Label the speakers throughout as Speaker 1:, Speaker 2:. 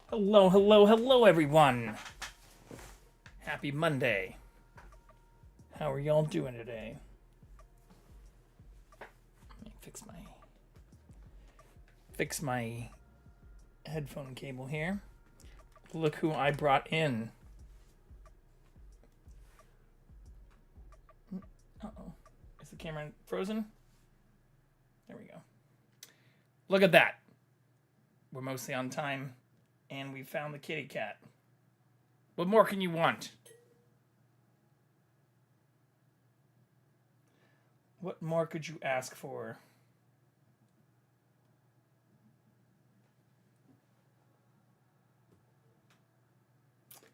Speaker 1: Hello, hello, hello, everyone. Happy Monday. How are y'all doing today? Let me fix my headphone cable here. Look who I brought in. Uh-oh. Is the camera frozen? There we go. Look at that. We're mostly on time, and we found the kitty cat. What more can you want? What more could you ask for?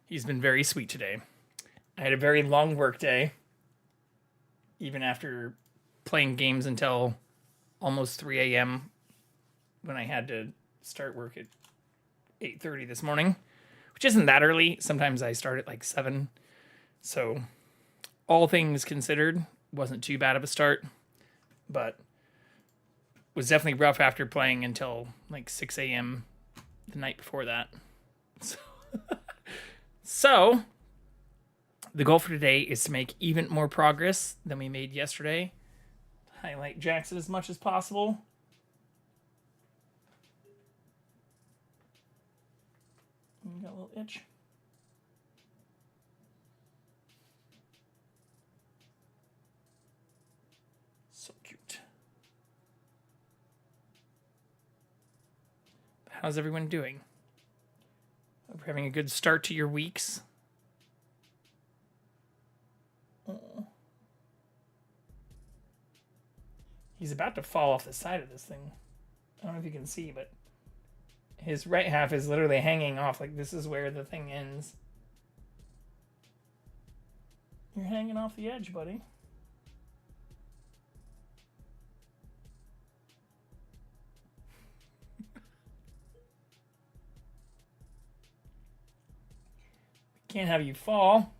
Speaker 1: He's been very sweet today. I had a very long work day, even after playing games until almost 3 a.m. when I had to start work at 8:30 this morning, which isn't that early. Sometimes I start at like 7. So all things considered, wasn't too bad of a start, but was definitely rough after playing until like 6 a.m. the night before that. So the goal for today is to make even more progress than we made yesterday. Highlight Jackson as much as possible. You got a little itch. So cute. How's everyone doing? Hope you're having a good start to your weeks. Oh. He's about to fall off the side of this thing. I don't know if you can see, but his right half is literally hanging off. Like, this is where the thing ends. You're hanging off the edge, buddy. Can't have you fall.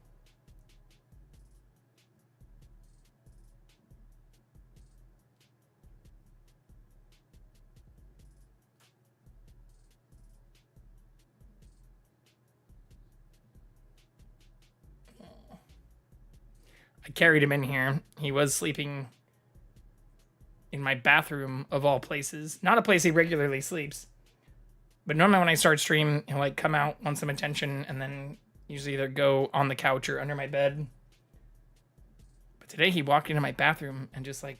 Speaker 1: I carried him in here. He was sleeping in my bathroom, of all places. Not a place he regularly sleeps. But normally when I start stream, he'll like come out, want some attention, and then usually either go on the couch or under my bed. But today he walked into my bathroom and just like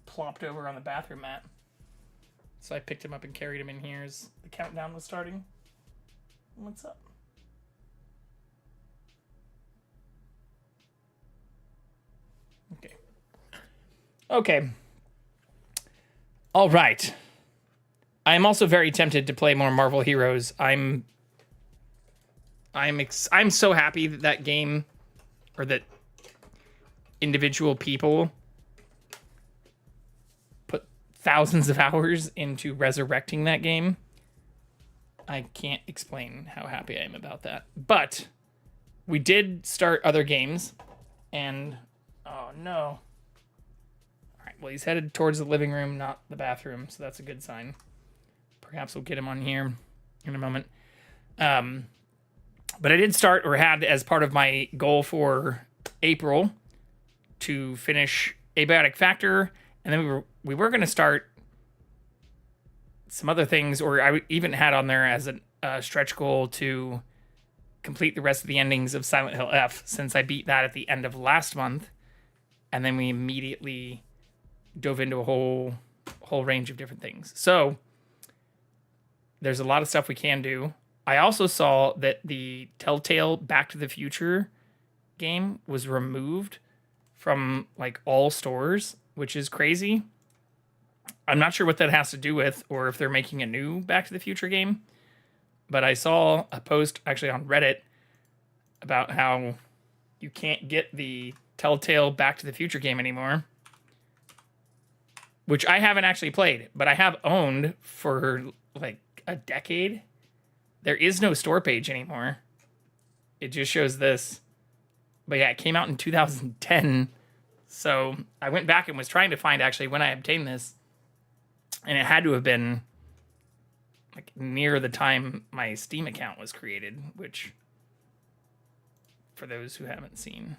Speaker 1: plopped over on the bathroom mat. So I picked him up and carried him in here as the countdown was starting. What's up? Okay. All right. I am also very tempted to play more Marvel Heroes. I'm so happy that that game, or that individual people put thousands of hours into resurrecting that game. I can't explain how happy I am about that. But we did start other games, and oh no. All right, well, he's headed towards the living room, not the bathroom, so that's a good sign. Perhaps we'll get him on here in a moment. But I did start, or had as part of my goal for April, to finish Abiotic Factor, and then we were going to start some other things, or I even had on there as a stretch goal to complete the rest of the endings of Silent Hill F, since I beat that at the end of last month, and then we immediately dove into a whole range of different things. So there's a lot of stuff we can do. I also saw that the Telltale Back to the Future game was removed from like all stores, which is crazy. I'm not sure what that has to do with, or if they're making a new Back to the Future game. But I saw a post actually on Reddit about how you can't get the Telltale Back to the Future game anymore, which I haven't actually played, but I have owned for like a decade. There is no store page anymore. It just shows this. But yeah, it came out in 2010. So I went back and was trying to find actually when I obtained this. And it had to have been like near the time my Steam account was created, which, for those who haven't seen,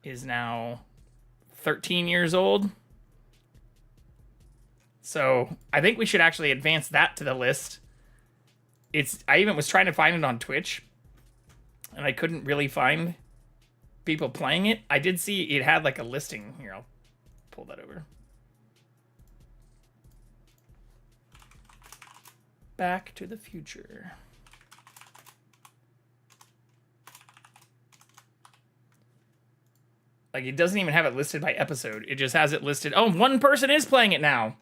Speaker 1: is now 13 years old. So I think we should actually advance that to the list. I even was trying to find it on Twitch, and I couldn't really find people playing it. I did see it had like a listing. Here, I'll pull that over. Back to the Future. Like, it doesn't even have it listed by episode. It just has it listed. Oh, one person is playing it now.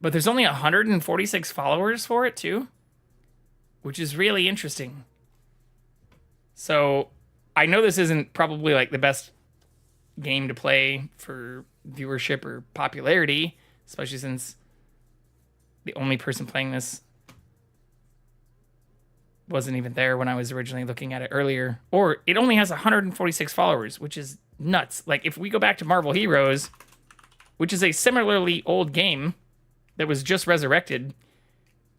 Speaker 1: But there's only 146 followers for it, too. Which is really interesting. So, I know this isn't probably, like, the best game to play for viewership or popularity. Especially since the only person playing this wasn't even there when I was originally looking at it earlier. Or it only has 146 followers, which is nuts. Like, if we go back to Marvel Heroes, which is a similarly old game that was just resurrected,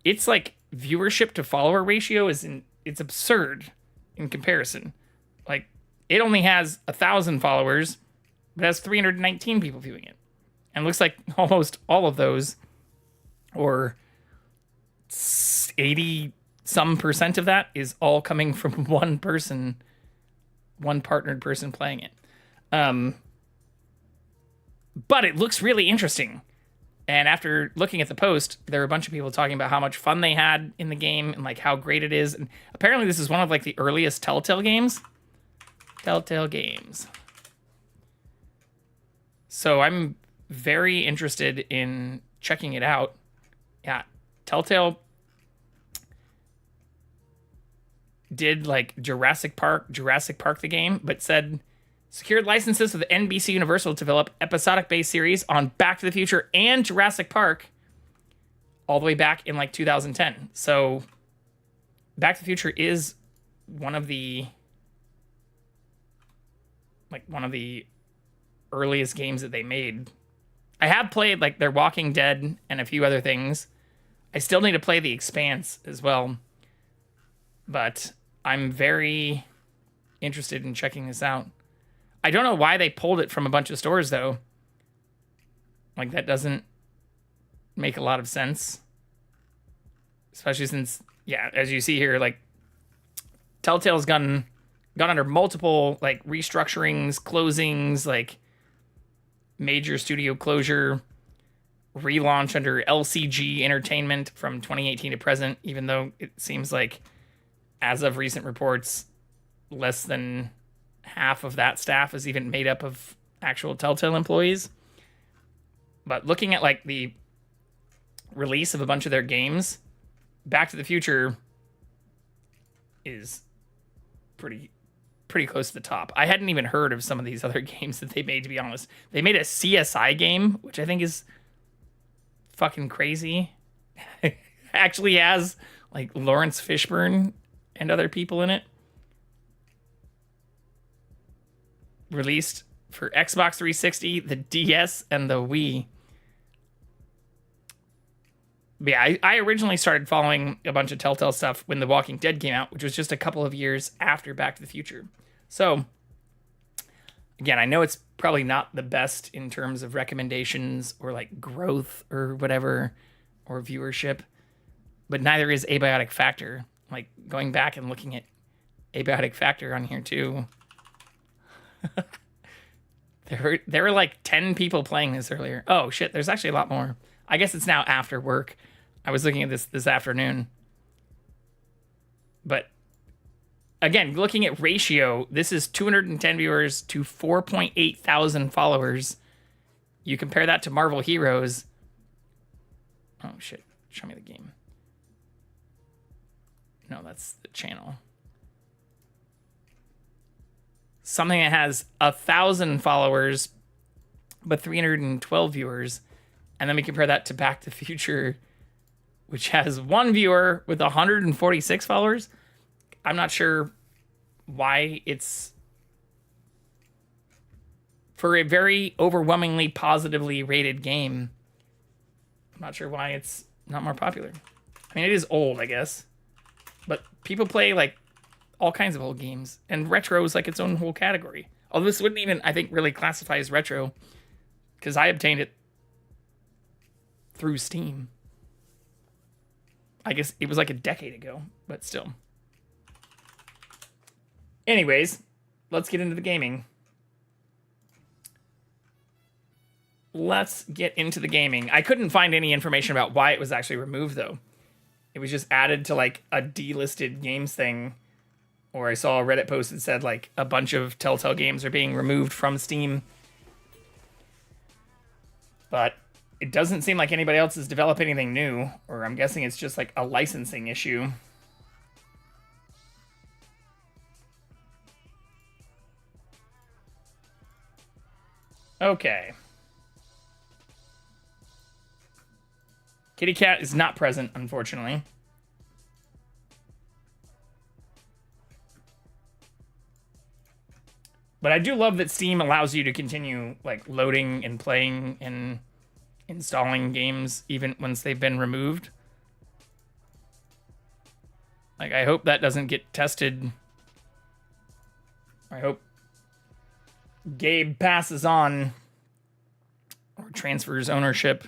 Speaker 1: it's like viewership to follower ratio it's absurd in comparison. Like, it only has 1,000 followers, but has 319 people viewing it. And looks like almost all of those, or 80 some percent of that, is all coming from one person, one partnered person playing it. But it looks really interesting. And after looking at the post, there were a bunch of people talking about how much fun they had in the game and like how great it is. And apparently this is one of like the earliest Telltale games. Telltale games. So I'm very interested in checking it out. Yeah, Telltale did like Jurassic Park the game, but said secured licenses with NBC Universal to develop episodic-based series on Back to the Future and Jurassic Park all the way back in like 2010. So Back to the Future is one of the earliest games that they made. I have played like their Walking Dead and a few other things. I still need to play The Expanse as well. But I'm very interested in checking this out. I don't know why they pulled it from a bunch of stores, though. Like, that doesn't make a lot of sense. Especially since, yeah, as you see here, like, Telltale's gone under multiple, like, restructurings, closings, like, major studio closure, relaunch under LCG Entertainment from 2018 to present, even though it seems like, as of recent reports, less than half of that staff is even made up of actual Telltale employees. But looking at like the release of a bunch of their games, Back to the Future is pretty close to the top. I hadn't even heard of some of these other games that they made, to be honest. They made a CSI game, which I think is fucking crazy. Actually has like Lawrence Fishburne and other people in it. Released for Xbox 360, the DS, and the Wii. But yeah, I originally started following a bunch of Telltale stuff when The Walking Dead came out, which was just a couple of years after Back to the Future. So, again, I know it's probably not the best in terms of recommendations or like growth or whatever, or viewership, but neither is Abiotic Factor. Like, going back and looking at Abiotic Factor on here too. There were like 10 people playing this earlier. Oh shit, there's actually a lot more. I guess it's now after work. I was looking at this afternoon. But again, looking at ratio, this is 210 viewers to 4.8 thousand followers. You compare that to Marvel Heroes. Oh shit, show me the game. No, that's the channel. Something that has 1,000 followers, but 312 viewers. And then we compare that to Back to the Future, which has one viewer with 146 followers. I'm not sure why it's, for a very overwhelmingly positively rated game, I'm not sure why it's not more popular. I mean, it is old, I guess. But people play, like, all kinds of old games. And retro is, like, its own whole category. Although this wouldn't even, I think, really classify as retro. Because I obtained it through Steam. I guess it was like a decade ago, but still. Anyways, let's get into the gaming. Let's get into the gaming. I couldn't find any information about why it was actually removed, though. It was just added to, like, a delisted games thing. Or I saw a Reddit post that said, like, a bunch of Telltale games are being removed from Steam. But it doesn't seem like anybody else is developing anything new. Or I'm guessing it's just, like, a licensing issue. Okay. Kitty Cat is not present, unfortunately. But I do love that Steam allows you to continue, like, loading and playing and installing games even once they've been removed. Like, I hope that doesn't get tested. I hope Gabe passes on or transfers ownership,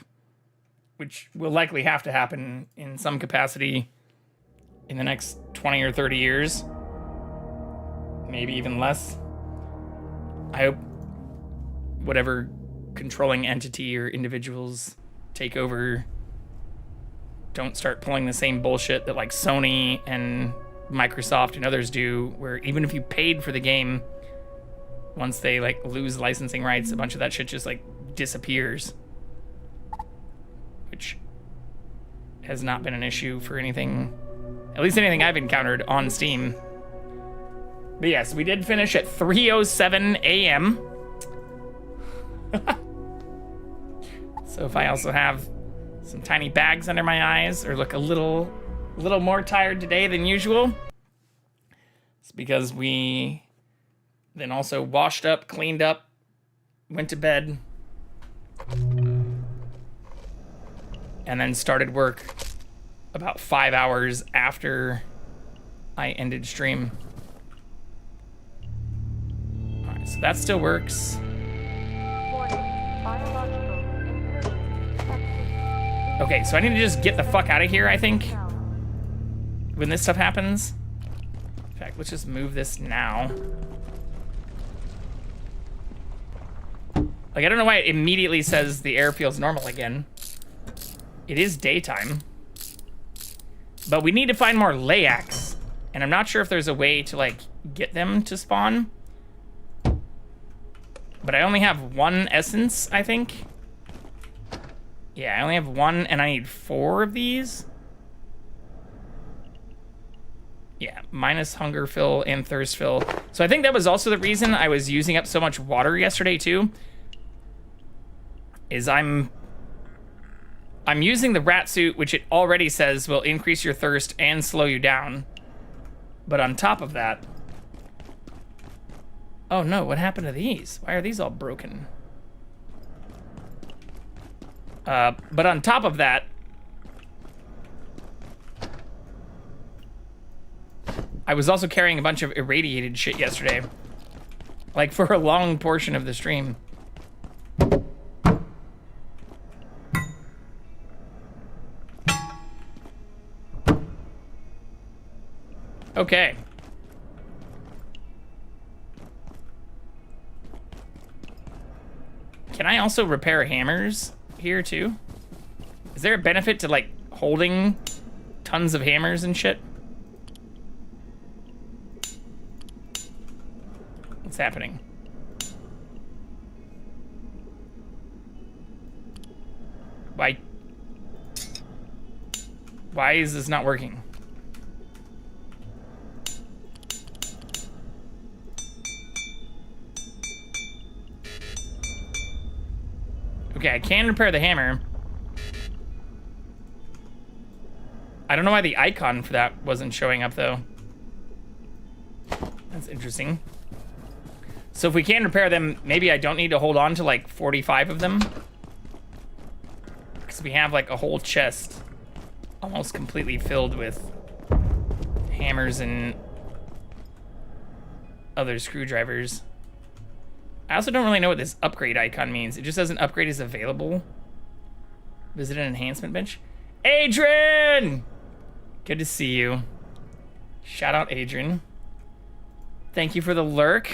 Speaker 1: which will likely have to happen in some capacity in the next 20 or 30 years. Maybe even less. I hope whatever controlling entity or individuals take over don't start pulling the same bullshit that, like, Sony and Microsoft and others do, where even if you paid for the game, once they, like, lose licensing rights, a bunch of that shit just, like, disappears. Which has not been an issue for anything, at least anything I've encountered on Steam. But yes, we did finish at 3:07 a.m. So if I also have some tiny bags under my eyes or look a little more tired today than usual, it's because we then also washed up, cleaned up, went to bed, and then started work about 5 hours after I ended stream. All right, so that still works. Okay, so I need to just get the fuck out of here, I think, when this stuff happens. In fact, let's just move this now. Like, I don't know why it immediately says the air feels normal again. It is daytime. But we need to find more Layaks. And I'm not sure if there's a way to, like, get them to spawn. But I only have one essence, I think. Yeah, I only have one, and I need 4 of these. Yeah, minus hunger fill and thirst fill. So I think that was also the reason I was using up so much water yesterday, too. Is I'm using the rat suit, which it already says will increase your thirst and slow you down. But on top of that... Oh no, what happened to these? Why are these all broken? But on top of that... I was also carrying a bunch of irradiated shit yesterday. Like, for a long portion of the stream. Okay. Can I also repair hammers here too? Is there a benefit to, like, holding tons of hammers and shit? What's happening? Why is this not working? Okay, I can repair the hammer. I don't know why the icon for that wasn't showing up, though. That's interesting. So if we can repair them, maybe I don't need to hold on to, like, 45 of them. because we have like a whole chest almost completely filled with hammers and other screwdrivers. I also don't really know what this upgrade icon means. It just says an upgrade is available. Visit an enhancement bench. Adrian! Good to see you. Shout out Adrian. Thank you for the lurk.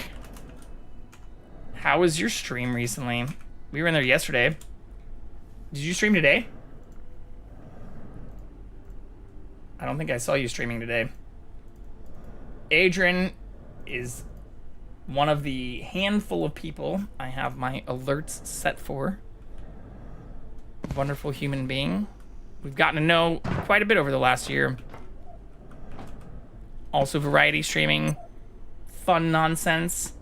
Speaker 1: How was your stream recently? We were in there yesterday. Did you stream today? I don't think I saw you streaming today. Adrian is one of the handful of people I have my alerts set for. Wonderful human being. We've gotten to know quite a bit over the last year. Also variety streaming, fun nonsense.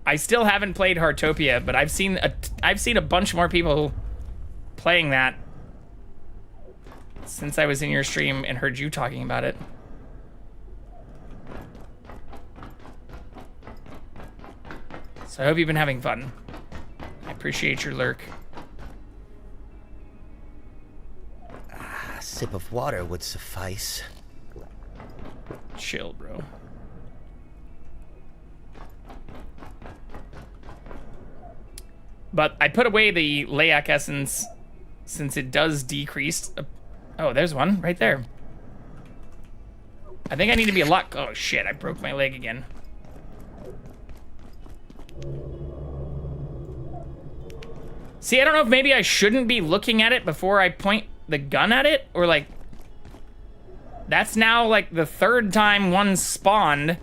Speaker 1: I still haven't played Heartopia, but I've seen a bunch more people playing that since I was in your stream and heard you talking about it. So I hope you've been having fun. I appreciate your lurk.
Speaker 2: A sip of water would suffice.
Speaker 1: Chill, bro. But I put away the Layak essence since it does decrease. Oh, there's one right there. I think I need to be a lot. Oh shit, I broke my leg again. See, I don't know if maybe I shouldn't be looking at it before I point the gun at it, or like, that's now like the third time one spawned,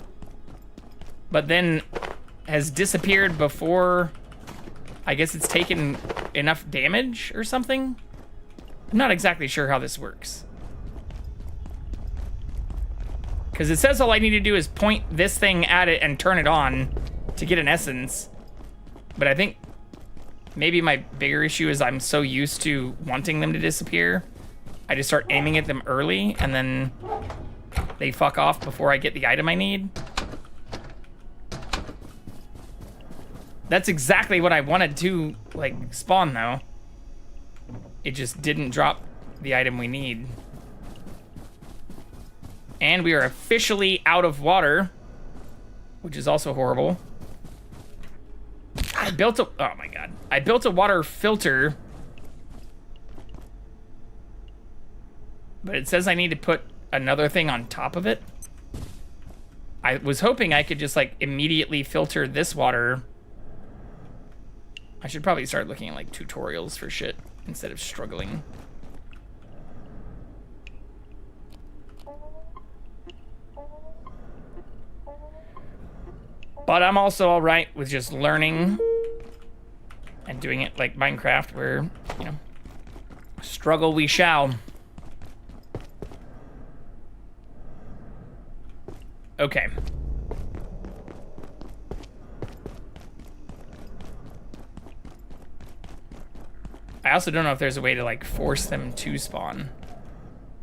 Speaker 1: but then has disappeared before, I guess it's taken enough damage or something. I'm not exactly sure how this works. Because it says all I need to do is point this thing at it and turn it on to get an essence. But I think maybe my bigger issue is I'm so used to wanting them to disappear, I just start aiming at them early and then they fuck off before I get the item I need. That's exactly what I wanted to, like, spawn, though. It just didn't drop the item we need. And we are officially out of water, which is also horrible. I built a... Oh, my God. I built a water filter. But it says I need to put another thing on top of it. I was hoping I could just, like, immediately filter this water. I should probably start looking at, like, tutorials for shit instead of struggling. But I'm also all right with just learning and doing it like Minecraft, where, you know, struggle we shall. Okay. I also don't know if there's a way to, like, force them to spawn.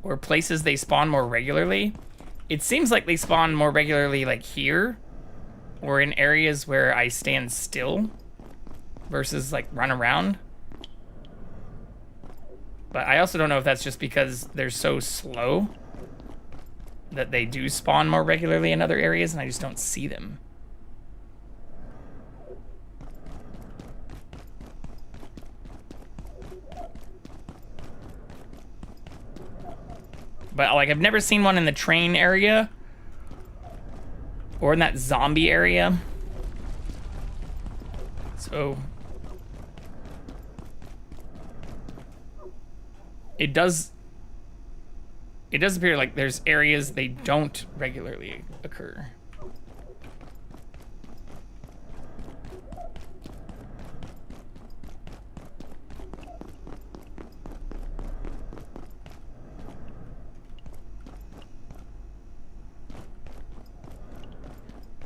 Speaker 1: Or places they spawn more regularly. It seems like they spawn more regularly, like, here. Or in areas where I stand still. Versus, like, run around. But I also don't know if that's just because they're so slow that they do spawn more regularly in other areas and I just don't see them. But, like, I've never seen one in the train area. Or in that zombie area. So... It does appear like there's areas they don't regularly occur.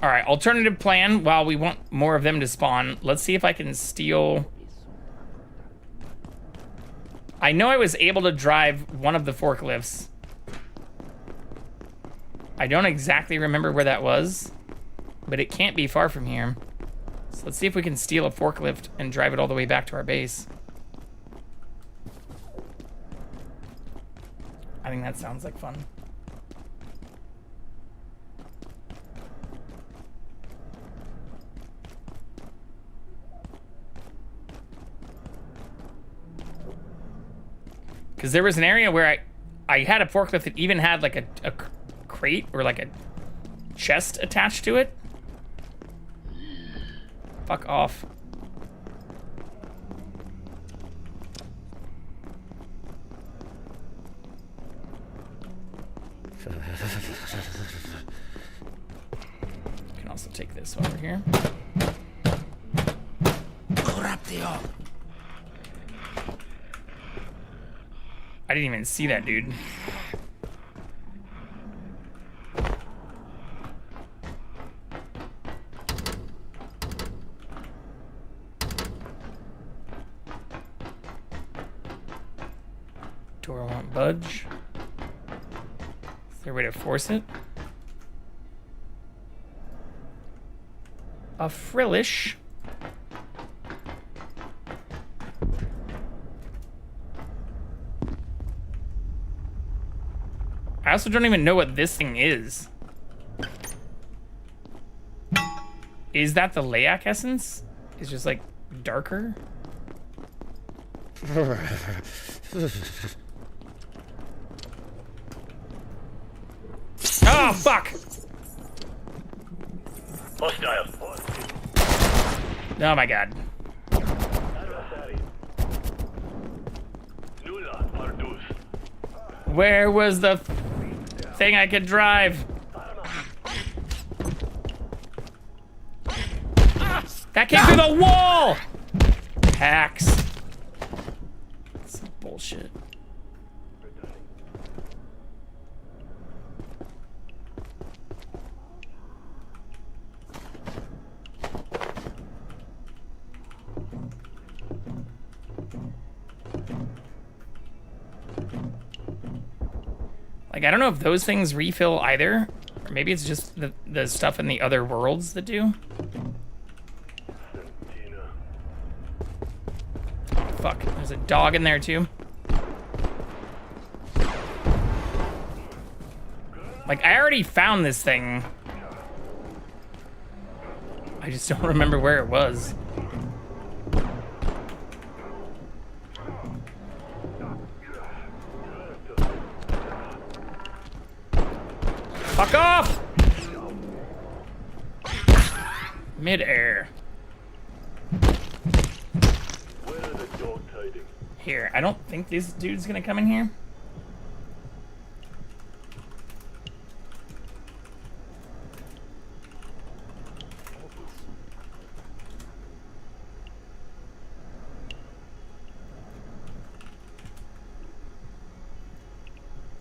Speaker 1: All right, alternative plan. While we want more of them to spawn, let's see if I can steal... I know I was able to drive one of the forklifts. I don't exactly remember where that was, but it can't be far from here. So let's see if we can steal a forklift and drive it all the way back to our base. I think that sounds like fun. Because there was an area where I had a forklift that even had like a crate or like a chest attached to it. Fuck off. Can also take this over here. I didn't even see that dude. Door won't budge. Is there a way to force it? A frillish. I also don't even know what this thing is. Is that the Layak essence? It's just like darker? Oh, fuck! Oh my god. Where was the thing I could drive? That came through the wall! Hacks. That's some bullshit. Like, I don't know if those things refill either. Or maybe it's just the stuff in the other worlds that do. Oh, fuck. There's a dog in there, too. Like, I already found this thing. I just don't remember where it was. Fuck off! Mid-air. Here, I don't think this dude's gonna come in here.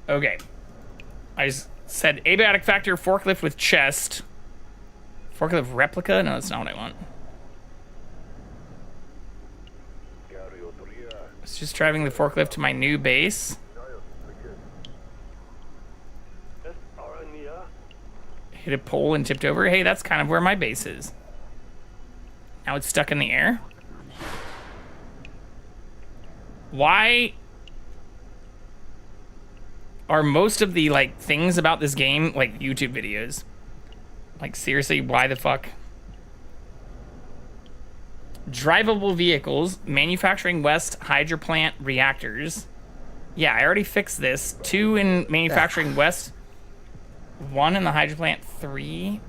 Speaker 1: Okay. I just said Abiotic Factor, forklift with chest. Forklift replica? No, that's not what I want. It's just driving the forklift to my new base. Hit a pole and tipped over. Hey, that's kind of where my base is. Now it's stuck in the air. Why are most of the like things about this game like YouTube videos? Like, seriously, why the fuck? Drivable vehicles, manufacturing west hydro plant reactors. Yeah, I already fixed this. 2 in manufacturing west, 1 in the hydro plant, 3.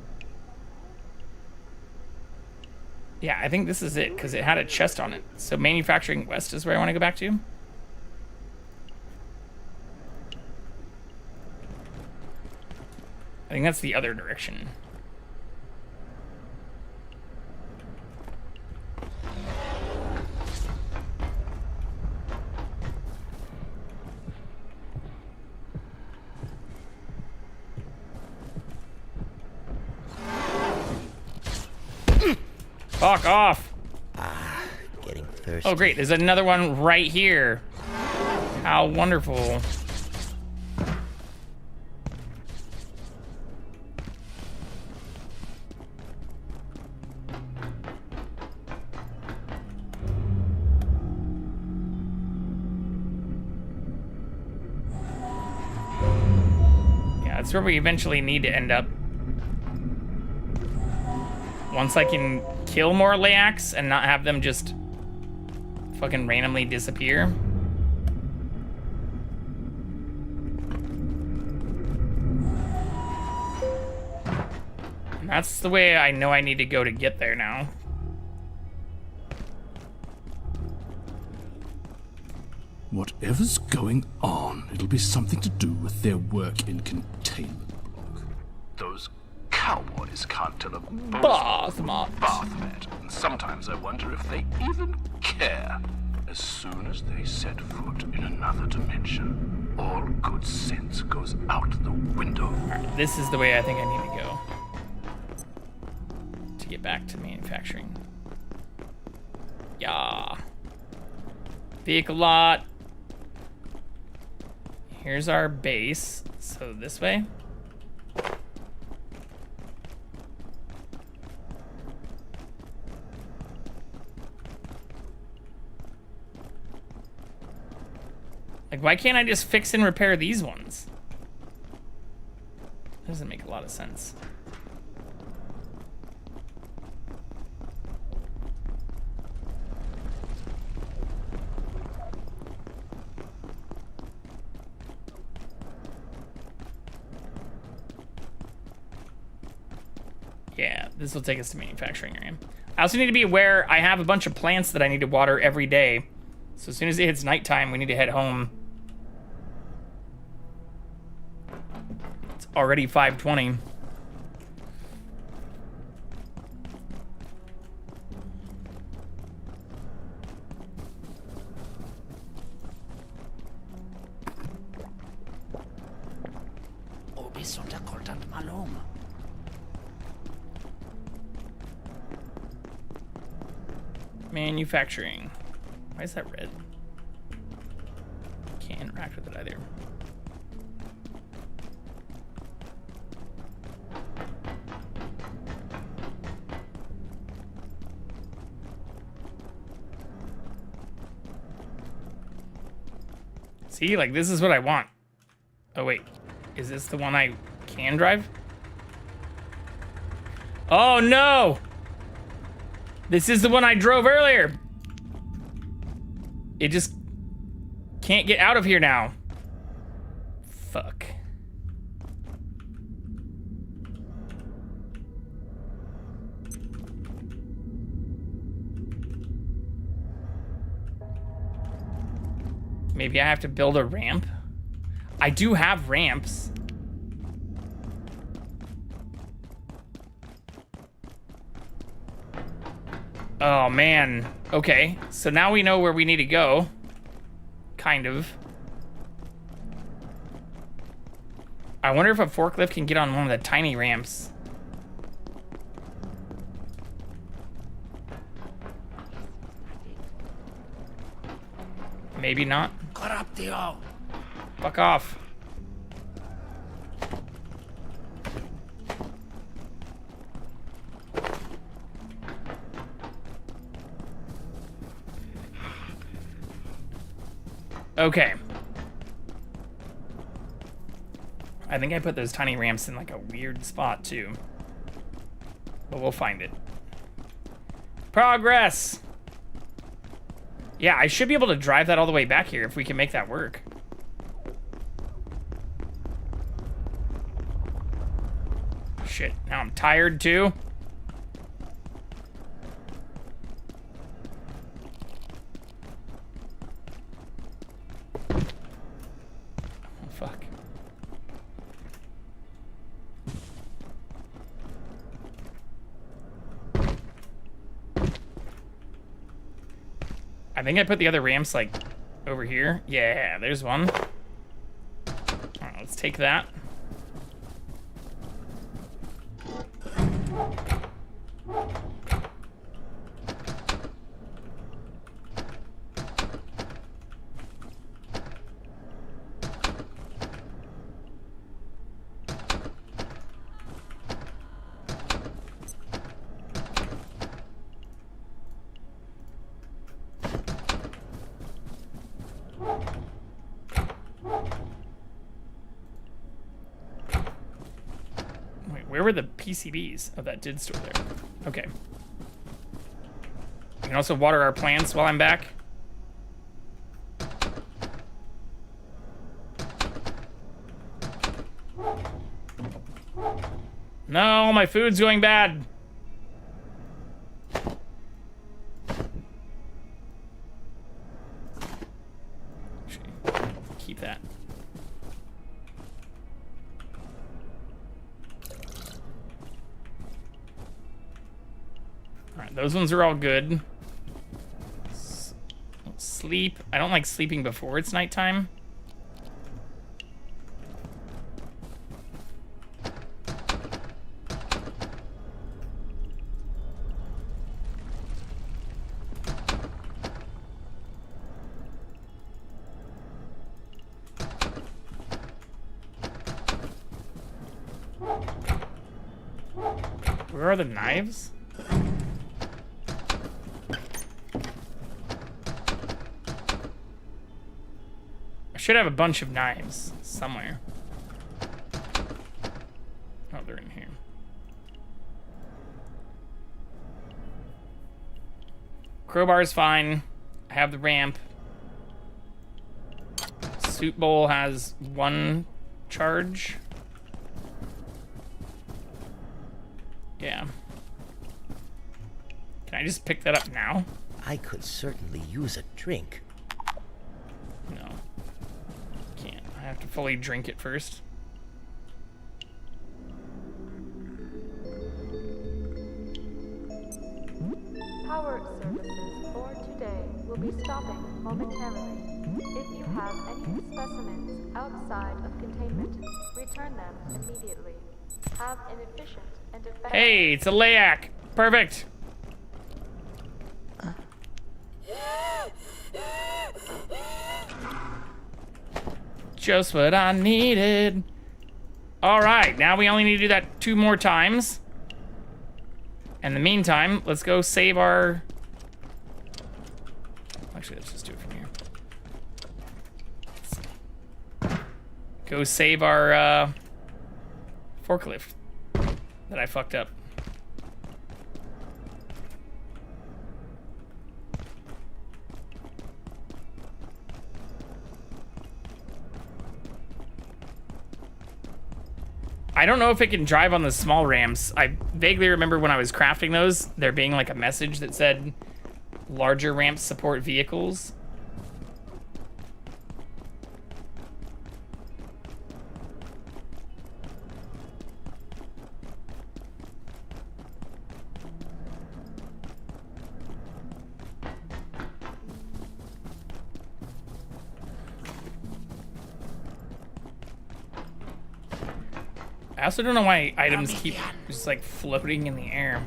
Speaker 1: Yeah, I think this is it because it had a chest on it. So manufacturing west is where I want to go back to. I think that's the other direction. Fuck off.
Speaker 2: Ah, getting thirsty.
Speaker 1: Oh, great. There's another one right here. How wonderful. That's where we eventually need to end up. Once I can kill more Layacs and not have them just fucking randomly disappear. And that's the way I know I need to go to get there now.
Speaker 3: Whatever's going on, it'll be something to do with their work in containment block. Those cowboys can't tell a
Speaker 1: Bath
Speaker 3: mat, and sometimes I wonder if they even care. As soon as they set foot in another dimension, all good sense goes out the window.
Speaker 1: Alright, this is the way I think I need to go to get back to manufacturing. Yeah. Vehicle lot. Here's our base. So this way. Like, why can't I just fix and repair these ones? Doesn't make a lot of sense. Yeah, this will take us to manufacturing area. I also need to be aware I have a bunch of plants that I need to water every day. So as soon as it hits nighttime, we need to head home. It's already 5:20. Manufacturing. Why is that red? Can't interact with it either. See, like, this is what I want. Oh, wait. Is this the one I can drive? Oh, no! This is the one I drove earlier. It just can't get out of here now. Fuck. Maybe I have to build a ramp. I do have ramps. Oh, man. Okay, so now we know where we need to go. Kind of. I wonder if a forklift can get on one of the tiny ramps. Maybe not. Fuck off. Okay. I think I put those tiny ramps in like a weird spot too. But we'll find it. Progress! Yeah, I should be able to drive that all the way back here if we can make that work. Shit, now I'm tired too. Fuck. I think I put the other ramps like over here. Yeah, there's one. All right, let's take that. Where were the PCBs? Oh, that did store there. Okay. I can also water our plants while I'm back. No, my food's going bad. Keep that. Alright, those ones are all good. Sleep. I don't like sleeping before it's nighttime. Where are the knives? I should have a bunch of knives somewhere. Oh, they're in here. Crowbar's fine. I have the ramp. Soup bowl has 1 charge. Yeah. Can I just pick that up now?
Speaker 2: I could certainly use a drink.
Speaker 1: No. Can't. I have to fully drink it first.
Speaker 4: Power services for today will be stopping momentarily. If you have any specimens outside of containment, return them immediately. Have an efficient and effective...
Speaker 1: Hey, it's a layak. Perfect. Just what I needed. All right, now we only need to do that 2 more times. In the meantime, let's go save our... Actually, let's just do it from here. Go save our forklift that I fucked up. I don't know if it can drive on the small ramps. I vaguely remember when I was crafting those, there being like a message that said larger ramps support vehicles. I also don't know why items keep just like floating in the air.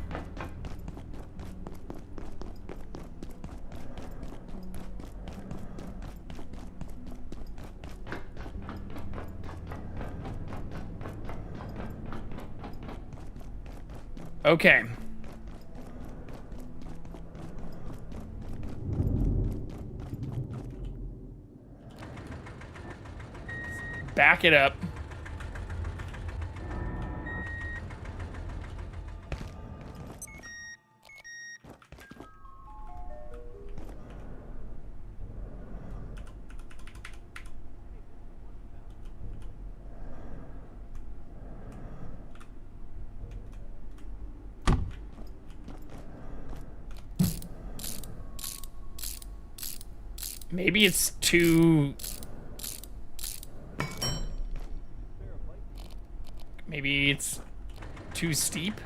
Speaker 1: Okay. Back it up. Maybe it's too... Maybe it's too steep.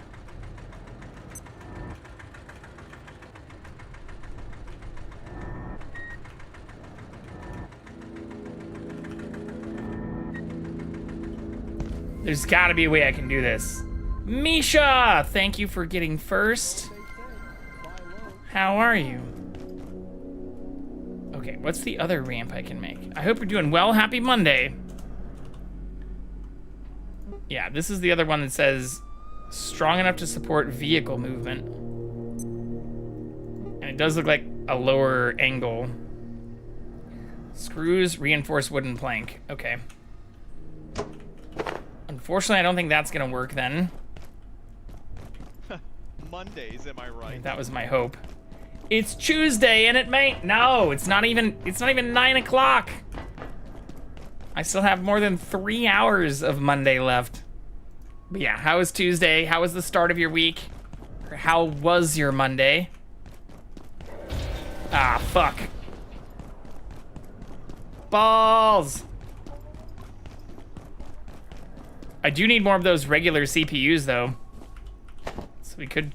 Speaker 1: There's gotta be a way I can do this. Misha! Thank you for getting first. How are you? Okay, what's the other ramp I can make? I hope you're doing well. Happy Monday. Yeah, this is the other one that says strong enough to support vehicle movement. And it does look like a lower angle. Screws, reinforced wooden plank. Okay. Unfortunately, I don't think that's gonna work then.
Speaker 5: Mondays, am I
Speaker 1: I
Speaker 5: right?
Speaker 1: mean, that was my hope. It's Tuesday, and it may... No, it's not even 9 o'clock. I still have more than 3 hours of Monday left. But yeah, how was Tuesday? How was the start of your week? Or how was your Monday? Ah, fuck. Balls! I do need more of those regular CPUs, though. So we could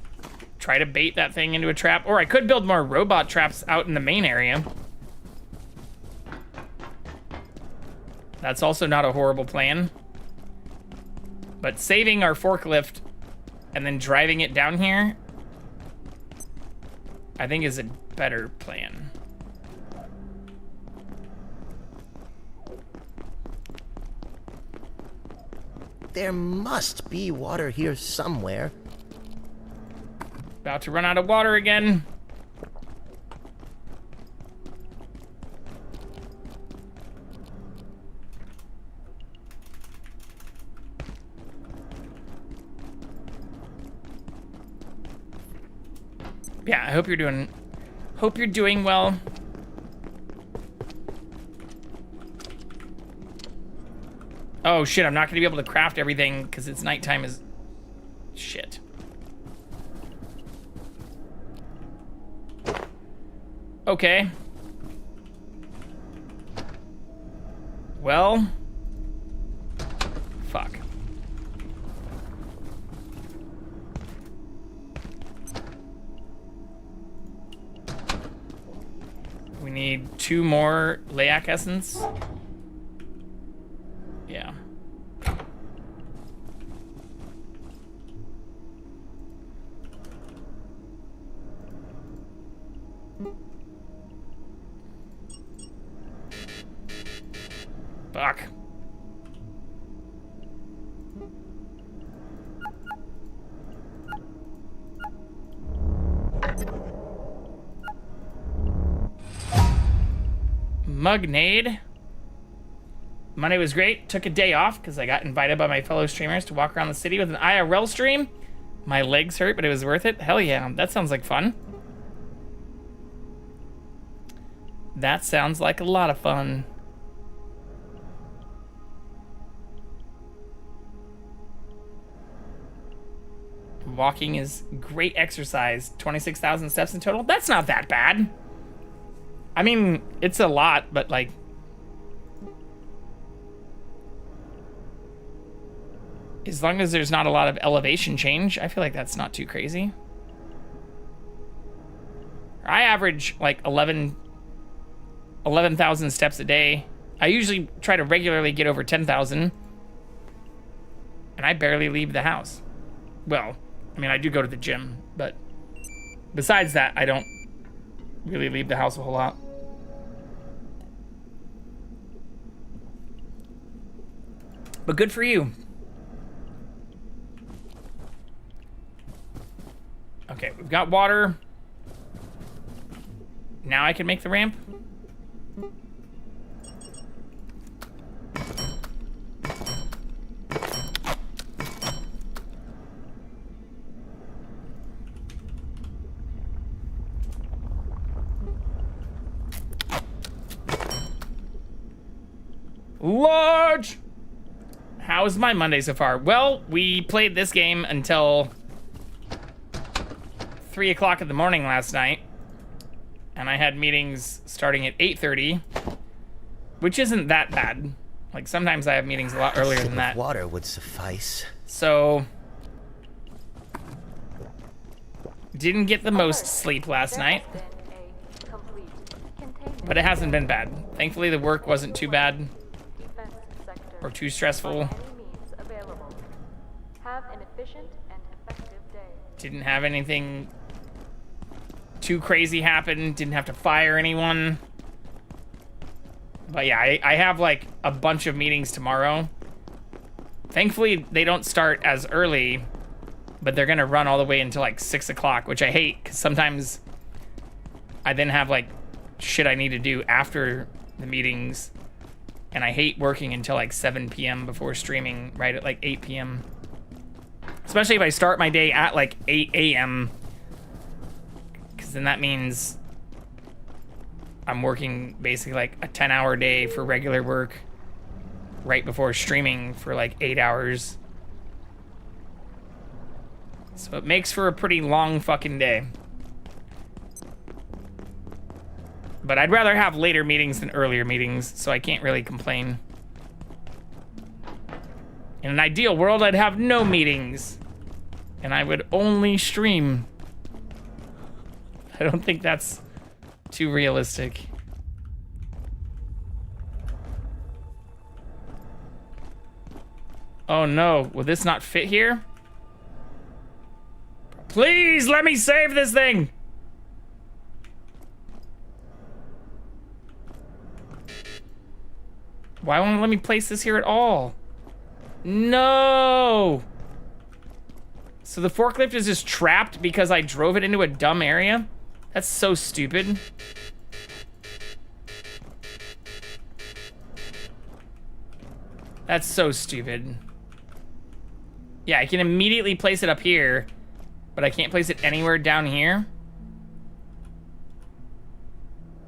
Speaker 1: try to bait that thing into a trap. Or I could build more robot traps out in the main area. That's also not a horrible plan. But saving our forklift and then driving it down here, I think is a better plan.
Speaker 2: There must be water here somewhere.
Speaker 1: About to run out of water again. Yeah, I hope you're doing well. Oh shit, I'm not gonna be able to craft everything because it's nighttime as shit. Okay. Well. Fuck. We need 2 more Layak essence. Yeah. Fuck. Mugnade. Monday was great. Took a day off because I got invited by my fellow streamers to walk around the city with an IRL stream. My legs hurt, but it was worth it. Hell yeah, that sounds like fun. That sounds like a lot of fun. Walking is great exercise. 26,000 steps in total. That's not that bad. I mean, it's a lot, but like... as long as there's not a lot of elevation change, I feel like that's not too crazy. I average like 11,000 steps a day. I usually try to regularly get over 10,000. And I barely leave the house. Well, I mean, I do go to the gym, but besides that, I don't really leave the house a whole lot. But good for you. Okay, we've got water. Now I can make the ramp. Large! How's my Monday so far? Well, we played this game until 3 o'clock in the morning last night. And I had meetings starting at 8:30, which isn't that bad. Like, sometimes I have meetings a lot earlier than that.
Speaker 2: Water would suffice.
Speaker 1: So, didn't get the most sleep last night. But it hasn't been bad. Thankfully, the work wasn't too bad or too stressful.
Speaker 4: Have an efficient and effective day.
Speaker 1: Didn't have anything too crazy happen. Didn't have to fire anyone. But yeah, I have like a bunch of meetings tomorrow. Thankfully, they don't start as early, but they're gonna run all the way until like 6 o'clock, which I hate because sometimes I then have like shit I need to do after the meetings. And I hate working until like 7 p.m. before streaming right at like 8 p.m. Especially if I start my day at like 8 a.m. Because then that means I'm working basically like a 10-hour day for regular work right before streaming for like 8 hours. So it makes for a pretty long fucking day. But I'd rather have later meetings than earlier meetings, so I can't really complain. In an ideal world, I'd have no meetings. And I would only stream. I don't think that's too realistic. Oh no, will this not fit here? Please let me save this thing! Why won't it let me place this here at all? No! So the forklift is just trapped because I drove it into a dumb area? That's so stupid. That's so stupid. Yeah, I can immediately place it up here, but I can't place it anywhere down here.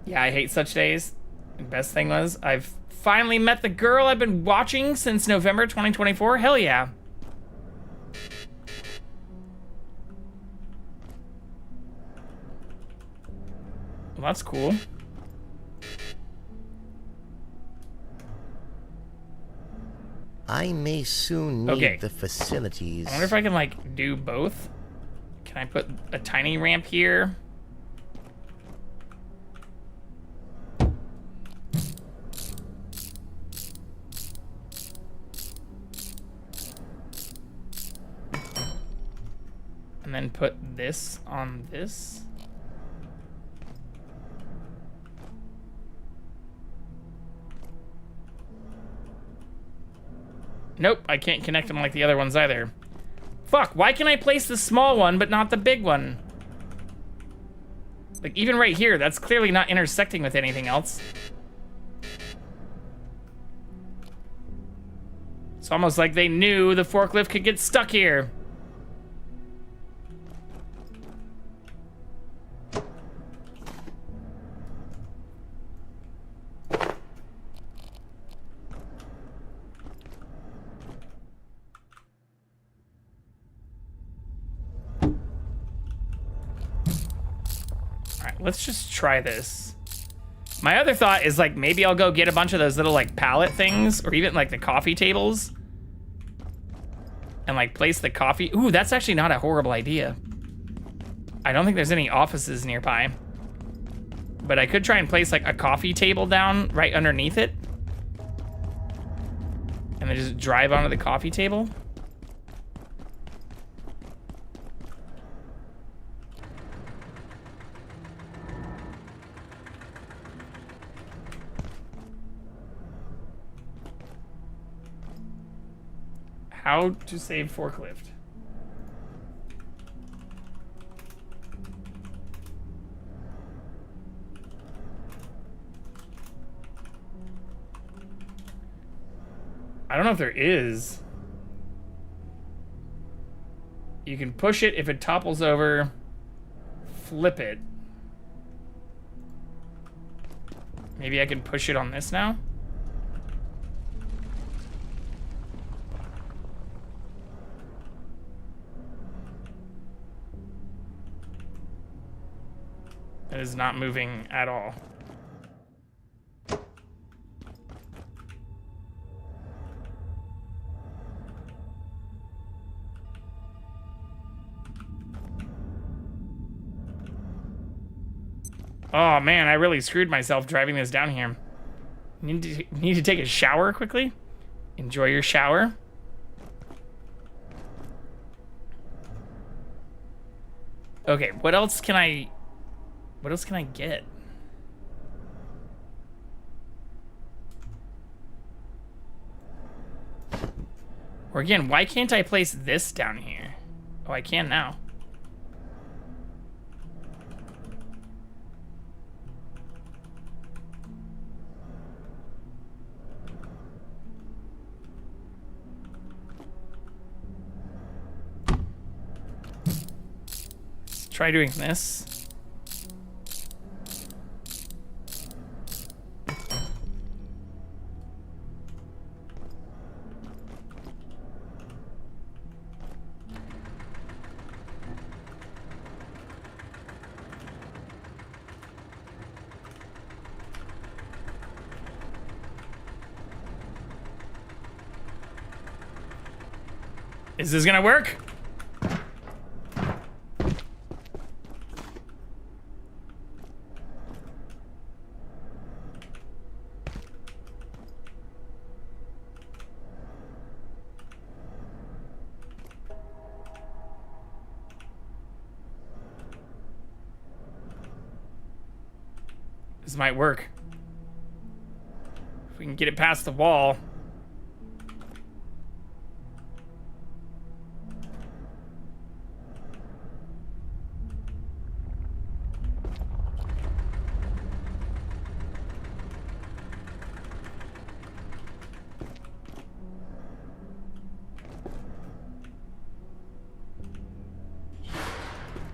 Speaker 1: Yeah, I hate such days. The best thing was, I've finally met the girl I've been watching since November 2024. Hell yeah. Well, that's cool.
Speaker 2: I may soon need the facilities.
Speaker 1: I wonder if I can, like, do both. Can I put a tiny ramp here? And then put this on this. Nope, I can't connect them like the other ones either. Fuck, why can I place the small one but not the big one? Like, even right here, that's clearly not intersecting with anything else. It's almost like they knew the forklift could get stuck here. Let's just try this. My other thought is, like, maybe I'll go get a bunch of those little, like, pallet things, or even, like, the coffee tables. And, like, place the coffee. Ooh, that's actually not a horrible idea. I don't think there's any offices nearby. But I could try and place, like, a coffee table down right underneath it. And then just drive onto the coffee table. How to save forklift. I don't know if there is. You can push it if it topples over, flip it. Maybe I can push it on this now? It is not moving at all. Oh man, I really screwed myself driving this down here. Need to take a shower quickly. Enjoy your shower. Okay, what else can I get? Or again, why can't I place this down here? Oh, I can now. try doing this. Is this gonna work? This might work. If we can get it past the wall.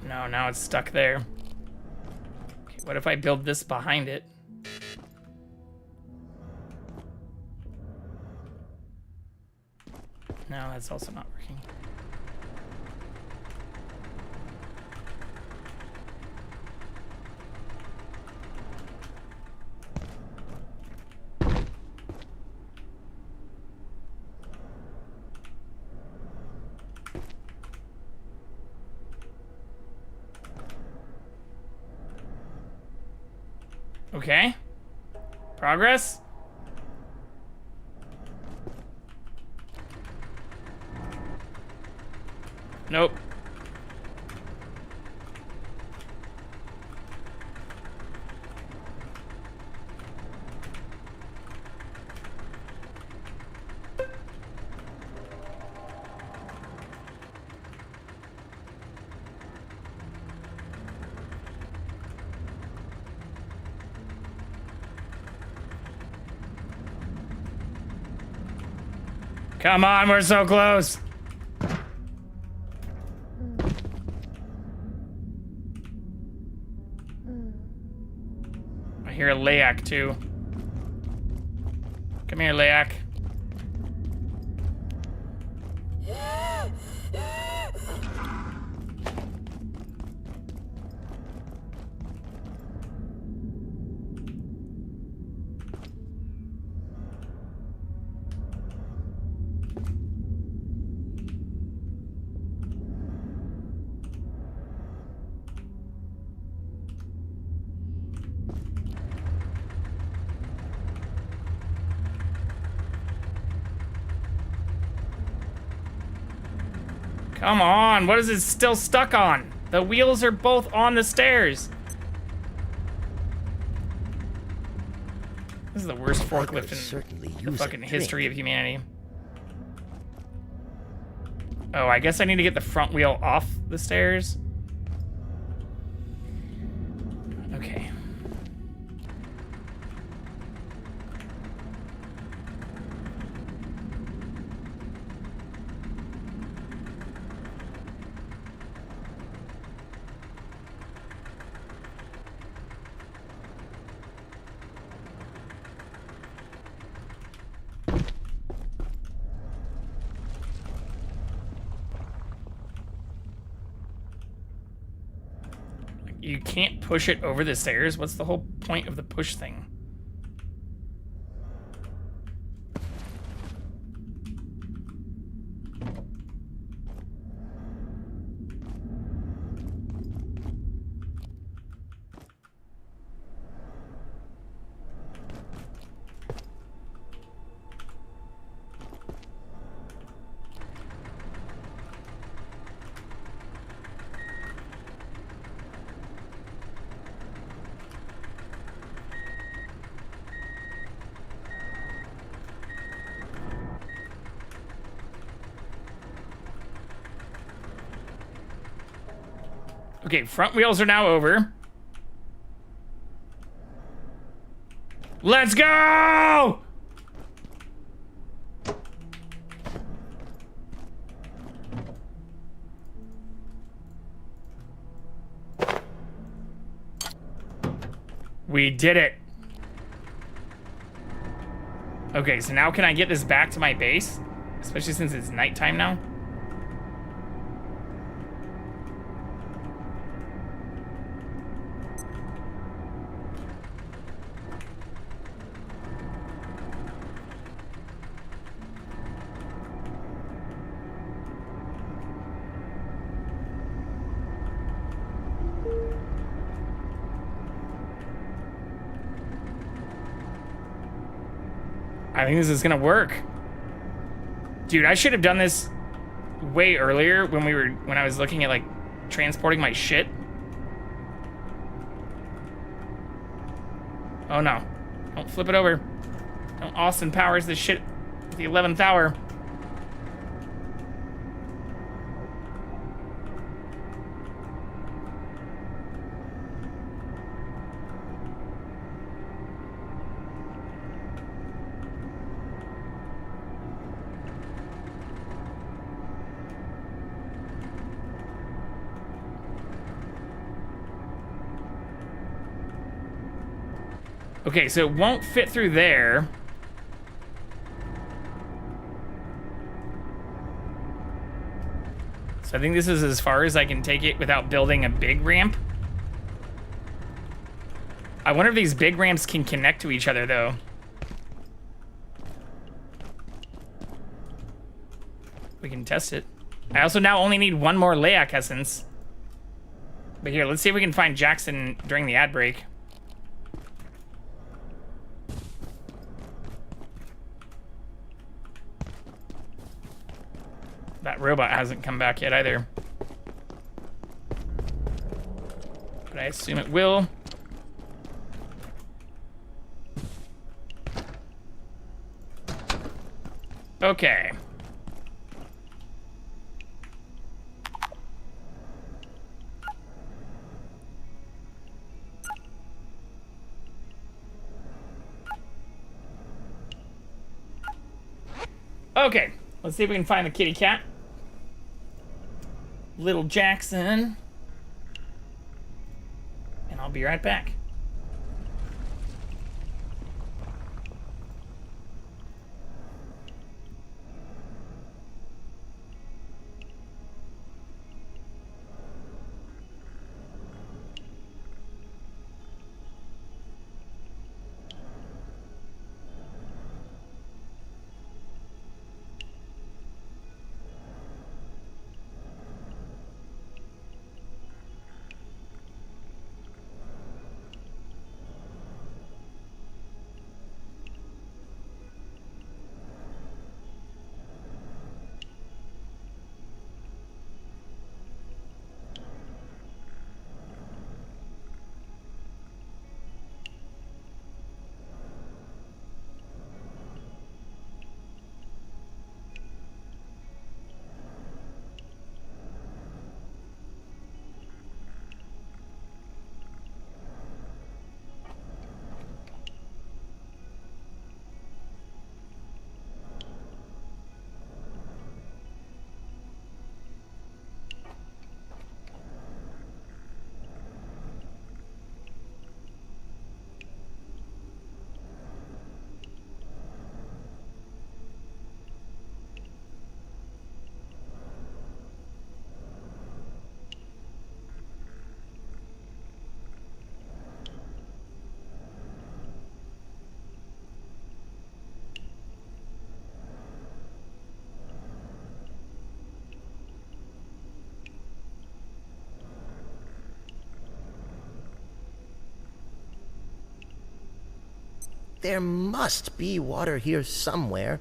Speaker 1: No, now it's stuck there. Okay, what if I build this behind it? No, that's also not working. Okay. Progress? Nope. Come on, we're so close. I hear a Layak too. Come here, Layak. Come on, what is it still stuck on? The wheels are both on the stairs. This is the worst forklift in the fucking history of humanity. Oh, I guess I need to get the front wheel off the stairs. Okay. You can't push it over the stairs? What's the whole point of the push thing? Okay, front wheels are now over. Let's go! We did it. Okay, so now can I get this back to my base? Especially since it's nighttime now. I think this is gonna work. Dude, I should have done this way earlier when I was looking at like transporting my shit. Oh no. Don't flip it over. Don't Austin Powers this shit at the 11th hour. Okay, so it won't fit through there. So I think this is as far as I can take it without building a big ramp. I wonder if these big ramps can connect to each other, though. We can test it. I also now only need one more Layak essence. But here, let's see if we can find Jackson during the ad break. That robot hasn't come back yet either. But I assume it will. Okay. Okay, let's see if we can find the kitty cat. Little Jackson. And I'll be right back.
Speaker 2: There must be water here somewhere.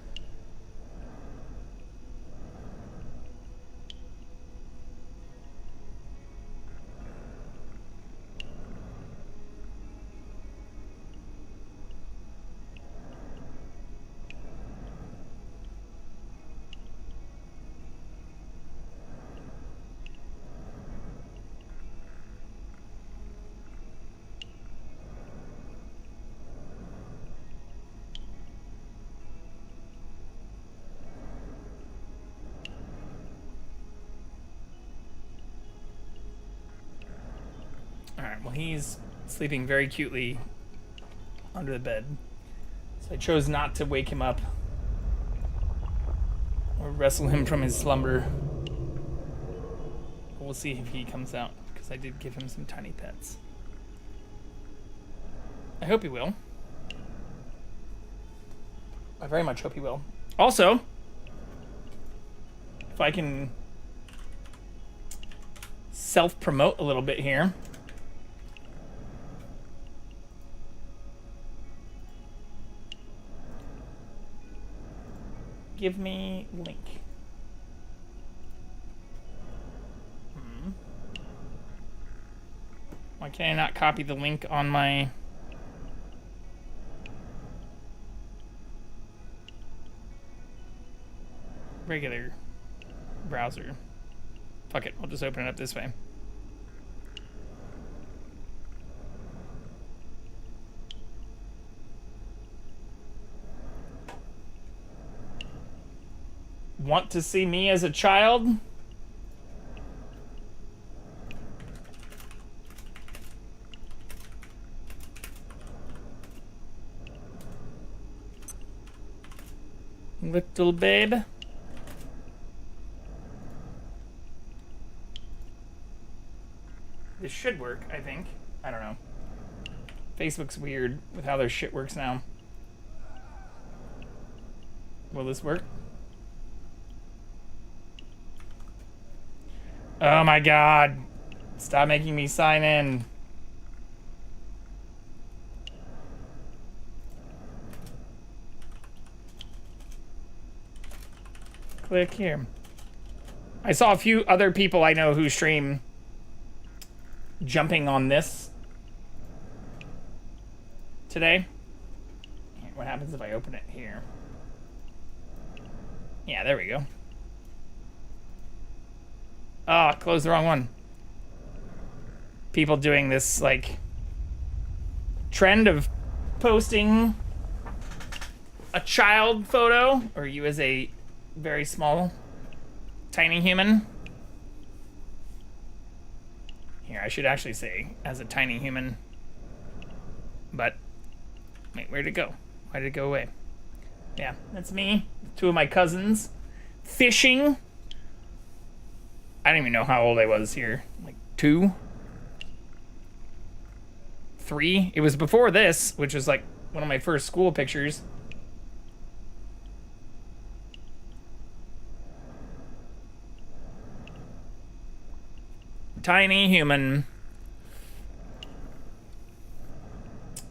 Speaker 1: Alright, well he's sleeping very cutely under the bed. So I chose not to wake him up or wrestle him from his slumber. We'll see if he comes out, because I did give him some tiny pets. I hope he will. I very much hope he will. Also, if I can self-promote a little bit here. Give me link. Why can I not copy the link on my... regular browser? Fuck it, I'll just open it up this way. Want to see me as a child? Little babe. This should work, I think. I don't know. Facebook's weird with how their shit works now. Will this work? Oh my god. Stop making me sign in. Click here. I saw a few other people I know who stream jumping on this today. What happens if I open it here? Yeah, there we go. Oh, closed the wrong one. People doing this, like, trend of posting a child photo, or you as a very small, tiny human. Here, I should actually say, as a tiny human. But, wait, where'd it go? Why did it go away? Yeah, that's me. Two of my cousins. Fishing. I don't even know how old I was here. Like 2? 3? It was before this, which was like one of my first school pictures. Tiny human.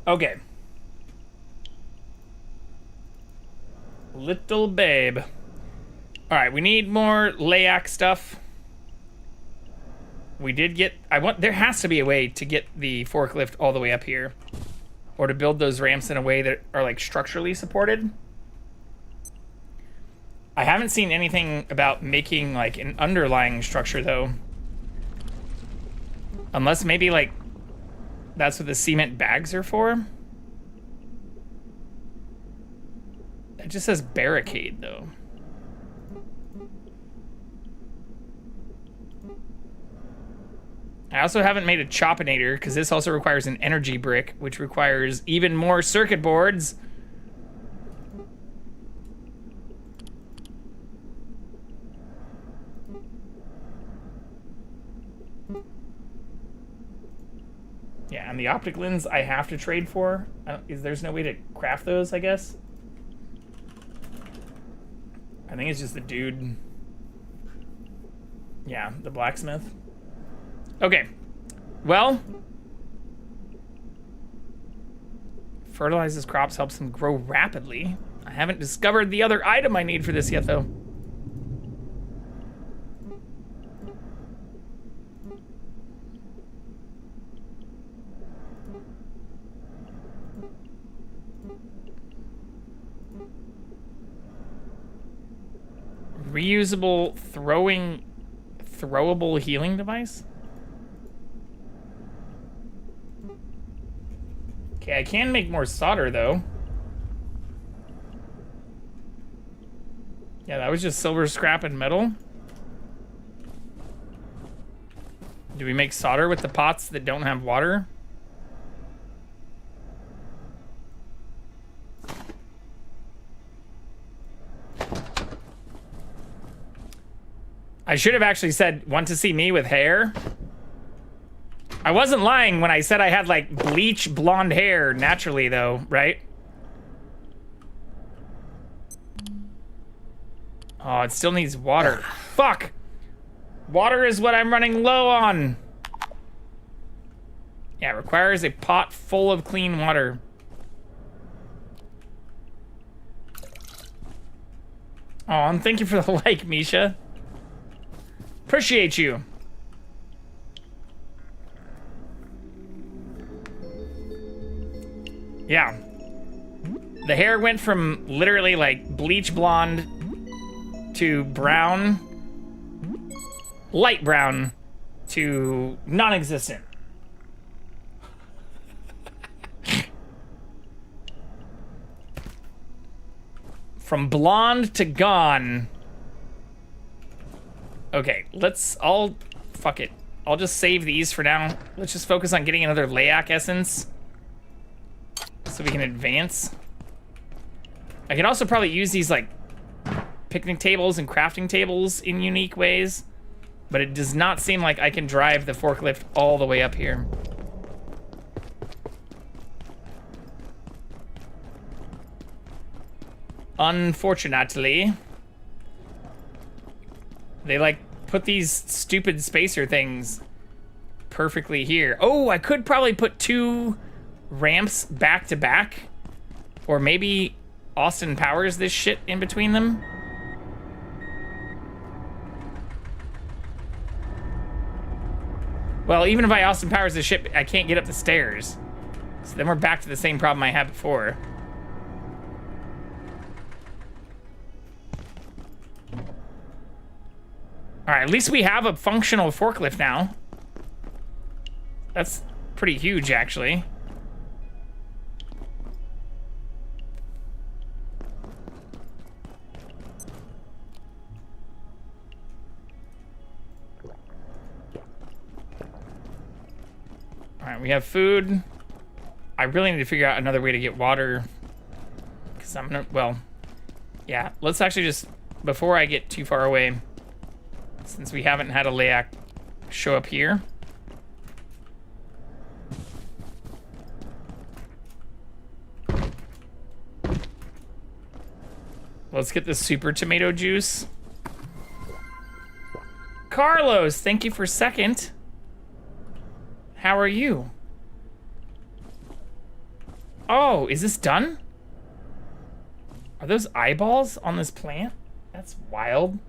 Speaker 1: Okay. Little babe. Alright, we need more layak stuff. We did get... there has to be a way to get the forklift all the way up here. Or to build those ramps in a way that are, like, structurally supported. I haven't seen anything about making, like, an underlying structure, though. Unless maybe, like, that's what the cement bags are for. It just says barricade, though. I also haven't made a chopinator, because this also requires an energy brick, which requires even more circuit boards. Yeah, and the optic lens I have to trade for. There's no way to craft those, I guess. I think it's just the dude. Yeah, the blacksmith. Okay. Well. Fertilizes crops, helps them grow rapidly. I haven't discovered the other item I need for this yet, though. Reusable throwable healing device? Okay, I can make more solder, though. Yeah, that was just silver scrap and metal. Do we make solder with the pots that don't have water? I should have actually said, want to see me with hair? I wasn't lying when I said I had like bleach blonde hair naturally though, right? Oh, it still needs water. Fuck! Water is what I'm running low on. Yeah, it requires a pot full of clean water. Oh, and thank you for the like, Misha. Appreciate you. Yeah. The hair went from literally like bleach blonde to brown, light brown to non-existent. From blonde to gone. Okay, fuck it. I'll just save these for now. Let's just focus on getting another Layak essence so we can advance. I can also probably use these like picnic tables and crafting tables in unique ways, but it does not seem like I can drive the forklift all the way up here. Unfortunately, they like put these stupid spacer things perfectly here. Oh, I could probably put 2 ramps back to back, or maybe Austin powers this shit in between them. Well, even if I Austin powers this ship, I can't get up the stairs. So then we're back to the same problem I had before. All right, at least we have a functional forklift now. That's pretty huge, actually. All right, we have food. I really need to figure out another way to get water. Because I'm gonna, well, yeah, let's actually just, before I get too far away, since we haven't had a Layak show up here. Let's get the super tomato juice. Carlos, thank you for second. How are you? Oh, is this done? Are those eyeballs on this plant? That's wild.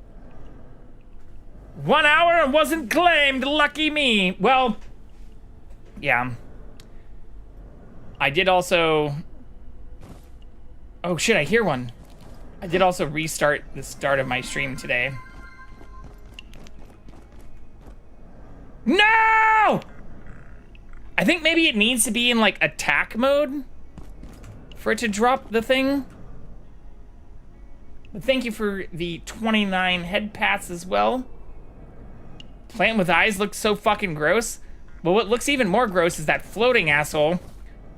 Speaker 1: 1 hour and wasn't claimed, lucky me. Well, yeah. I did also... Oh shit, I hear one. I did also restart the start of my stream today. No! I think maybe it needs to be in like attack mode for it to drop the thing. But thank you for the 29 head pats as well. Plant with eyes looks so fucking gross. But what looks even more gross is that floating asshole.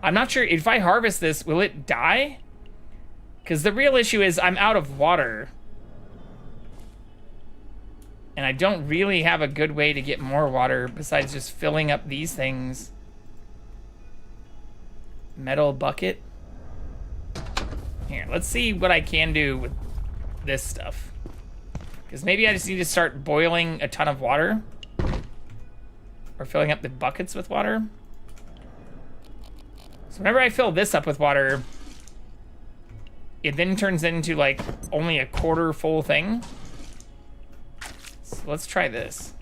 Speaker 1: I'm not sure if I harvest this, will it die? Because the real issue is I'm out of water. And I don't really have a good way to get more water besides just filling up these things. Metal bucket. Here, let's see what I can do with this stuff. Because maybe I just need to start boiling a ton of water. Or filling up the buckets with water. So whenever I fill this up with water, it then turns into like only a quarter full thing. So let's try this.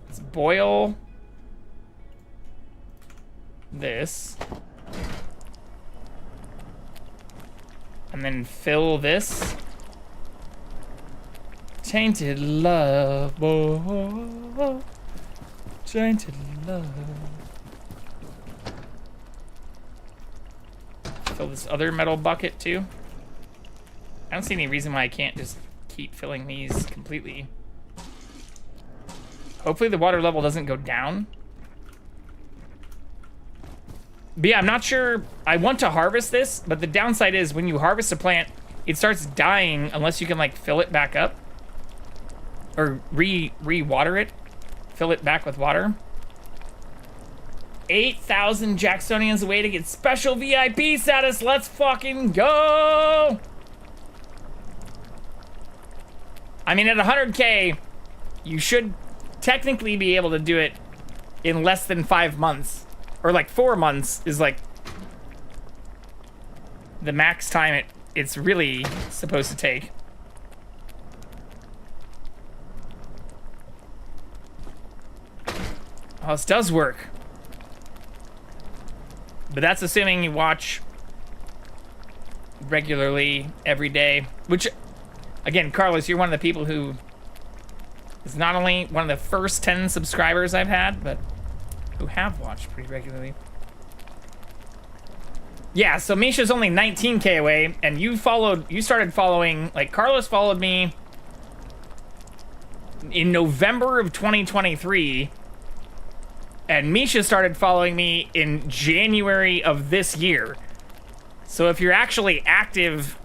Speaker 1: Let's boil this. And then fill this. Tainted love, oh, tainted love. Fill this other metal bucket too. I don't see any reason why I can't just keep filling these completely. Hopefully the water level doesn't go down. But yeah, I'm not sure. I want to harvest this, but the downside is when you harvest a plant, it starts dying unless you can like fill it back up. or re-water it, fill it back with water. 8,000 Jacksonians away to get special VIP status. Let's fucking go. I mean, at 100K, you should technically be able to do it in less than 5 months. Or like 4 months is like the max time it's really supposed to take. Oh, this does work. But that's assuming you watch regularly every day. Which, again, Carlos, you're one of the people who is not only one of the first 10 subscribers I've had, but who have watched pretty regularly. Yeah, so Misha's only 19K away, and you started following, like, Carlos followed me in November of 2023, and Misha started following me in January of this year. So if you're actually active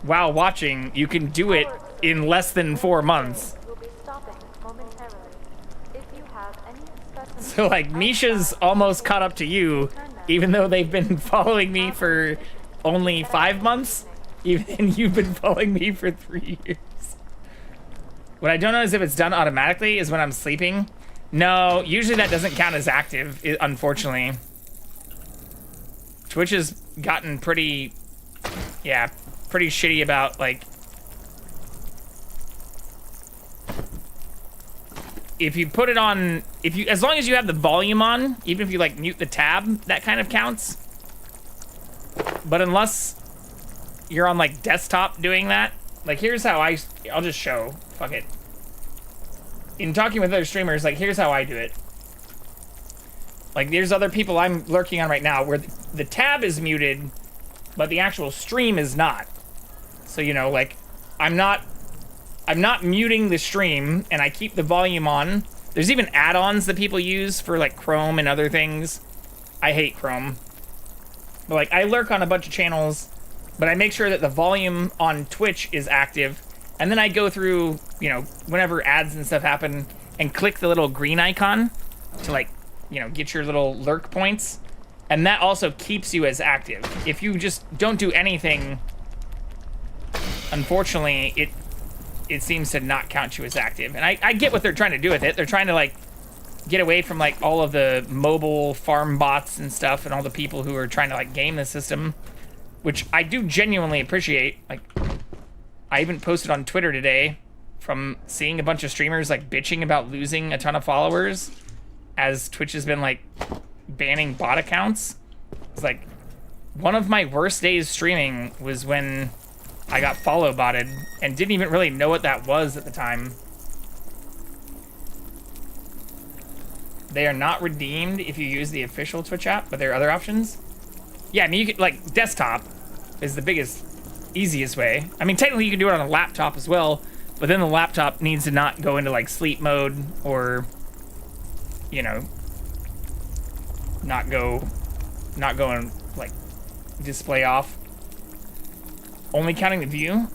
Speaker 1: while watching, you can do it in less than 4 months. So like Misha's almost caught up to you, even though they've been following me for only 5 months, even you've been following me for 3 years. What I don't know is if it's done automatically is when I'm sleeping. No, usually that doesn't count as active, unfortunately. Twitch has gotten pretty, yeah, pretty shitty about, like, if you put it on, as long as you have the volume on, even if you like mute the tab, that kind of counts. But unless you're on like desktop doing that, like here's how I'll just show, fuck it. In talking with other streamers, like here's how I do it. Like there's other people I'm lurking on right now where the tab is muted, but the actual stream is not. So, you know, like I'm not muting the stream, and I keep the volume on. There's even add-ons that people use for like Chrome and other things. I hate Chrome. But like I lurk on a bunch of channels, but I make sure that the volume on Twitch is active. And then I go through, you know, whenever ads and stuff happen and click the little green icon to like, you know, get your little lurk points. And that also keeps you as active. If you just don't do anything, unfortunately, it seems to not count you as active. And I get what they're trying to do with it. They're trying to like get away from like all of the mobile farm bots and stuff and all the people who are trying to like game the system, which I do genuinely appreciate. Like I even posted on Twitter today from seeing a bunch of streamers like bitching about losing a ton of followers as Twitch has been like banning bot accounts. It's like one of my worst days streaming was when I got follow botted and didn't even really know what that was at the time. They are not redeemed if you use the official Twitch app, but there are other options. Yeah, I mean, you could, like, desktop is the biggest, easiest way. I mean, technically you can do it on a laptop as well, but then the laptop needs to not go into, like, sleep mode or, you know, not go and, like, display off. Only counting the view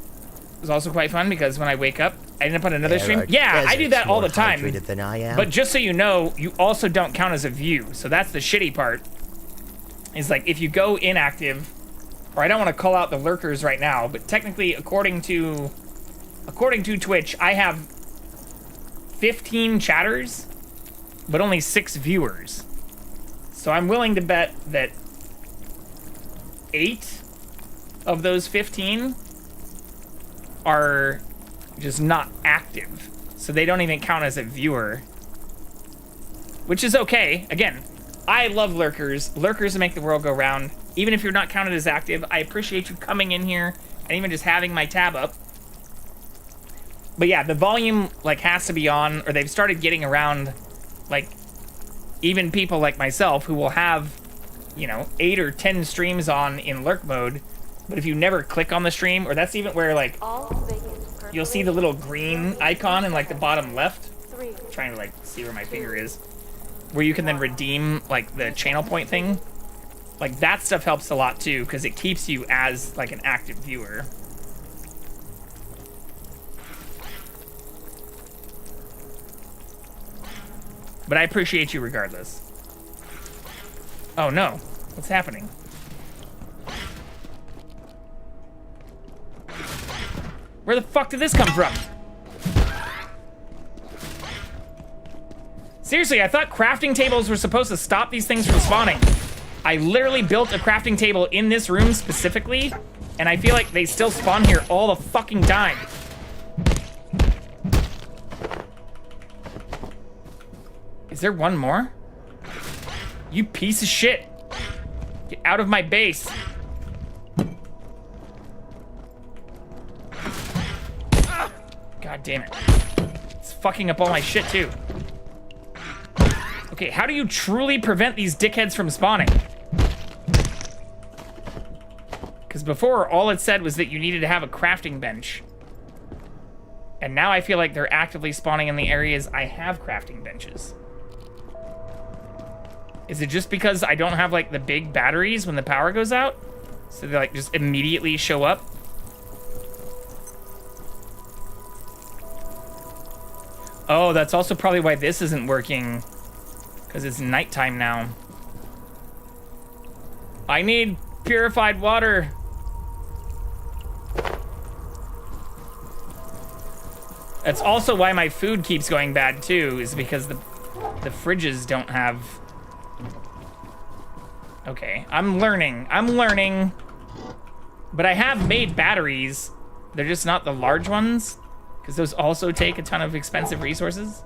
Speaker 1: is also quite fun because when I wake up, I end up on another stream. Yeah, I do that all the time.
Speaker 2: Than I am.
Speaker 1: But just so you know, you also don't count as a view. So that's the shitty part. Is like if you go inactive, or I don't want to call out the lurkers right now, but technically according to Twitch, I have 15 chatters, but only 6 viewers. So I'm willing to bet that 8 of those 15 are just not active. So they don't even count as a viewer. Which is okay. Again, I love lurkers. Lurkers make the world go round. Even if you're not counted as active, I appreciate you coming in here and even just having my tab up. But yeah, the volume like has to be on, or they've started getting around like even people like myself who will have, you know, 8 or 10 streams on in lurk mode. But if you never click on the stream, or that's even where like you'll see the little green icon in like the bottom left. I'm trying to like see where my finger is, where you can then redeem like the channel point thing. Like that stuff helps a lot too, because it keeps you as like an active viewer. But I appreciate you regardless. Oh no, what's happening? Where the fuck did this come from? Seriously, I thought crafting tables were supposed to stop these things from spawning. I literally built a crafting table in this room specifically, and I feel like they still spawn here all the fucking time. Is there one more? You piece of shit. Get out of my base. God damn it. It's fucking up all my shit too. Okay, how do you truly prevent these dickheads from spawning? Because before, all it said was that you needed to have a crafting bench. And now I feel like they're actively spawning in the areas I have crafting benches. Is it just because I don't have, like, the big batteries when the power goes out? So they, like, just immediately show up? Oh, that's also probably why this isn't working. Because it's nighttime now. I need purified water. That's also why my food keeps going bad too, is because the fridges don't have... Okay, I'm learning. But I have made batteries. They're just not the large ones, because those also take a ton of expensive resources.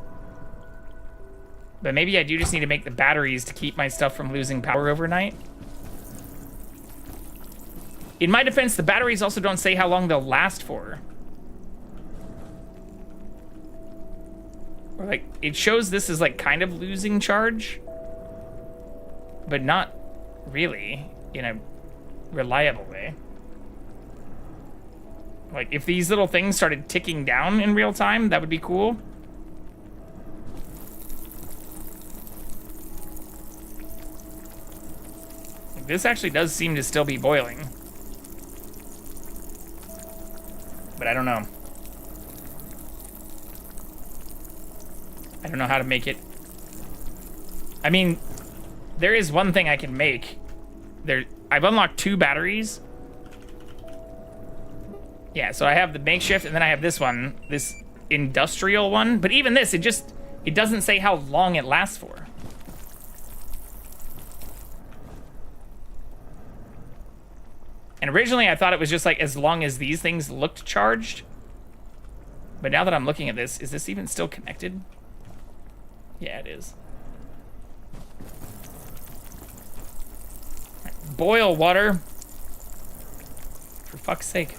Speaker 1: But maybe I do just need to make the batteries to keep my stuff from losing power overnight. In my defense, the batteries also don't say how long they'll last for. Or like, it shows this is like kind of losing charge, but not really in a reliable way. Like, if these little things started ticking down in real time, that would be cool. This actually does seem to still be boiling. But I don't know. I don't know how to make it. I mean, there is one thing I can make. I've unlocked 2 batteries. Yeah, so I have the makeshift, and then I have this one, this industrial one. But even this, it doesn't say how long it lasts for. And originally I thought it was just like as long as these things looked charged. But now that I'm looking at this, is this even still connected? Yeah, it is. Right, boil water. For fuck's sake.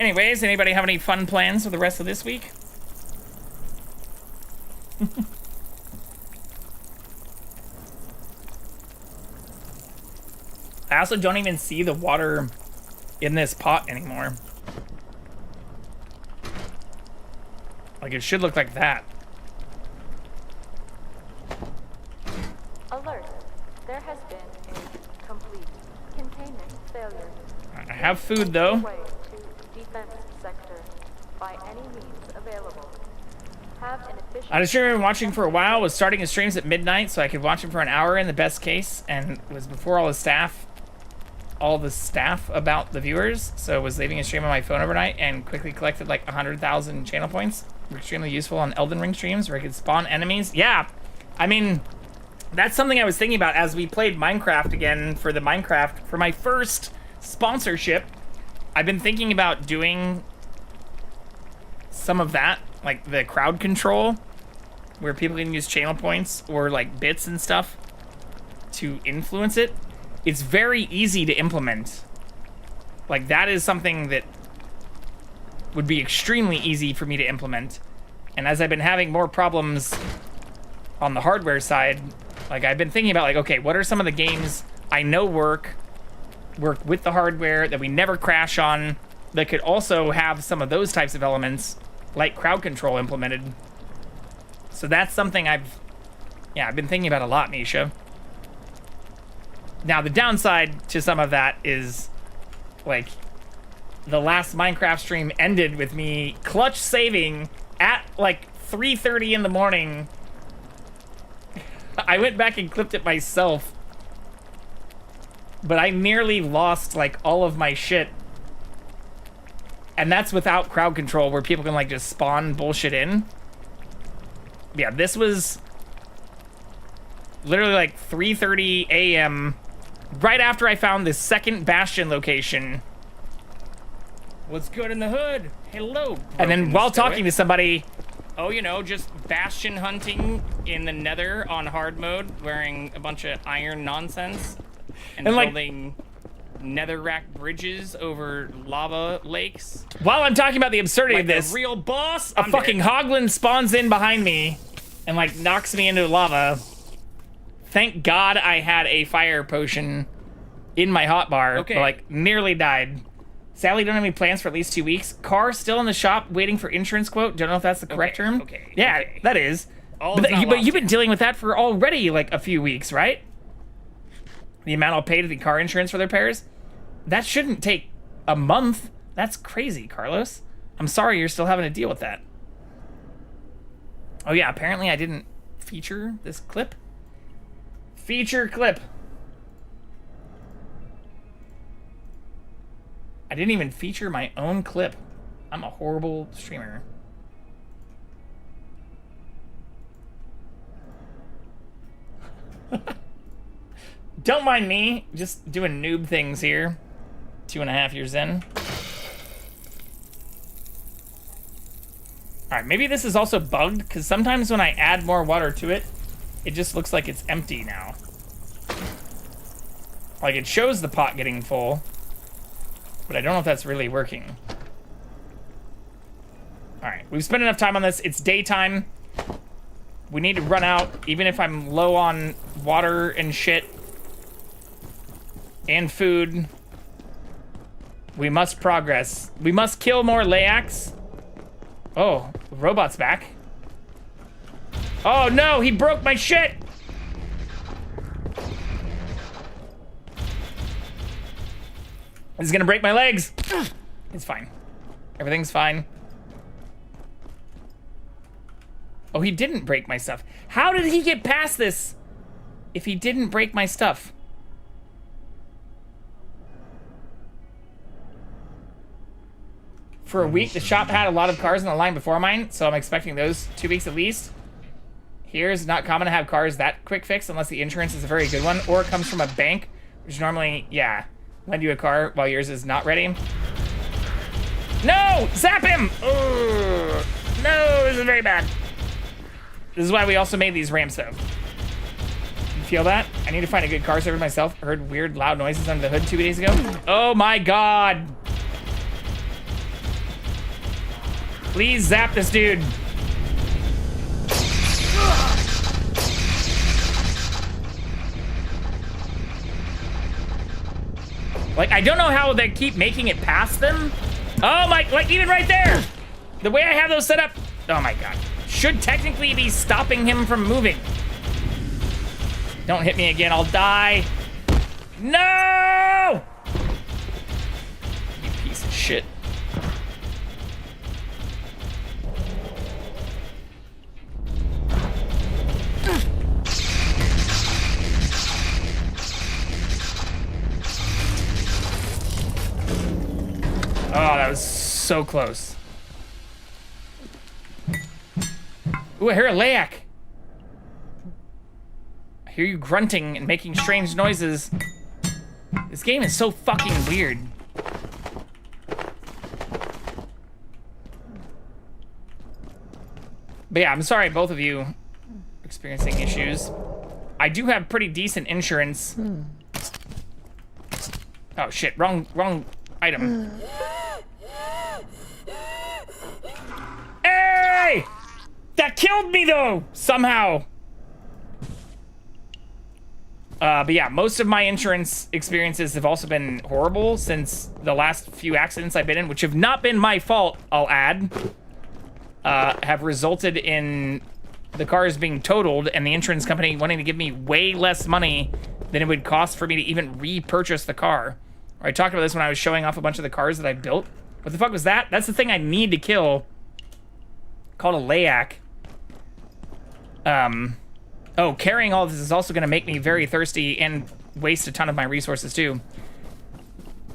Speaker 1: Anyways, anybody have any fun plans for the rest of this week? I also don't even see the water in this pot anymore. Like, it should look like that.
Speaker 4: Alert. There has been a complete containment failure.
Speaker 1: I have food, though.
Speaker 4: Way to defense sector by any means available. Have an efficient...
Speaker 1: I just remember watching for a while, was starting his streams at midnight so I could watch him for an hour in the best case, and was before all the staff about the viewers, so was leaving a stream on my phone overnight and quickly collected like 100,000 channel points. Extremely useful on Elden Ring streams where I could spawn enemies. Yeah, I mean, that's something I was thinking about as we played Minecraft again for my first sponsorship. I've been thinking about doing some of that, like the crowd control, where people can use channel points or like bits and stuff to influence it. It's very easy to implement. Like, that is something that would be extremely easy for me to implement. And as I've been having more problems on the hardware side, like, I've been thinking about, like, okay, what are some of the games I know work with the hardware that we never crash on, that could also have some of those types of elements, like crowd control implemented. So that's something I've been thinking about a lot, Misha. Now, the downside to some of that is, like, the last Minecraft stream ended with me clutch saving at like 3:30 in the morning. I went back and clipped it myself. But I nearly lost like all of my shit. And that's without crowd control where people can like just spawn bullshit in. Yeah, this was literally like 3:30 a.m. right after I found this second bastion location. What's good in the hood? Hello. And then while talking to somebody, oh, you know, just bastion hunting in the nether on hard mode, wearing a bunch of iron nonsense, and building netherrack bridges over lava lakes. While I'm talking about the absurdity of this,
Speaker 3: real boss,
Speaker 1: a fucking hoglin spawns in behind me and like knocks me into lava. Thank God I had a fire potion in my hotbar. Okay. But, like, nearly died. Sadly, don't have any plans for at least 2 weeks. Car still in the shop waiting for insurance quote. Don't know if that's the correct term. Okay. Yeah, that is. But you've been dealing with that for already like a few weeks, right? The amount I'll pay to the car insurance for the repairs. That shouldn't take a month. That's crazy, Carlos. I'm sorry you're still having to deal with that. Oh yeah, apparently I didn't feature this clip. Feature clip. I didn't even feature my own clip. I'm a horrible streamer. Don't mind me, just doing noob things here. 2.5 years in. Alright, maybe this is also bugged, because sometimes when I add more water to it, it just looks like it's empty now. Like, it shows the pot getting full, but I don't know if that's really working. Alright, we've spent enough time on this. It's daytime. We need to run out, even if I'm low on water and shit. And food. We must progress. We must kill more Layaks. Oh, the robot's back. Oh no, he broke my shit! This is gonna break my legs. It's fine. Everything's fine. Oh, he didn't break my stuff. How did he get past this if he didn't break my stuff? For a week, the shop had a lot of cars in the line before mine, so I'm expecting those 2 weeks at least. Here's not common to have cars that quick fix unless the insurance is a very good one, or it comes from a bank, which normally, yeah, lend you a car while yours is not ready. No! Zap him! Ugh. No, this is very bad. This is why we also made these ramps, though. You feel that? I need to find a good car service myself. I heard weird, loud noises under the hood 2 days ago. Oh my god! Please zap this dude. Like, I don't know how they keep making it past them. Oh my, like even right there. The way I have those set up, oh my god. Should technically be stopping him from moving. Don't hit me again, I'll die. No! You piece of shit. Oh, that was so close. Ooh, I hear a Layak. I hear you grunting and making strange noises. This game is so fucking weird. But yeah, I'm sorry both of you experiencing issues. I do have pretty decent insurance. Oh shit, wrong item. Hey! That killed me though, somehow. But yeah, most of my insurance experiences have also been horrible since the last few accidents I've been in, which have not been my fault, I'll add, have resulted in the cars being totaled and the insurance company wanting to give me way less money than it would cost for me to even repurchase the car, Or I talked about this when I was showing off a bunch of the cars that I built. What the fuck was that? That's the thing I need to kill. Called a Layak. Oh, carrying all this is also going to make me very thirsty and waste a ton of my resources too.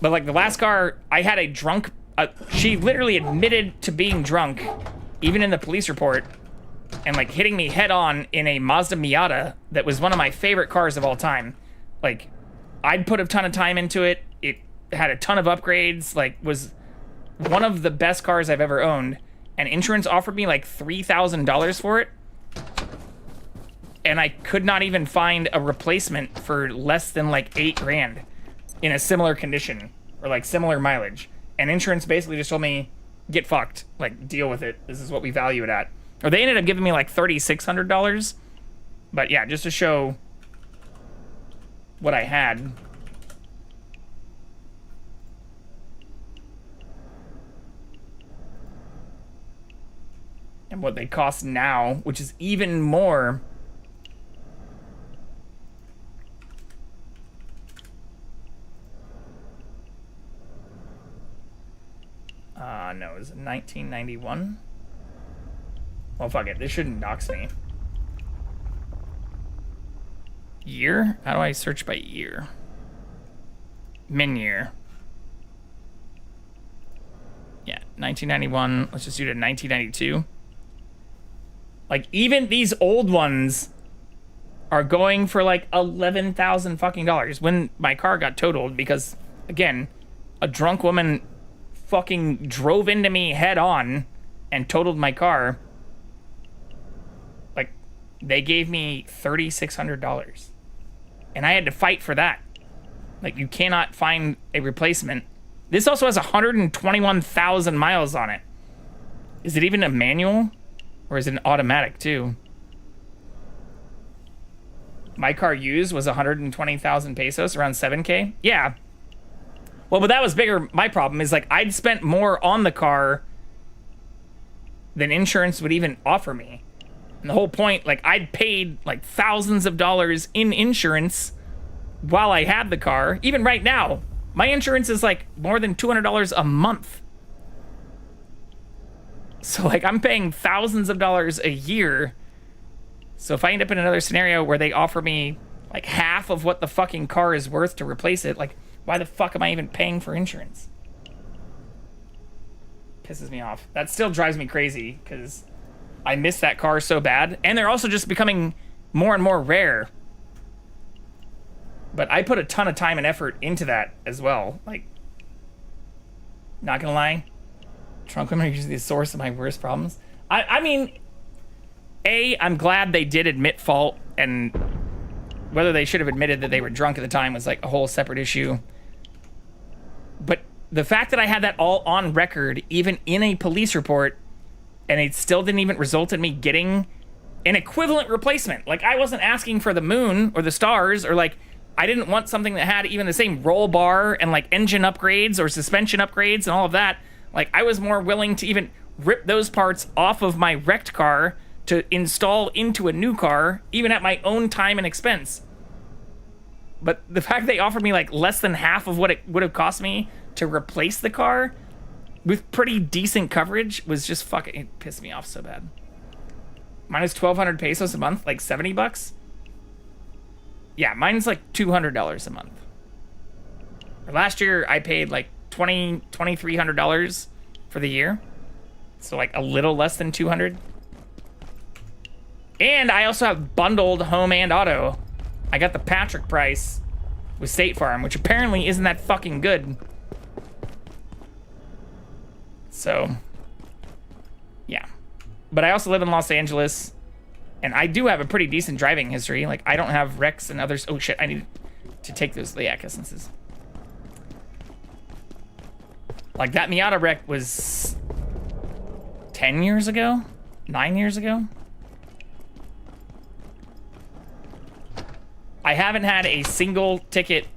Speaker 1: But like the last car, I had a drunk... she literally admitted to being drunk, even in the police report, and like hitting me head on in a Mazda Miata that was one of my favorite cars of all time. Like, I'd put a ton of time into it. It had a ton of upgrades, like was one of the best cars I've ever owned. And insurance offered me like $3,000 for it. And I could not even find a replacement for less than like $8 grand in a similar condition or like similar mileage. And insurance basically just told me, get fucked, like deal with it. This is what we value it at. Or they ended up giving me like $3,600. But yeah, just to show what I had. And what they cost now, which is even more. No, it was 1991. Well, fuck it. This shouldn't dox me. Year? How do I search by year? Min year. Yeah, 1991. Let's just do it in 1992. Like, even these old ones are going for like $11,000 fucking dollars when my car got totaled because, again, a drunk woman fucking drove into me head on and totaled my car. Like, they gave me $3,600. And I had to fight for that. Like, you cannot find a replacement. This also has 121,000 miles on it. Is it even a manual? Or is it an automatic, too? My car used was 120,000 pesos, around 7K. Yeah. Well, but that was bigger. My problem is, like, I'd spent more on the car than insurance would even offer me. And the whole point, like, I'd paid, like, thousands of dollars in insurance while I had the car. Even right now, my insurance is, like, more than $200 a month. So, like, I'm paying thousands of dollars a year. So if I end up in another scenario where they offer me, like, half of what the fucking car is worth to replace it, like, why the fuck am I even paying for insurance? Pisses me off. That still drives me crazy, because I miss that car so bad. And they're also just becoming more and more rare. But I put a ton of time and effort into that as well. Like, not gonna lie, drunk women are usually the source of my worst problems. I mean, I'm glad they did admit fault, and whether they should have admitted that they were drunk at the time was like a whole separate issue. But the fact that I had that all on record, even in a police report, and it still didn't even result in me getting an equivalent replacement. Like, I wasn't asking for the moon or the stars, or like, I didn't want something that had even the same roll bar and like engine upgrades or suspension upgrades and all of that. Like, I was more willing to even rip those parts off of my wrecked car to install into a new car, even at my own time and expense. But the fact they offered me like less than half of what it would have cost me to replace the car with pretty decent coverage was just fucking, it pissed me off so bad. Mine is 1,200 pesos a month, like 70 bucks. Yeah, mine's like $200 a month. Last year I paid like $2,300 for the year. So like a little less than 200. And I also have bundled home and auto. I got the Patrick price with State Farm, which apparently isn't that fucking good. So, yeah. But I also live in Los Angeles, and I do have a pretty decent driving history. Like, I don't have wrecks and others. Oh shit, I need to take those Layak essences. Like, that Miata wreck was 10 years ago? 9 years ago? I haven't had a single ticket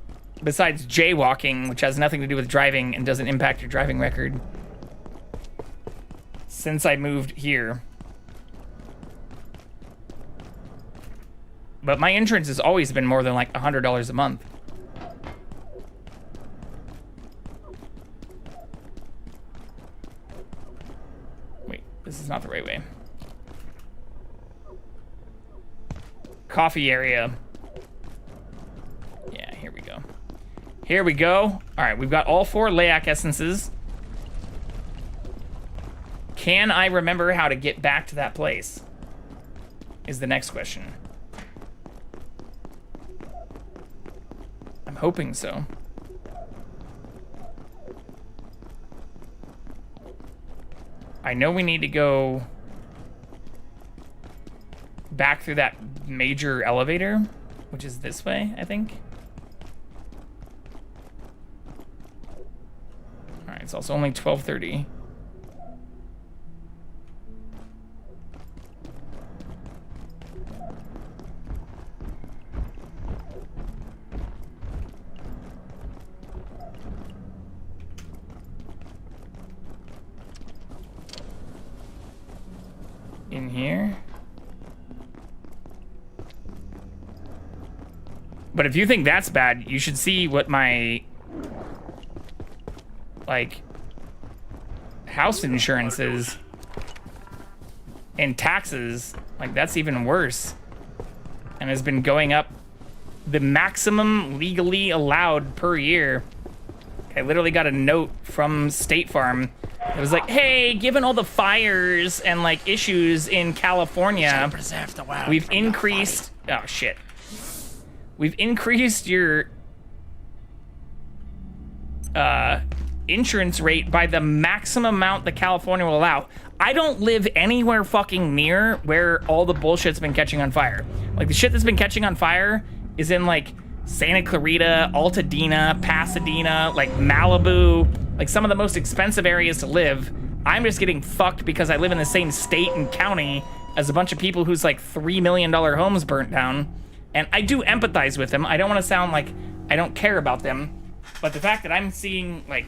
Speaker 1: besides jaywalking, which has nothing to do with driving and doesn't impact your driving record, since I moved here. But my insurance has always been more than like $100 a month. This is not the right way. Coffee area. Yeah, here we go. Here we go. All right, we've got all 4 Layak essences. Can I remember how to get back to that place? Is the next question. I'm hoping so. I know we need to go back through that major elevator, which is this way, I think. All right, it's also only 12:30. In here. But if you think that's bad, you should see what my like house insurance is and taxes. Like that's even worse and has been going up the maximum legally allowed per year. I literally got a note from State Farm. It was like, hey, given all the fires and like issues in California, we've increased. Oh shit. We've increased your insurance rate by the maximum amount that California will allow. I don't live anywhere fucking near where all the bullshit's been catching on fire. Like the shit that's been catching on fire is in like Santa Clarita, Altadena, Pasadena, like Malibu, like some of the most expensive areas to live. I'm just getting fucked because I live in the same state and county as a bunch of people whose like $3 million homes burnt down. And I do empathize with them. I don't want to sound like I don't care about them. But the fact that I'm seeing like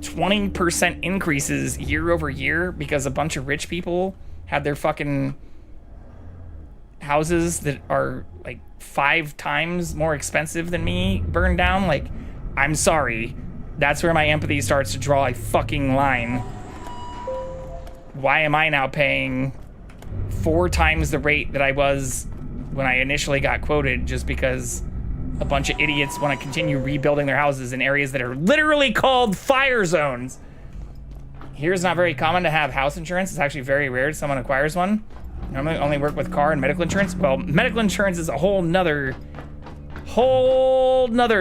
Speaker 1: 20% increases year over year because a bunch of rich people had their fucking houses that are like 5 times more expensive than me burned down. Like, I'm sorry. That's where my empathy starts to draw a fucking line. Why am I now paying 4 times the rate that I was when I initially got quoted just because a bunch of idiots want to continue rebuilding their houses in areas that are literally called fire zones? Here it's not very common to have house insurance. It's actually very rare someone acquires one. Normally only work with car and medical insurance. Well, medical insurance is a whole nother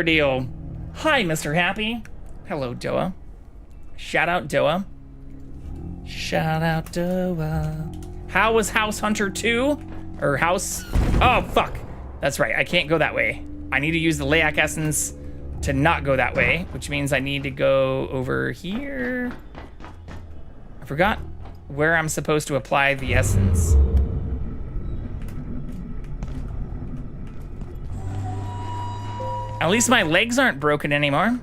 Speaker 1: deal. Hi, Mr. Happy. Hello, Doa. Shout out Doa. Shout out Doa. How was House Hunter 2? Or House... Oh, fuck. That's right. I can't go that way. I need to use the Layak Essence to not go that way, which means I need to go over here. I forgot where I'm supposed to apply the essence. At least my legs aren't broken anymore.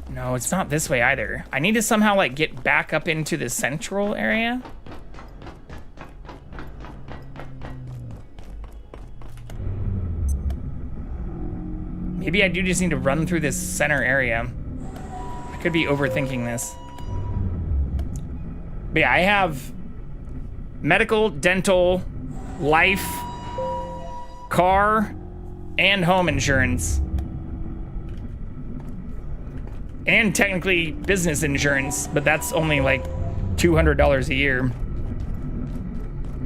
Speaker 1: No, it's not this way either. I need to somehow like get back up into the central area. Maybe I do just need to run through this center area. I could be overthinking this. But yeah, I have medical, dental, life, car, and home insurance. And technically business insurance, but that's only like $200 a year.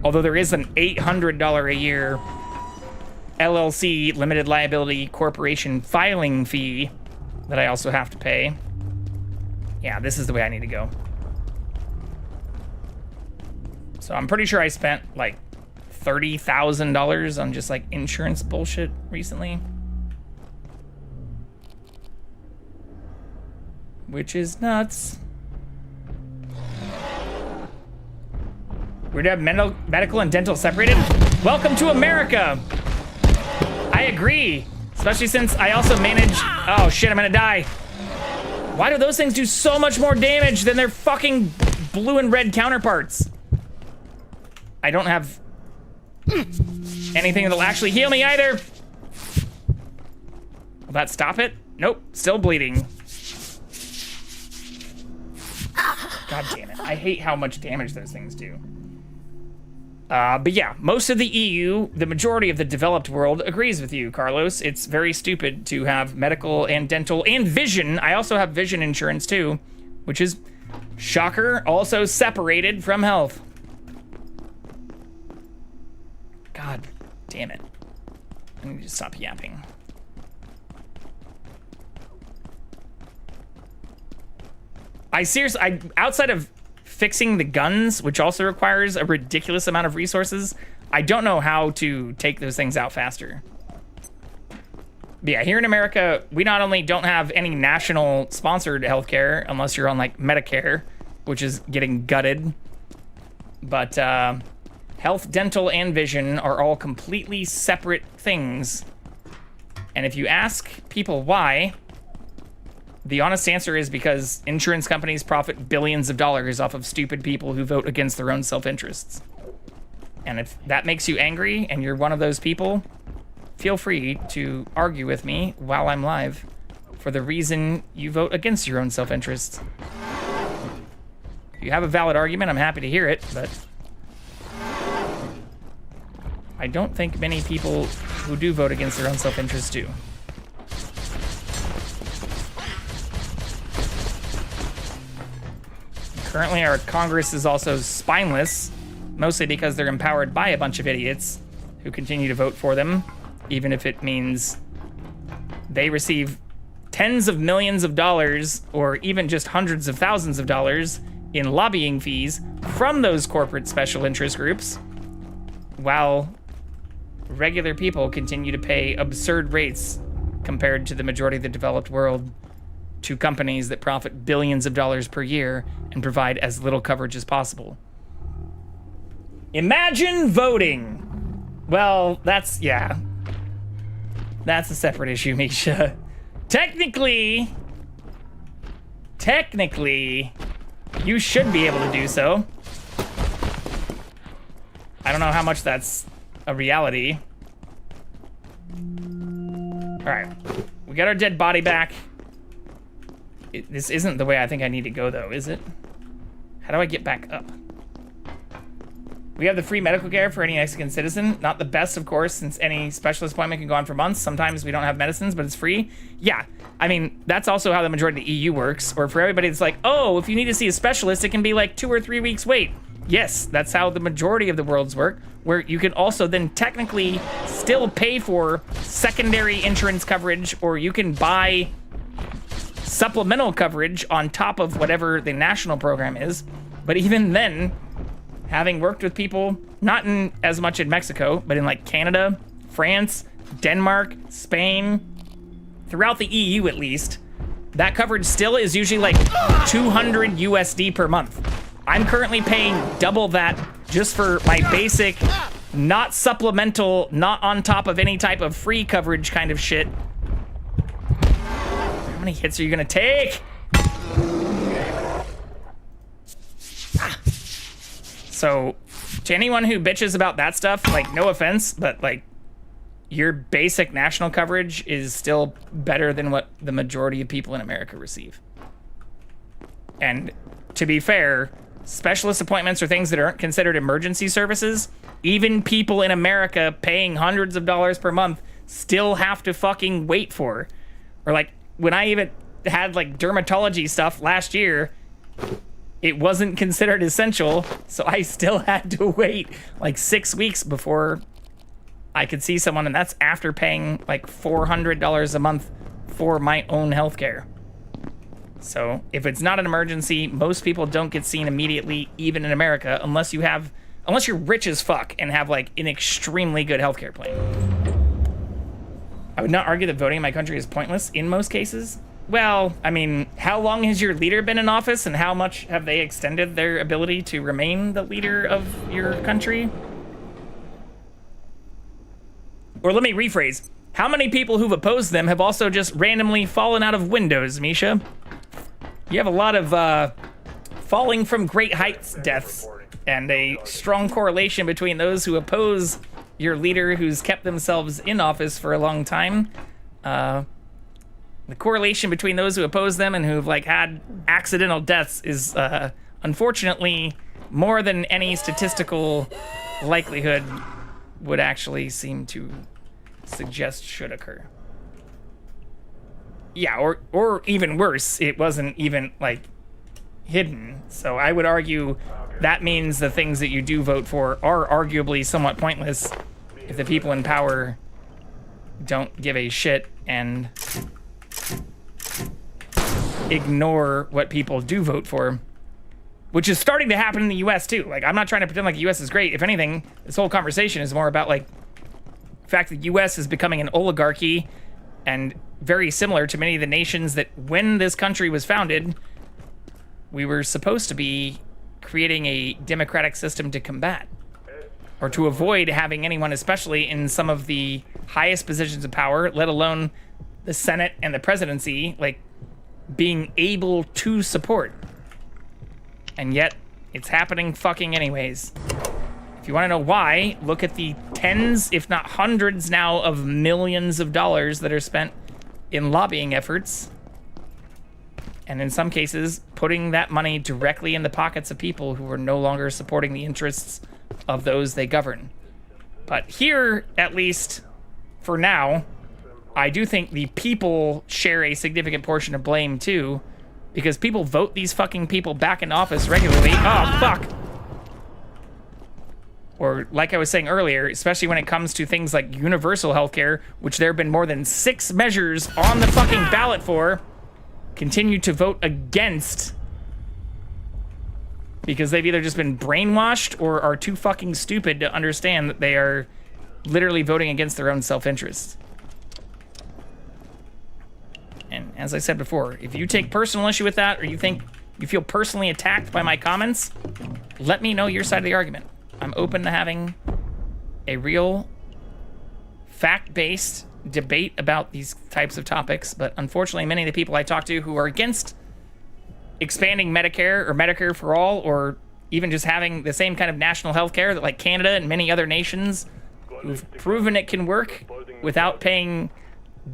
Speaker 1: Although there is an $800 a year LLC, limited liability corporation filing fee that I also have to pay. Yeah, this is the way I need to go. So I'm pretty sure I spent like $30,000 on just like insurance bullshit recently. Which is nuts. We're to have medical and dental separated. Welcome to America. I agree, especially since I also manage. Oh shit, I'm gonna die. Why do those things do so much more damage than their fucking blue and red counterparts? I don't have anything that'll actually heal me either. Will that stop it? Nope, still bleeding. God damn it. I hate how much damage those things do. But yeah, most of the EU, the majority of the developed world, agrees with you, Carlos. It's very stupid to have medical and dental and vision. I also have vision insurance too, which is, shocker, also separated from health. God damn it. I need to stop yapping. Outside of fixing the guns, which also requires a ridiculous amount of resources, I don't know how to take those things out faster. But yeah, here in America, we not only don't have any national sponsored healthcare, unless you're on like Medicare, which is getting gutted, but health, dental, and vision are all completely separate things. And if you ask people why, the honest answer is because insurance companies profit billions of dollars off of stupid people who vote against their own self-interests. And if that makes you angry and you're one of those people, feel free to argue with me while I'm live for the reason you vote against your own self-interests. If you have a valid argument, I'm happy to hear it, but I don't think many people who do vote against their own self-interests do. Currently, our Congress is also spineless, mostly because they're empowered by a bunch of idiots who continue to vote for them, even if it means they receive tens of millions of dollars or even just hundreds of thousands of dollars in lobbying fees from those corporate special interest groups, while regular people continue to pay absurd rates compared to the majority of the developed world to companies that profit billions of dollars per year and provide as little coverage as possible. Imagine voting. Well, that's a separate issue, Misha. Technically, you should be able to do so. I don't know how much that's a reality. All right, we got our dead body back. This isn't the way I think I need to go, though, is it? How do I get back up? We have the free medical care for any Mexican citizen. Not the best, of course, since any specialist appointment can go on for months. Sometimes we don't have medicines, but it's free. Yeah, I mean, that's also how the majority of the EU works. Or for everybody that's like, oh, if you need to see a specialist, it can be like 2 or 3 weeks wait. Yes, that's how the majority of the world's work, where you can also then technically still pay for secondary insurance coverage, or you can buy supplemental coverage on top of whatever the national program is. But even then, having worked with people, not in as much in Mexico, but in like Canada, France, Denmark, Spain, throughout the EU at least, that coverage still is usually like 200 USD per month. I'm currently paying double that just for my basic, not supplemental, not on top of any type of free coverage kind of shit. How many hits are you gonna take? So, to anyone who bitches about that stuff, like, no offense, but like, your basic national coverage is still better than what the majority of people in America receive. And to be fair, specialist appointments are things that aren't considered emergency services. Even people in America paying hundreds of dollars per month still have to fucking wait for. Or like, when I even had like dermatology stuff last year, it wasn't considered essential, so I still had to wait like 6 weeks before I could see someone, and that's after paying like $400 a month for my own healthcare. So if it's not an emergency, most people don't get seen immediately, even in America, unless you're rich as fuck and have like an extremely good healthcare plan. I would not argue that voting in my country is pointless in most cases. Well, I mean, how long has your leader been in office, and how much have they extended their ability to remain the leader of your country? Or let me rephrase. How many people who've opposed them have also just randomly fallen out of windows, Misha? You have a lot of falling from great heights deaths, and a strong correlation between those who oppose your leader who's kept themselves in office for a long time, the correlation between those who oppose them and who've like had accidental deaths is unfortunately more than any statistical likelihood would actually seem to suggest should occur. Yeah, or even worse, it wasn't even like hidden. So I would argue that means the things that you do vote for are arguably somewhat pointless if the people in power don't give a shit and ignore what people do vote for, which is starting to happen in the US too. Like, I'm not trying to pretend like the US is great. If anything, this whole conversation is more about like the fact that the US is becoming an oligarchy and very similar to many of the nations that when this country was founded, we were supposed to be creating a democratic system to combat or to avoid having anyone, especially in some of the highest positions of power, let alone the Senate and the presidency, like being able to support. And yet it's happening fucking anyways. If you want to know why, look at the tens, if not hundreds now, of millions of dollars that are spent in lobbying efforts. And in some cases, putting that money directly in the pockets of people who are no longer supporting the interests of those they govern. But here, at least for now, I do think the people share a significant portion of blame too, because people vote these fucking people back in office regularly. Oh, fuck. Or like I was saying earlier, especially when it comes to things like universal healthcare, which there have been more than 6 measures on the fucking ballot for, continue to vote against because they've either just been brainwashed or are too fucking stupid to understand that they are literally voting against their own self-interest. And as I said before, if you take personal issue with that or you think you feel personally attacked by my comments, let me know your side of the argument. I'm open to having a real fact-based debate about these types of topics, but unfortunately many of the people I talk to who are against expanding Medicare or Medicare for all, or even just having the same kind of national health care that like Canada and many other nations who've proven it can work without paying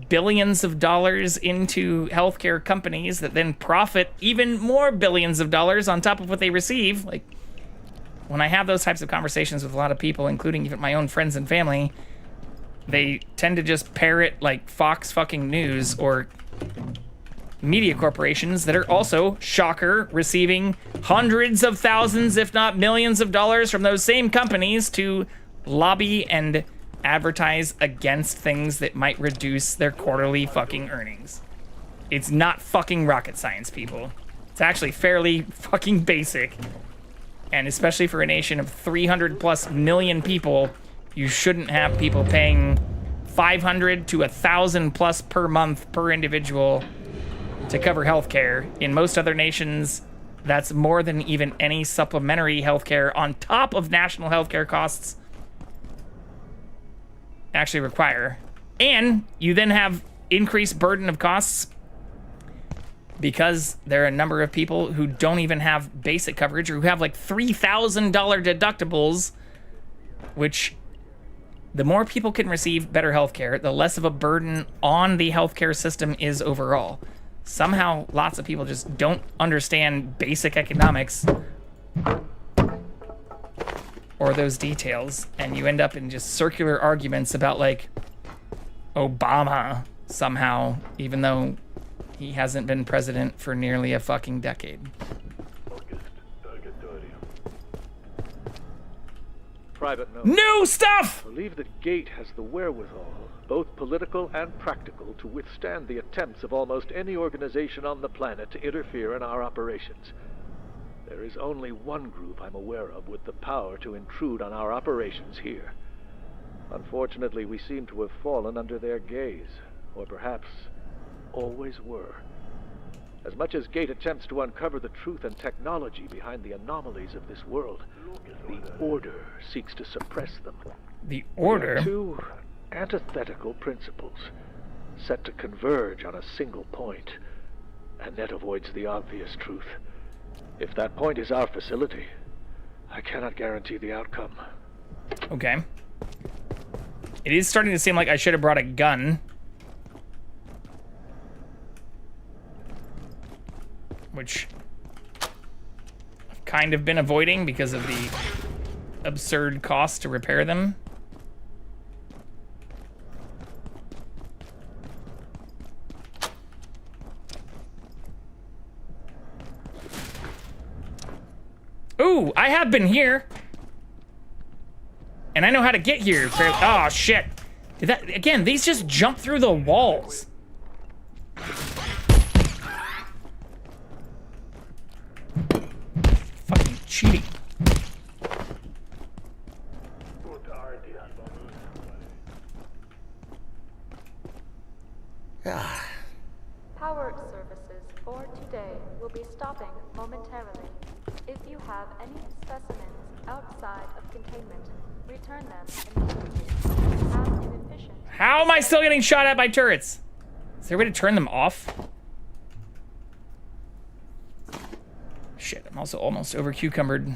Speaker 1: billions of dollars into healthcare companies that then profit even more billions of dollars on top of what they receive. Like, when I have those types of conversations with a lot of people, including even my own friends and family, they tend to just parrot like Fox fucking News or media corporations that are also, shocker, receiving hundreds of thousands, if not millions of dollars from those same companies to lobby and advertise against things that might reduce their quarterly fucking earnings. It's not fucking rocket science, people. It's actually fairly fucking basic. And especially for a nation of 300 plus million people, you shouldn't have people paying 500 to 1,000 plus per month per individual to cover healthcare. In most other nations, that's more than even any supplementary healthcare on top of national healthcare costs actually require. And you then have increased burden of costs because there are a number of people who don't even have basic coverage or who have like $3,000 deductibles, which the more people can receive better healthcare, the less of a burden on the healthcare system is overall. Somehow, lots of people just don't understand basic economics or those details, and you end up in just circular arguments about like Obama somehow, even though he hasn't been president for nearly a fucking decade.
Speaker 5: Private note.
Speaker 1: New stuff!
Speaker 5: I believe that Gate has the wherewithal, both political and practical, to withstand the attempts of almost any organization on the planet to interfere in our operations. There is only one group I'm aware of with the power to intrude on our operations here. Unfortunately, we seem to have fallen under their gaze, or perhaps always were. As much as Gate attempts to uncover the truth and technology behind the anomalies of this world, the Order seeks to suppress them.
Speaker 1: The Order?
Speaker 5: They are two antithetical principles, set to converge on a single point, and that avoids the obvious truth. If that point is our facility, I cannot guarantee the outcome.
Speaker 1: Okay. It is starting to seem like I should have brought a gun. which I've kind of been avoiding because of the absurd cost to repair them. Ooh, I have been here. And I know how to get here. Oh, shit. Did that, again, these just jump through the walls. Fucking cheating.
Speaker 4: Power services for today will be stopping momentarily. If you have any specimens outside of containment, return them immediately. Have inefficient.
Speaker 1: How am I still getting shot at by turrets? Is there a way to turn them off? Shit, I'm also almost over cucumbered.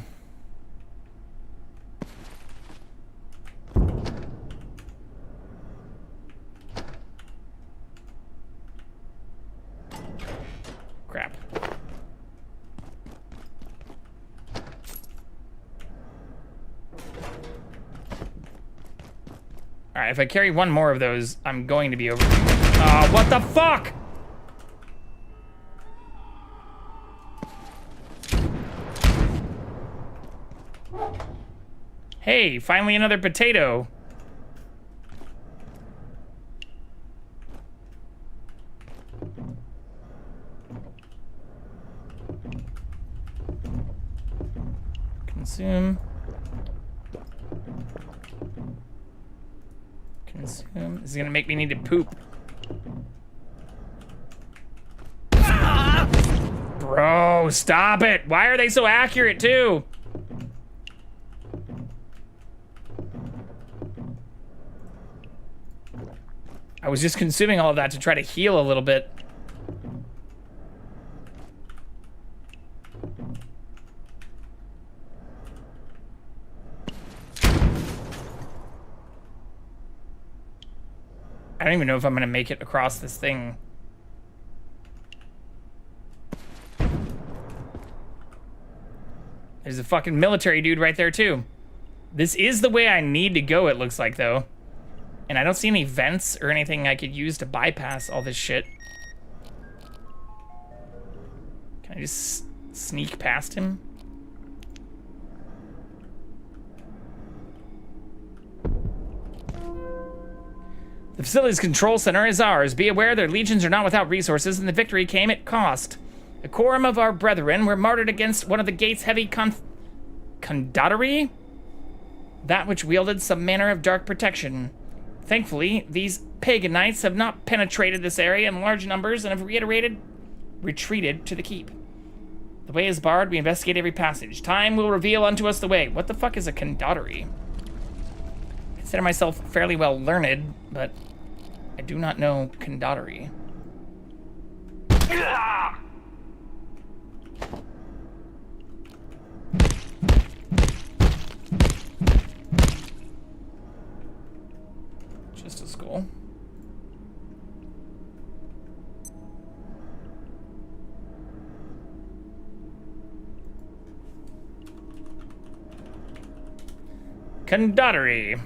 Speaker 1: Crap. Alright, if I carry one more of those, I'm going to be over. What the fuck? Hey, finally another potato. Consume. Consume. This is gonna make me need to poop. Bro, stop it! Why are they so accurate too? I was just consuming all of that to try to heal a little bit. I don't even know if I'm gonna make it across this thing. There's a fucking military dude right there too. This is the way I need to go, it looks like, though. And I don't see any vents or anything I could use to bypass all this shit. Can I just sneak past him? The facility's control center is ours. Be aware their legions are not without resources, and the victory came at cost. A quorum of our brethren were martyred against one of the gate's heavy condotteri, that which wielded some manner of dark protection. Thankfully, these pagan knights have not penetrated this area in large numbers and have retreated to the keep. The way is barred. We investigate every passage. Time will reveal unto us the way. What the fuck is a condotteri? I consider myself fairly well learned, but I do not know condotteri. Just a skull. Condotteri.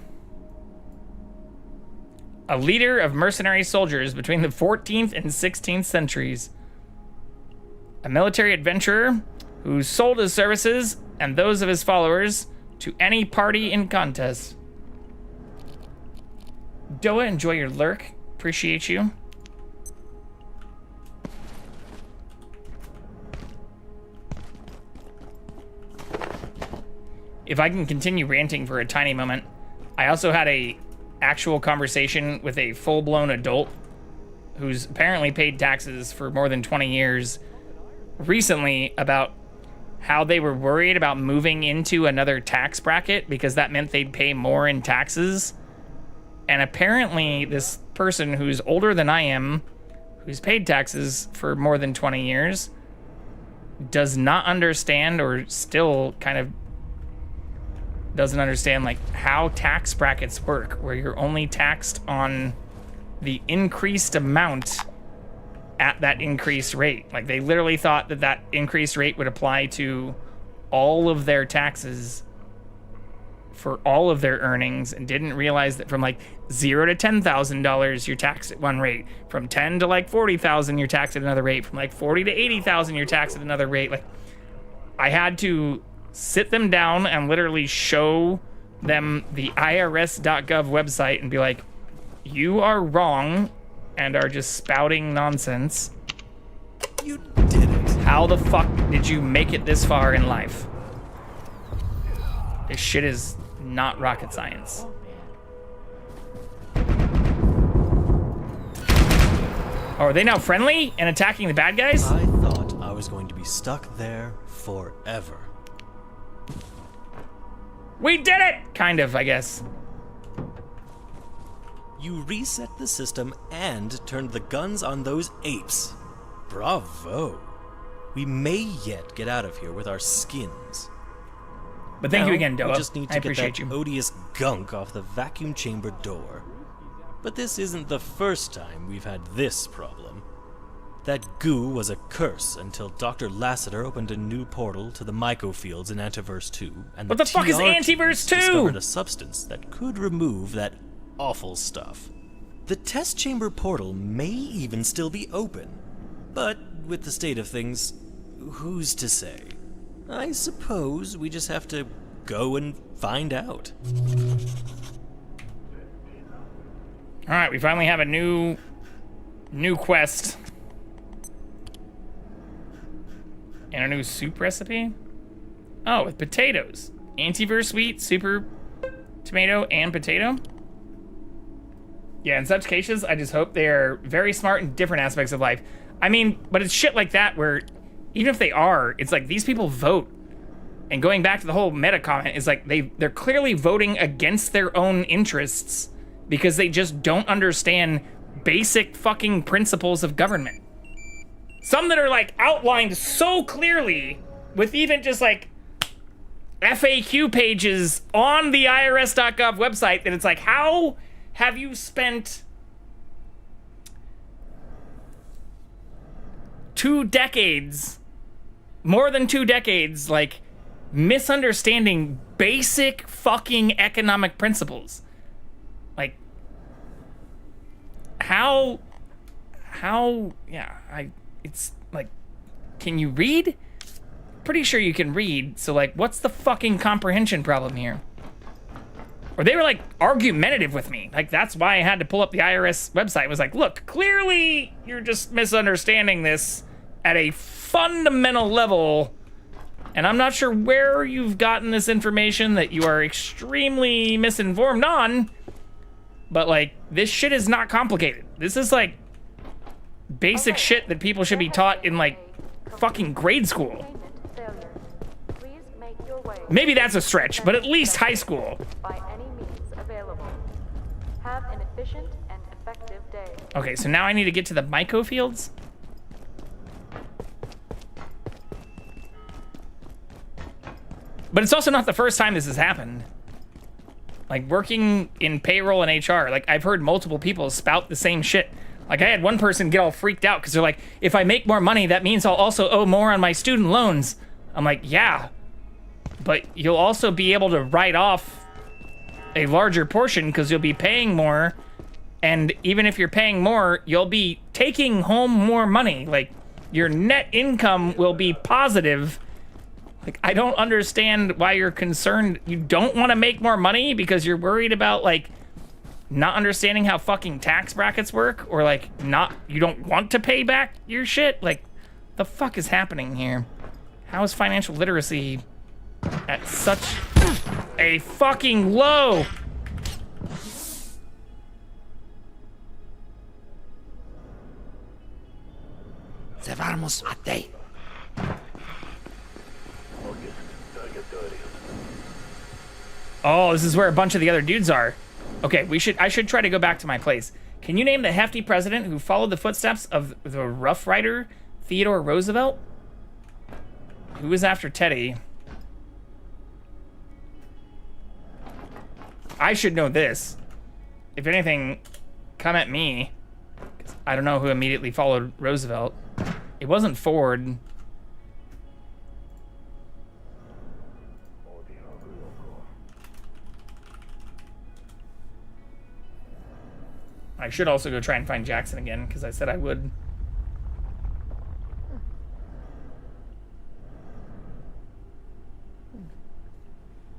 Speaker 1: A leader of mercenary soldiers between the 14th and 16th centuries. A military adventurer who sold his services and those of his followers to any party in contest. Doa, enjoy your lurk. Appreciate you. If I can continue ranting for a tiny moment, I also had a actual conversation with a full-blown adult who's apparently paid taxes for more than 20 years recently about how they were worried about moving into another tax bracket because that meant they'd pay more in taxes. And apparently this person who's older than I am, who's paid taxes for more than 20 years, does not understand, or still kind of doesn't understand, like, how tax brackets work, where you're only taxed on the increased amount at that increased rate. Like, they literally thought that that increased rate would apply to all of their taxes for all of their earnings, and didn't realize that from like $0 to $10,000 you're taxed at one rate, from 10 to like 40,000 you're taxed at another rate, from like 40 to 80,000 you're taxed at another rate. Like, I had to sit them down and literally show them the irs.gov website and be like, you are wrong and are just spouting nonsense.
Speaker 6: You did it.
Speaker 1: How the fuck did you make it this far in life? This shit is not rocket science. Oh, are they now friendly and attacking the bad guys?
Speaker 6: I thought I was going to be stuck there forever.
Speaker 1: We did it! Kind of, I guess.
Speaker 6: You reset the system and turned the guns on those apes. Bravo. We may yet get out of here with our skins.
Speaker 1: But thank you
Speaker 6: Now,
Speaker 1: again, Doa.
Speaker 6: We just need
Speaker 1: I
Speaker 6: to get
Speaker 1: appreciate
Speaker 6: that
Speaker 1: you.
Speaker 6: odious gunk off the vacuum chamber door. But this isn't the first time we've had this problem. That goo was a curse until Dr. Lassiter opened a new portal to the mycofields in Antiverse 2, and
Speaker 1: What the fuck is
Speaker 6: TR
Speaker 1: Antiverse 2?
Speaker 6: discovered a substance that could remove that awful stuff. The test chamber portal may even still be open, but with the state of things, who's to say? I suppose we just have to go and find out.
Speaker 1: All right, we finally have a new quest. And a new soup recipe? Oh, with potatoes. Antiverse wheat, super tomato, and potato? Yeah, in such cases, I just hope they are very smart in different aspects of life. I mean, but it's shit like that where, even if they are, it's like these people vote. And going back to the whole meta comment, is like they're clearly voting against their own interests because they just don't understand basic fucking principles of government. Some that are like outlined so clearly with even just like FAQ pages on the irs.gov website that it's like, how have you spent 2 decades, more than 2 decades, like misunderstanding basic fucking economic principles? Like, it's like, can you read? Pretty sure you can read, so like, what's the fucking comprehension problem here? Or they were like argumentative with me. Like, that's why I had to pull up the IRS website. It was like, look, clearly you're just misunderstanding this at a fundamental level, and I'm not sure where you've gotten this information that you are extremely misinformed on, but like, this shit is not complicated. This is like basic shit that people should be taught in like fucking grade school. Maybe that's a stretch, but at least high school.
Speaker 4: By any means available. Have an efficient and effective day.
Speaker 1: Okay, so now I need to get to the mycofields. But it's also not the first time this has happened. Like, working in payroll and HR, like, I've heard multiple people spout the same shit. Like, I had one person get all freaked out because they're like, if I make more money, that means I'll also owe more on my student loans. I'm like, yeah, but you'll also be able to write off a larger portion because you'll be paying more. And even if you're paying more, you'll be taking home more money. Like, your net income will be positive. Like, I don't understand why you're concerned. You don't want to make more money because you're worried about, like, not understanding how fucking tax brackets work, or like you don't want to pay back your shit. Like, the fuck is happening here? How is financial literacy at such a fucking low?
Speaker 2: Llevamos a te.
Speaker 1: Oh, this is where a bunch of the other dudes are. Okay, I should try to go back to my place. Can you name the hefty president who followed the footsteps of the Rough Rider, Theodore Roosevelt? Who was after Teddy? I should know this. If anything, come at me. I don't know who immediately followed Roosevelt. It wasn't Ford. I should also go try and find Jackson again, because I said I would.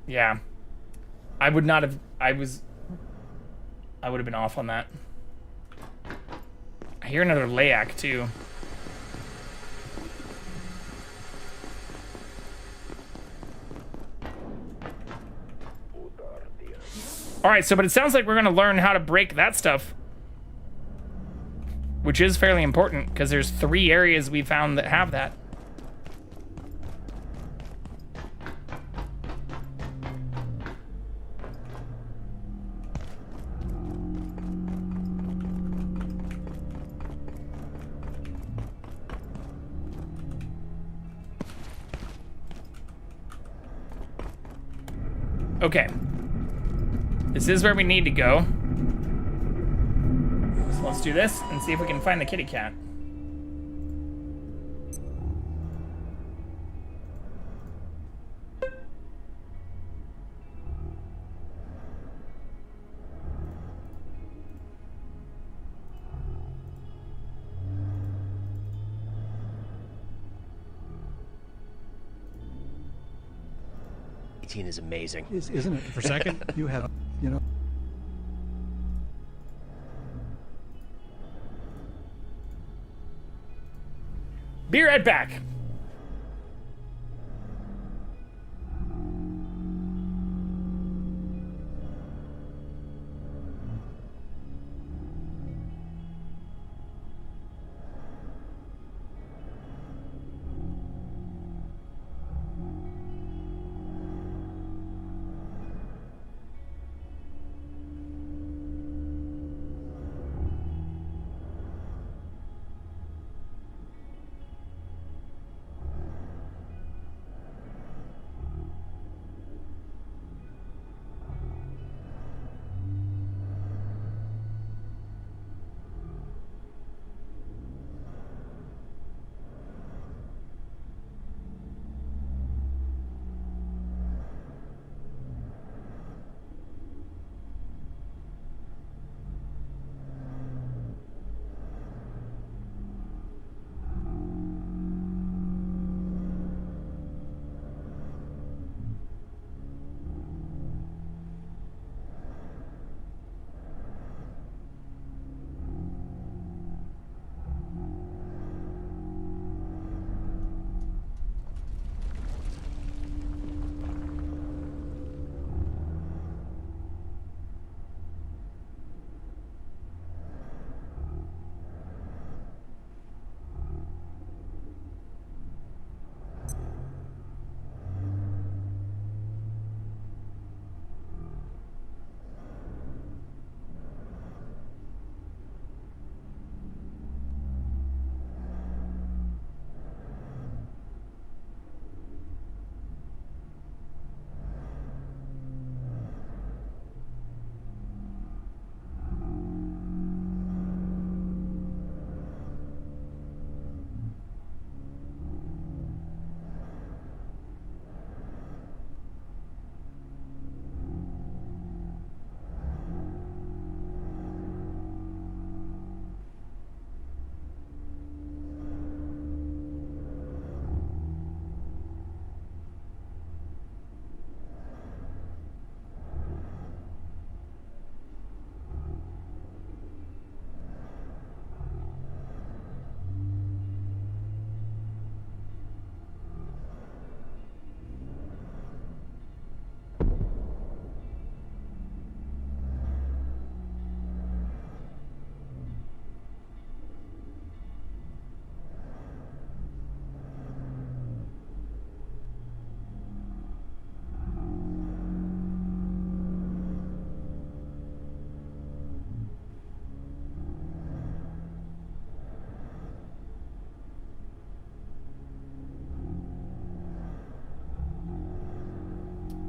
Speaker 1: Yeah. I would not have... I would have been off on that. I hear another Layak, too. Alright, so but it sounds like we're going to learn how to break that stuff. Which is fairly important, because there's 3 areas we found that have that. Okay. This is where we need to go. So let's do this and see if we can find the kitty cat.
Speaker 2: Is amazing.
Speaker 7: Isn't it? For a second, you have, you know.
Speaker 1: Be right back.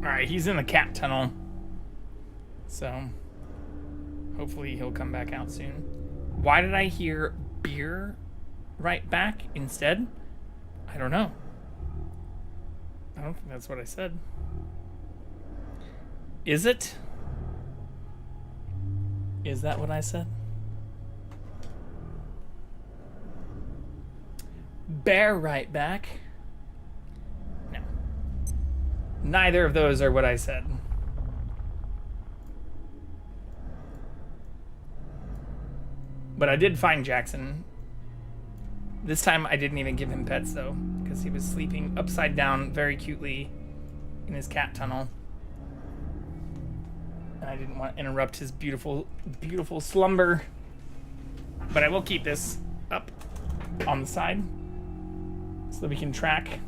Speaker 1: Alright, he's in the cat tunnel. So, hopefully he'll come back out soon. Why did I hear beer right back instead? I don't know. I don't think that's what I said. Is it? Is that what I said? Bear right back. No. Neither of those are what I said. But I did find Jackson. This time I didn't even give him pets though, because he was sleeping upside down very cutely in his cat tunnel. And I didn't want to interrupt his beautiful, beautiful slumber. But I will keep this up on the side so that we can track.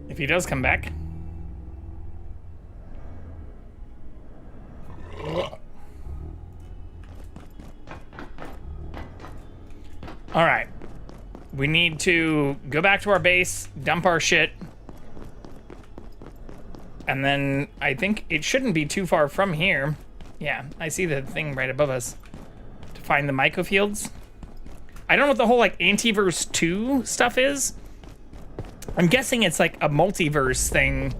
Speaker 1: If he does come back. All right. We need to go back to our base, dump our shit. And then I think it shouldn't be too far from here. Yeah, I see the thing right above us. To find the microfields. I don't know what the whole like Antiverse 2 stuff is. I'm guessing it's like a multiverse thing,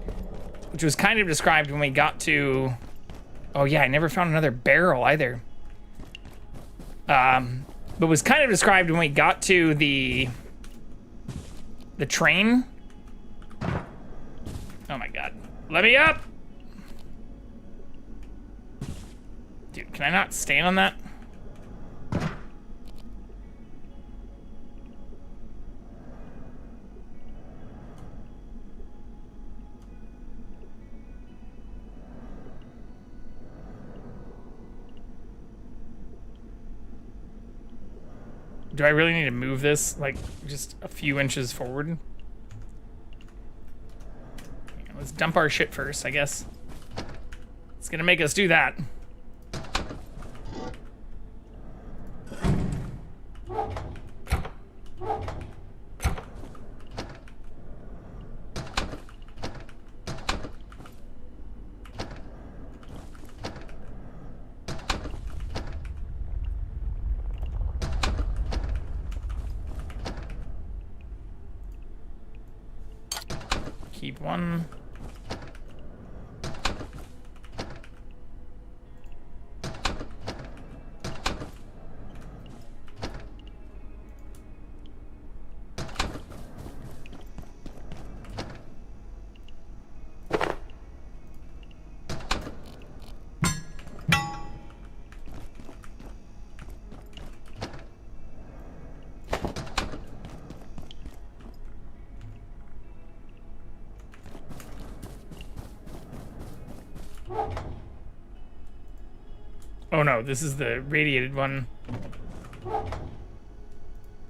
Speaker 1: which was kind of described when we got to... Oh yeah, I never found another barrel either. But was kind of described when we got to the train. Oh my god. Let me up! Dude, can I not stand on that? Do I really need to move this, like, just a few inches forward? Yeah, let's dump our shit first, I guess. It's gonna make us do that. Keep one. Oh no, this is the radiated one.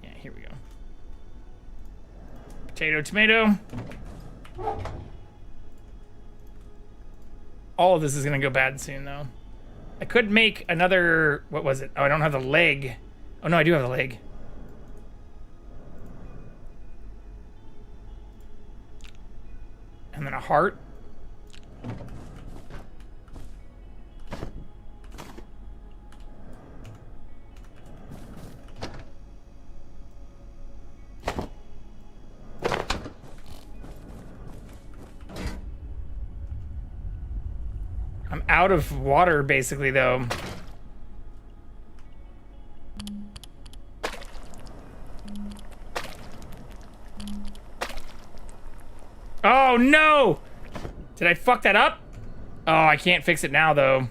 Speaker 1: Yeah, here we go. Potato, tomato. All of this is gonna go bad soon though. I could make another, what was it? Oh, I don't have the leg. Oh no, I do have the leg. And then a heart. I'm out of water, basically, though. Oh, no! Did I fuck that up? Oh, I can't fix it now, though.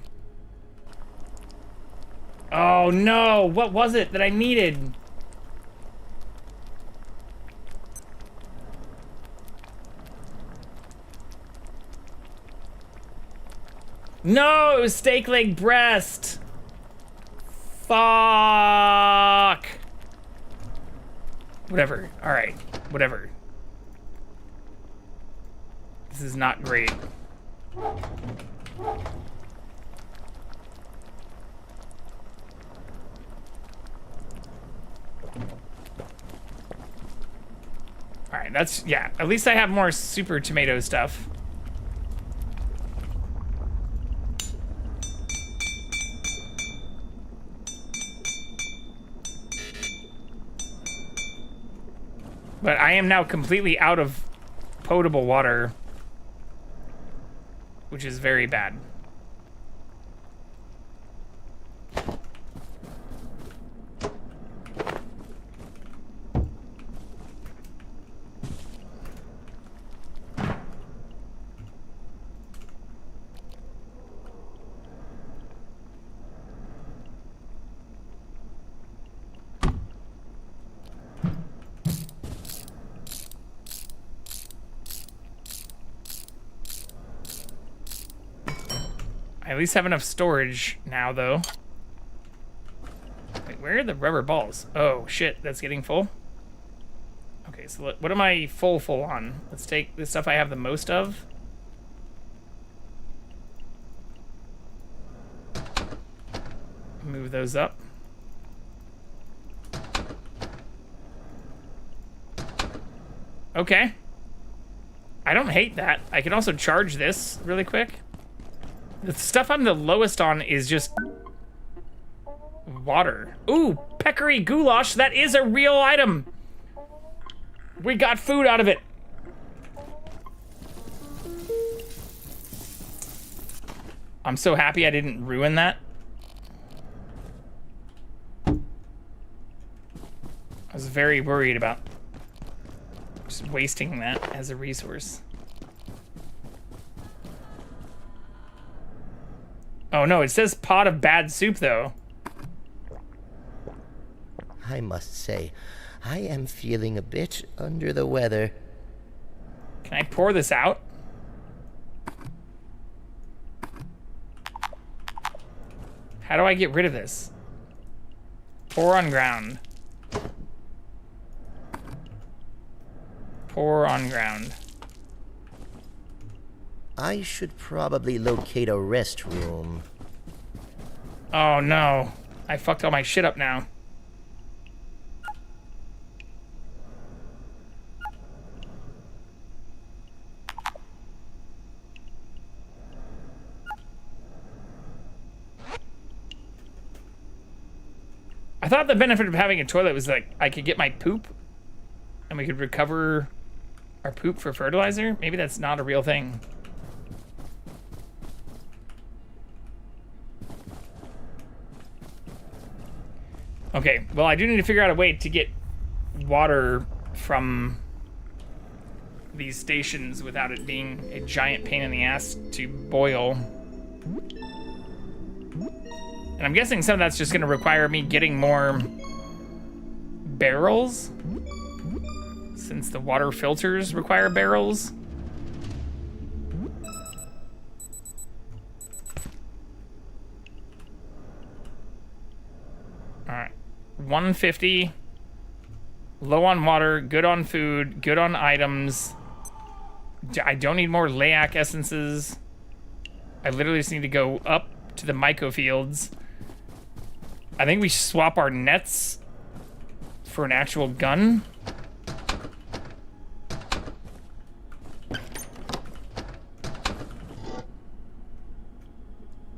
Speaker 1: Oh, no! What was it that I needed? No, it was steak leg breast. Fuck. Whatever. All right. Whatever. This is not great. All right. That's, yeah. At least I have more super tomato stuff. But I am now completely out of potable water, which is very bad. I at least have enough storage now, though. Wait, where are the rubber balls? Oh, shit, that's getting full. Okay, so what am I full on? Let's take the stuff I have the most of. Move those up. Okay. I don't hate that. I can also charge this really quick. The stuff I'm the lowest on is just water. Ooh, peccary goulash. That is a real item. We got food out of it. I'm so happy I didn't ruin that. I was very worried about just wasting that as a resource. Oh no, it says pot of bad soup though.
Speaker 2: I must say, I am feeling a bit under the weather.
Speaker 1: Can I pour this out? How do I get rid of this? Pour on ground. Pour on ground.
Speaker 2: I should probably locate a restroom.
Speaker 1: Oh no. I fucked all my shit up now. I thought the benefit of having a toilet was like I could get my poop and we could recover our poop for fertilizer. Maybe that's not a real thing. Okay, well, I do need to figure out a way to get water from these stations without it being a giant pain in the ass to boil. And I'm guessing some of that's just going to require me getting more barrels, since the water filters require barrels. All right. 150, low on water, good on food, good on items. I don't need more Layak essences. I literally just need to go up to the myco fields. I think we should swap our nets for an actual gun.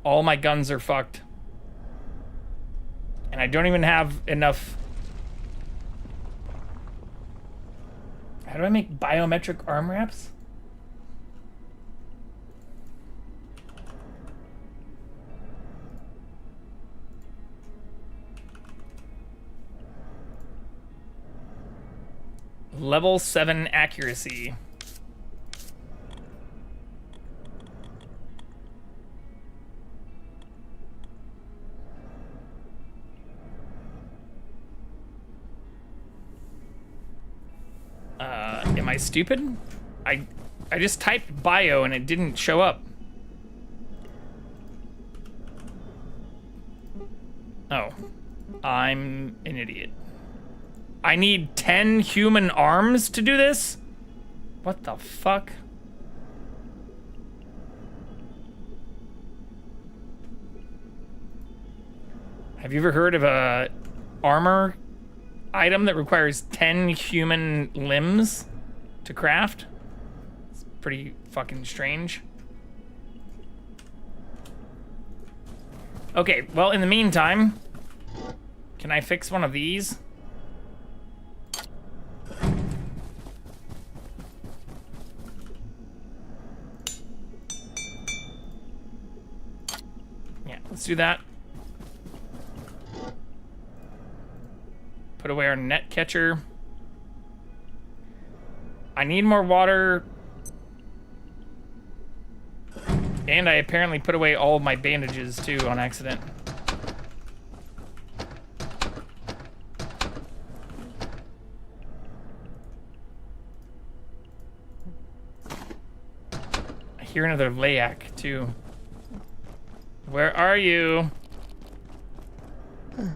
Speaker 1: All my guns are fucked. And I don't even have enough. How do I make biometric arm wraps? Level 7 accuracy. Am I stupid? I just typed bio and it didn't show up. Oh, I'm an idiot. I need 10 human arms to do this? What the fuck? Have you ever heard of a armor item that requires 10 human limbs to craft? It's pretty fucking strange. Okay, well, in the meantime, can I fix one of these? Let's do that. Put away our net catcher. I need more water. And I apparently put away all of my bandages too on accident. I hear another layak too. Where are you? Alright,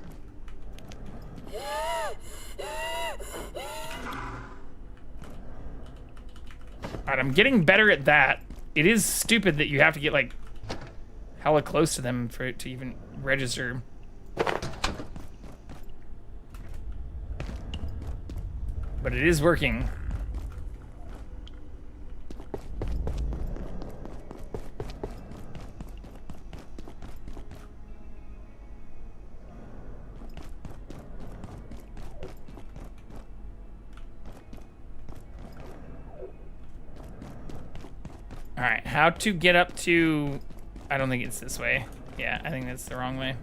Speaker 1: I'm getting better at that. It is stupid that you have to get like hella close to them for it to even register. But it is working. Alright, how to get up to... I don't think it's this way. Yeah, I think that's the wrong way.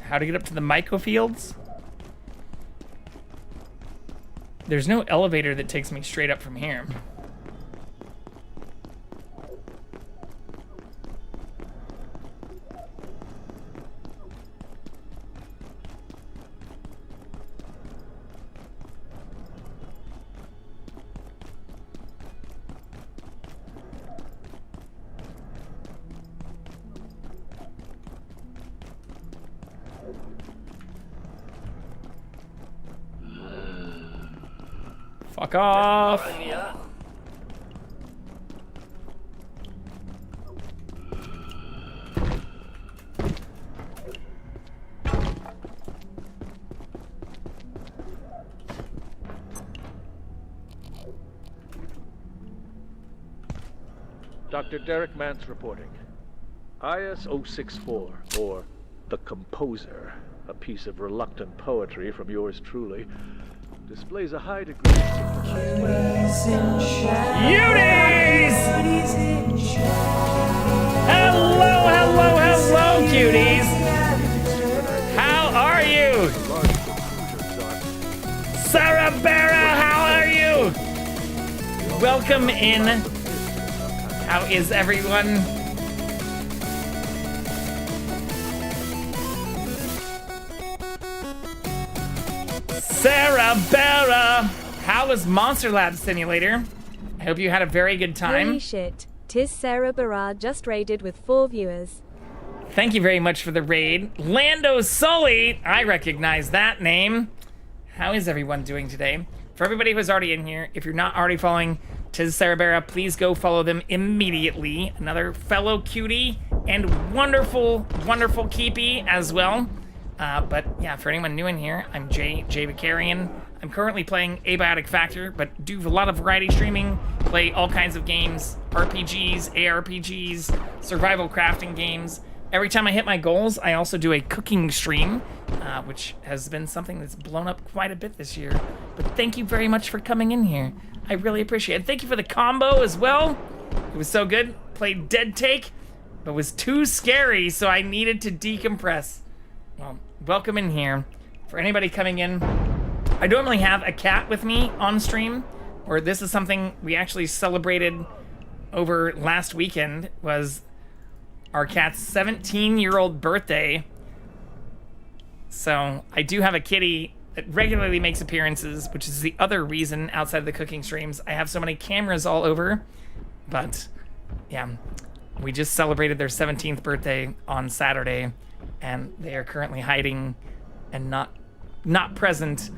Speaker 1: How to get up to the microfields? There's no elevator that takes me straight up from here. Fuck off.
Speaker 5: Dr. Derek Mance reporting. IS-064, or The Composer, a piece of reluctant poetry from yours truly, displays a high degree of
Speaker 1: Cuties! Hello, hello, hello, cuties! How are you? Sarah Barra, how are you? Welcome in. How is everyone? Sarah Barra! How was Monster Lab Simulator? I hope you had a very good time.
Speaker 8: Holy shit. Tis Sarah Barra just raided with 4 viewers.
Speaker 1: Thank you very much for the raid. Lando Sully! I recognize that name. How is everyone doing today? For everybody who's already in here, if you're not already following Tis Sarah Barra, please go follow them immediately. Another fellow cutie and wonderful, wonderful keepy as well. But yeah, for anyone new in here, I'm Jay Vicarian. I'm currently playing Abiotic Factor, but do a lot of variety streaming, play all kinds of games, RPGs, ARPGs, survival crafting games. Every time I hit my goals, I also do a cooking stream, which has been something that's blown up quite a bit this year. But thank you very much for coming in here. I really appreciate it. Thank you for the combo as well. It was so good. Played Dead Take, but was too scary, so I needed to decompress. Well, welcome in here. For anybody coming in, I normally have a cat with me on stream, or this is something we actually celebrated over last weekend, was our cat's 17-year-old birthday. So I do have a kitty that regularly makes appearances, which is the other reason outside of the cooking streams I have so many cameras all over. But yeah, we just celebrated their 17th birthday on Saturday, and they are currently hiding and not present.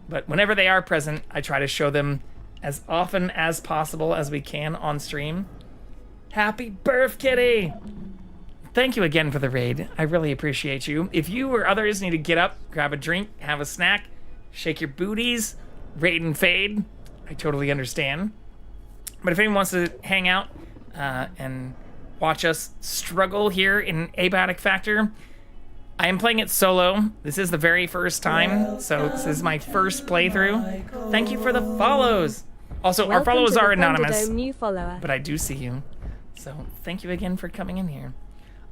Speaker 1: But whenever they are present, I try to show them as often as possible as we can on stream. Happy birth, kitty! Thank you again for the raid. I really appreciate you. If you or others need to get up, grab a drink, have a snack, shake your booties, raid and fade, I totally understand. But if anyone wants to hang out and watch us struggle here in Abiotic Factor, I am playing it solo. This is the very first time, so this is my first playthrough. Thank you for the follows. Also, our
Speaker 8: Welcome
Speaker 1: follows
Speaker 8: to the
Speaker 1: are anonymous,
Speaker 8: Thunderdome new follower.
Speaker 1: but I do see you. So So thank you again for coming in here.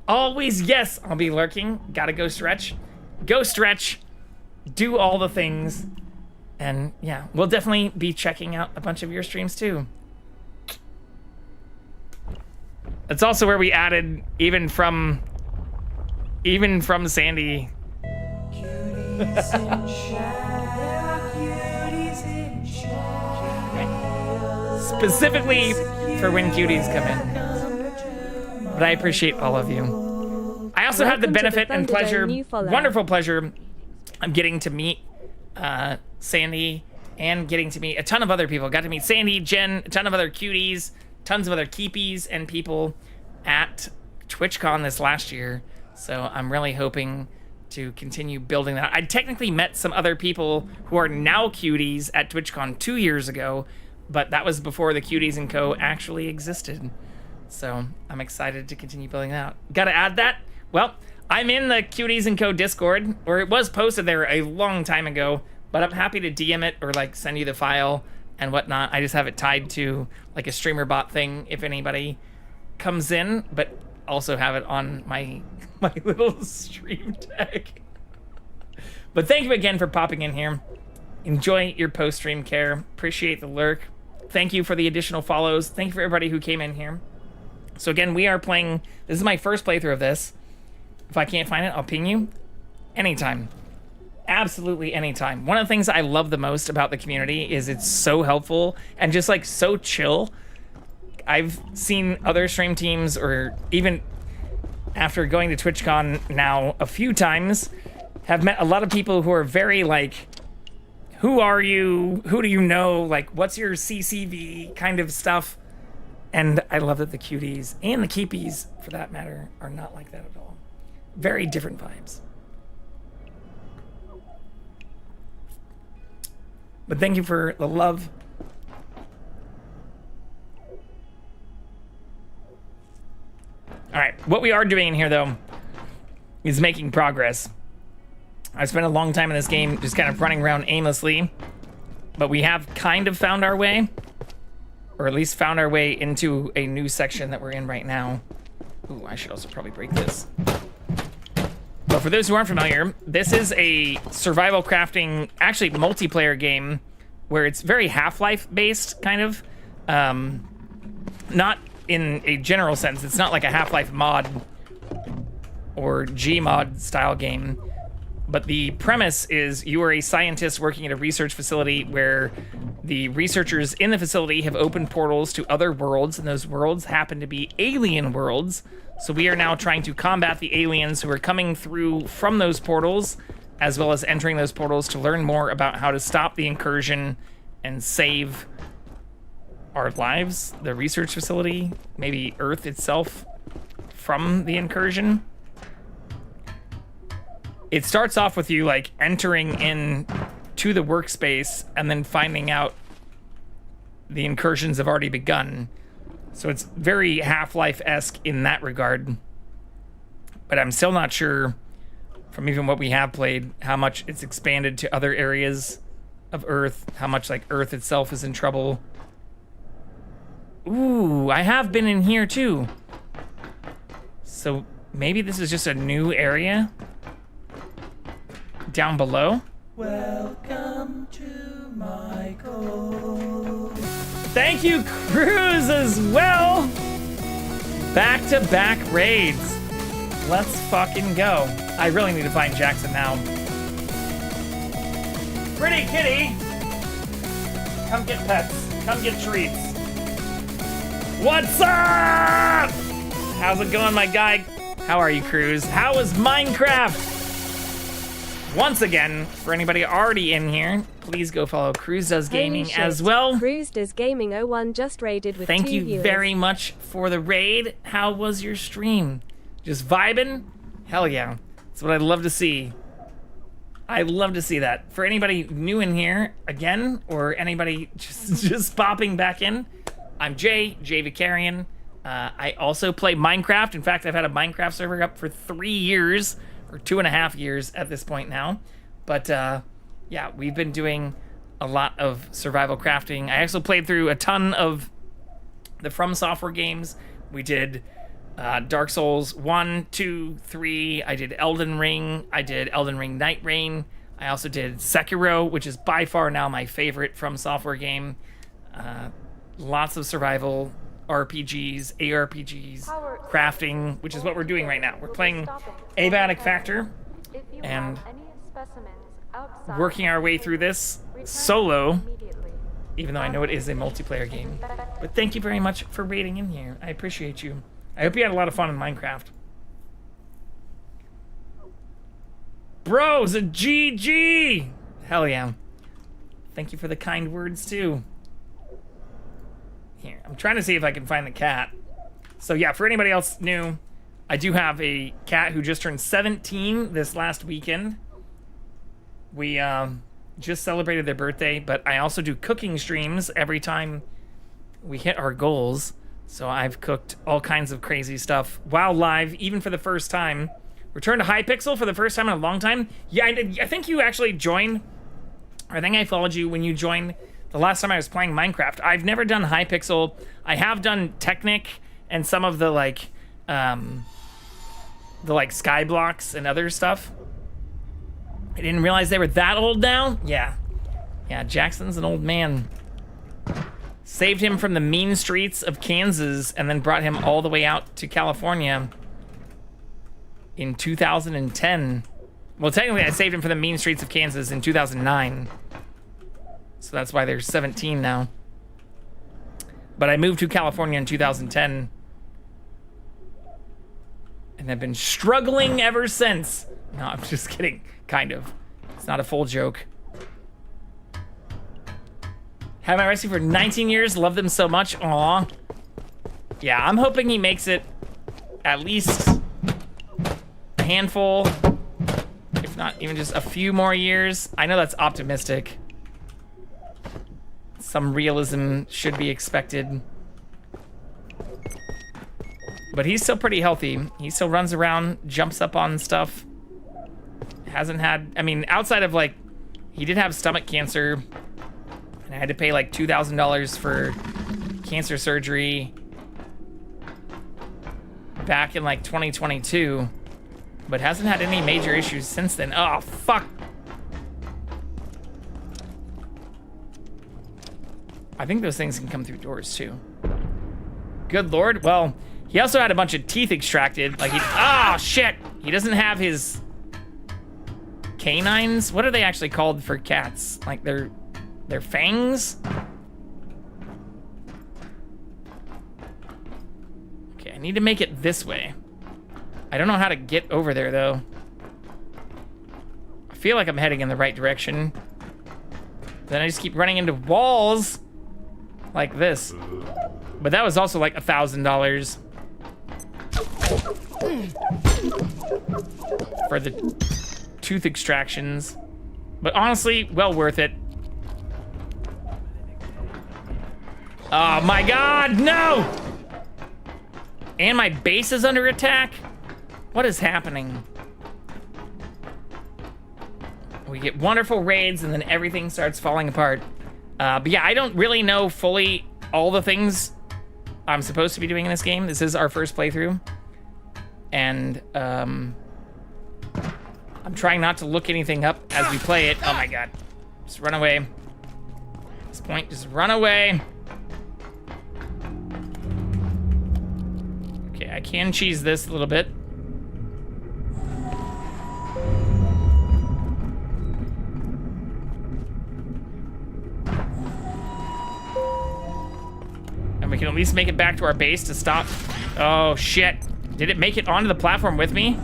Speaker 1: Always, yes, I'll be lurking. Gotta go stretch. Go stretch. Do all the things. And yeah, we'll definitely be checking out a bunch of your streams too. It's also where we added, even from Sandy. Specifically for when cuties come in. But I appreciate all of you. I also had the benefit and pleasure, wonderful pleasure, of getting to meet Sandy and getting to meet a ton of other people. Got to meet Sandy, Jen, a ton of other cuties, tons of other keepies and people at TwitchCon this last year. So I'm really hoping to continue building that. I technically met some other people who are now cuties at TwitchCon 2 years ago, but that was before the Cuties & Co. actually existed. So I'm excited to continue building that out. Gotta add that. Well, I'm in the Cuties & Co. Discord, or it was posted there a long time ago, but I'm happy to DM it or like send you the file and whatnot. I just have it tied to like a streamer bot thing if anybody comes in, but also have it on my little stream tag. But thank you again for popping in here. Enjoy your post-stream care. Appreciate the lurk. Thank you for the additional follows. Thank you for everybody who came in here. So again, we are playing, this is my first playthrough of this. If I can't find it, I'll ping you anytime. Absolutely anytime. One of the things I love the most about the community is it's so helpful and just like so chill. I've seen other stream teams, or even after going to TwitchCon now a few times, have met a lot of people who are very like, who are you? Who do you know? Like, what's your CCV kind of stuff? And I love that the cuties and the keepies, for that matter, are not like that at all. Very different vibes. But thank you for the love. All right, what we are doing in here, though, is making progress. I spent a long time in this game just kind of running around aimlessly, but we have kind of found our way, or at least found our way into a new section that we're in right now. Ooh, I should also probably break this. But for those who aren't familiar, this is a survival crafting, actually multiplayer game, where it's very Half-Life based, kind of. Not in a general sense. It's not like a Half-Life mod or Gmod style game. But the premise is you are a scientist working at a research facility where the researchers in the facility have opened portals to other worlds, and those worlds happen to be alien worlds. So we are now trying to combat the aliens who are coming through from those portals, as well as entering those portals to learn more about how to stop the incursion and save our lives, the research facility, maybe Earth itself, from the incursion. It starts off with you like entering in to the workspace and then finding out the incursions have already begun. So it's very Half-Life-esque in that regard. But I'm still not sure, from even what we have played, how much it's expanded to other areas of Earth, how much like Earth itself is in trouble. Ooh, I have been in here too. So maybe this is just a new area down below. Welcome to my cove. Thank you, Cruz, as well. Back-to-back raids. Let's fucking go. I really need to find Jackson now. Pretty kitty. Come get pets. Come get treats. What's up? How's it going, my guy? How are you, Cruz? How is Minecraft? Once again, for anybody already in here, please go follow Cruz Does Gaming as well.
Speaker 8: Cruz Does Gaming 01 just raided with
Speaker 1: Thank
Speaker 8: 2
Speaker 1: you
Speaker 8: viewers.
Speaker 1: very much for the raid. How was your stream? Just vibing? Hell yeah. That's what I'd love to see. I'd love to see that. For anybody new in here, again, or anybody just popping back in, I'm Jay Vicarian. I also play Minecraft. In fact, I've had a Minecraft server up for 3 years, or 2.5 years at this point now. But yeah, we've been doing a lot of survival crafting. I also played through a ton of the From Software games, We did Dark Souls 1, 2, 3. I did Elden Ring. I did Elden Ring Night Rain. I also did Sekiro, which is by far now my favorite From Software game. Lots of survival, RPGs, ARPGs, crafting, which is what we're doing right now. We're playing Abiotic Factor and working our way through this solo, even though I know it is a multiplayer game. But thank you very much for raiding in here. I appreciate you. I hope you had a lot of fun in Minecraft. Bros, a GG! Hell yeah. Thank you for the kind words, too. Here, I'm trying to see if I can find the cat. So yeah, for anybody else new, I do have a cat who just turned 17 this last weekend. We just celebrated their birthday, but I also do cooking streams every time we hit our goals. So I've cooked all kinds of crazy stuff while live, even for the first time. Return to Hypixel for the first time in a long time. Yeah, I think you actually joined. I think I followed you when you joined the last time I was playing Minecraft. I've never done Hypixel. I have done Technic and some of the like Skyblocks and other stuff. I didn't realize they were that old now. Yeah, Jackson's an old man. Saved him from the mean streets of Kansas and then brought him all the way out to California in 2010. Well, technically, I saved him from the mean streets of Kansas in 2009. So that's why they're 17 now. But I moved to California in 2010. And have been struggling ever since. No, I'm just kidding. Kind of. It's not a full joke. Had my rescue for 19 years. Love them so much. Aw. Yeah, I'm hoping he makes it at least a handful, if not even just a few more years. I know that's optimistic. Some realism should be expected. But he's still pretty healthy. He still runs around, jumps up on stuff. Hasn't had, I mean, outside of like, he did have stomach cancer. And I had to pay like $2,000 for cancer surgery back in like 2022. But hasn't had any major issues since then. Oh, fuck. I think those things can come through doors too. Good lord. Well, he also had a bunch of teeth extracted. Like he, oh shit. He doesn't have his canines. What are they actually called for cats? Like their fangs? Okay, I need to make it this way. I don't know how to get over there though. I feel like I'm heading in the right direction. Then I just keep running into walls like this. But that was also like $1,000 for the tooth extractions. But honestly, well worth it. Oh my god, no! And my base is under attack? What is happening? We get wonderful raids and then everything starts falling apart. But yeah, I don't really know fully all the things I'm supposed to be doing in this game. This is our first playthrough. And I'm trying not to look anything up as we play it. Oh my god. Just run away. At this point, just run away. Okay, I can cheese this a little bit. And we can at least make it back to our base to stop. Oh, shit. Did it make it onto the platform with me?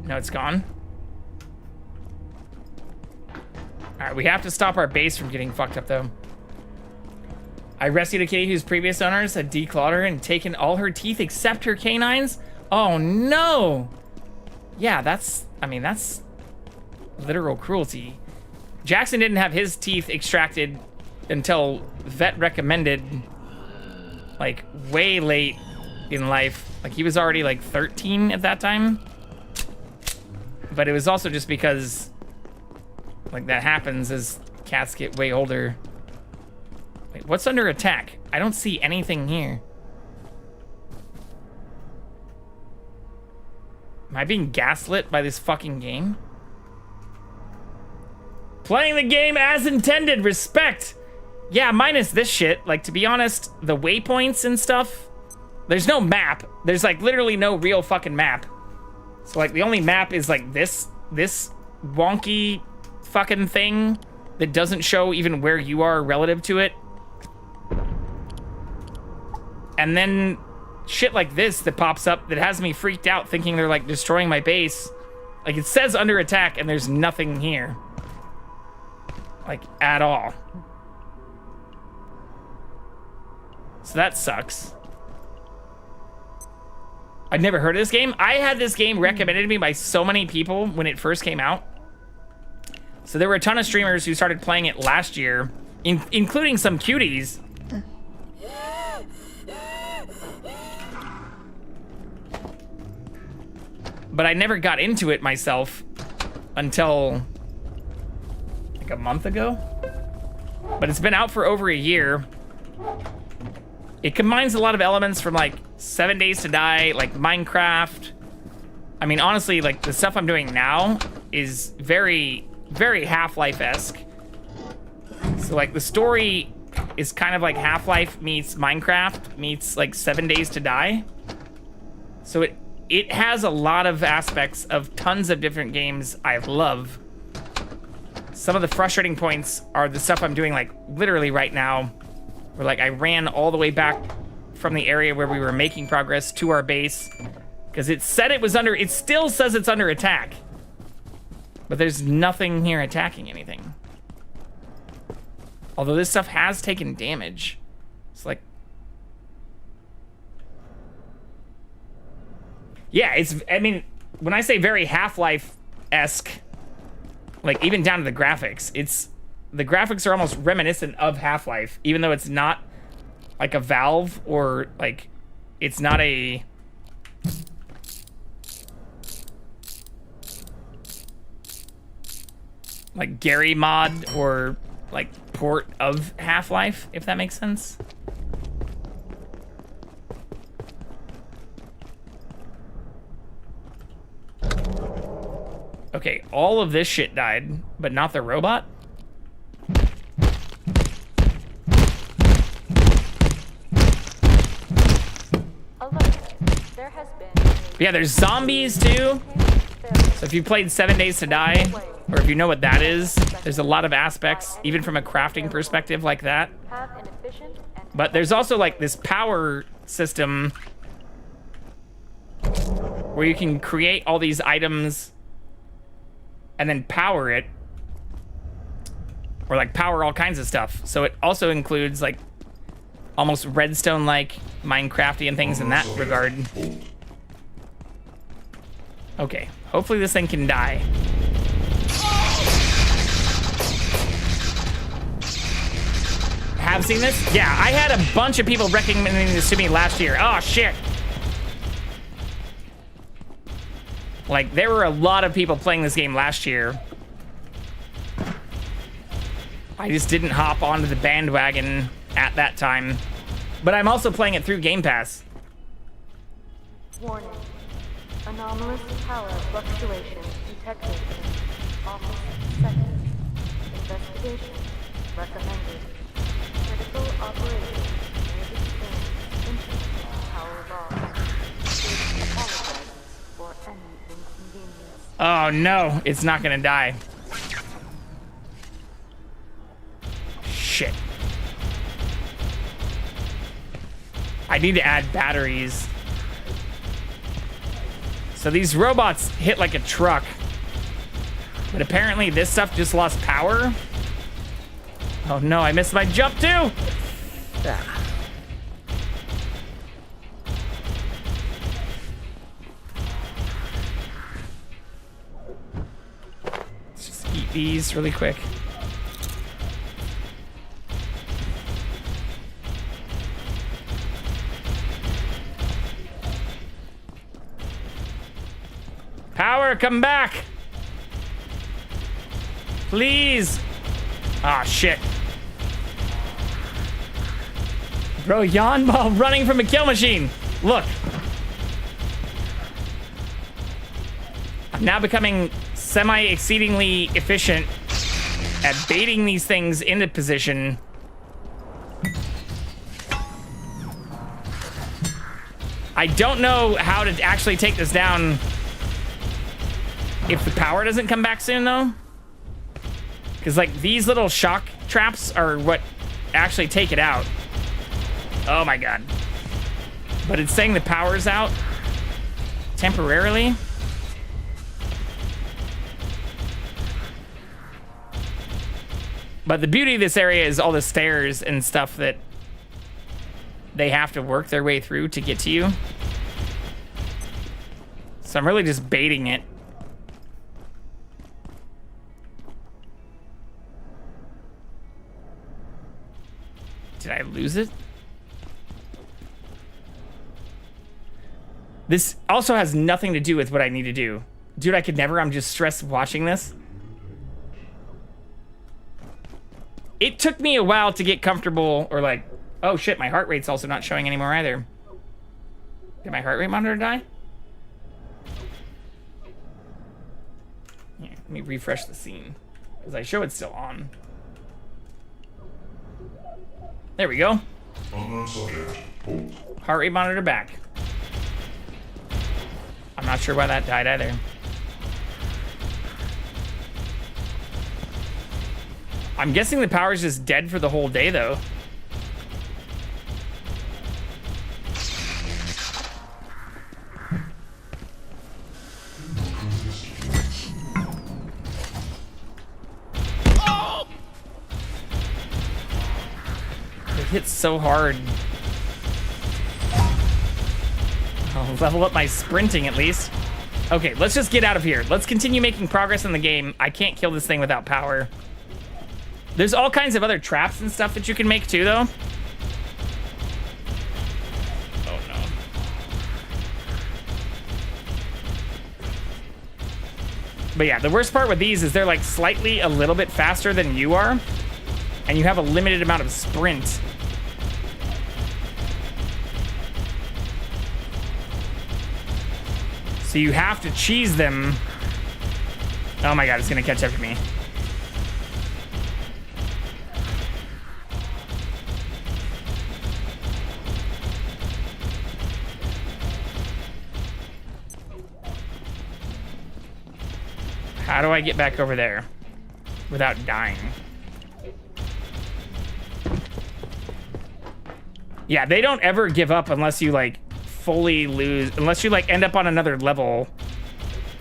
Speaker 1: No, it's gone. All right, we have to stop our base from getting fucked up, though. I rescued a kitty whose previous owners had declawed her and taken all her teeth except her canines. Oh, no. Yeah, that's literal cruelty. Jackson didn't have his teeth extracted until vet recommended, like, way late in life. Like, he was already, like, 13 at that time. But it was also just because, like, that happens as cats get way older. Wait, what's under attack? I don't see anything here. Am I being gaslit by this fucking game? Playing the game as intended, respect. Yeah, minus this shit. Like, to be honest, the waypoints and stuff, there's no map. There's like literally no real fucking map. So like the only map is like this wonky fucking thing that doesn't show even where you are relative to it. And then shit like this that pops up that has me freaked out thinking they're like destroying my base. Like it says under attack and there's nothing here. Like at all. So that sucks. I'd never heard of this game. I had this game recommended to me by so many people when it first came out. So there were a ton of streamers who started playing it last year, including some cuties. But I never got into it myself until like a month ago. But it's been out for over a year. It combines a lot of elements from like 7 Days to Die, like Minecraft. I mean, honestly, like the stuff I'm doing now is very, very Half-Life-esque. So like the story is kind of like Half-Life meets Minecraft meets like 7 Days to Die. So it has a lot of aspects of tons of different games I love. Some of the frustrating points are the stuff I'm doing like literally right now. Where like I ran all the way back from the area where we were making progress to our base. Because it said it was under, it still says it's under attack. But there's nothing here attacking anything. Although this stuff has taken damage. It's like... Yeah, it's, I mean, when I say very Half-Life-esque, like even down to the graphics, it's, the graphics are almost reminiscent of Half-Life, even though it's not like a Valve or like, it's not a... like Gary mod or like port of Half-Life, if that makes sense. Okay, all of this shit died, but not the robot?
Speaker 4: There has been
Speaker 1: Yeah, there's zombies too. So if you played 7 Days to Die, or if you know what that is, there's a lot of aspects, even from a crafting perspective like that. But there's also like this power system where you can create all these items and then power it. Or like power all kinds of stuff. So it also includes like almost redstone-like Minecraftian things in that regard. Okay, hopefully this thing can die. Have seen this? Yeah, I had a bunch of people recommending this to me last year. Oh, shit. Like, there were a lot of people playing this game last year. I just didn't hop onto the bandwagon at that time. But I'm also playing it through Game Pass.
Speaker 4: Warning. Anomalous power fluctuation detected in office settings. Investigation recommended. Critical operation may experience instant power loss. Please apologize for any inconvenience.
Speaker 1: Oh no, it's not gonna die. Shit. I need to add batteries. So these robots hit like a truck. But apparently this stuff just lost power. Oh no, I missed my jump too! Ah. Let's just eat these really quick. Power, come back! Please! Ah, shit. Bro, yawn while running from a kill machine. Look. I'm now becoming semi-exceedingly efficient at baiting these things into position. I don't know how to actually take this down if the power doesn't come back soon, though. Because, like, these little shock traps are what actually take it out. Oh, my God. But it's saying the power's out temporarily. But the beauty of this area is all the stairs and stuff that they have to work their way through to get to you. So I'm really just baiting it. Did I lose it? This also has nothing to do with what I need to do. Dude, I could never. I'm just stressed watching this. It took me a while to get comfortable, or like, oh shit, my heart rate's also not showing anymore either. Did my heart rate monitor die? Yeah, let me refresh the scene, because I show it's still on. There we go. Heart rate monitor back. I'm not sure why that died either. I'm guessing the power's just dead for the whole day, though. Oh! It hits so hard. I'll level up my sprinting at least. Okay, let's just get out of here. Let's continue making progress in the game. I can't kill this thing without power. There's all kinds of other traps and stuff that you can make too, though. Oh no. But yeah, the worst part with these is they're like slightly a little bit faster than you are, and you have a limited amount of sprint. So you have to cheese them. Oh my God, it's gonna catch up to me. How do I get back over there without dying? Yeah, they don't ever give up unless you like fully lose, unless you like end up on another level,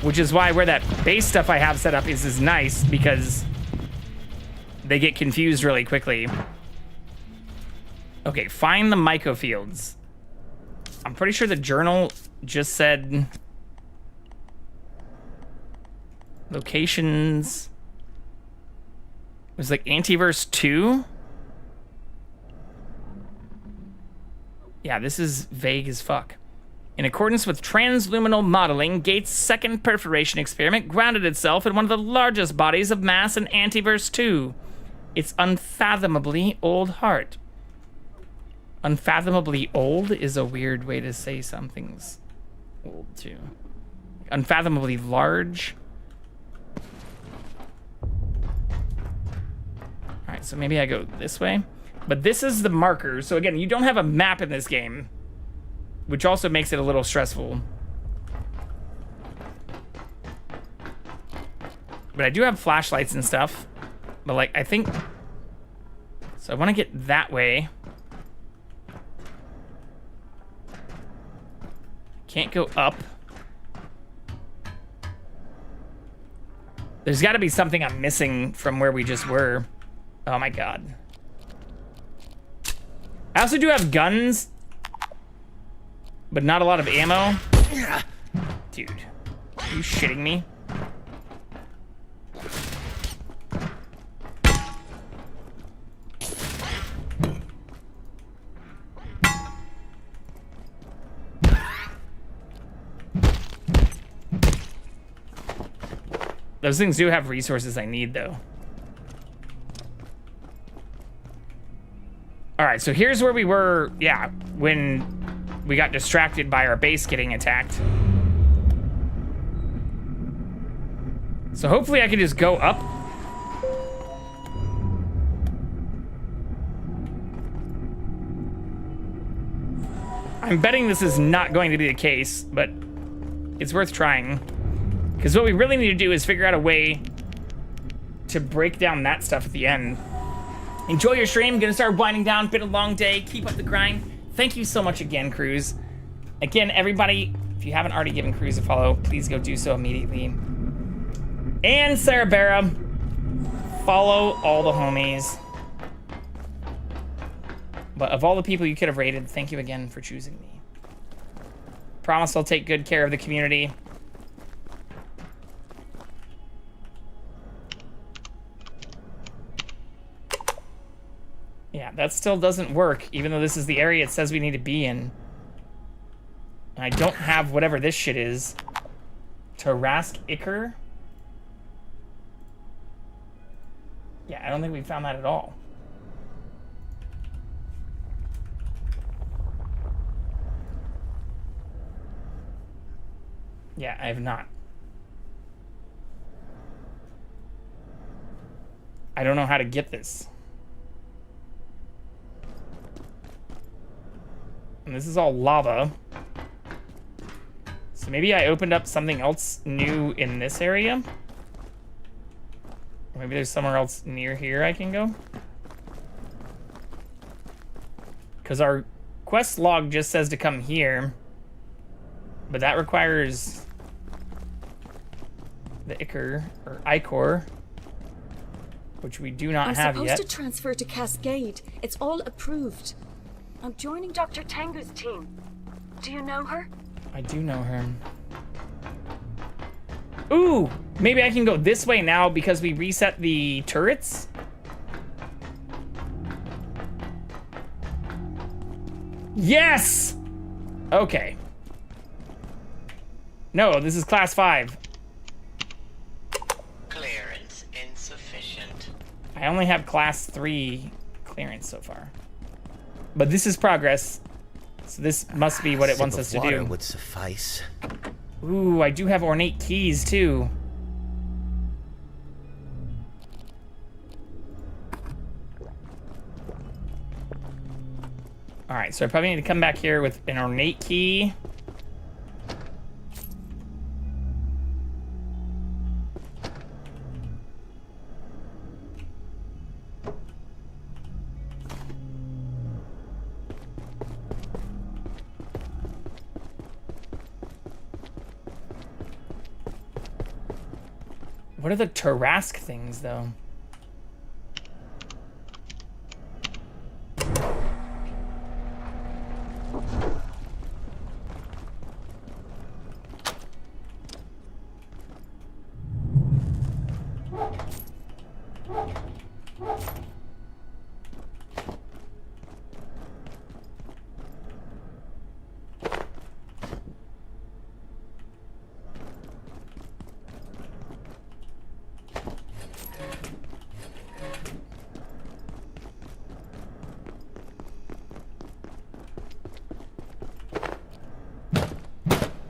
Speaker 1: which is why where that base stuff I have set up is nice, because they get confused really quickly. Okay, find the mycofields. I'm pretty sure the journal just said locations. It was like Antiverse 2. Yeah, this is vague as fuck. In accordance with transluminal modeling, Gates' second perforation experiment grounded itself in one of the largest bodies of mass in Antiverse 2. Its unfathomably old heart. Unfathomably old is a weird way to say something's old too. Unfathomably large. Alright, so maybe I go this way. But this is the marker. So again, you don't have a map in this game, which also makes it a little stressful. But I do have flashlights and stuff. But like, I think... So I want to get that way. Can't go up. There's got to be something I'm missing from where we just were. Oh my God. I also do have guns, but not a lot of ammo. Dude, are you shitting me? Those things do have resources I need, though. All right, so here's where we were, yeah, when we got distracted by our base getting attacked. So hopefully I can just go up. I'm betting this is not going to be the case, but it's worth trying. Because what we really need to do is figure out a way to break down that stuff at the end. Enjoy your stream. Gonna start winding down. Been a long day. Keep up the grind. Thank you so much again, Cruz. Again, everybody, if you haven't already given Cruz a follow, please go do so immediately. And Sarah Barra, follow all the homies. But of all the people you could have rated, thank you again for choosing me. Promise I'll take good care of the community. Yeah, that still doesn't work, even though this is the area it says we need to be in. And I don't have whatever this shit is. Tarask Iker? Yeah, I don't think we found that at all. Yeah, I have not. I don't know how to get this. And this is all lava. So maybe I opened up something else new in this area? Or maybe there's somewhere else near here I can go? Because our quest log just says to come here. But that requires the Ichor, or Icor, which we do not have yet.
Speaker 9: I'm supposed to transfer to Cascade. It's all approved. I'm joining Dr. Tengu's team. Do you know her?
Speaker 1: I do know her. Ooh, maybe I can go this way now because we reset the turrets. Yes! Okay. No, this is class 5.
Speaker 10: Clearance insufficient.
Speaker 1: I only have class 3 clearance so far. But this is progress. So this must be what it wants us to do.
Speaker 2: Water would suffice.
Speaker 1: Ooh, I do have ornate keys too. All right, so I probably need to come back here with an ornate key. What are the Tarask things, though?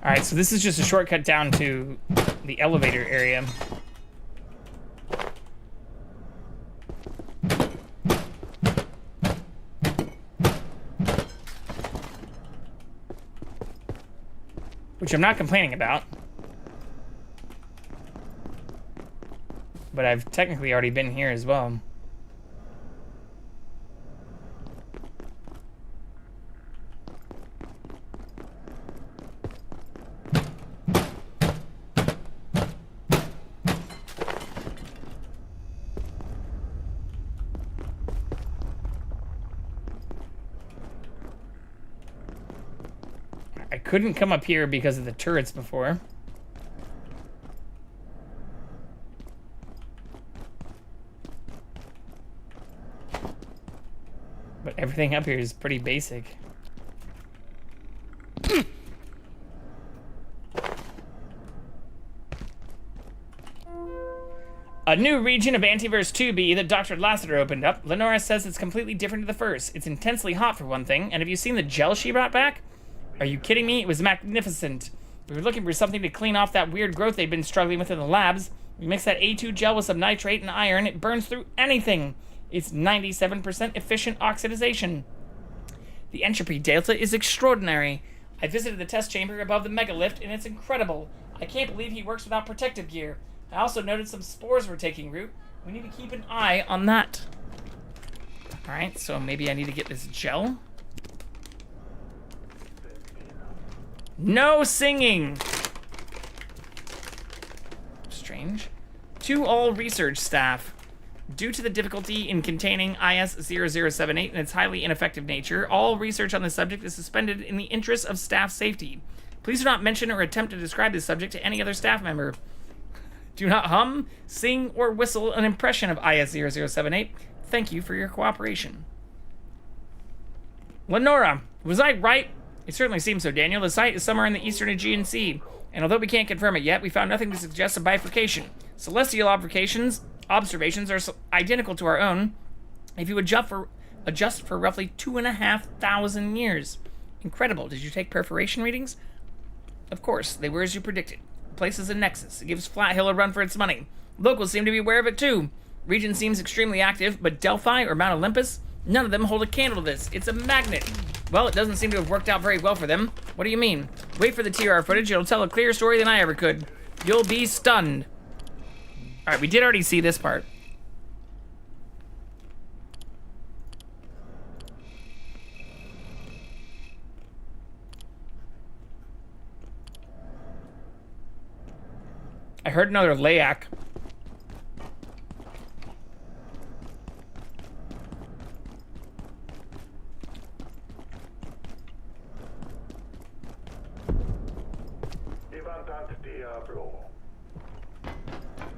Speaker 1: Alright, so this is just a shortcut down to the elevator area. Which I'm not complaining about. But I've technically already been here as well. I couldn't come up here because of the turrets before. But everything up here is pretty basic. A new region of Antiverse 2B that Dr. Lassiter opened up. Lenora says it's completely different to the first. It's intensely hot for one thing, and have you seen the gel she brought back? Are you kidding me? It was magnificent. We were looking for something to clean off that weird growth they've been struggling with in the labs. We mix that A2 gel with some nitrate and iron. It burns through anything. It's 97% efficient oxidization. The entropy delta is extraordinary. I visited the test chamber above the megalift, and it's incredible. I can't believe he works without protective gear. I also noted some spores were taking root. We need to keep an eye on that. Alright, so maybe I need to get this gel. No singing! Strange. To all research staff. Due to the difficulty in containing IS-0078 and its highly ineffective nature, all research on this subject is suspended in the interest of staff safety. Please do not mention or attempt to describe this subject to any other staff member. Do not hum, sing, or whistle an impression of IS-0078. Thank you for your cooperation. Lenora, was I right? It certainly seems so, Daniel. The site is somewhere in the eastern Aegean Sea, and although we can't confirm it yet, we found nothing to suggest a bifurcation. Celestial observations are identical to our own if you adjust for roughly 2,500 years. Incredible. Did you take perforation readings? Of course, they were as you predicted. The place is a nexus. It gives Flat Hill a run for its money. Locals seem to be aware of it too. Region seems extremely active, but Delphi or Mount Olympus, none of them hold a candle to this. It's a magnet. Well, it doesn't seem to have worked out very well for them. What do you mean? Wait for the TR footage. It'll tell a clearer story than I ever could. You'll be stunned. Alright, we did already see this part. I heard another Layak.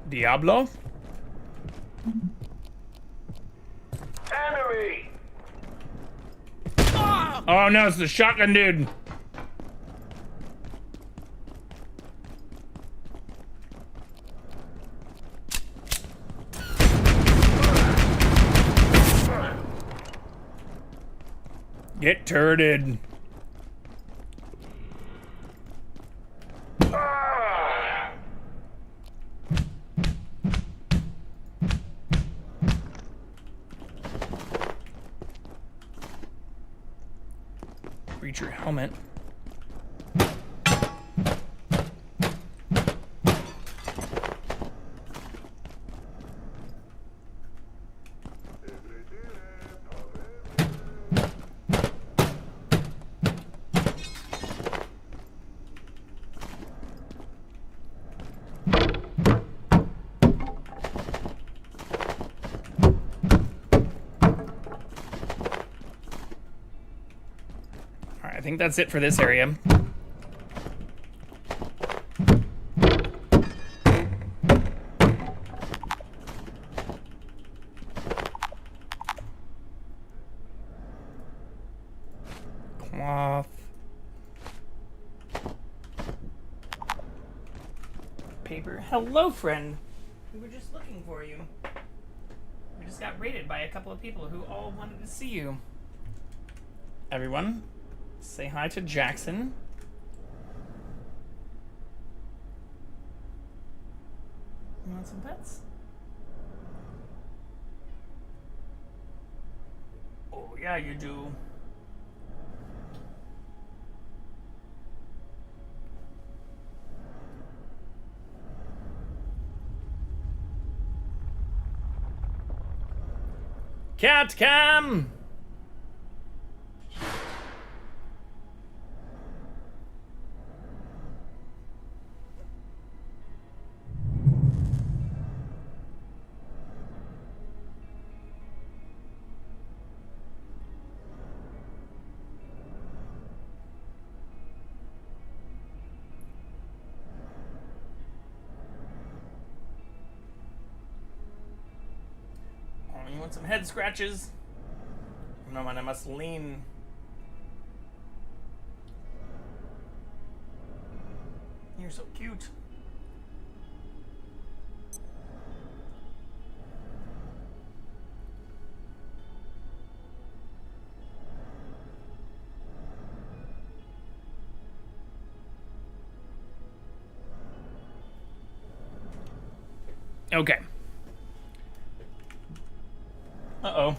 Speaker 1: Diablo?
Speaker 3: Enemy!
Speaker 1: Oh no, it's the shotgun dude. Get turreted. Reach your helmet. I think that's it for this area. Cloth. Paper. Hello, friend. We were just looking for you. We just got raided by a couple of people who all wanted to see you. Everyone, say hi to Jackson. You want some pets? Oh, yeah, you do. CatCam! You want some head scratches? No, man, I must lean. You're so cute. Okay. Uh-oh.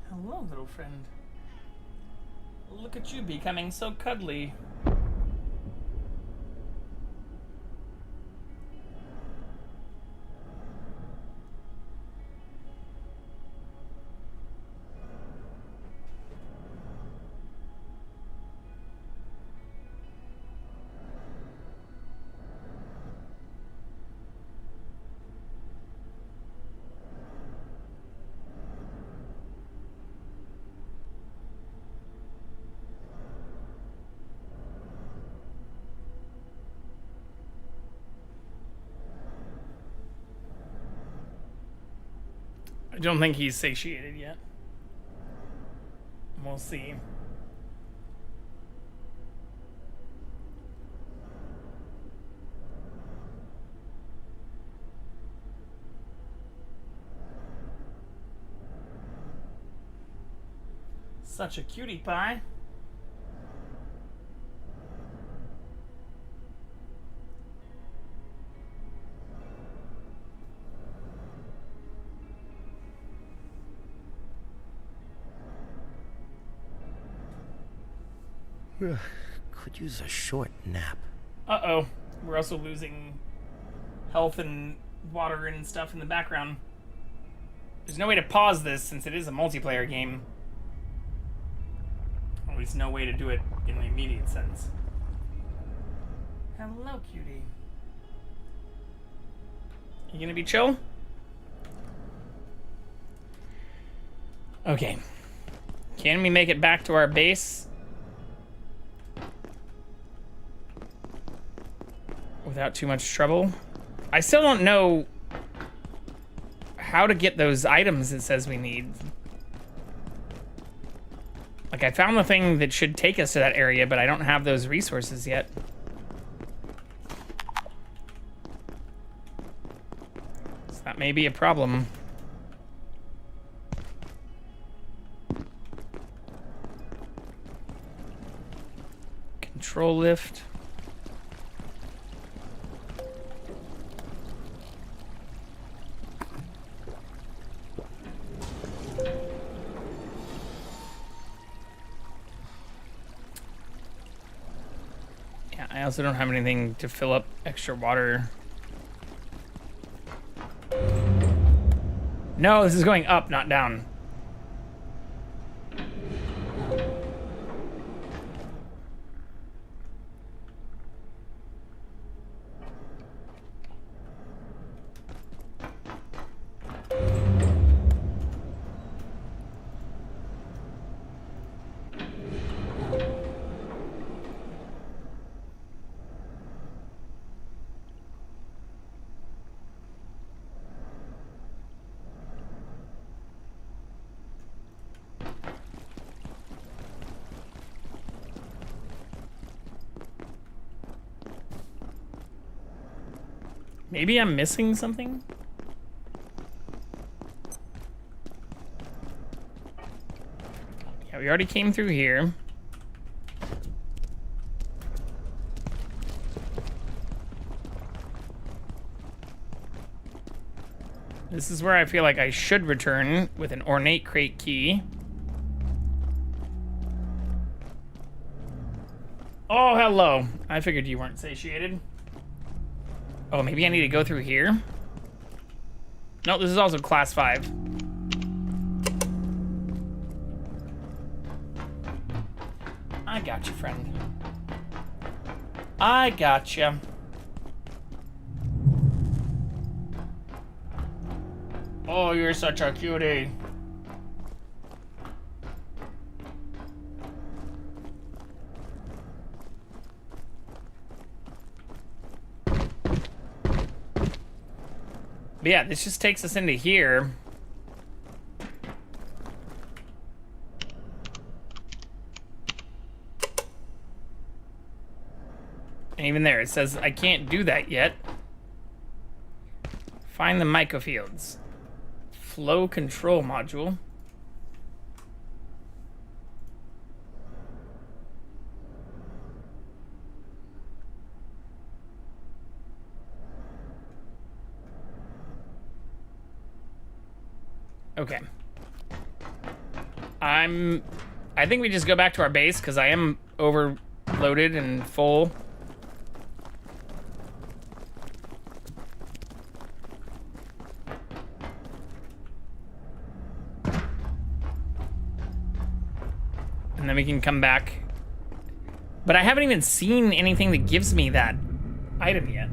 Speaker 1: Hello, little friend. Look at you becoming so cuddly. I don't think he's satiated yet. We'll see. Such a cutie pie.
Speaker 2: Could use a short nap.
Speaker 1: Uh-oh. We're also losing health and water and stuff in the background. There's no way to pause this since it is a multiplayer game. At least no way to do it in the immediate sense. Hello, cutie. You gonna be chill? Okay. Can we make it back to our base without too much trouble? I still don't know how to get those items it says we need. Like, I found the thing that should take us to that area, but I don't have those resources yet. So that may be a problem. Control lift. I also don't have anything to fill up extra water. No, this is going up, not down. Maybe I'm missing something? Yeah, we already came through here. This is where I feel like I should return with an ornate crate key. Oh, hello. I figured you weren't satiated. Oh, maybe I need to go through here? No, this is also class 5. I got you, friend. I got you. Oh, you're such a cutie. But yeah, this just takes us into here. And even there, it says I can't do that yet. Find the microfields. flow control module. Okay. I think we just go back to our base because I am overloaded and full. And then we can come back. But I haven't even seen anything that gives me that item yet.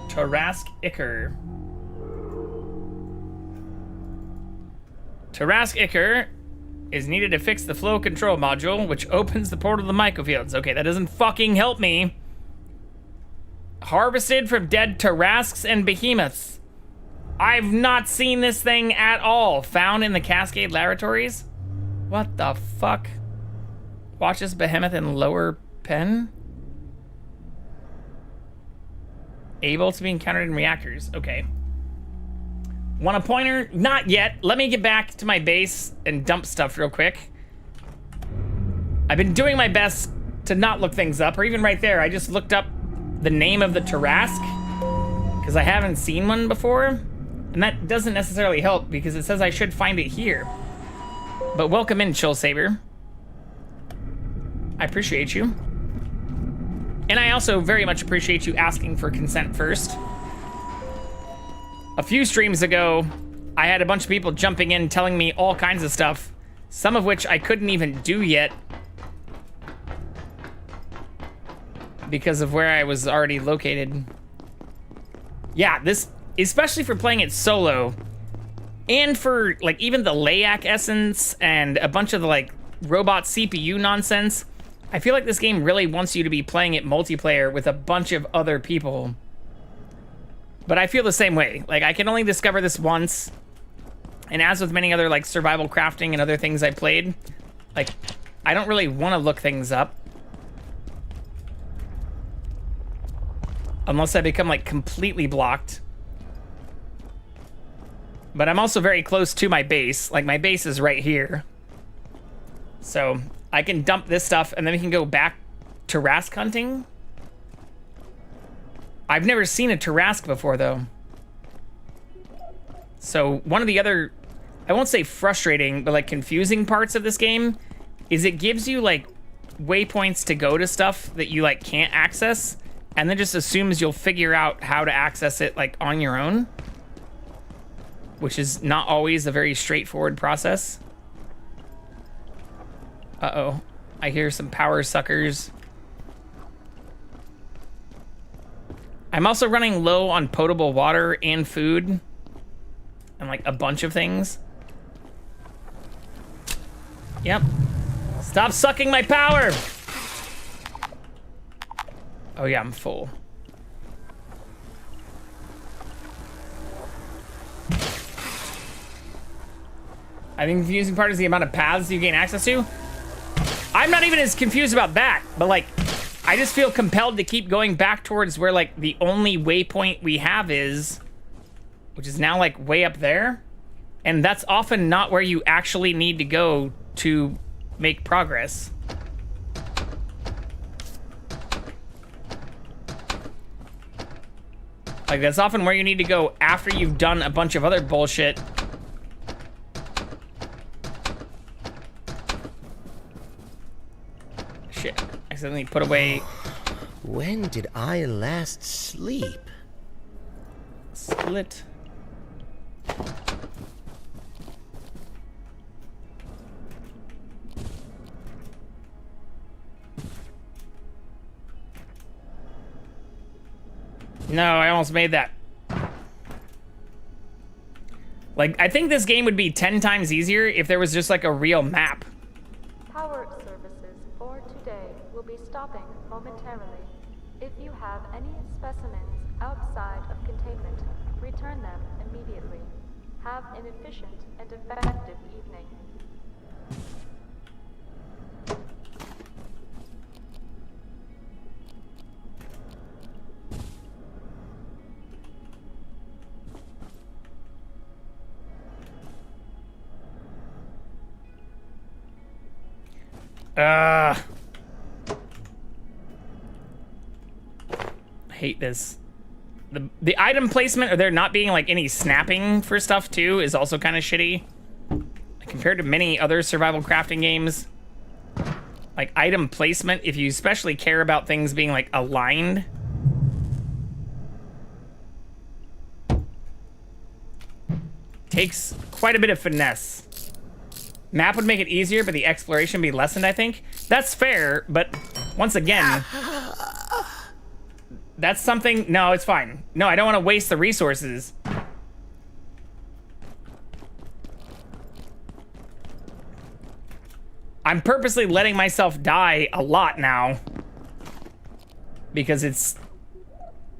Speaker 1: Tarask Ichor. Tarask Ichor is needed to fix the flow control module, which opens the portal to the microfields. Okay, that doesn't fucking help me. Harvested from dead Tarasks and behemoths. I've not seen this thing at all. Found in the Cascade Laboratories? What the fuck? Watch this behemoth in lower pen? Able to be encountered in reactors. Okay. Want a pointer? Not yet. Let me get back to my base and dump stuff real quick. I've been doing my best to not look things up, or even right there, I just looked up the name of the Tarask because I haven't seen one before, and that doesn't necessarily help because it says I should find it here. But welcome in, Chill Saber. I appreciate you. And I also very much appreciate you asking for consent first. A few streams ago, I had a bunch of people jumping in telling me all kinds of stuff, some of which I couldn't even do yet because of where I was already located. Yeah, this, especially for playing it solo, and for like even the Layak essence and a bunch of the like robot CPU nonsense, I feel like this game really wants you to be playing it multiplayer with a bunch of other people. But I feel the same way. Like, I can only discover this once. And as with many other, like, survival crafting and other things I played, like, I don't really want to look things up. Unless I become, like, completely blocked. But I'm also very close to my base. Like, my base is right here. So I can dump this stuff, and then we can go back to Tarask hunting. I've never seen a Tarask before, though. So one of the other, I won't say frustrating, but like confusing parts of this game is it gives you like waypoints to go to stuff that you like can't access, and then just assumes you'll figure out how to access it like on your own, which is not always a very straightforward process. Uh-oh, I hear some power suckers. I'm also running low on potable water and food and like a bunch of things. Yep. Stop sucking my power! Oh yeah, I'm full. I think the confusing part is the amount of paths you gain access to. I'm not even as confused about that, but like, I just feel compelled to keep going back towards where like the only waypoint we have is, which is now like way up there. And that's often not where you actually need to go to make progress. Like that's often where you need to go after you've done a bunch of other bullshit. Shit, I accidentally put away.
Speaker 2: When did I last sleep?
Speaker 1: Split. No, I almost made that. Like, I think this game would be 10 times easier if there was just like a real map.
Speaker 4: Power services for today will be stopping momentarily. If you have any specimens outside of containment, return them immediately. Have an efficient and effective evening.
Speaker 1: I hate this. The item placement, or there not being like any snapping for stuff too, is also kind of shitty. Compared to many other survival crafting games, like item placement, if you especially care about things being like aligned, takes quite a bit of finesse. Map would make it easier, but the exploration would be lessened, I think. That's fair, but once again, that's something... No, it's fine. No, I don't want to waste the resources. I'm purposely letting myself die a lot now because it's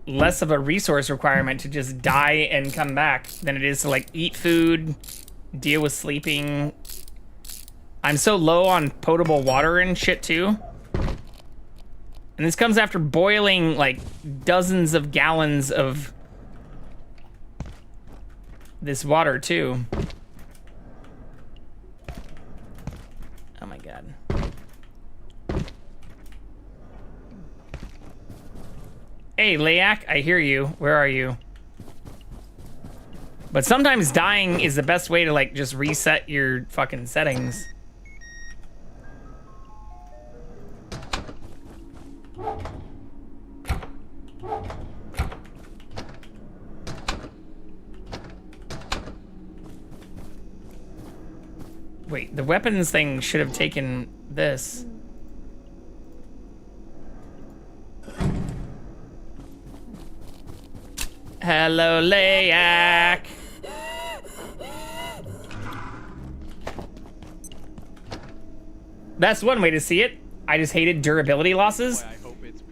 Speaker 1: less of a resource requirement to just die and come back than it is to like eat food, deal with sleeping. I'm so low on potable water and shit too. And this comes after boiling like dozens of gallons of this water too. Oh my god. Hey, Layak, I hear you. Where are you? But sometimes dying is the best way to like just reset your fucking settings. Wait, the weapons thing should have taken this. Hello, Layak. That's one way to see it. I just hated durability losses.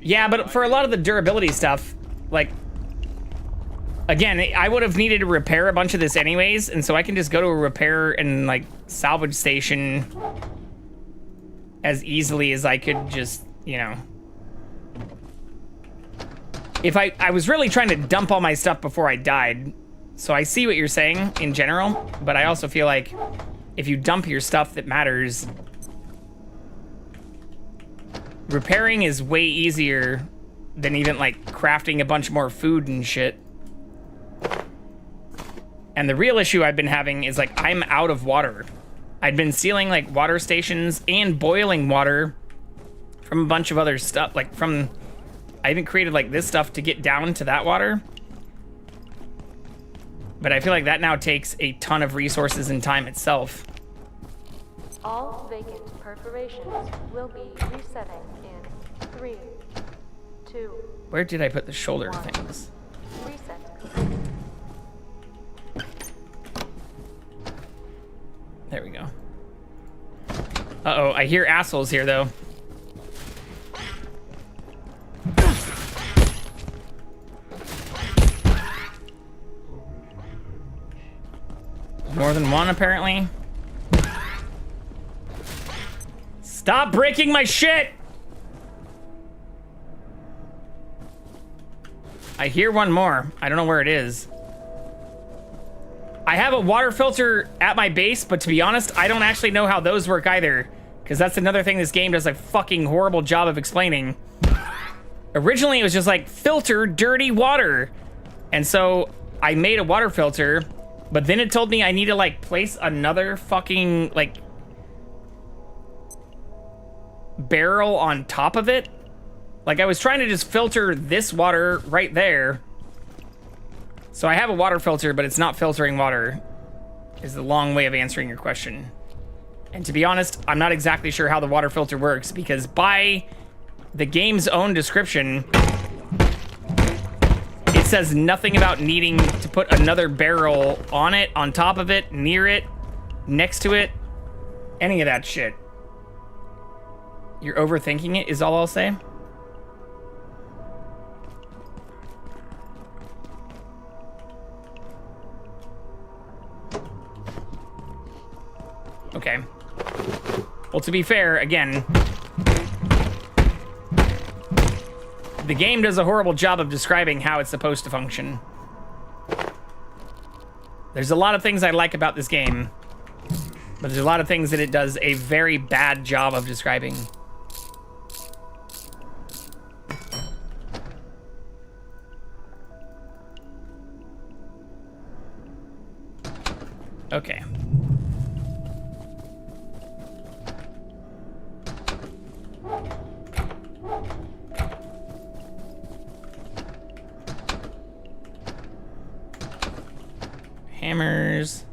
Speaker 1: Yeah, but for a lot of the durability stuff, like, again, I would have needed to repair a bunch of this anyways, and so I can just go to a repair and, like, salvage station as easily as I could just, you know. If I was really trying to dump all my stuff before I died, so I see what you're saying in general, but I also feel like if you dump your stuff that matters, repairing is way easier than even, like, crafting a bunch more food and shit. And the real issue I've been having is, like, I'm out of water. I'd been sealing, like, water stations and boiling water from a bunch of other stuff. Like, from... I even created, like, this stuff to get down to that water. But I feel like that now takes a ton of resources and time itself.
Speaker 4: All vacant perforations will be resetting in 3, 2...
Speaker 1: Where did I put the shoulder things?
Speaker 4: Reset complete.
Speaker 1: There we go. Uh-oh, I hear assholes here, though. More than one, apparently. Stop breaking my shit! I hear one more. I don't know where it is. I have a water filter at my base, but to be honest, I don't actually know how those work either. Because that's another thing this game does a fucking horrible job of explaining. Originally, it was just like, filter dirty water. And so I made a water filter, but then it told me I need to like place another fucking like barrel on top of it. Like I was trying to just filter this water right there. So I have a water filter, but it's not filtering water, is the long way of answering your question. And to be honest, I'm not exactly sure how the water filter works, because by the game's own description, it says nothing about needing to put another barrel on it, on top of it, near it, next to it, any of that shit. You're overthinking it, is all I'll say. Okay. Well, to be fair, again, the game does a horrible job of describing how it's supposed to function. There's a lot of things I like about this game, but there's a lot of things that it does a very bad job of describing. Okay. Hammers.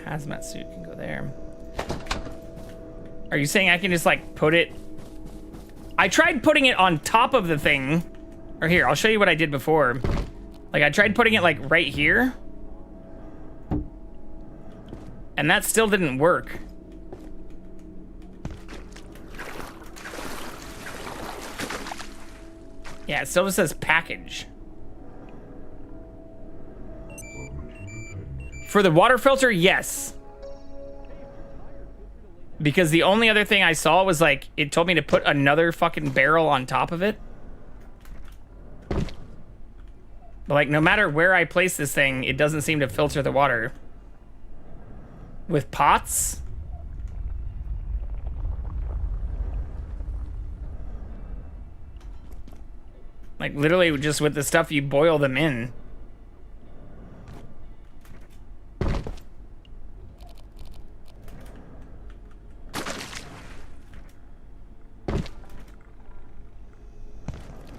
Speaker 1: Hazmat suit can go there. Are you saying I can just like put it? I tried putting it on top of the thing. Or here, I'll show you what I did before. Like I tried putting it like right here. And that still didn't work. Yeah, it still just says package. For the water filter, yes. Because the only other thing I saw was like, it told me to put another fucking barrel on top of it. But like, no matter where I place this thing, it doesn't seem to filter the water. With pots? Like literally just with the stuff you boil them in.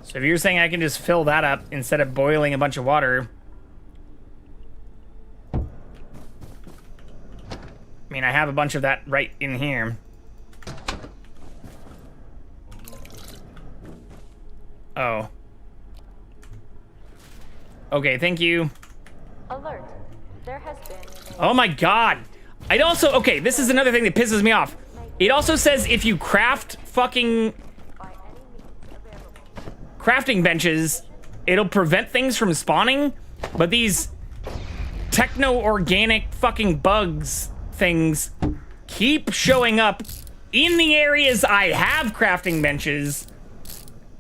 Speaker 1: So if you're saying I can just fill that up instead of boiling a bunch of water. I mean, I have a bunch of that right in here. Oh. Okay, thank you.
Speaker 4: Alert. There has been
Speaker 1: Oh my god. I'd also, okay, this is another thing that pisses me off. It also says if you craft fucking crafting benches, it'll prevent things from spawning, but these techno-organic fucking bugs things keep showing up in the areas I have crafting benches.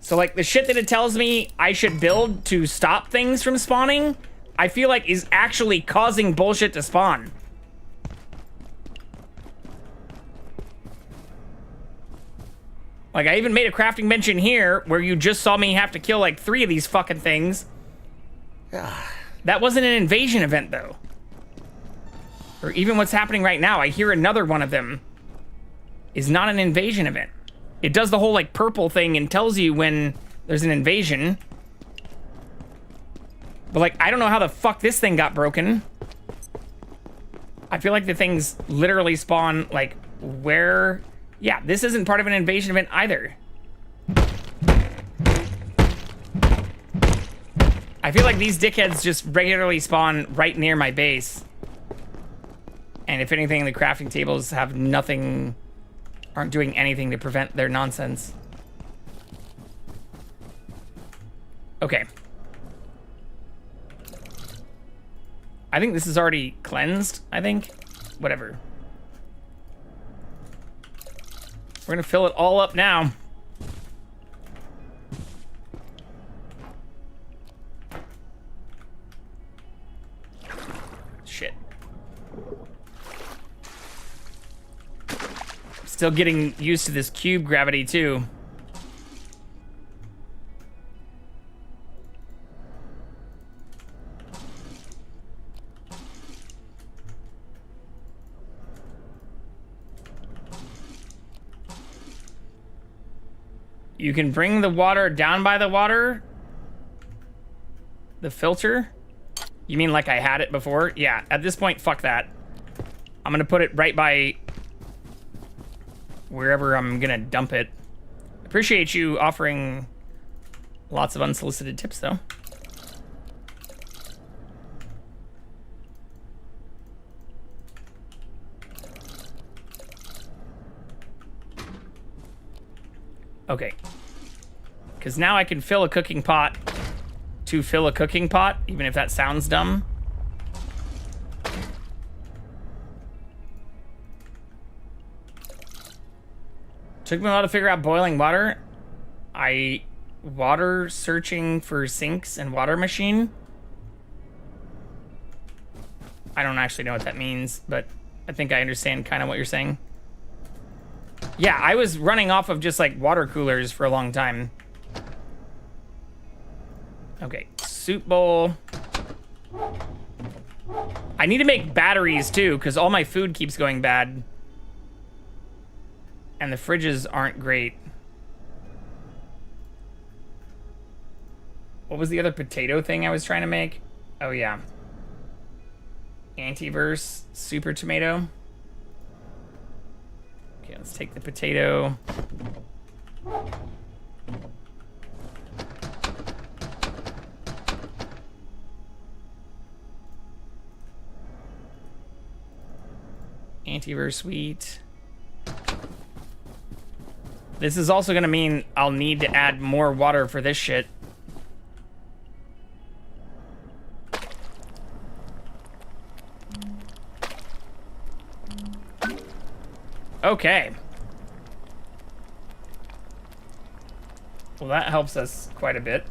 Speaker 1: So like the shit that it tells me I should build to stop things from spawning, I feel like is actually causing bullshit to spawn. Like, I even made a crafting bench in here where you just saw me have to kill like 3 of these fucking things. That wasn't an invasion event, though. Or even what's happening right now, I hear another one of them is not an invasion event. It does the whole, like, purple thing and tells you when there's an invasion. But, like, I don't know how the fuck this thing got broken. I feel like the things literally spawn, like, where... Yeah, this isn't part of an invasion event either. I feel like these dickheads just regularly spawn right near my base. And if anything, the crafting tables have nothing, aren't doing anything to prevent their nonsense. Okay. I think this is already cleansed, I think. Whatever. We're gonna fill it all up now. Shit. Still getting used to this cube gravity too. You can bring the water down by the water? The filter? You mean like I had it before? Yeah, at this point, fuck that. I'm gonna put it right by wherever I'm gonna dump it. Appreciate you offering lots of unsolicited tips, though. Okay. Because now I can fill a cooking pot to fill a cooking pot, even if that sounds dumb. Took me a while to figure out boiling water. Water searching for sinks and water machine. I don't actually know what that means, but I think I understand kind of what you're saying. Yeah, I was running off of just like water coolers for a long time. Okay, soup bowl. I need to make batteries too, because all my food keeps going bad. And the fridges aren't great. What was the other potato thing I was trying to make? Oh yeah. Antiverse super tomato. Okay, let's take the potato. Antiverse wheat. This is also gonna mean I'll need to add more water for this shit. Okay. Well, that helps us quite a bit.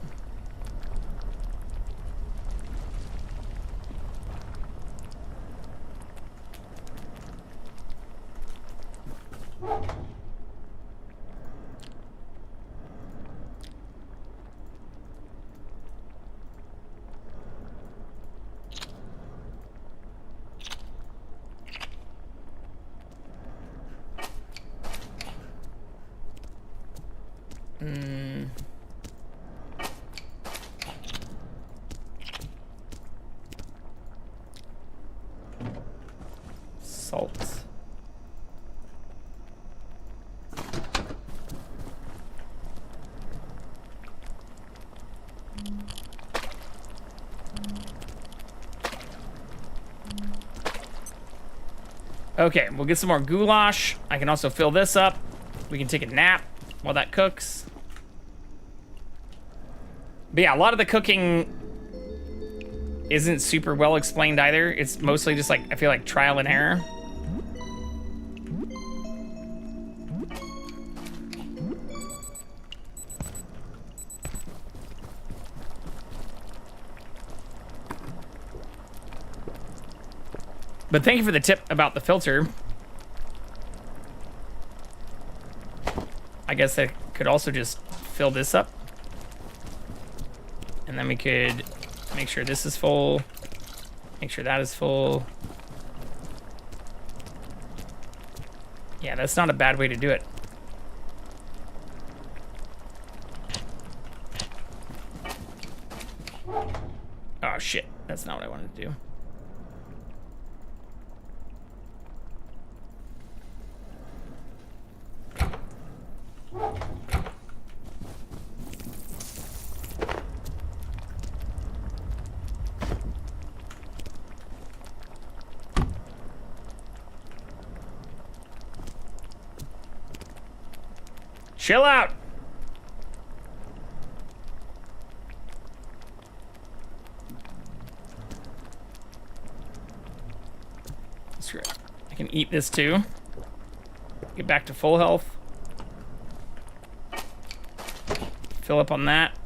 Speaker 1: Salt. Okay, we'll get some more goulash. I can also fill this up. We can take a nap while that cooks. But yeah, a lot of the cooking isn't super well explained either. It's mostly just like, I feel like trial and error. But thank you for the tip about the filter. I guess I could also just fill this up. And then we could make sure this is full. Make sure that is full. Yeah, that's not a bad way to do it. Oh shit, that's not what I wanted to do. Chill out. Screw it. I can eat this too. Get back to full health. Fill up on that.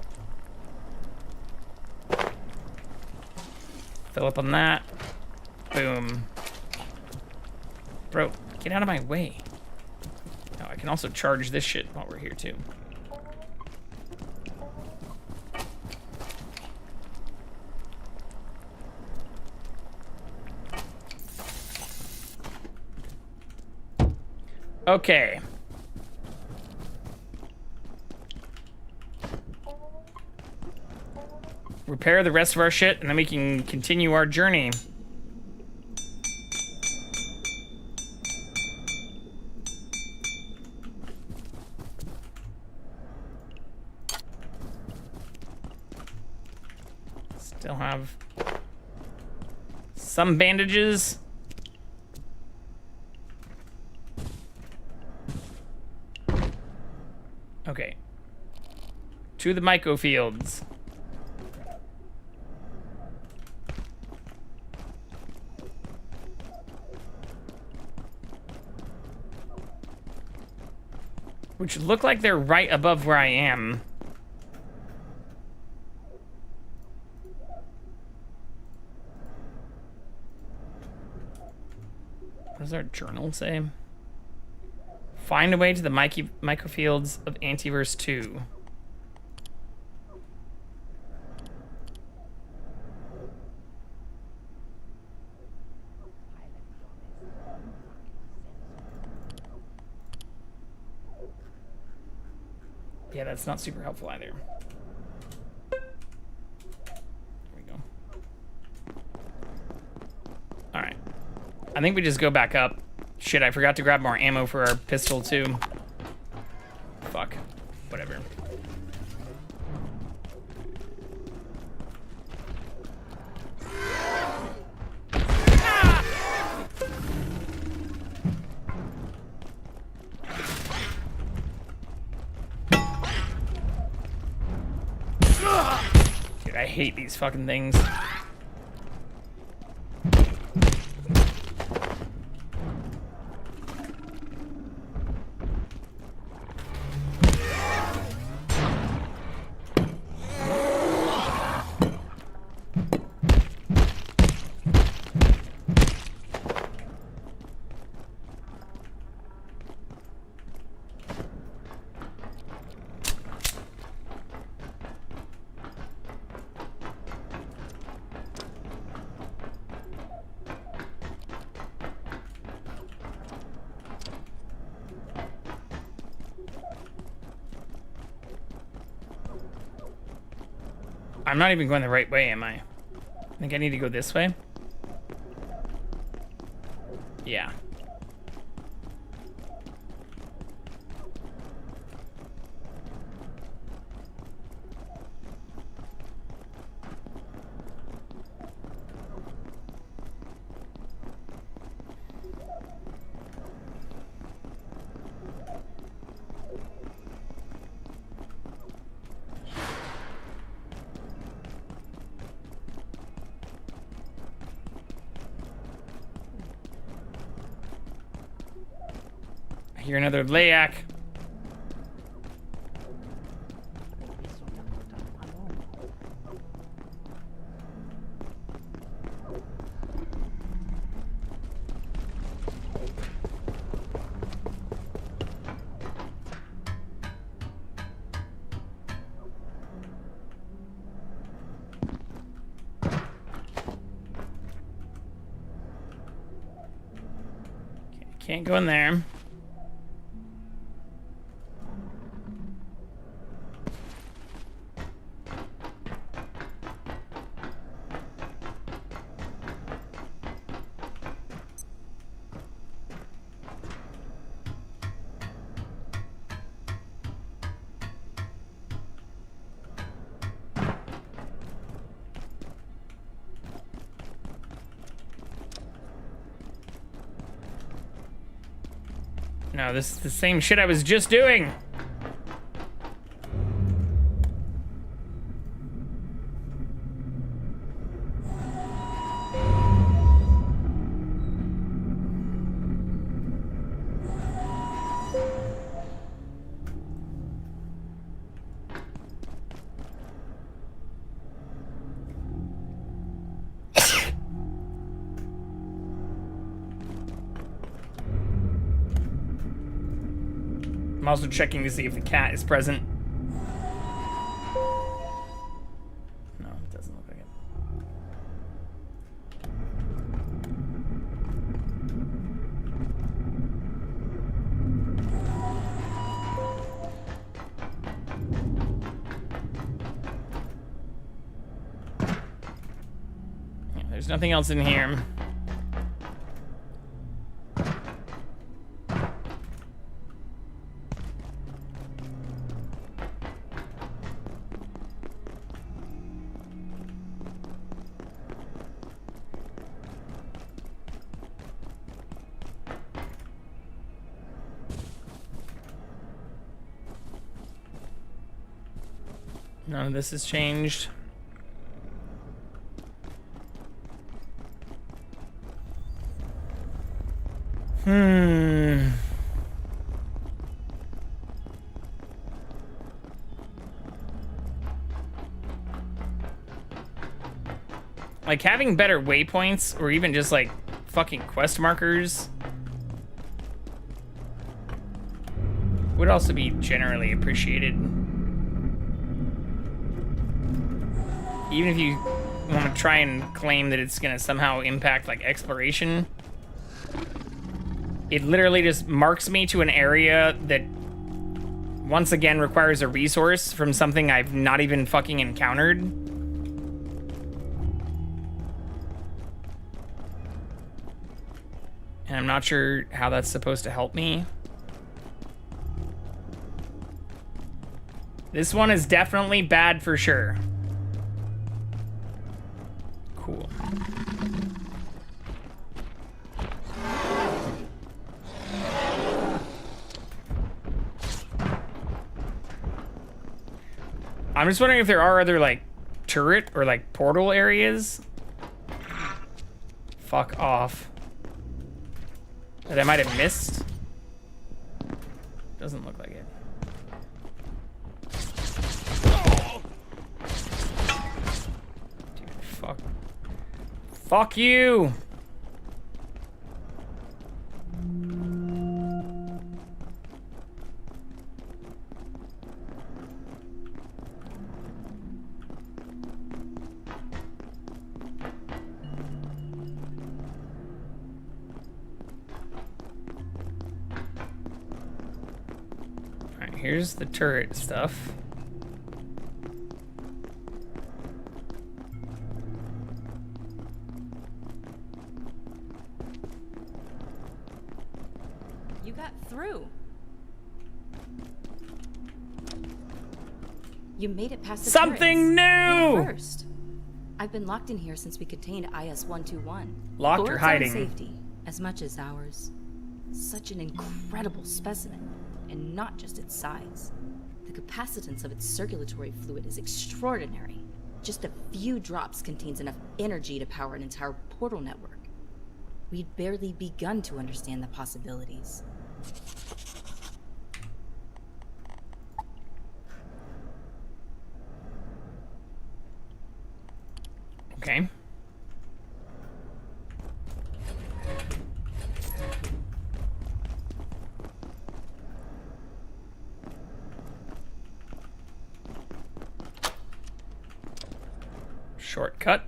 Speaker 1: Fill up on that. Boom. Bro, get out of my way. Oh, I can also charge this shit while we're here too. Okay. Repair the rest of our shit, and then we can continue our journey. Still have some bandages. Okay. To the myco fields. which look like they're right above where I am. What does our journal say? Find a way to the microfields of Antiverse 2. Yeah, that's not super helpful either. There we go. Alright. I think we just go back up. Shit, I forgot to grab more ammo for our pistol too. Fuck. Whatever. Dude, I hate these fucking things. I'm not even going the right way, am I? I think I need to go this way. Yeah. I hear another Layak. Can't go in there. No, this is the same shit I was just doing. I'm also checking to see if the cat is present. No, it doesn't look like it. Yeah, there's nothing else in here. None of this has changed. Like, having better waypoints or even just, like, fucking quest markers would also be generally appreciated. Even if you want to try and claim that it's going to somehow impact, like, exploration, it literally just marks me to an area that once again requires a resource from something I've not even fucking encountered. And I'm not sure how that's supposed to help me. This one is definitely bad for sure. Cool. I'm just wondering if there are other, like, turret or, like, portal areas. Fuck off. That I might have missed. Doesn't look like it. Dude, fuck. Fuck you! Here's the turret stuff.
Speaker 9: You got through. You made it past the
Speaker 1: Something
Speaker 9: turrets.
Speaker 1: new!
Speaker 9: You're first. I've been locked in here since we contained IS-121.
Speaker 1: Locked or
Speaker 9: Board's
Speaker 1: hiding?
Speaker 9: own safety, as much as ours. Such an incredible specimen. And not just its size. The capacitance of its circulatory fluid is extraordinary. Just a few drops contains enough energy to power an entire portal network. We'd barely begun to understand the possibilities.
Speaker 1: Okay. Shortcut.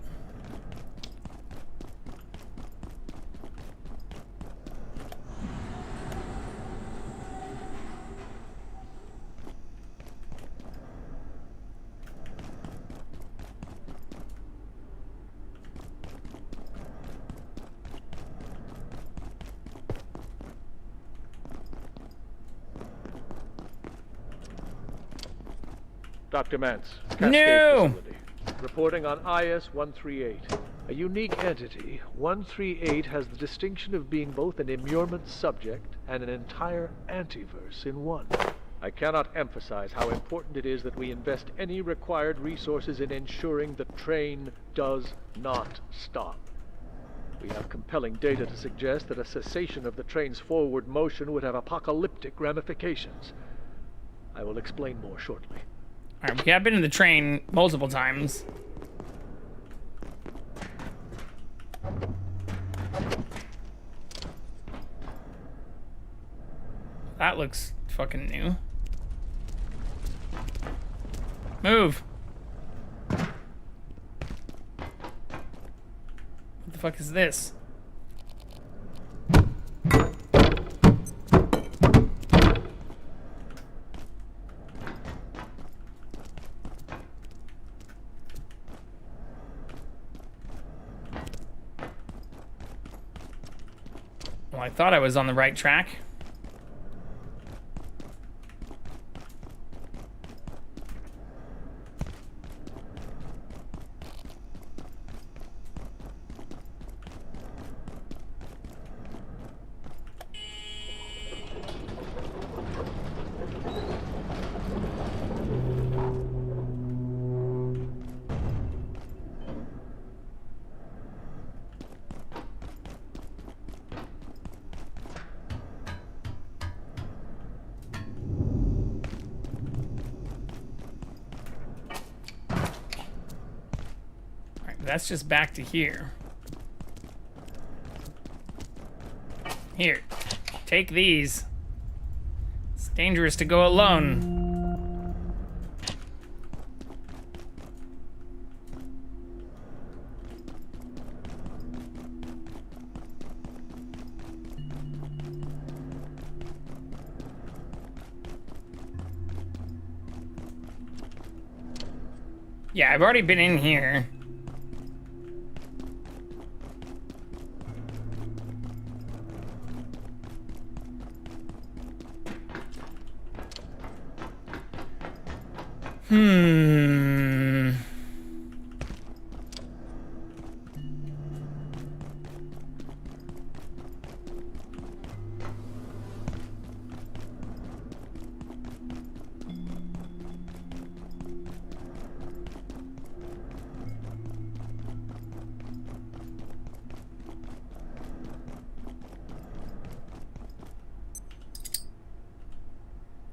Speaker 5: Dr. Mance, Cascade
Speaker 1: No!
Speaker 5: facility. Reporting on IS-138. A unique entity, 138 has the distinction of being both an immurement subject and an entire antiverse in one. I cannot emphasize how important it is that we invest any required resources in ensuring the train does not stop. We have compelling data to suggest that a cessation of the train's forward motion would have apocalyptic ramifications. I will explain more shortly.
Speaker 1: Alright, we have been in the train multiple times. That looks fucking new. Move! What the fuck is this? Well, I thought I was on the right track. That's just back to here. Here, take these. It's dangerous to go alone. Yeah, I've already been in here.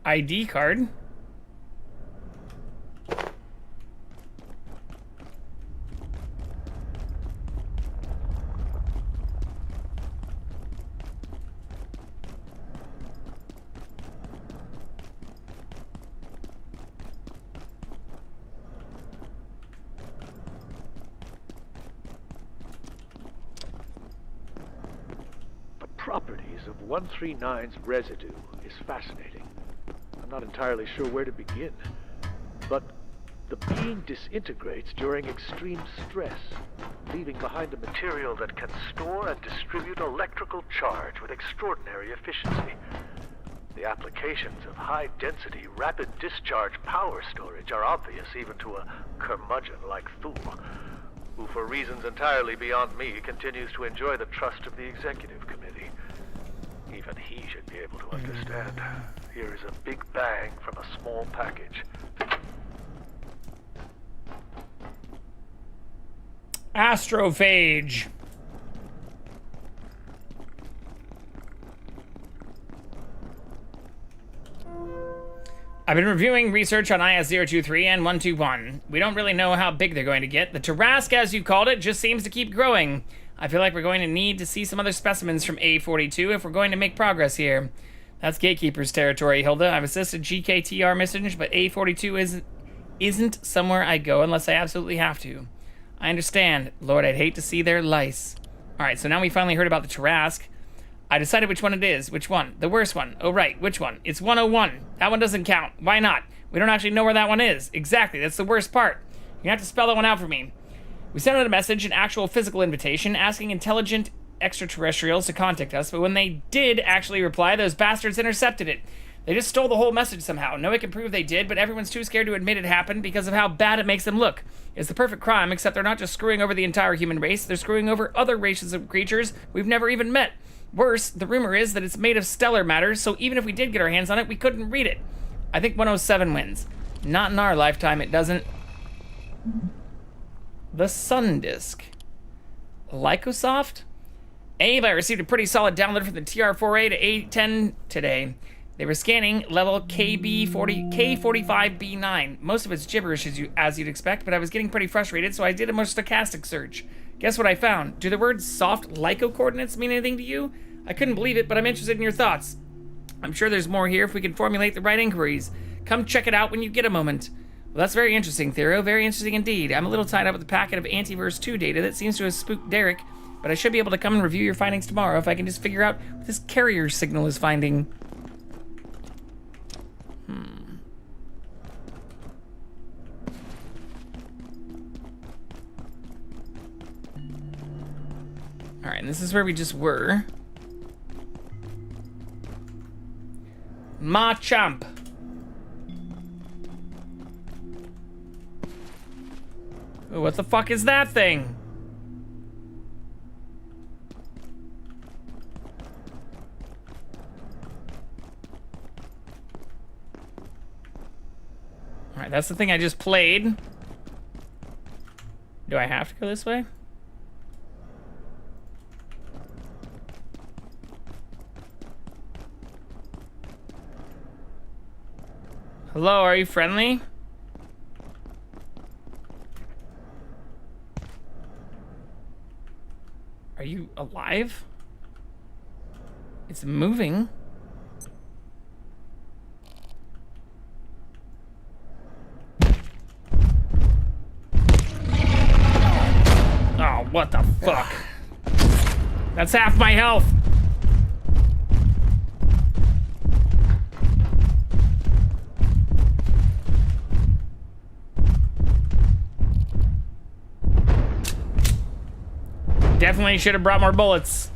Speaker 1: ID card.
Speaker 5: The properties of 139's residue is fascinating. I'm not entirely sure where to begin, but the being disintegrates during extreme stress, leaving behind a material that can store and distribute electrical charge with extraordinary efficiency. The applications of high-density, rapid discharge power storage are obvious even to a curmudgeon like Thule, who for reasons entirely beyond me continues to enjoy the trust of the executive committee. Even he should be able to understand. Here is a big bang from a small package.
Speaker 1: Astrophage. I've been reviewing research on IS-023 and 121. We don't really know how big they're going to get. The Tarrasque, as you called it, just seems to keep growing. I feel like we're going to need to see some other specimens from A42 if we're going to make progress here. That's Gatekeeper's territory, Hilda. I've assisted GKTR missions, but A42 isn't somewhere I go unless I absolutely have to. I understand. Lord, I'd hate to see their lice. Alright, so now we finally heard about the Tarrasque. I decided which one it is. Which one? The worst one. Oh, right. Which one? It's 101. That one doesn't count. Why not? We don't actually know where that one is. Exactly. That's the worst part. You have to spell that one out for me. We sent out a message, an actual physical invitation, asking intelligent extraterrestrials to contact us, but when they did actually reply, those bastards intercepted it. They just stole the whole message somehow. No one can prove they did, but everyone's too scared to admit it happened because of how bad it makes them look. It's the perfect crime, except they're not just screwing over the entire human race, they're screwing over other races of creatures we've never even met. Worse, the rumor is that it's made of stellar matter, so even if we did get our hands on it, we couldn't read it. I think 107 wins. Not in our lifetime, it doesn't. The Sun Disk. Lycosoft? Abe, I received a pretty solid download from the TR4A to A10 today. They were scanning level K45B9. Most of it's gibberish as you'd expect, but I was getting pretty frustrated, so I did a more stochastic search. Guess what I found? Do the words soft Lyco coordinates mean anything to you? I couldn't believe it, but I'm interested in your thoughts. I'm sure there's more here if we can formulate the right inquiries. Come check it out when you get a moment. Well, that's very interesting, Thero. Very interesting indeed. I'm a little tied up with a packet of Antiverse 2 data that seems to have spooked Derek, but I should be able to come and review your findings tomorrow if I can just figure out what this carrier signal is finding. Alright, and this is where we just were. Machamp. Ooh, what the fuck is that thing? Alright, that's the thing I just played. Do I have to go this way? Hello, are you friendly? Are you alive? It's moving. Oh, what the fuck? That's half my health. Definitely should have brought more bullets.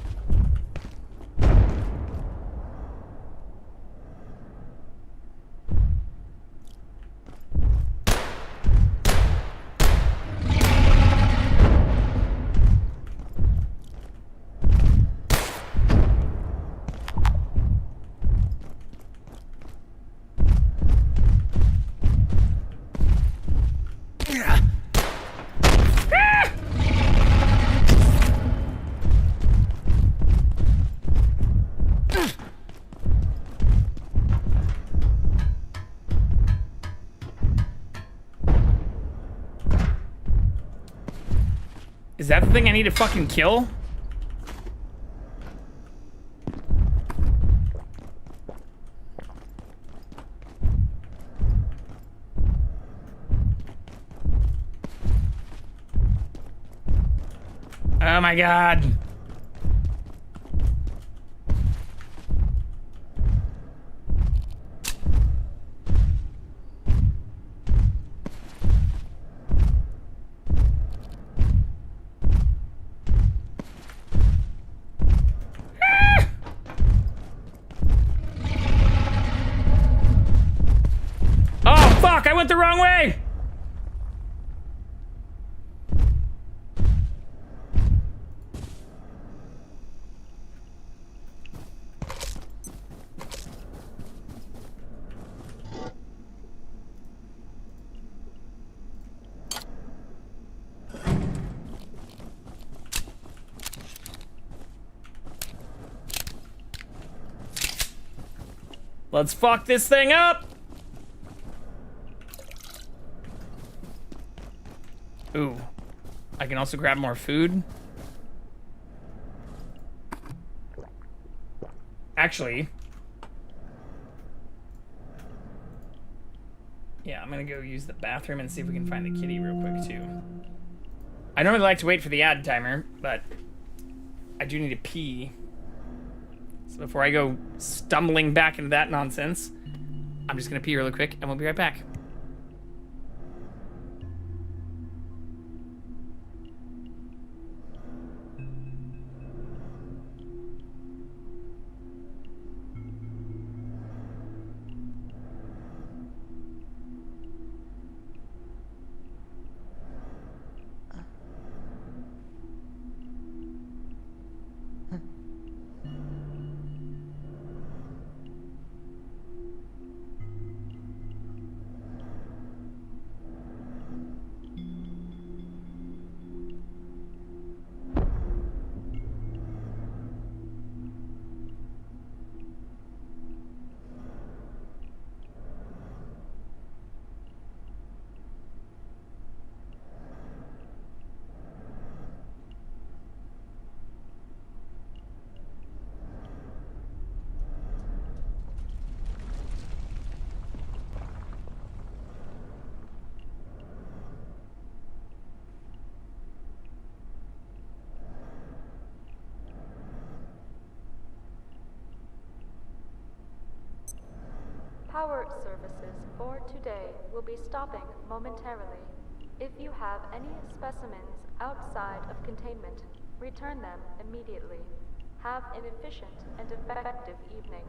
Speaker 1: Is that the thing I need to fucking kill? Oh my god. Oh fuck, I went the wrong way! Let's fuck this thing up! Ooh. I can also grab more food. Actually. Yeah, I'm gonna go use the bathroom and see if we can find the kitty real quick too. I normally like to wait for the ad timer, but I do need to pee. So before I go stumbling back into that nonsense, I'm just gonna pee really quick and we'll be right back.
Speaker 4: Power services for today will be stopping momentarily. If you have any specimens outside of containment, return them immediately. Have an efficient and effective evening.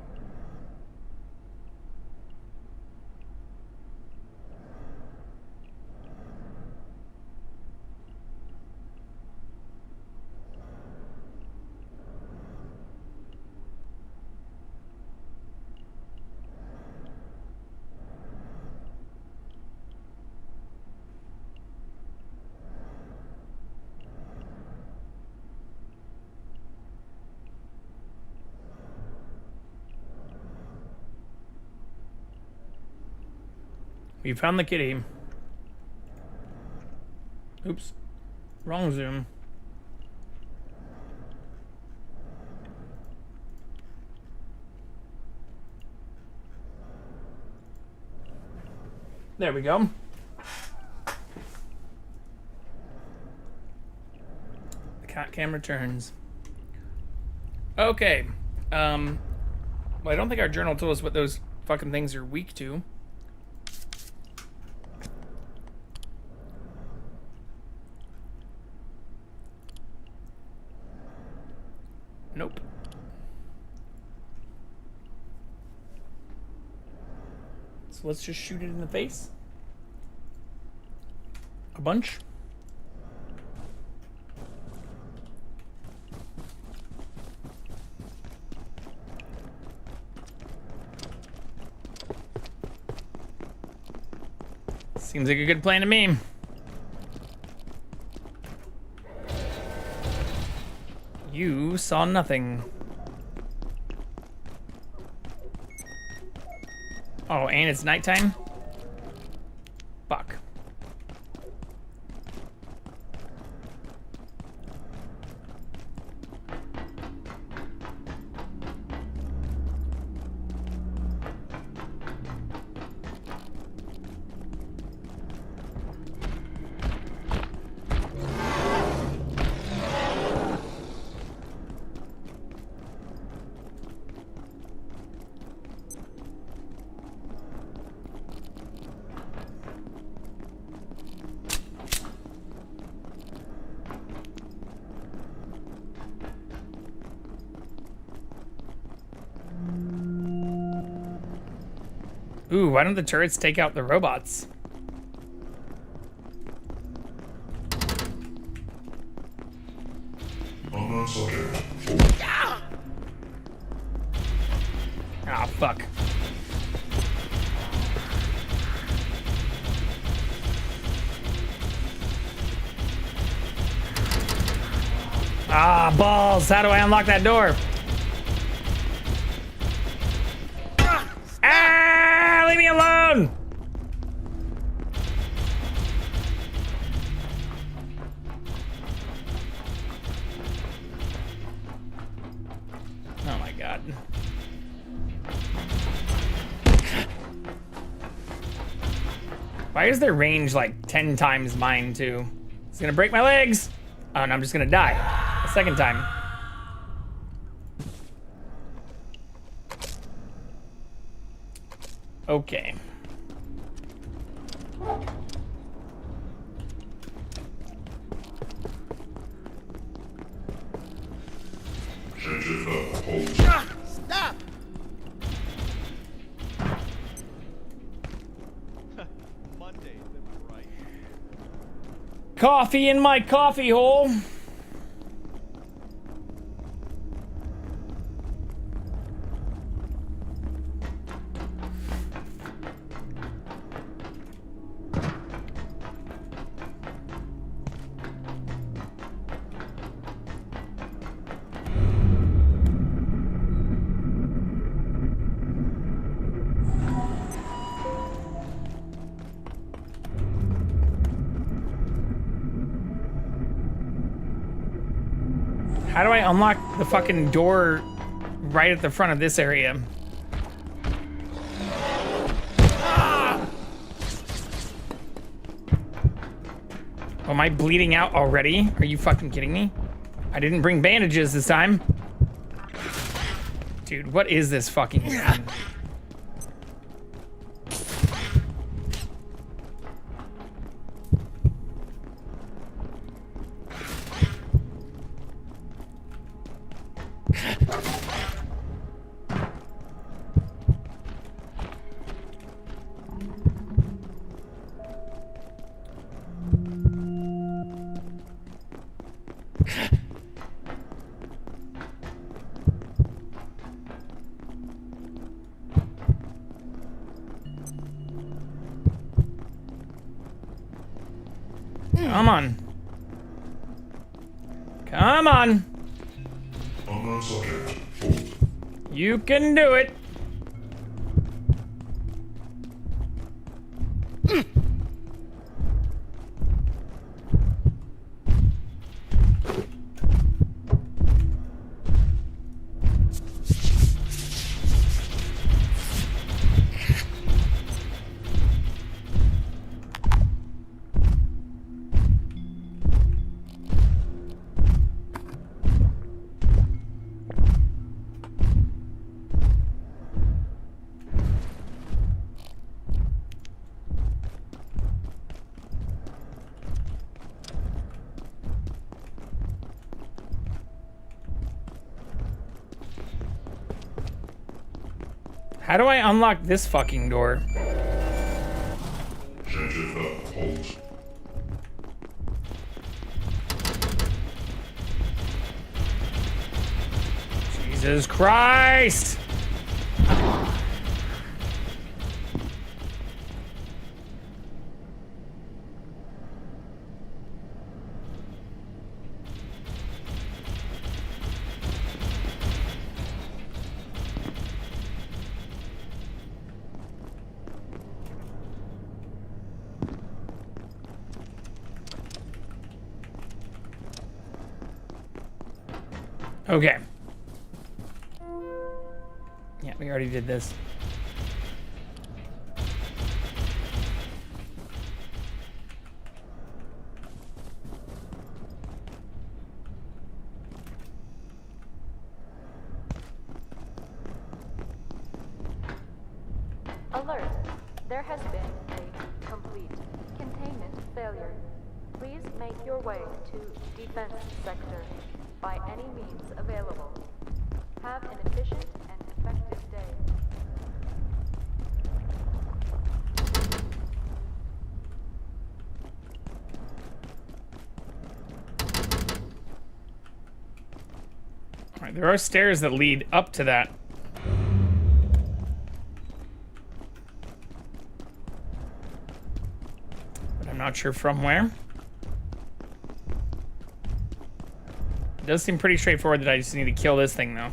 Speaker 1: We found the kitty. Oops. Wrong zoom. There we go. The CatCam returns. Okay. Well, I don't think our journal told us what those fucking things are weak to. Nope. So let's just shoot it in the face. A bunch. Seems like a good plan to me. You saw nothing. Oh, and it's nighttime? Fuck. Ooh, why don't the turrets take out the robots? Ah, fuck. Ah, balls. How do I unlock that door? Ah, leave me alone. Oh my god. Why is their range like 10 times mine too? It's gonna break my legs. Oh, and I'm just gonna die a second time. Okay.
Speaker 2: Stop!
Speaker 1: Coffee in my coffee hole. How do I unlock the fucking door right at the front of this area? Ah! Am I bleeding out already? Are you fucking kidding me? I didn't bring bandages this time. Dude, what is this fucking thing? Come on. Come on. You can do it. How do I unlock this fucking door? Jesus Christ! Okay. Yeah, we already did this.
Speaker 4: Alert! There has been a complete containment failure. Please make your way to defense sector by any means available. Have an efficient and effective day.
Speaker 1: All right, there are stairs that lead up to that. But I'm not sure from where. It does seem pretty straightforward that I just need to kill this thing, though.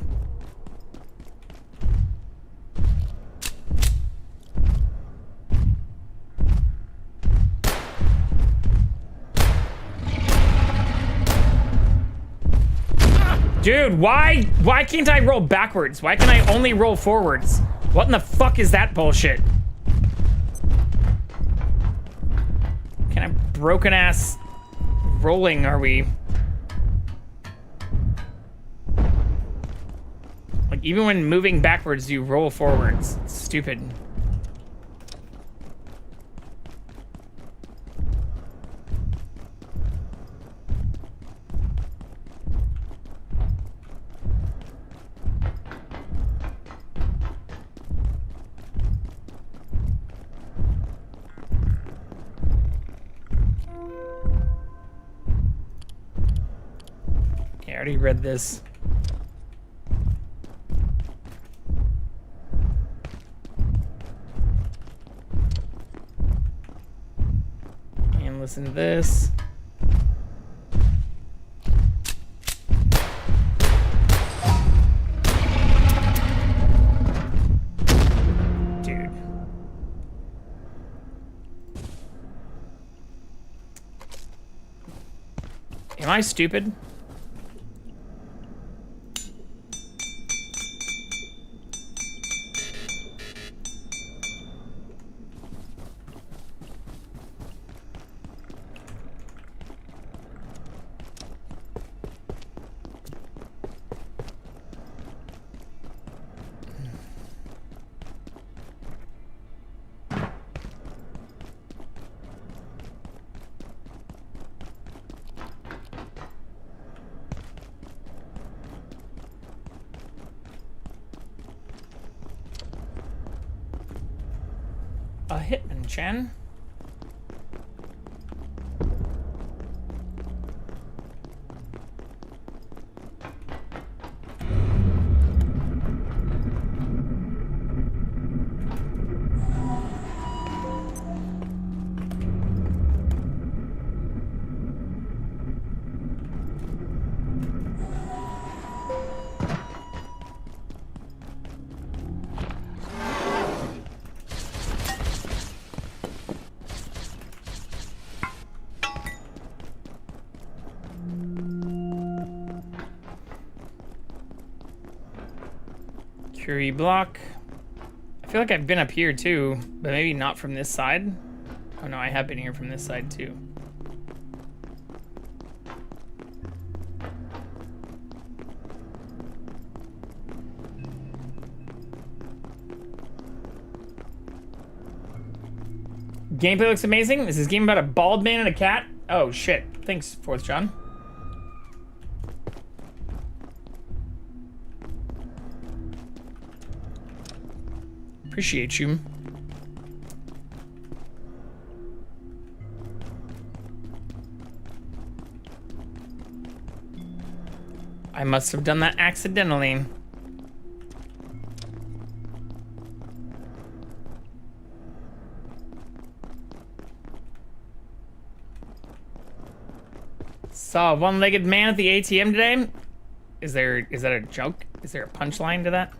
Speaker 1: Dude, why can't I roll backwards? Why can I only roll forwards? What in the fuck is that bullshit? What kind of broken ass rolling are we? Like, even when moving backwards, you roll forwards. It's stupid. Okay, I already read this. And listen to this. Dude. Am I stupid? A hitman, Chen. Curie block. I feel like I've been up here too, but maybe not from this side. Oh no, I have been here from this side too. Gameplay looks amazing. Is this game about a bald man and a cat? Oh shit. Thanks, 4th John. Appreciate you. I must have done that accidentally. Saw a one-legged man at the ATM today. Is that a joke? Is there a punchline to that?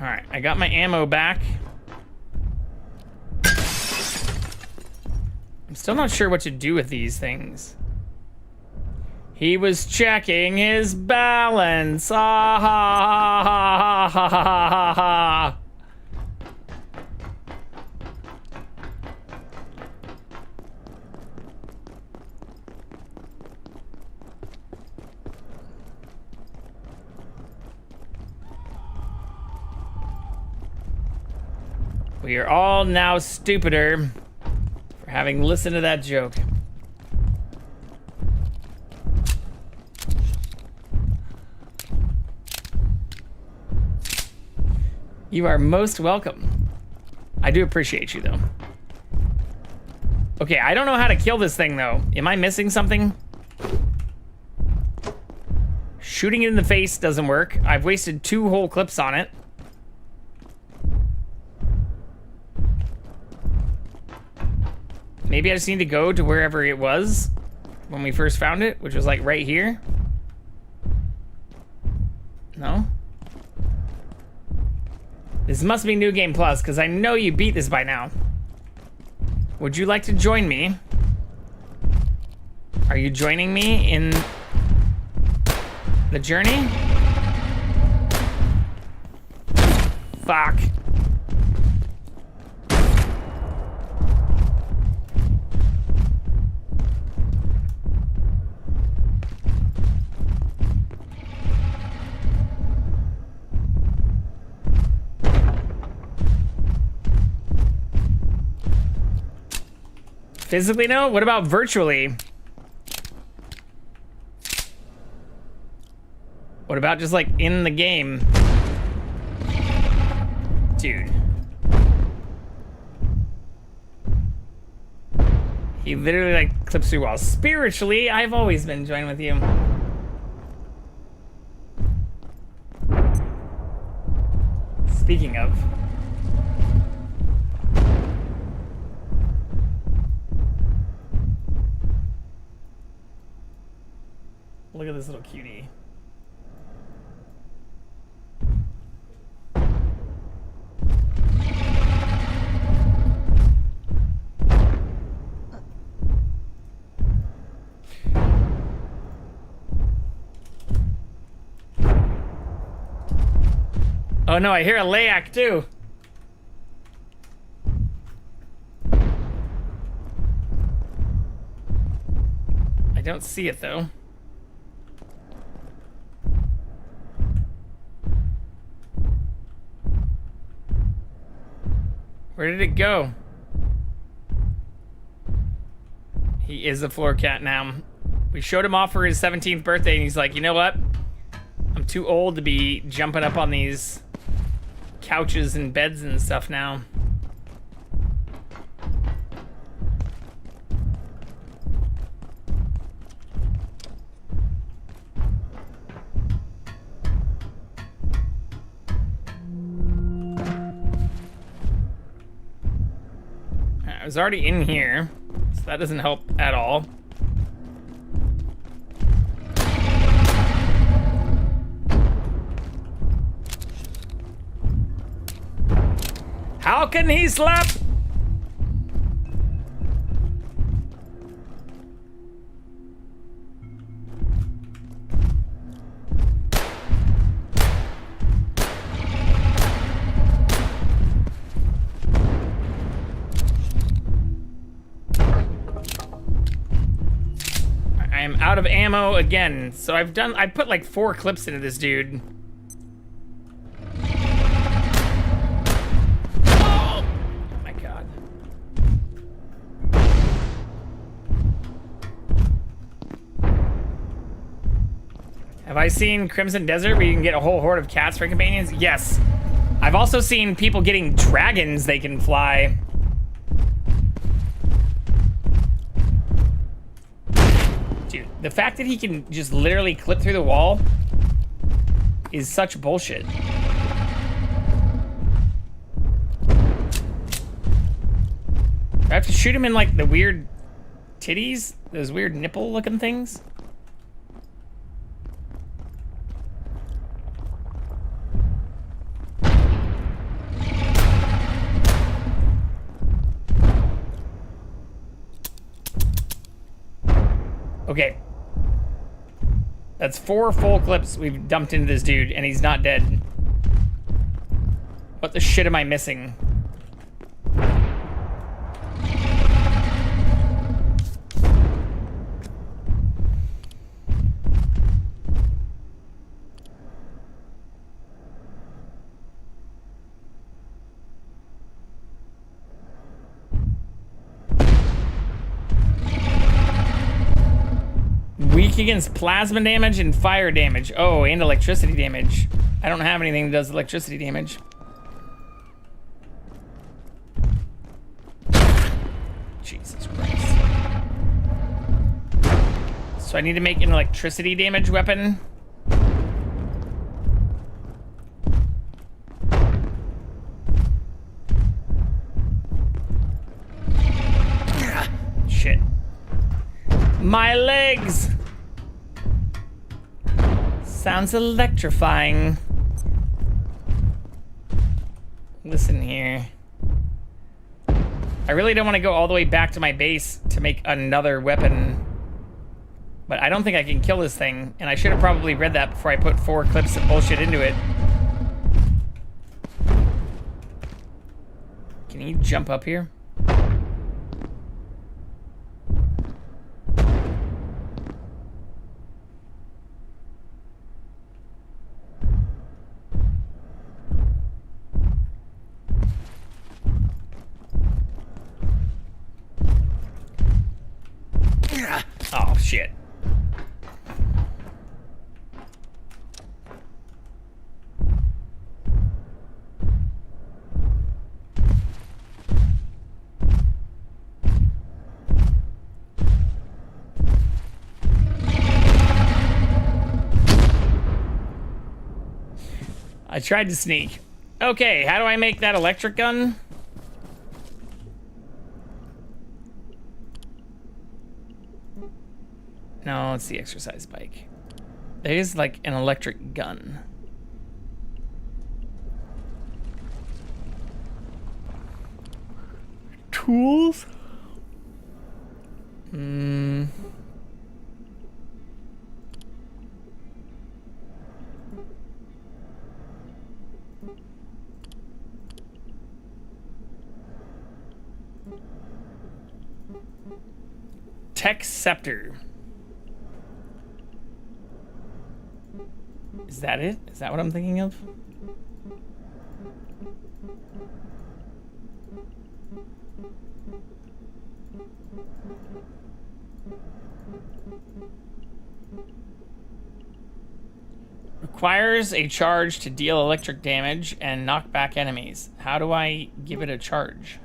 Speaker 1: All right, I got my ammo back. I'm still not sure what to do with these things. He was checking his balance. Ah, ha, ha, ha, ha, ha, ha. We are all now stupider for having listened to that joke. You are most welcome. I do appreciate you, though. Okay, I don't know how to kill this thing, though. Am I missing something? Shooting it in the face doesn't work. I've wasted 2 whole clips on it. Maybe I just need to go to wherever it was when we first found it, which was like right here. No? This must be New Game Plus, because I know you beat this by now. Would you like to join me? Are you joining me in the journey? Fuck. Physically, no? What about virtually? What about just like in the game? Dude. He literally like clips through walls. Spiritually, I've always been joined with you. Speaking of. Look at this little cutie. Oh no, I hear a layak too. I don't see it though. Where did it go? He is a floor cat now. We showed him off for his 17th birthday and he's like, you know what? I'm too old to be jumping up on these couches and beds and stuff now. I was already in here, so that doesn't help at all. How can he slap? out of ammo again. So I put like 4 clips into this dude. Oh my god. Have I seen Crimson Desert where you can get a whole horde of cats for companions? Yes. I've also seen people getting dragons they can fly. Dude, the fact that he can just literally clip through the wall is such bullshit. Do I have to shoot him in like the weird titties? Those weird nipple looking things? Okay. That's 4 full clips we've dumped into this dude, and he's not dead. What the shit am I missing? Weak against plasma damage and fire damage. Oh, and electricity damage. I don't have anything that does electricity damage. Jesus Christ. So I need to make an electricity damage weapon. Shit. My legs! Sounds electrifying. Listen here. I really don't want to go all the way back to my base to make another weapon. But I don't think I can kill this thing, and I should have probably read that before I put 4 clips of bullshit into it. Can he jump up here? Oh, shit. I tried to sneak. Okay, how do I make that electric gun? No, it's the exercise bike. There's like an electric gun. Tools? Tech Scepter. Is that it? Is that what I'm thinking of? Requires a charge to deal electric damage and knock back enemies. How do I give it a charge?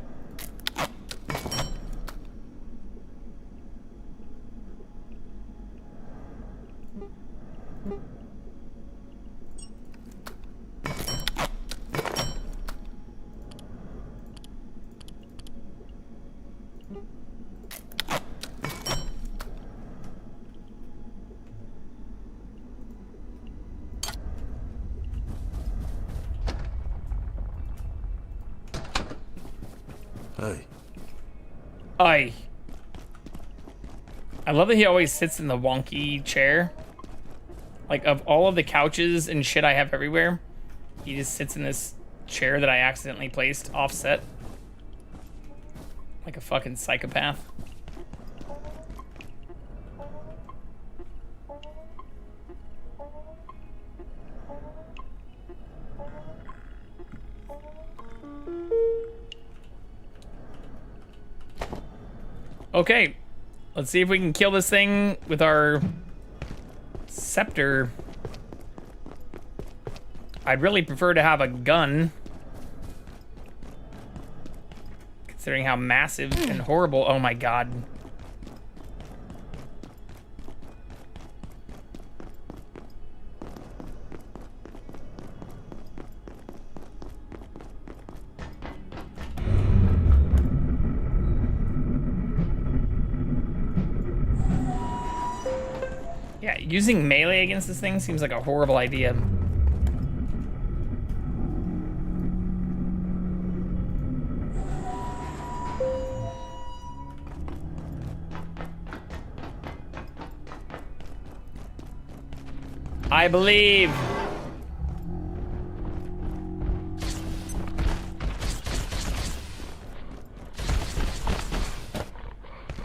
Speaker 6: Hey.
Speaker 1: I love that he always sits in the wonky chair. Like, of all of the couches and shit I have everywhere, he just sits in this chair that I accidentally placed offset. Like a fucking psychopath. Okay, let's see if we can kill this thing with our scepter. I'd really prefer to have a gun, considering how massive and horrible. Oh my god. Yeah, using melee against this thing seems like a horrible idea. I believe.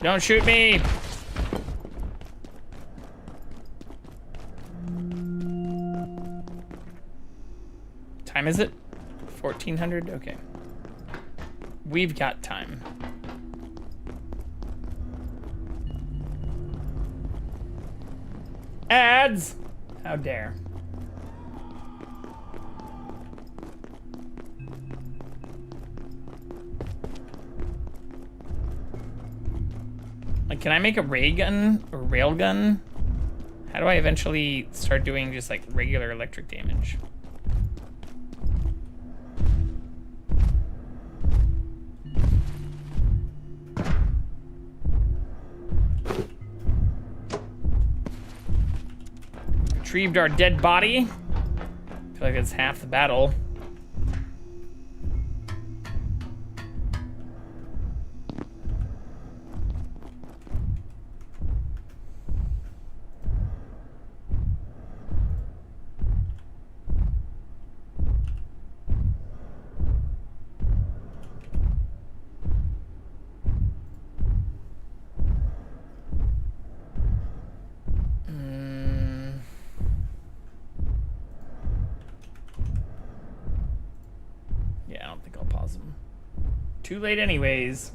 Speaker 1: Don't shoot me. Time is it? 1400? Okay. We've got time. Ads! How dare. Like, can I make a ray gun or rail gun? How do I eventually start doing just like regular electric damage? Retrieved our dead body. I feel like it's half the battle. Too late anyways.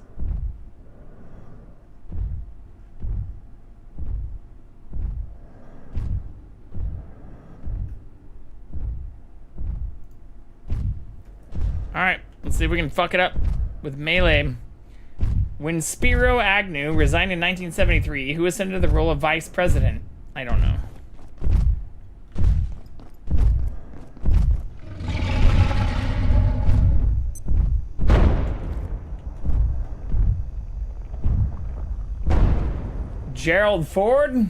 Speaker 1: Alright, let's see if we can fuck it up with melee. When Spiro Agnew resigned in 1973, who ascended to the role of vice president? I don't know. Gerald Ford?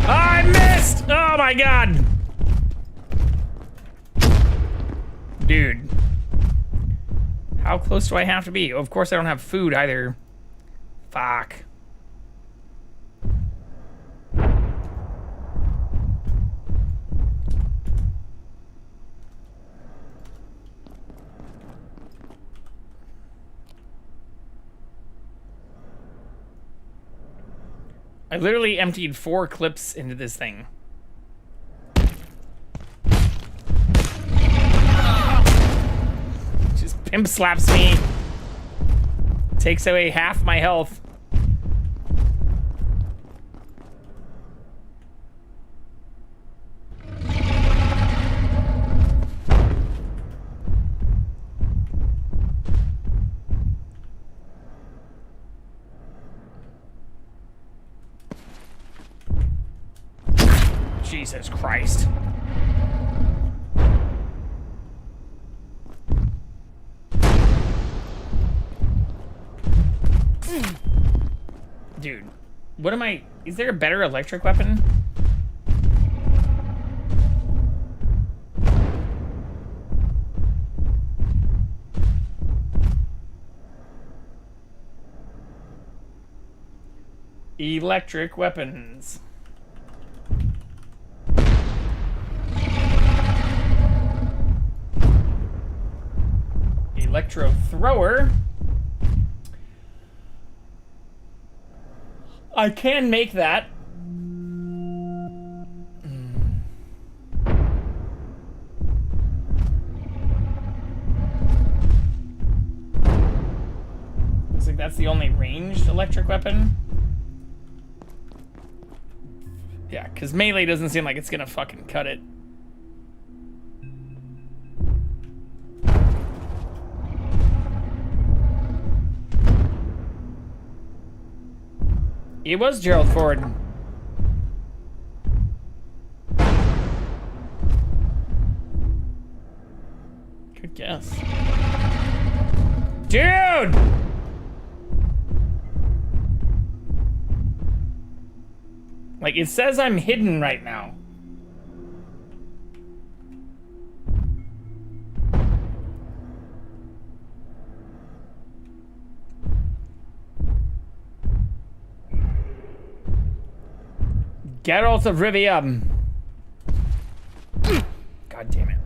Speaker 1: I missed! Oh my god! Dude. How close do I have to be? Oh, of course I don't have food either. Fuck. I literally emptied 4 clips into this thing. Just pimp slaps me. Takes away half my health. Jesus Christ. Dude, what am I... Is there a better electric weapon? Electric weapons. Electro thrower. I can make that. Looks like that's the only ranged electric weapon. Yeah, because melee doesn't seem like it's gonna fucking cut it. It was Gerald Ford. Good guess. Dude! Like, it says I'm hidden right now. Geralt of Rivia. God damn it.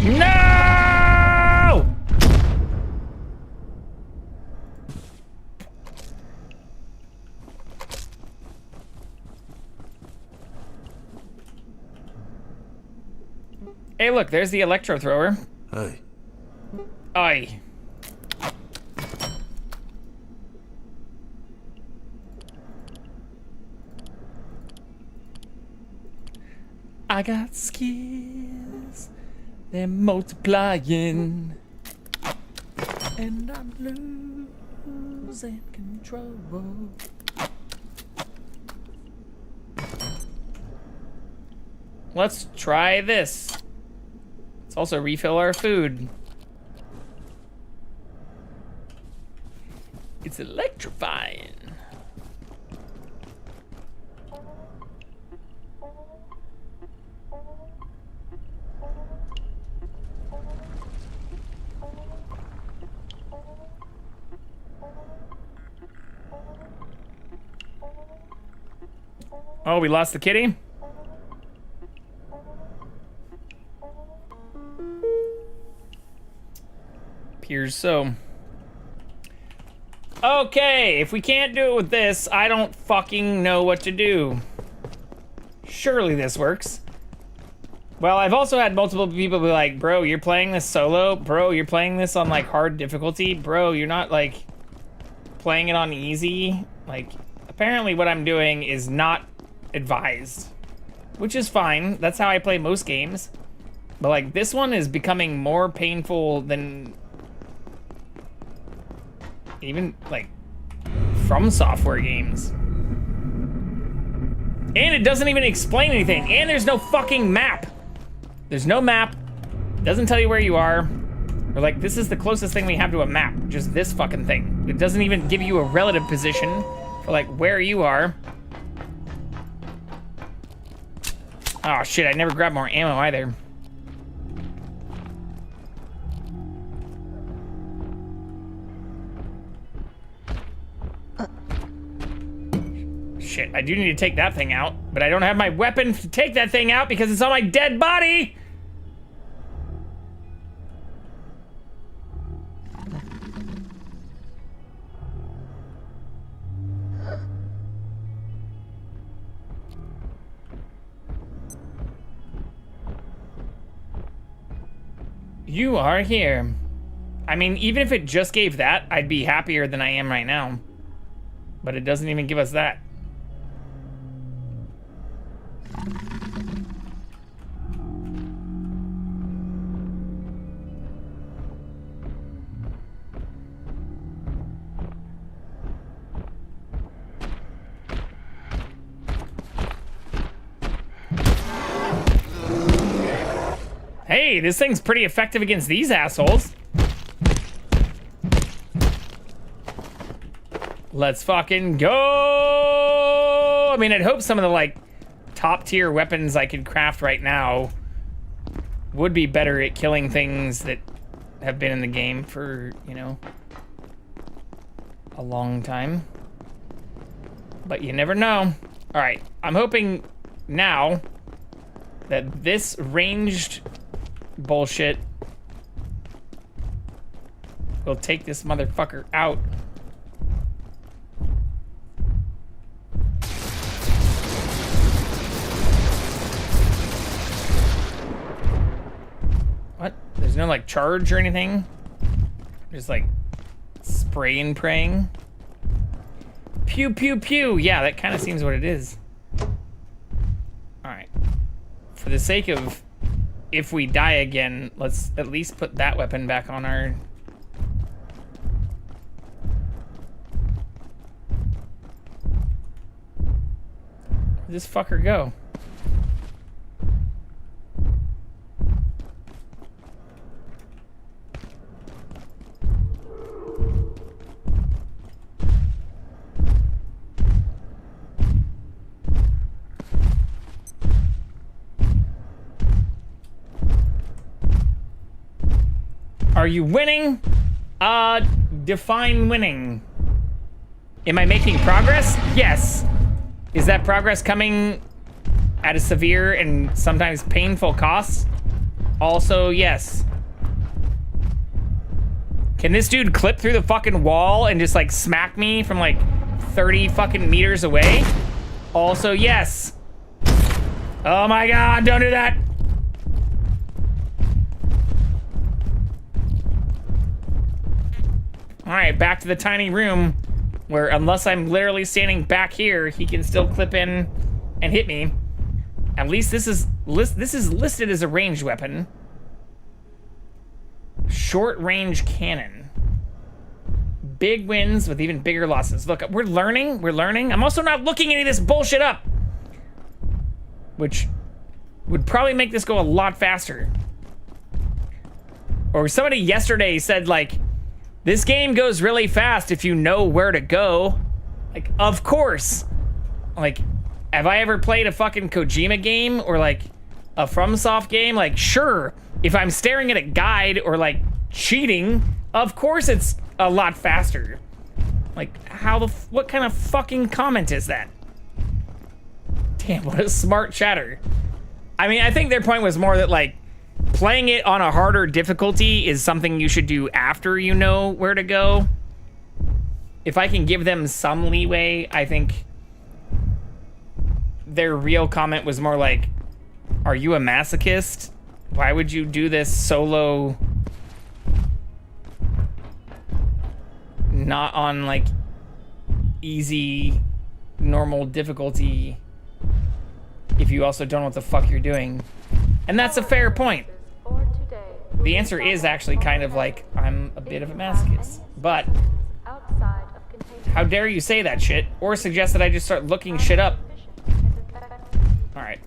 Speaker 1: No! Hey, look, there's the electro thrower.
Speaker 3: Hey.
Speaker 1: Aye. I got skills, they're multiplying, and I'm losing control. Let's try this. Let's also refill our food. It's electrifying. Oh, we lost the kitty? Appears so. Okay, if we can't do it with this, I don't fucking know what to do. Surely this works. Well, I've also had multiple people be like, bro, you're playing this solo? Bro, you're playing this on, like, hard difficulty? Bro, you're not, like, playing it on easy? Like, apparently what I'm doing is not advised. Which is fine. That's how I play most games. But, like, this one is becoming more painful than even, like, From Software games. And it doesn't even explain anything. And there's no fucking map. There's no map. It doesn't tell you where you are. Or, like, this is the closest thing we have to a map. Just this fucking thing. It doesn't even give you a relative position for, like, where you are. Oh, shit. I never grabbed more ammo either. Shit, I do need to take that thing out, but I don't have my weapon to take that thing out because it's on my dead body! You are here. I mean, even if it just gave that, I'd be happier than I am right now. But it doesn't even give us that. Hey, this thing's pretty effective against these assholes. Let's fucking go! I mean, I'd hope some of the, like, top tier weapons I could craft right now would be better at killing things that have been in the game for, you know, a long time. But you never know. All right, I'm hoping now that this ranged bullshit will take this motherfucker out. What? There's no like charge or anything? Just like spray and praying. Pew pew pew. Yeah, that kind of seems what it is. Alright. For the sake of if we die again, let's at least put that weapon back on our... Where'd this fucker go? Are you winning? Define winning. Am I making progress? Yes. Is that progress coming at a severe and sometimes painful cost? Also, yes. Can this dude clip through the fucking wall and just like smack me from like 30 fucking meters away? Also, yes. Oh my God, don't do that. All right, back to the tiny room where unless I'm literally standing back here, he can still clip in and hit me. At least this is listed as a ranged weapon. Short range cannon. Big wins with even bigger losses. Look, we're learning. I'm also not looking any of this bullshit up, which would probably make this go a lot faster. Or somebody yesterday said like, this game goes really fast if you know where to go. Like, of course. Like, have I ever played a fucking Kojima game or like a FromSoft game? Like, sure. If I'm staring at a guide or like cheating, of course it's a lot faster. Like, what kind of fucking comment is that? Damn, what a smart chatter. I mean, I think their point was more that like, playing it on a harder difficulty is something you should do after you know where to go. If I can give them some leeway, I think their real comment was more like, are you a masochist? Why would you do this solo? Not on like easy, normal difficulty if you also don't know what the fuck you're doing. And that's a fair point. The answer is actually kind of like, I'm a bit of a masochist. But how dare you say that shit, or suggest that I just start looking shit up. Alright.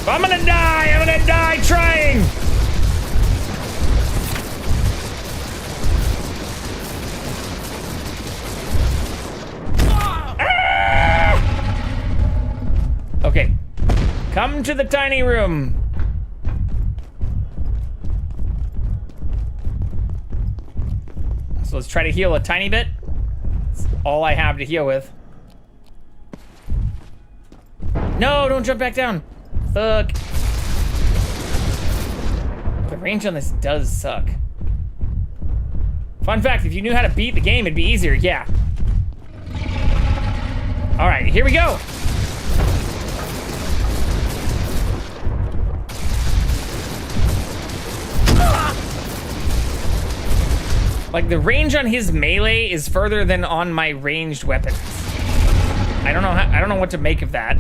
Speaker 1: I'm gonna die trying! Okay, come to the tiny room. So let's try to heal a tiny bit. That's all I have to heal with. No, don't jump back down. Fuck. The range on this does suck. Fun fact, if you knew how to beat the game, it'd be easier, yeah. All right, here we go. Like, the range on his melee is further than on my ranged weapons. I don't know what to make of that.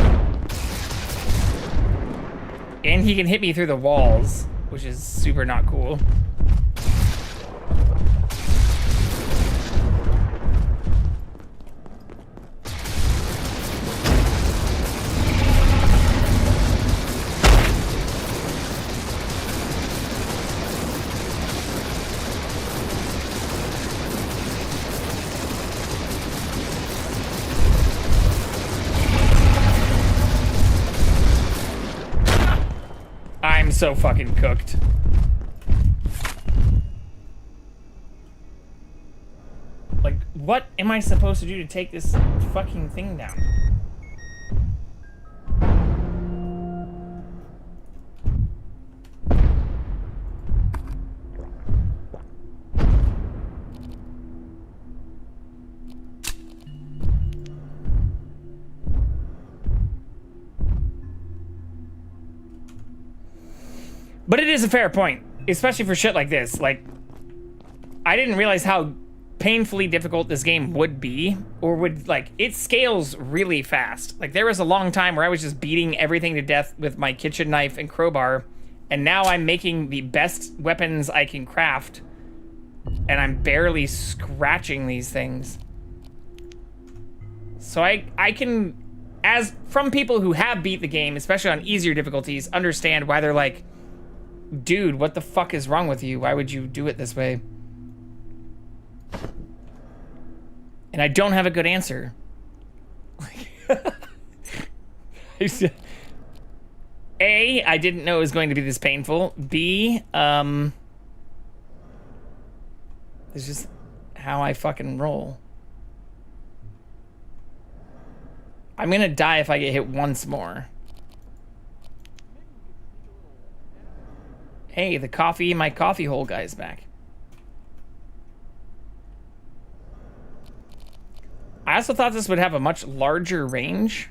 Speaker 1: And he can hit me through the walls, which is super not cool. I'm so fucking cooked. Like, what am I supposed to do to take this fucking thing down? But it is a fair point, especially for shit like this. Like, I didn't realize how painfully difficult this game would be, or would, like, it scales really fast. Like, there was a long time where I was just beating everything to death with my kitchen knife and crowbar, and now I'm making the best weapons I can craft, and I'm barely scratching these things. So I can, as from people who have beat the game, especially on easier difficulties, understand why they're like, dude, what the fuck is wrong with you? Why would you do it this way? And I don't have a good answer. A, I didn't know it was going to be this painful. B, it's just how I fucking roll. I'm gonna die if I get hit once more. Hey, the coffee, my coffee hole guy is back. I also thought this would have a much larger range.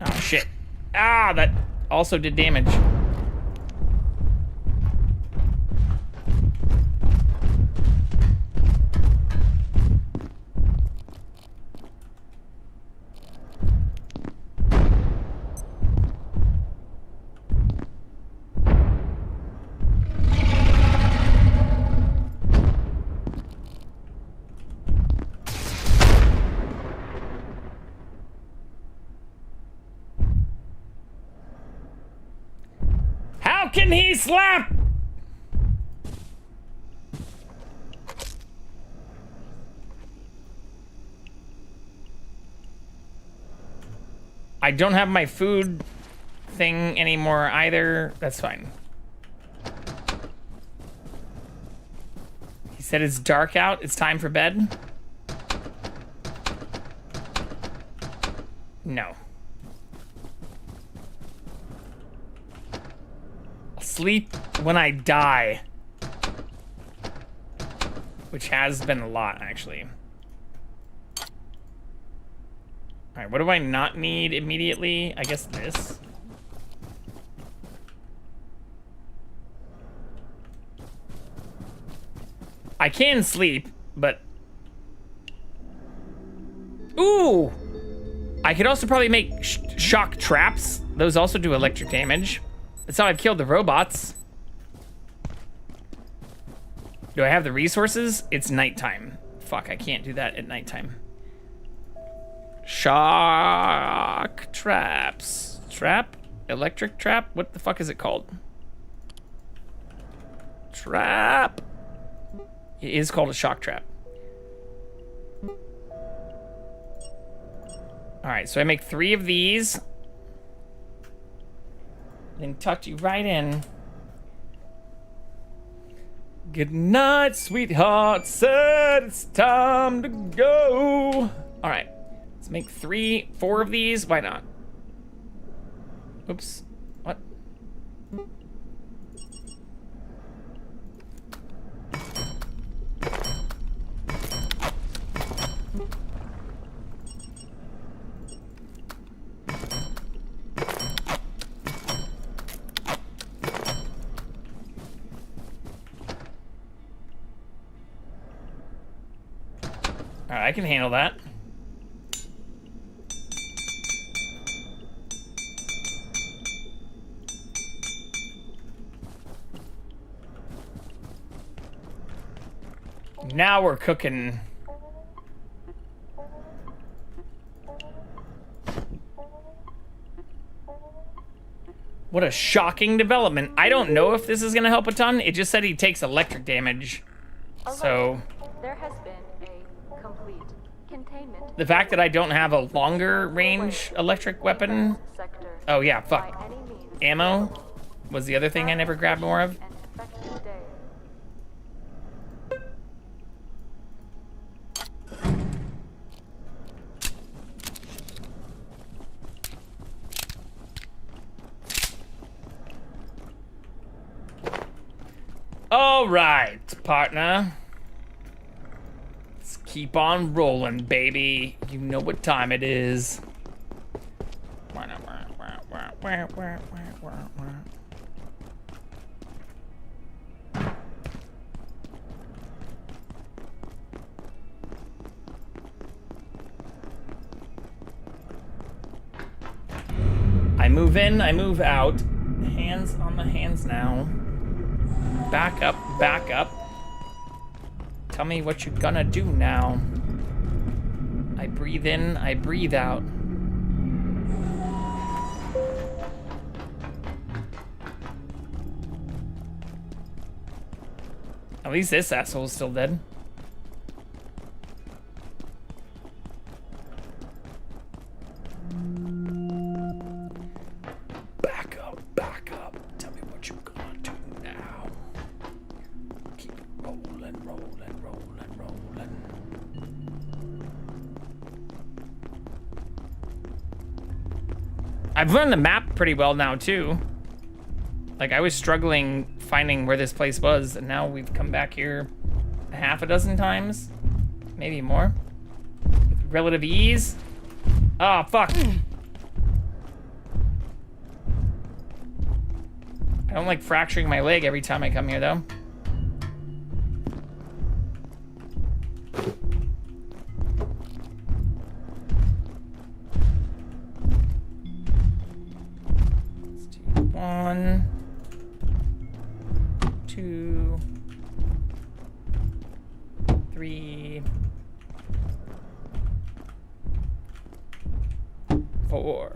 Speaker 1: Oh shit. Ah, that also did damage. How can he slap? I don't have my food thing anymore either. That's fine. He said it's dark out. It's time for bed. No. I'll sleep when I die. Which has been a lot, actually. Alright, what do I not need immediately? I guess this. I can sleep, but... Ooh! I could also probably make shock traps. Those also do electric damage. That's how I've killed the robots. Do I have the resources? It's nighttime. Fuck, I can't do that at nighttime. Shock traps. Trap? Electric trap? What the fuck is it called? Trap. It is called a shock trap. Alright, so I make 3 of these. Then tuck you right in. Good night, sweetheart. Said it's time to go. Alright. Let's make 4 of these. Why not? Oops. What? Alright, I can handle that. Now we're cooking. What a shocking development. I don't know if this is gonna help a ton. It just said he takes electric damage. So
Speaker 4: There has been a complete containment.
Speaker 1: the fact that I don't have a longer range electric weapon.
Speaker 4: Sector.
Speaker 1: Oh yeah,
Speaker 4: By
Speaker 1: fuck.
Speaker 4: any means
Speaker 1: Ammo was the other thing I never grabbed more of.
Speaker 4: an effective day.
Speaker 1: All right, partner. Let's keep on rolling, baby. You know what time it is. I move in, I move out. Hands on the hands now. Back up, back up. Tell me what you're gonna do now. I breathe in, I breathe out. At least this asshole's still dead. Back up, back up. Tell me what you're gonna do now. Keep rolling, rolling, rolling, rolling. I've learned the map pretty well now, too. Like, I was struggling finding where this place was, and now we've come back here a half a dozen times. Maybe more. With relative ease. Oh, fuck. I don't like fracturing my leg every time I come here, though. Let's do 1, 2, 3, 4.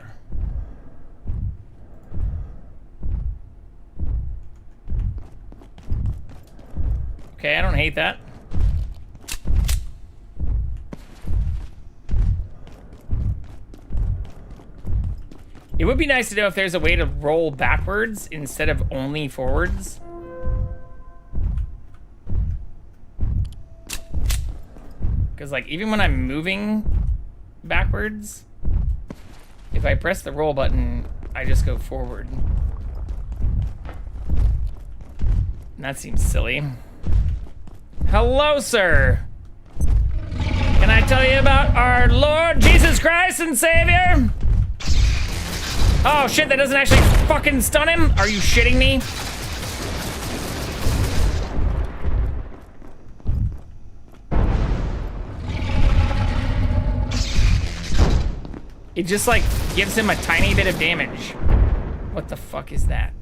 Speaker 1: Okay, I don't hate that. It would be nice to know if there's a way to roll backwards instead of only forwards. Because, like, even when I'm moving backwards, if I press the roll button, I just go forward. And that seems silly. Hello, sir. Can I tell you about our Lord Jesus Christ and Savior? Oh, shit, that doesn't actually fucking stun him? Are you shitting me? It just, like, gives him a tiny bit of damage. What the fuck is that?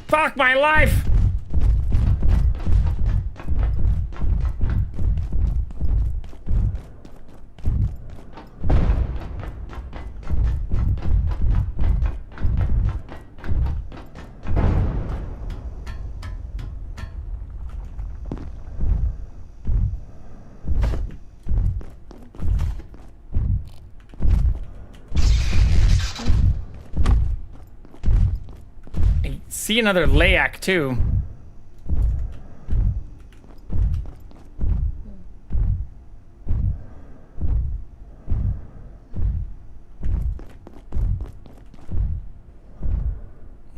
Speaker 1: Fuck my life! See another Layak too.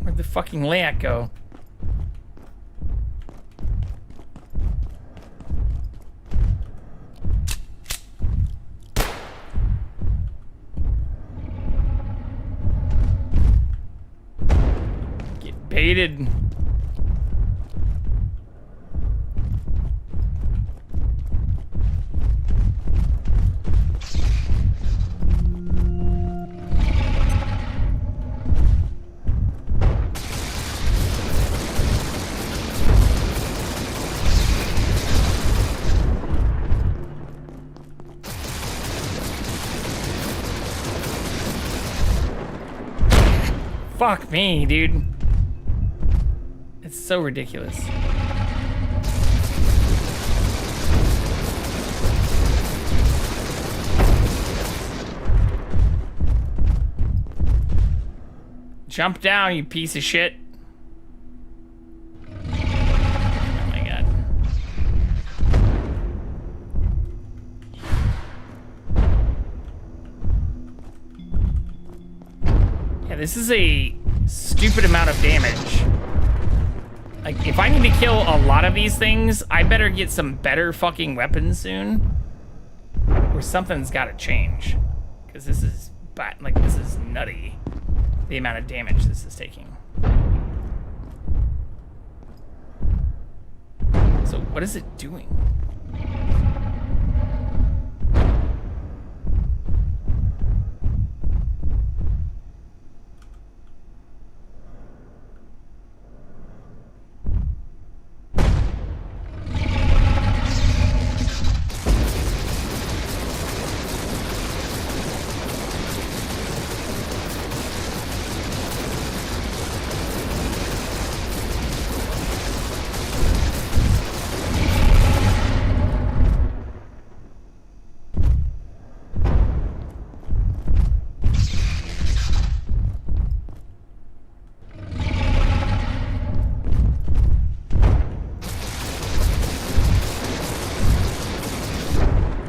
Speaker 1: Where'd the fucking Layak go? Baited. Fuck me, dude. It's so ridiculous. Jump down, you piece of shit. Oh my god. Yeah, this is a stupid amount of damage. Like, if I need to kill a lot of these things, I better get some better fucking weapons soon. Or something's gotta change. Because this is bad, like, this is nutty. The amount of damage this is taking. So what is it doing?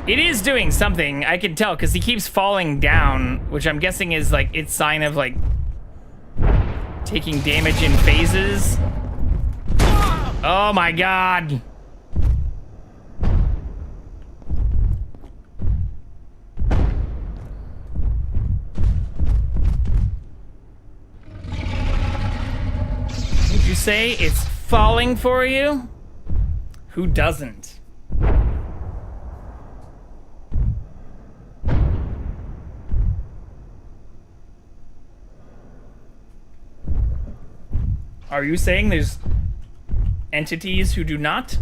Speaker 1: It is doing something, I can tell, because he keeps falling down, which I'm guessing is like its sign of like taking damage in phases. Oh my god. Would you say it's falling for you? Who doesn't? Are you saying there's entities who do not?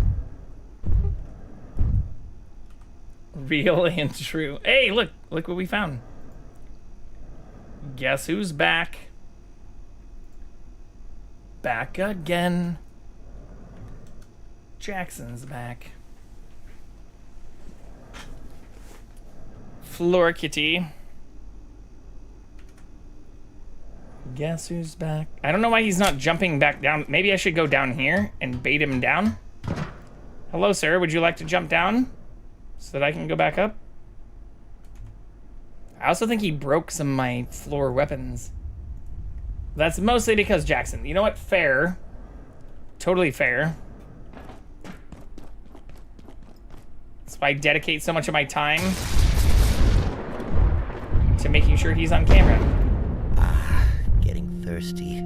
Speaker 1: Real and true. Hey, look what we found. Guess who's back? Back again. Jackson's back. Floor kitty. Guess who's back? I don't know why he's not jumping back down. Maybe I should go down here and bait him down. Hello, sir. Would you like to jump down so that I can go back up? I also think he broke some of my floor weapons. That's mostly because Jackson. You know what? Fair. Totally fair. That's why I dedicate so much of my time to making sure he's on camera.
Speaker 2: Thirsty.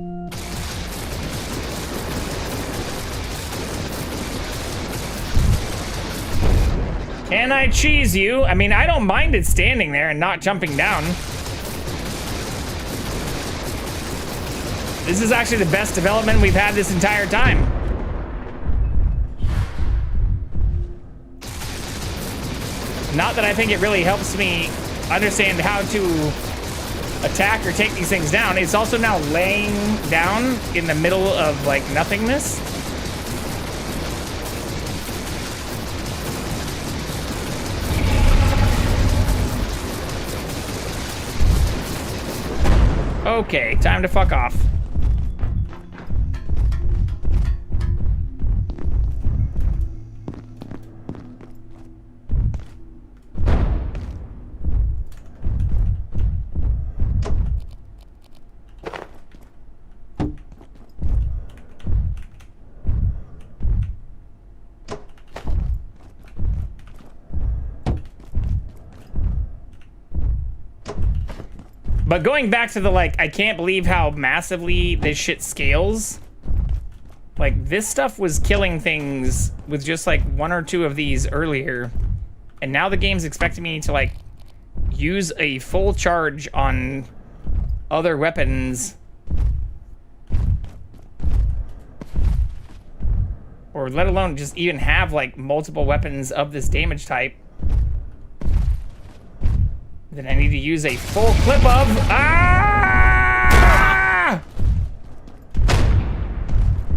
Speaker 1: Can I cheese you? I mean, I don't mind it standing there and not jumping down. This is actually the best development we've had this entire time. Not that I think it really helps me understand how to attack or take these things down. It's also now laying down in the middle of like nothingness. Okay, time to fuck off. But going back to the, like, I can't believe how massively this shit scales. Like, this stuff was killing things with just, like, one or two of these earlier. And now the game's expecting me to, like, use a full charge on other weapons. Or let alone just even have, like, multiple weapons of this damage type. Then I need to use a full clip of... Ah!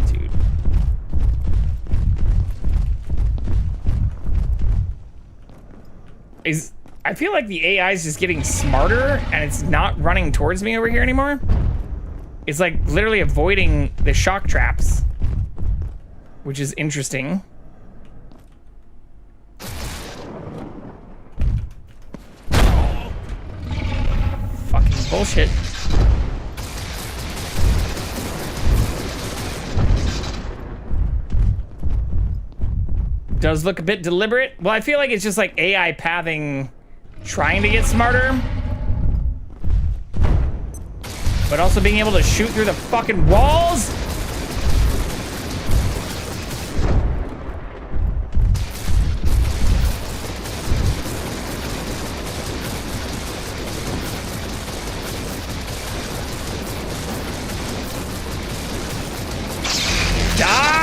Speaker 1: Dude. I feel like the AI is just getting smarter and it's not running towards me over here anymore. It's like literally avoiding the shock traps, which is interesting. Fucking bullshit. Does look a bit deliberate. Well, I feel like it's just like AI pathing, trying to get smarter. But also being able to shoot through the fucking walls? Die!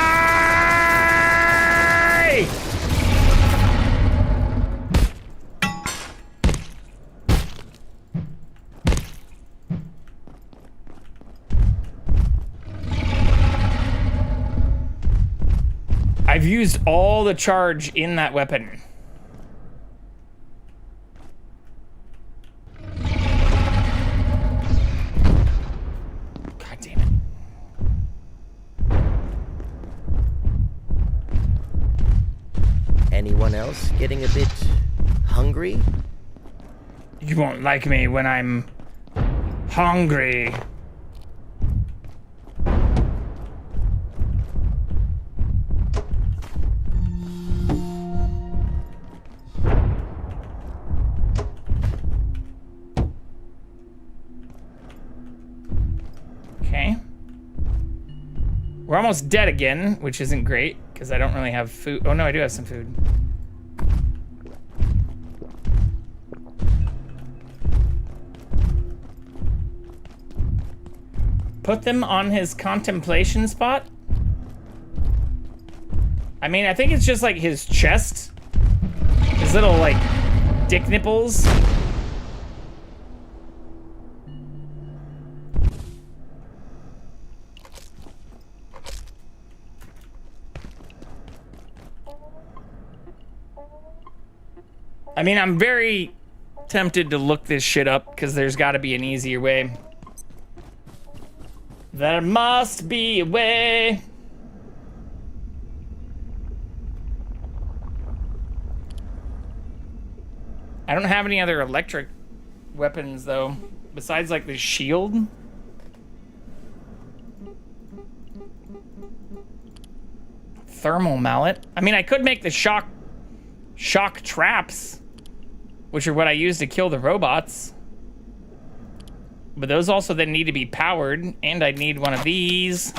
Speaker 1: I've used all the charge in that weapon. God damn it.
Speaker 2: Anyone else getting a bit hungry?
Speaker 1: You won't like me when I'm hungry. Okay. We're almost dead again, which isn't great, because I don't really have food. Oh no, I do have some food. Put them on his contemplation spot? I mean, I think it's just like his chest. His little, like, dick nipples. I mean, I'm very tempted to look this shit up because there's got to be an easier way. There must be a way. I don't have any other electric weapons though, besides like the shield. Thermal mallet. I mean, I could make the shock traps, which are what I use to kill the robots. But those also then need to be powered, and I'd need one of these.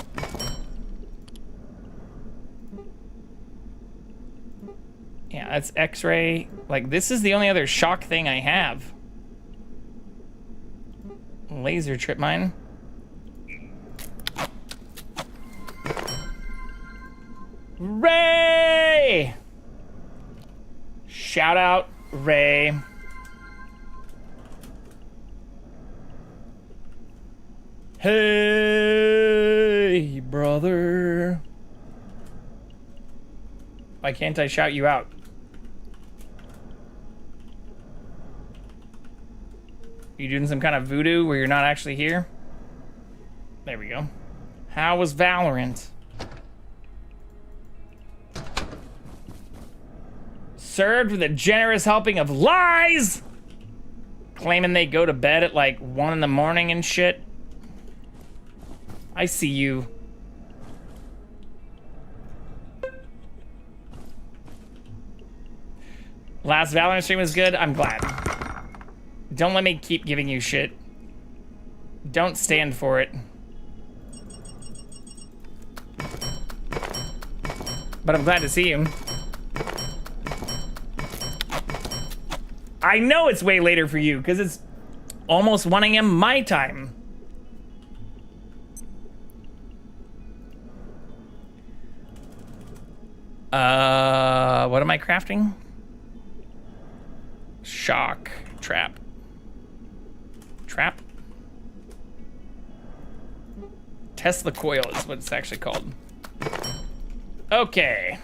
Speaker 1: Yeah, that's X-ray. Like, this is the only other shock thing I have. Laser trip mine. Ray! Shout out, Ray. Hey, brother. Why can't I shout you out? You doing some kind of voodoo where you're not actually here? There we go. How was Valorant? Served with a generous helping of lies! Claiming they go to bed at like 1 in the morning and shit. I see you. Last Valorant stream was good. I'm glad. Don't let me keep giving you shit. Don't stand for it. But I'm glad to see you. I know it's way later for you because it's almost 1 a.m. my time. What am I crafting? Shock trap. Trap? Tesla coil is what it's actually called. Okay.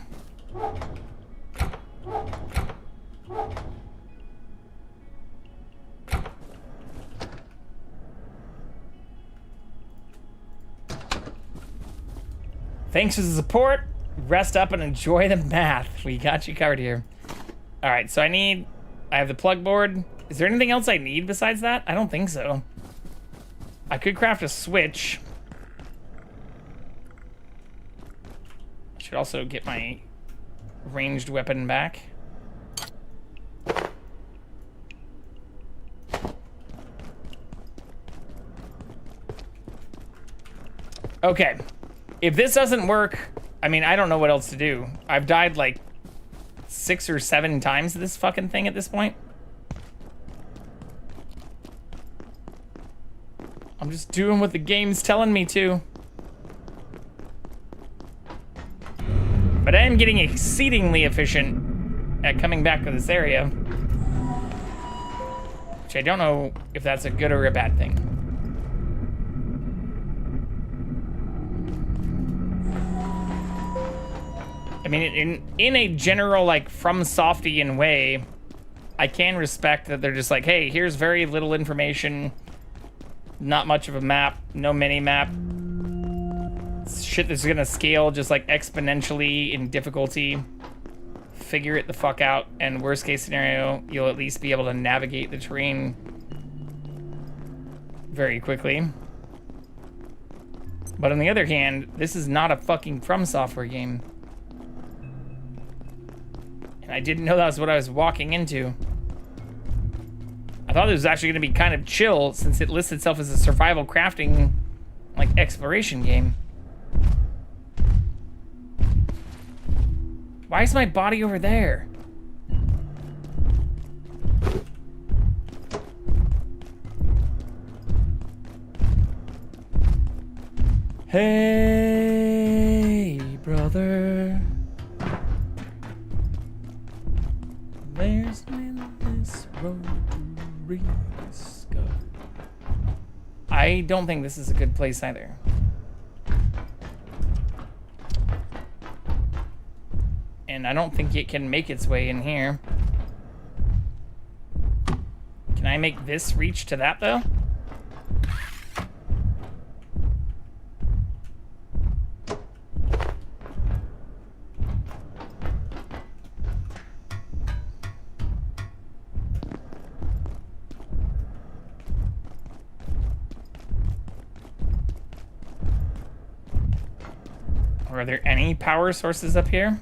Speaker 1: Thanks for the support. Rest up and enjoy the math. We got you covered here. All right, so I have the plug board. Is there anything else I need besides that? I don't think so. I could craft a switch. Should also get my ranged weapon back. Okay. If this doesn't work, I mean, I don't know what else to do. I've died like 6 or 7 times to this fucking thing at this point. I'm just doing what the game's telling me to. But I am getting exceedingly efficient at coming back to this area. Which I don't know if that's a good or a bad thing. I mean, in a general, like, from Softian way, I can respect that they're just like, hey, here's very little information, not much of a map, no mini-map, shit that's gonna scale just, like, exponentially in difficulty. Figure it the fuck out, and worst case scenario, you'll at least be able to navigate the terrain very quickly. But on the other hand, this is not a fucking From Software game. And I didn't know that was what I was walking into. I thought it was actually going to be kind of chill since it lists itself as a survival crafting, like, exploration game. Why is my body over there? Hey, brother. There's an endless road to rediscover. I don't think this is a good place either. And I don't think it can make its way in here. Can I make this reach to that, though? Are there any power sources up here?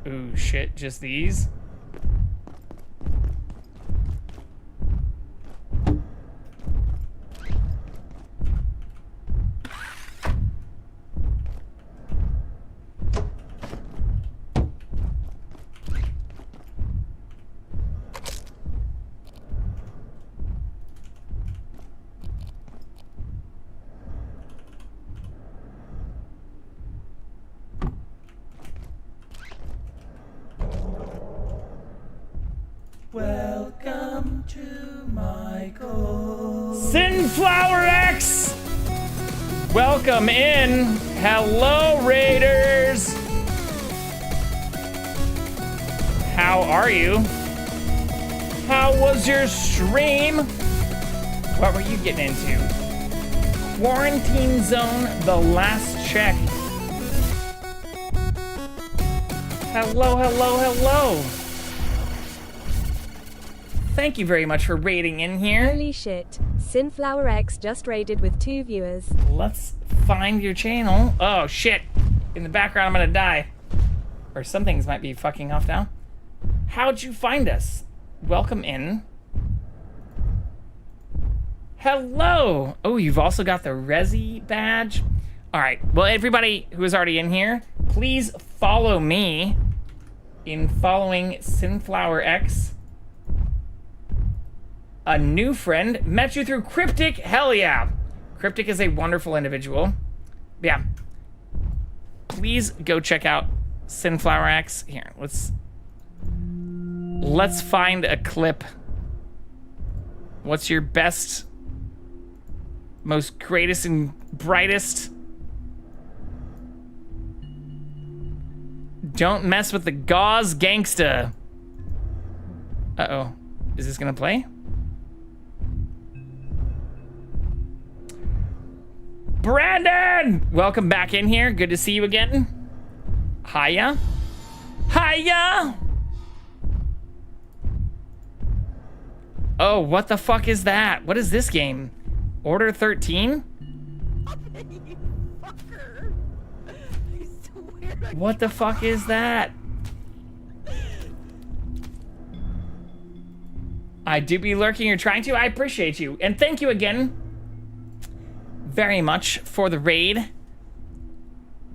Speaker 1: Ooh, shit, just these? Welcome to my goal. Sunflower X! Welcome in. Hello, Raiders. How are you? How was your stream? What were you getting into? Quarantine zone, the last check. Hello, hello, hello. Thank you very much for raiding in here.
Speaker 8: Holy shit. Sunflower X just raided with 2 viewers.
Speaker 1: Let's find your channel. Oh, shit. In the background, I'm gonna die. Or some things might be fucking off now. How'd you find us? Welcome in. Hello. Oh, you've also got the Resi badge. All right. Well, everybody who is already in here, please follow me in following Sunflower X. A new friend. Met you through Cryptic. Hell yeah. Cryptic is a wonderful individual. Yeah. Please go check out Sunflower X. Here, let's find a clip. What's your best, most greatest and brightest? Don't mess with the gauze gangsta. Uh-oh. Is this gonna play? Brandon! Welcome back in here. Good to see you again. Hiya. Hiya! Oh, what the fuck is that? What is this game? Order 13? What the fuck is that? I do be lurking or trying to. I appreciate you. And thank you again very much for the raid.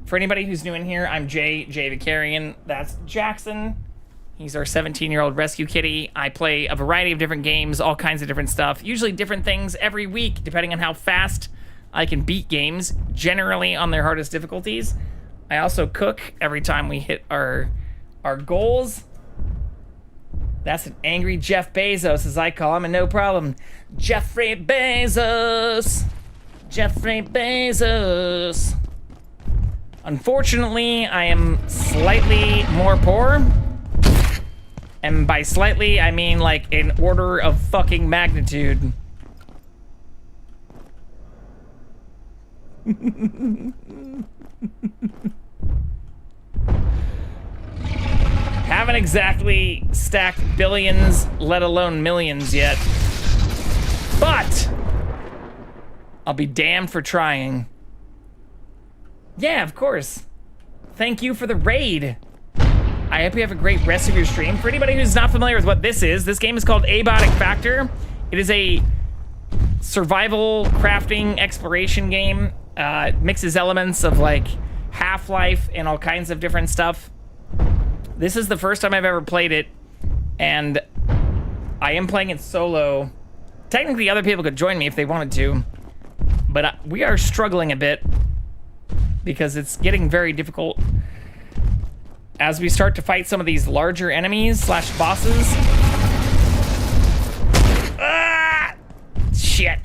Speaker 1: For anybody who's new in here, I'm Jay Vicarian. That's Jackson. He's our 17-year-old rescue kitty. I play a variety of different games, all kinds of different stuff, usually different things every week, depending on how fast I can beat games, generally on their hardest difficulties. I also cook every time we hit our goals. That's an angry Jeff Bezos, as I call him, and no problem. Jeffrey Bezos. Jeffrey Bezos. Unfortunately, I am slightly more poor. And by slightly, I mean like an order of fucking magnitude. Haven't exactly stacked billions, let alone millions yet. But I'll be damned for trying. Yeah, of course. Thank you for the raid. I hope you have a great rest of your stream. For anybody who's not familiar with what this game is called Abiotic Factor. It is a survival crafting exploration game. It mixes elements of like Half-Life and all kinds of different stuff. This is the first time I've ever played it, and I am playing it solo. Technically, other people could join me if they wanted to, but we are struggling a bit because it's getting very difficult as we start to fight some of these larger enemies / bosses. Ah! Shit.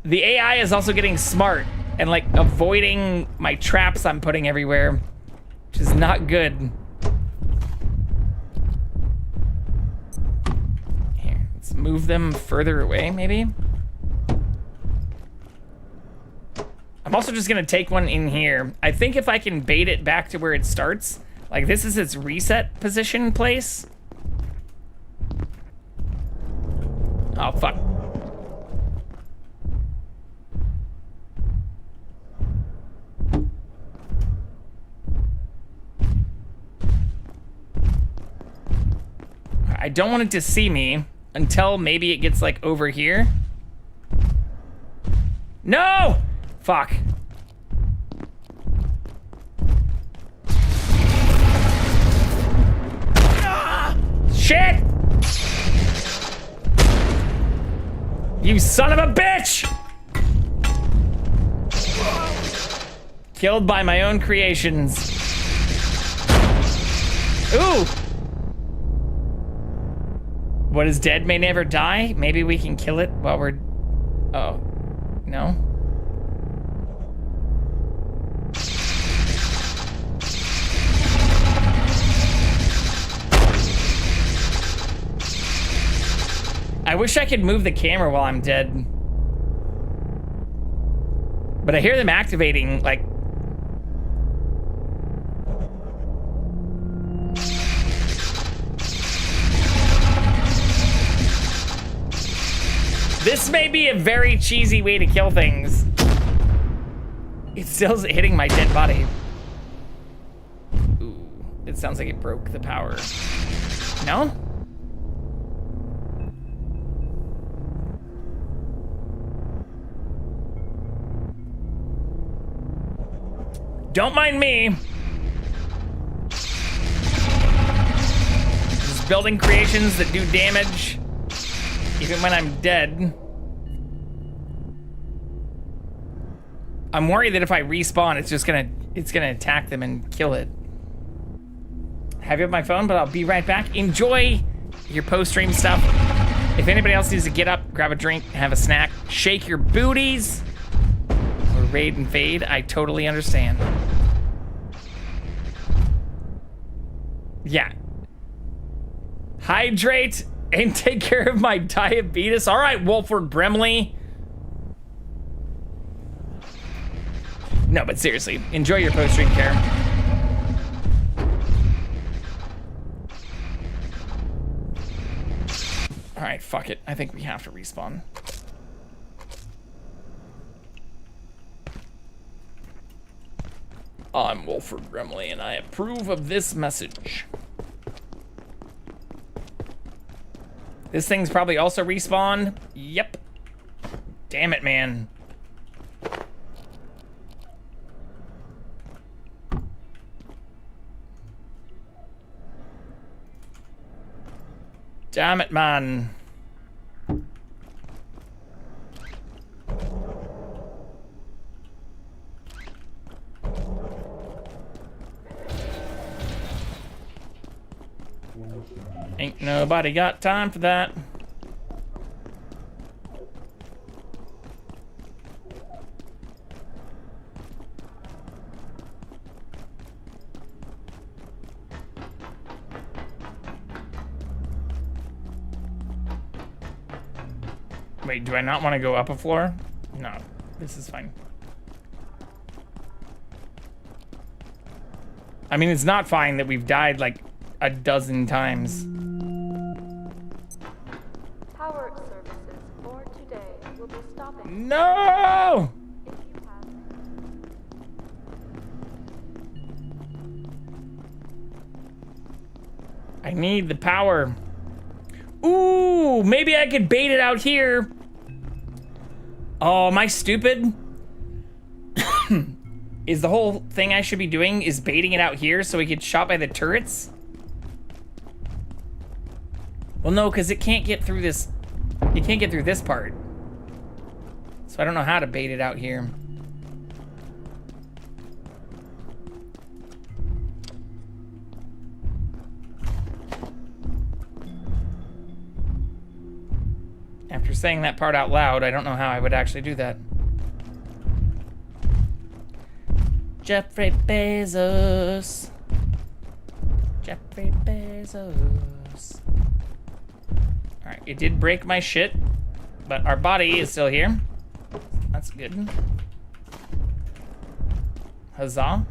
Speaker 1: The AI is also getting smart and like avoiding my traps I'm putting everywhere, which is not good. Here, let's move them further away, maybe. I'm also just gonna take one in here. I think if I can bait it back to where it starts, like this is its reset position place. Oh, fuck. I don't want it to see me until maybe it gets like over here. No! Fuck. Ah! Shit! You son of a bitch! Killed by my own creations. Ooh! What is dead may never die? Maybe we can kill it while we're... Oh. No? I wish I could move the camera while I'm dead. But I hear them activating, like... This may be a very cheesy way to kill things. It's still hitting my dead body. Ooh, it sounds like it broke the power. No? Don't mind me. Just building creations that do damage even when I'm dead. I'm worried that if I respawn, it's gonna attack them and kill it. Have you on my phone, but I'll be right back. Enjoy your post-stream stuff. If anybody else needs to get up, grab a drink, have a snack, shake your booties, or raid and fade, I totally understand. Yeah. Hydrate and take care of my diabetes. All right, Wolford Brimley. No, but seriously, enjoy your post-stream care. All right, fuck it. I think we have to respawn. I'm Wolford Brimley, and I approve of this message. This thing's probably also respawned. Yep. Damn it, man. Damn it, man. Ain't nobody got time for that. Wait, do I not want to go up a floor? No, this is fine. I mean, it's not fine that we've died like a dozen times.
Speaker 4: Power services for today will be stopping.
Speaker 1: No!
Speaker 4: If you have
Speaker 1: I need the power. Ooh, maybe I could bait it out here. Oh, am I stupid? Is the whole thing I should be doing is baiting it out here so we get shot by the turrets? Well, no, because it can't get through this. It can't get through this part. So I don't know how to bait it out here. After saying that part out loud, I don't know how I would actually do that. Jeffrey Bezos. Jeffrey Bezos. Alright, it did break my shit, but our body is still here. That's good. Huzzah.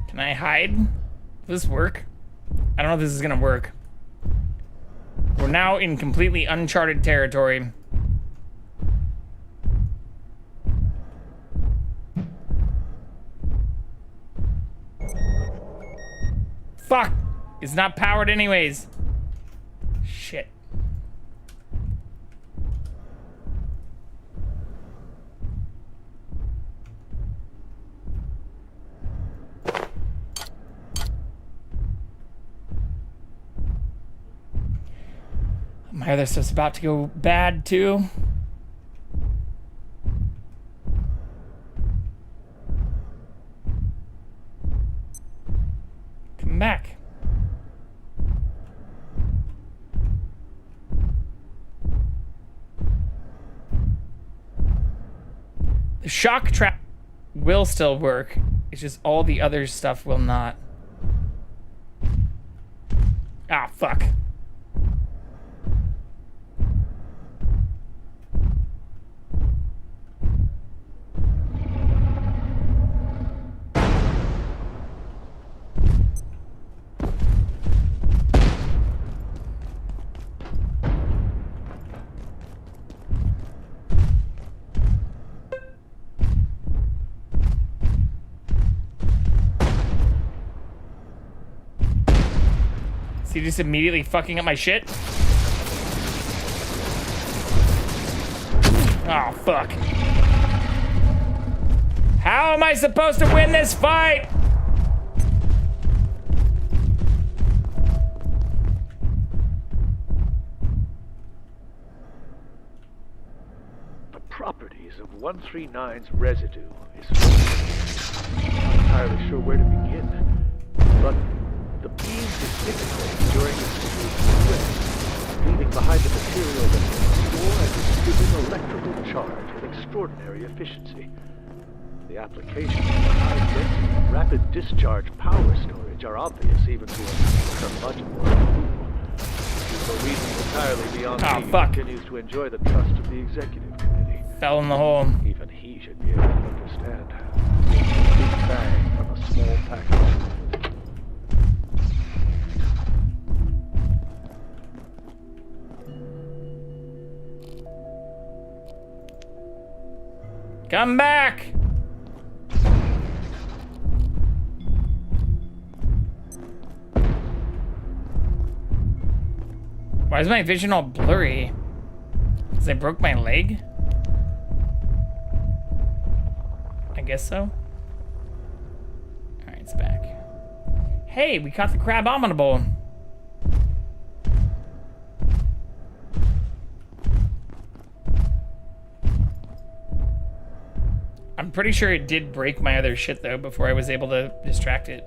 Speaker 1: Can I hide? Will this work? I don't know if this is gonna work. We're now in completely uncharted territory. Fuck! It's not powered anyways. Shit. My other stuff's about to go bad too. Come back. The shock trap will still work. It's just all the other stuff will not. Ah, fuck. Is he just immediately fucking up my shit? Oh, fuck. How am I supposed to win this fight?
Speaker 5: 139's residue is I'm not entirely sure where to begin, but the beam disintegrates during its swim, leaving behind a material that can store and distribute electrical charge with extraordinary efficiency. The applications of high-density, rapid discharge power storage are obvious even to a curmudgeon like you. For reasons entirely beyond me, he continues to enjoy the trust of the executive committee.
Speaker 1: Fell in the hole.
Speaker 5: Even he should be able to understand. It's a big bang from a small package.
Speaker 1: Come back! Why is my vision all blurry? Because I broke my leg? I guess so. Alright, it's back. Hey, we caught the crab abominable. I'm pretty sure it did break my other shit though before I was able to distract it.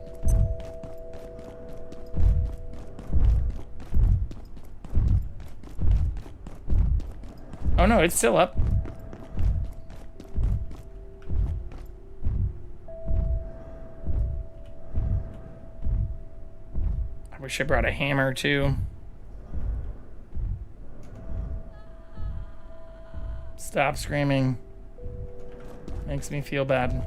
Speaker 1: Oh no, it's still up. I wish I brought a hammer too. Stop screaming. Makes me feel bad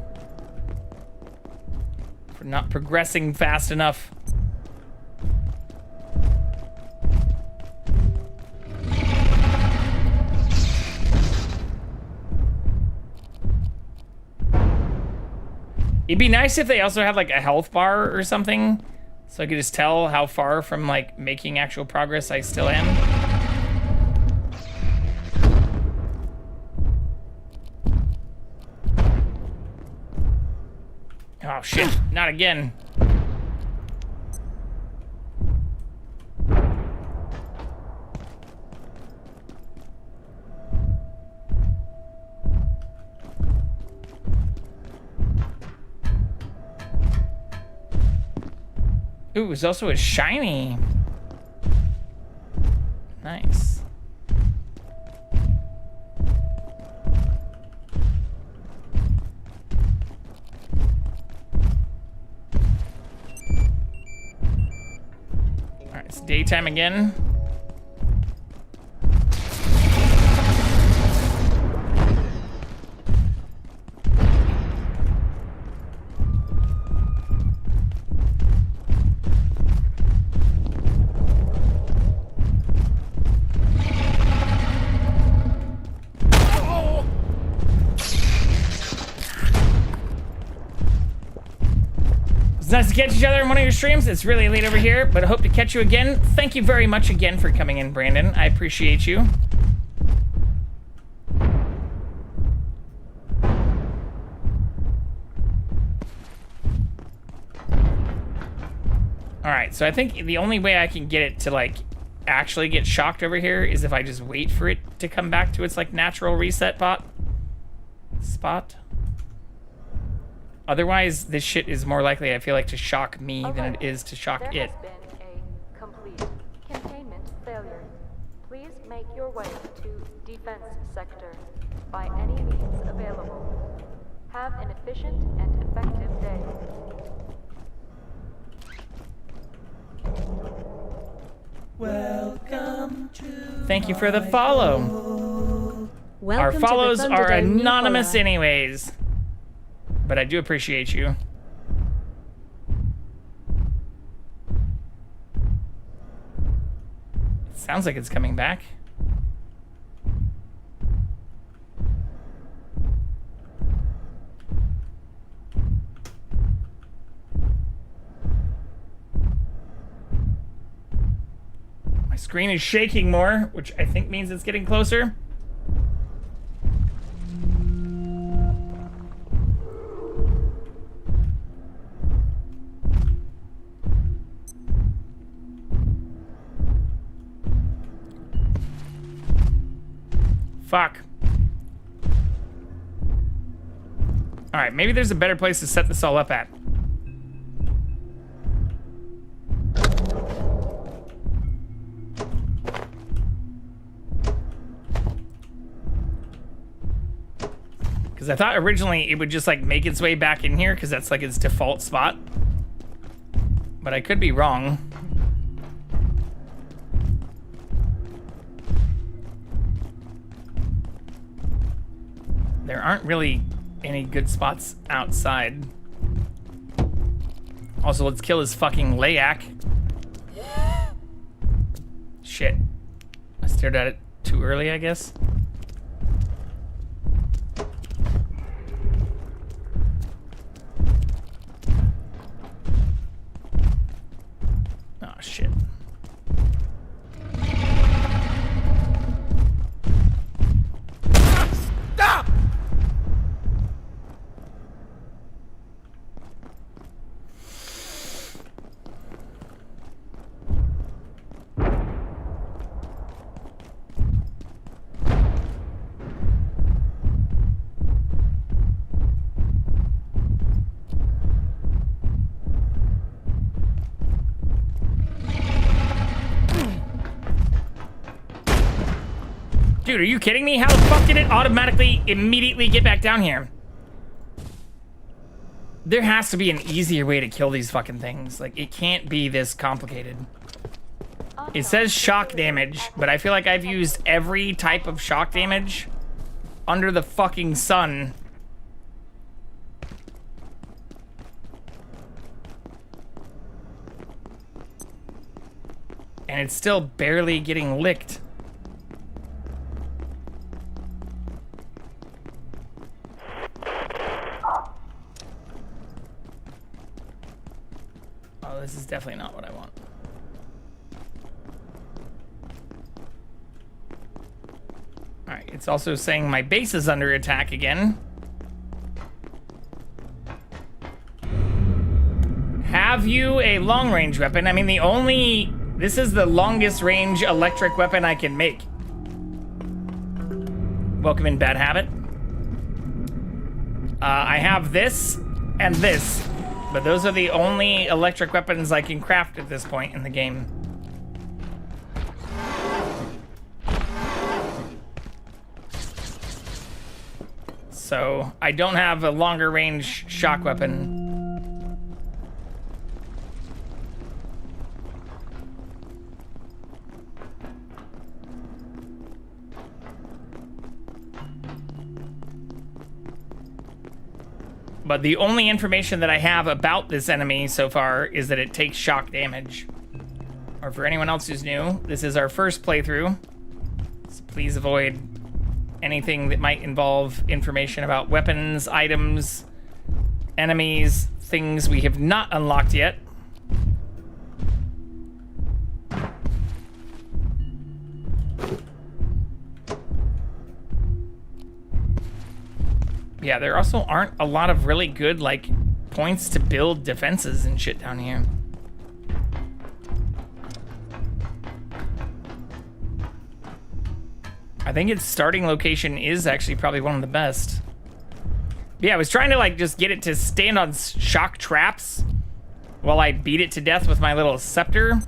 Speaker 1: for not progressing fast enough. It'd be nice if they also had like a health bar or something, so I could just tell how far from like making actual progress I still am. Oh shit, not again. Ooh, it's also a shiny. Nice. Alright, it's daytime again. It's nice to catch each other in one of your streams. It's really late over here, but I hope to catch you again. Thank you very much again for coming in, Brandon. I appreciate you. Alright, so I think the only way I can get it to, like, actually get shocked over here is if I just wait for it to come back to its, like, natural reset spot. Otherwise, this shit is more likely, I feel like, to shock me than it is to shock it.
Speaker 4: There has been a complete containment failure. Please make your way to defense sector by any means available. Have an efficient and effective day.
Speaker 1: Welcome to Thank you for the follow. Our
Speaker 8: Welcome
Speaker 1: follows
Speaker 8: to the
Speaker 1: are
Speaker 8: Thunderdome new
Speaker 1: anonymous
Speaker 8: follower.
Speaker 1: anyways. But I do appreciate you. It sounds like it's coming back. My screen is shaking more, which I think means it's getting closer. Fuck. Alright, maybe there's a better place to set this all up at. Because I thought originally it would just like make its way back in here because that's like its default spot. But I could be wrong. There aren't really any good spots outside. Also, let's kill his fucking Layak. Shit. I stared at it too early, I guess. Oh, shit. Stop! Dude, are you kidding me? How the fuck did it automatically, immediately get back down here? There has to be an easier way to kill these fucking things. Like, it can't be this complicated. It says shock damage, but I feel like I've used every type of shock damage under the fucking sun. And it's still barely getting licked. Oh, this is definitely not what I want. Alright, it's also saying my base is under attack again. Have you a long-range weapon? I mean, this is the longest range electric weapon I can make. Welcome in, Bad Habit. I have this and this, but those are the only electric weapons I can craft at this point in the game. So I don't have a longer range shock weapon. But the only information that I have about this enemy so far is that it takes shock damage. Or for anyone else who's new, this is our first playthrough. So please avoid anything that might involve information about weapons, items, enemies, things we have not unlocked yet. Yeah, there also aren't a lot of really good, like, points to build defenses and shit down here. I think its starting location is actually probably one of the best. But yeah, I was trying to, like, just get it to stand on shock traps while I beat it to death with my little scepter.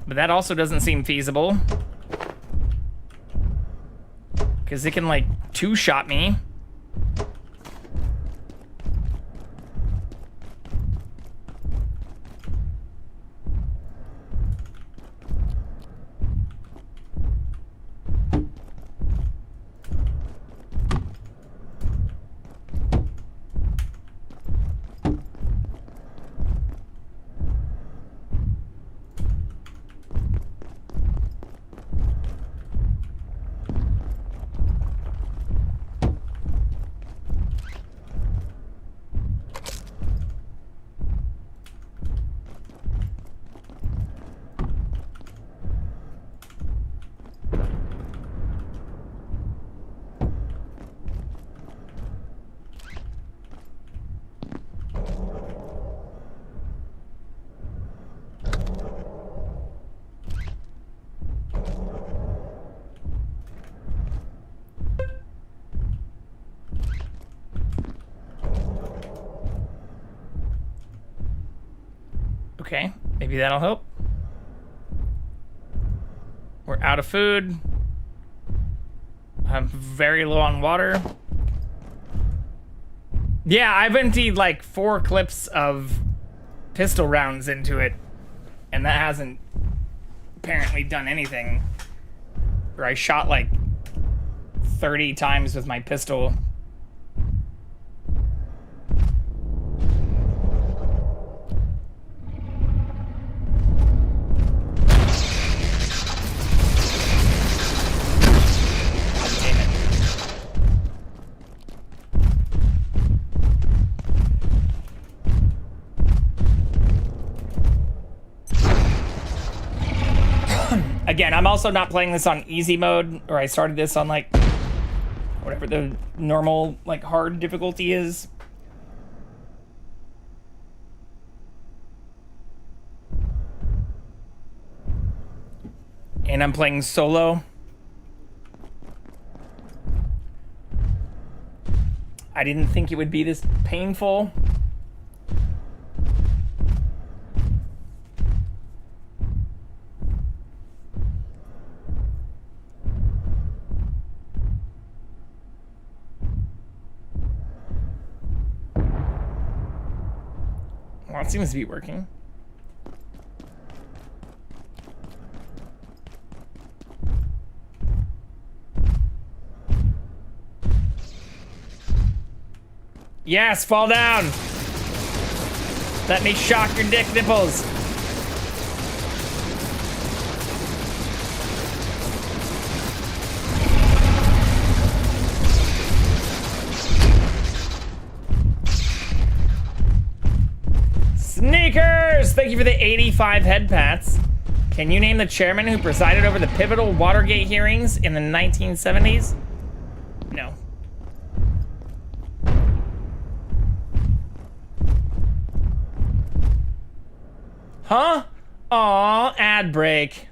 Speaker 1: But that also doesn't seem feasible. Because it can, like, two-shot me. Okay, maybe that'll help. We're out of food. I'm very low on water. Yeah, I've emptied like 4 clips of pistol rounds into it, and that hasn't apparently done anything. Or I shot like 30 times with my pistol. Again, I'm also not playing this on easy mode, or I started this on like whatever the normal like hard difficulty is. And I'm playing solo. I didn't think it would be this painful. Well, it seems to be working. Yes, fall down. Let me shock your dick nipples. Sneakers! Thank you for the 85 head pats. Can you name the chairman who presided over the pivotal Watergate hearings in the 1970s? No. Huh? Aw, ad break.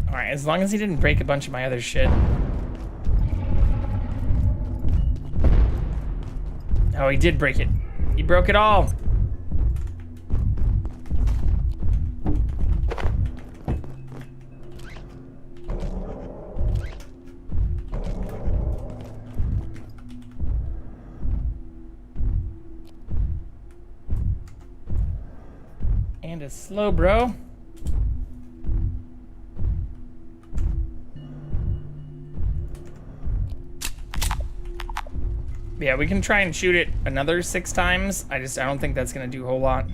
Speaker 1: Alright, as long as he didn't break a bunch of my other shit. Oh, he did break it. He broke it all. And a slow bro. Yeah, we can try and shoot it another 6 times. I don't think that's gonna do a whole lot.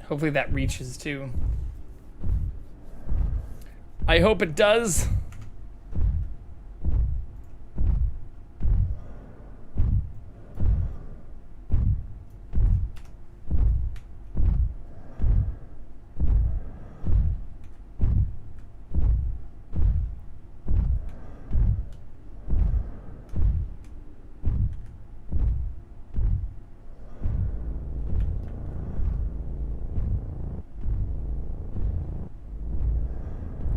Speaker 1: Hopefully that reaches too. I hope it does.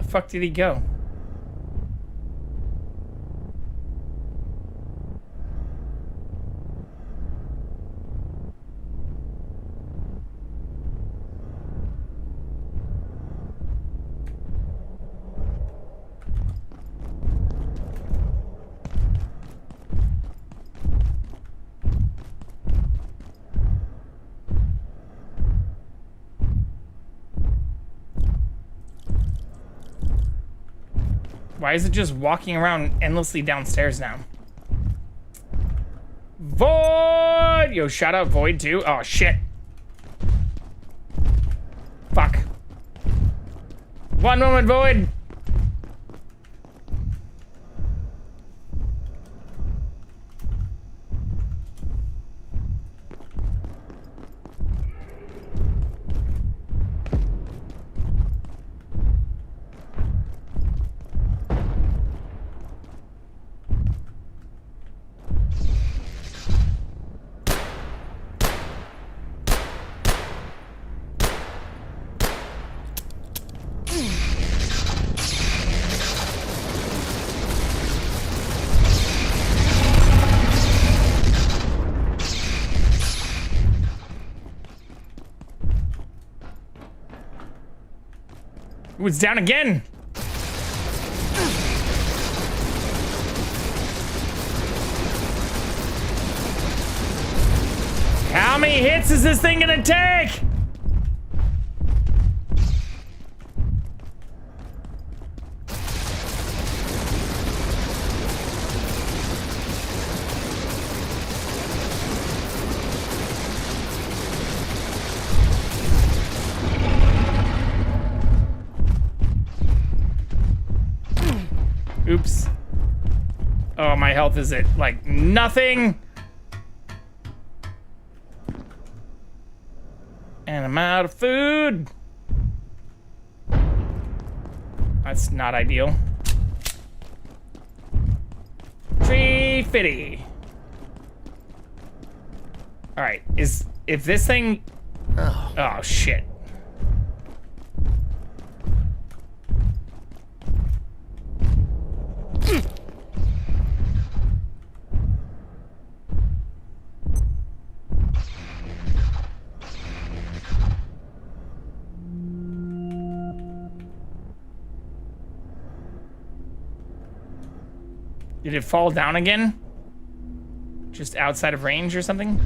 Speaker 1: Fuck did he go? Why is it just walking around endlessly downstairs now? Void! Yo, shout out Void too. Oh, shit. Fuck. One moment, Void. Ooh, it's down again. How many hits is this thing gonna take? Oops. Oh, my health is at like nothing. And I'm out of food. That's not ideal. 350. All right, if this thing... Oh, shit. Did it fall down again? Just outside of range or something?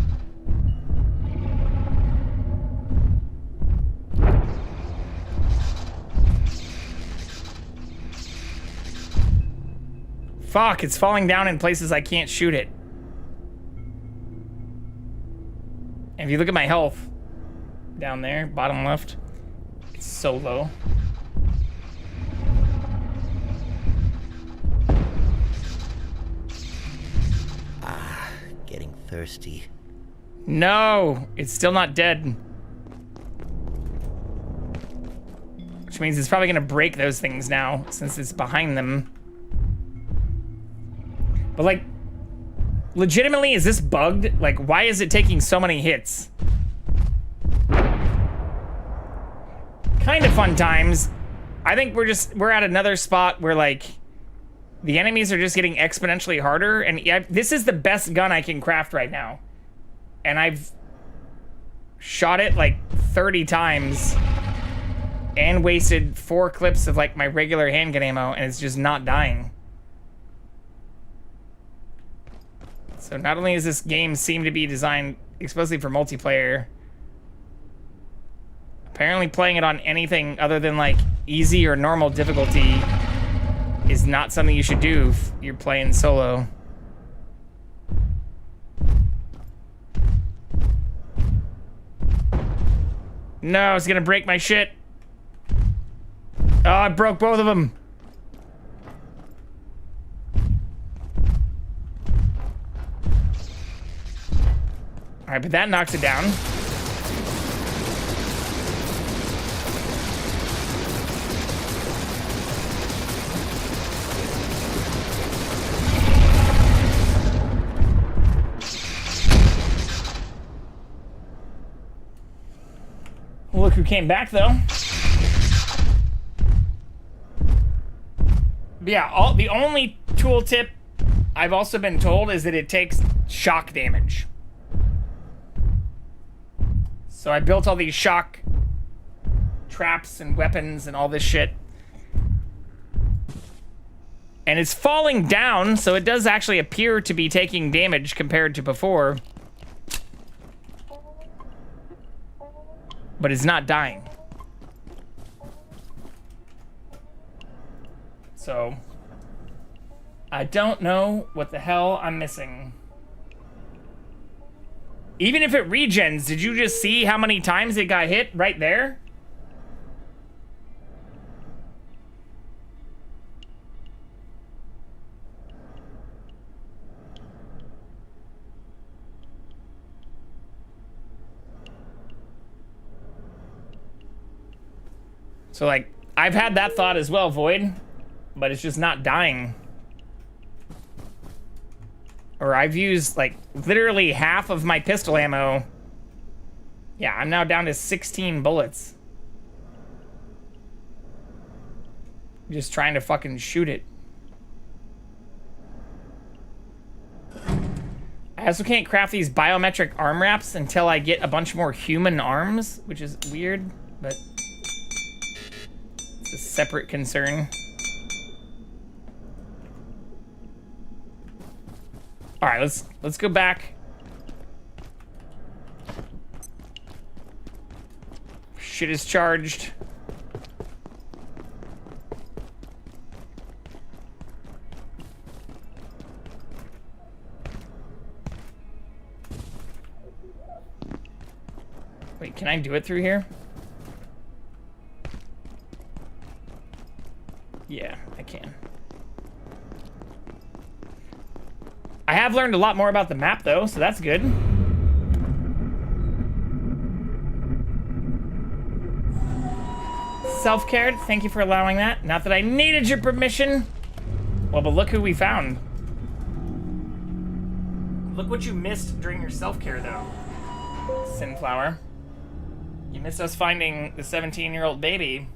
Speaker 1: Fuck, it's falling down in places I can't shoot it. And if you look at my health, down there, bottom left, it's so low.
Speaker 2: Getting thirsty.
Speaker 1: No, it's still not dead. Which means it's probably gonna break those things now, since it's behind them. But like, legitimately, is this bugged? Like, why is it taking so many hits? Kind of fun times. I think we're at another spot where like, the enemies are just getting exponentially harder, and this is the best gun I can craft right now. And I've shot it like 30 times and wasted 4 clips of like my regular handgun ammo, and it's just not dying. So not only does this game seem to be designed explicitly for multiplayer, apparently playing it on anything other than like easy or normal difficulty is not something you should do if you're playing solo. No, it's gonna break my shit. Oh, I broke both of them. All right, but that knocks it down. Look who came back, though. Yeah, the only tooltip I've also been told is that it takes shock damage. So I built all these shock traps and weapons and all this shit. And it's falling down, so it does actually appear to be taking damage compared to before. But it's not dying. So, I don't know what the hell I'm missing. Even if it regens, did you just see how many times it got hit right there? So like, I've had that thought as well, Void, but it's just not dying. Or I've used like literally half of my pistol ammo. Yeah, I'm now down to 16 bullets. Just trying to fucking shoot it. I also can't craft these biometric arm wraps until I get a bunch more human arms, which is weird, but It's a separate concern. All right, let's go back. Shit is charged. Wait, can I do it through here? Yeah, I can. I have learned a lot more about the map, though, so that's good. Self-cared, thank you for allowing that. Not that I needed your permission. Well, but look who we found. Look what you missed during your self-care, though. Sinflower. You missed us finding the 17-year-old baby.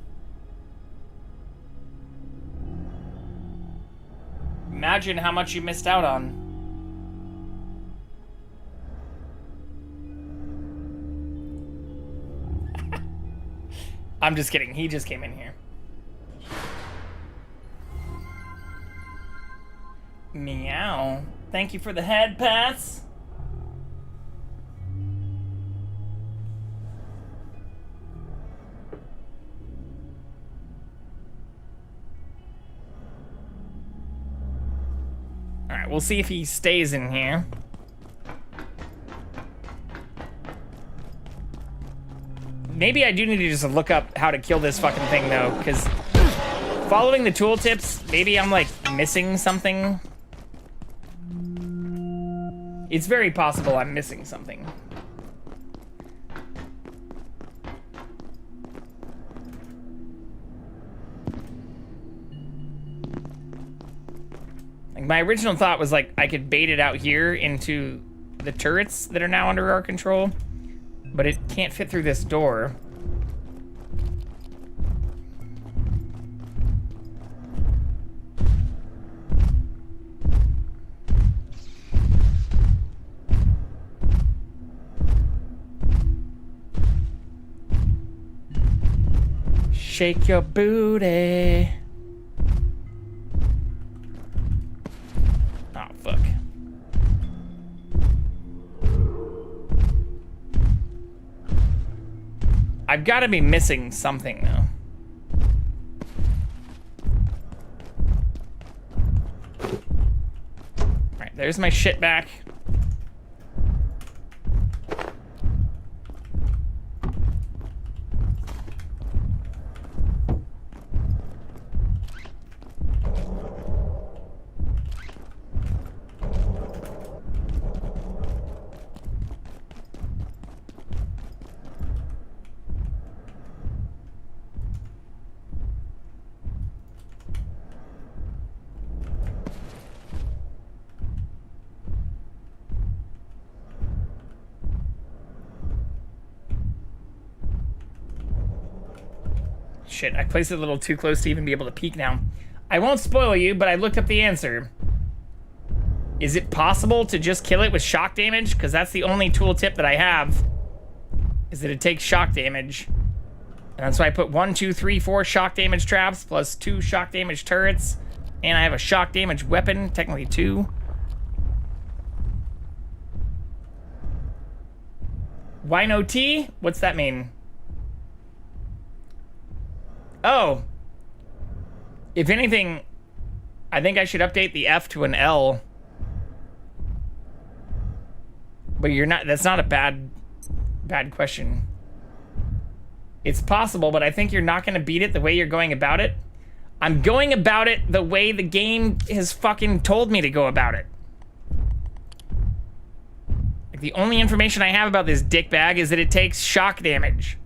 Speaker 1: Imagine how much you missed out on. I'm just kidding. He just came in here. Meow. Thank you for the head pass. Alright, we'll see if he stays in here. Maybe I do need to just look up how to kill this fucking thing, though, because following the tooltips, maybe I'm, like, missing something. It's very possible I'm missing something. Like, my original thought was, like, I could bait it out here into the turrets that are now under our control. But it can't fit through this door. Shake your booty. Oh, fuck. I've got to be missing something, though. Alright, there's my shit back. Shit, I placed it a little too close to even be able to peek now. I won't spoil you, but I looked up the answer. Is it possible to just kill it with shock damage? Because that's the only tooltip that I have, is that it takes shock damage. And that's why I put 1, 2, 3, 4 shock damage traps, plus 2 shock damage turrets. And I have a shock damage weapon, technically 2. Why no T? What's that mean? Oh. If anything, I think I should update the F to an L. But you're not, that's not a bad question. It's possible, but I think you're not gonna beat it the way you're going about it. I'm going about it the way the game has fucking told me to go about it. Like, the only information I have about this dickbag is that it takes shock damage.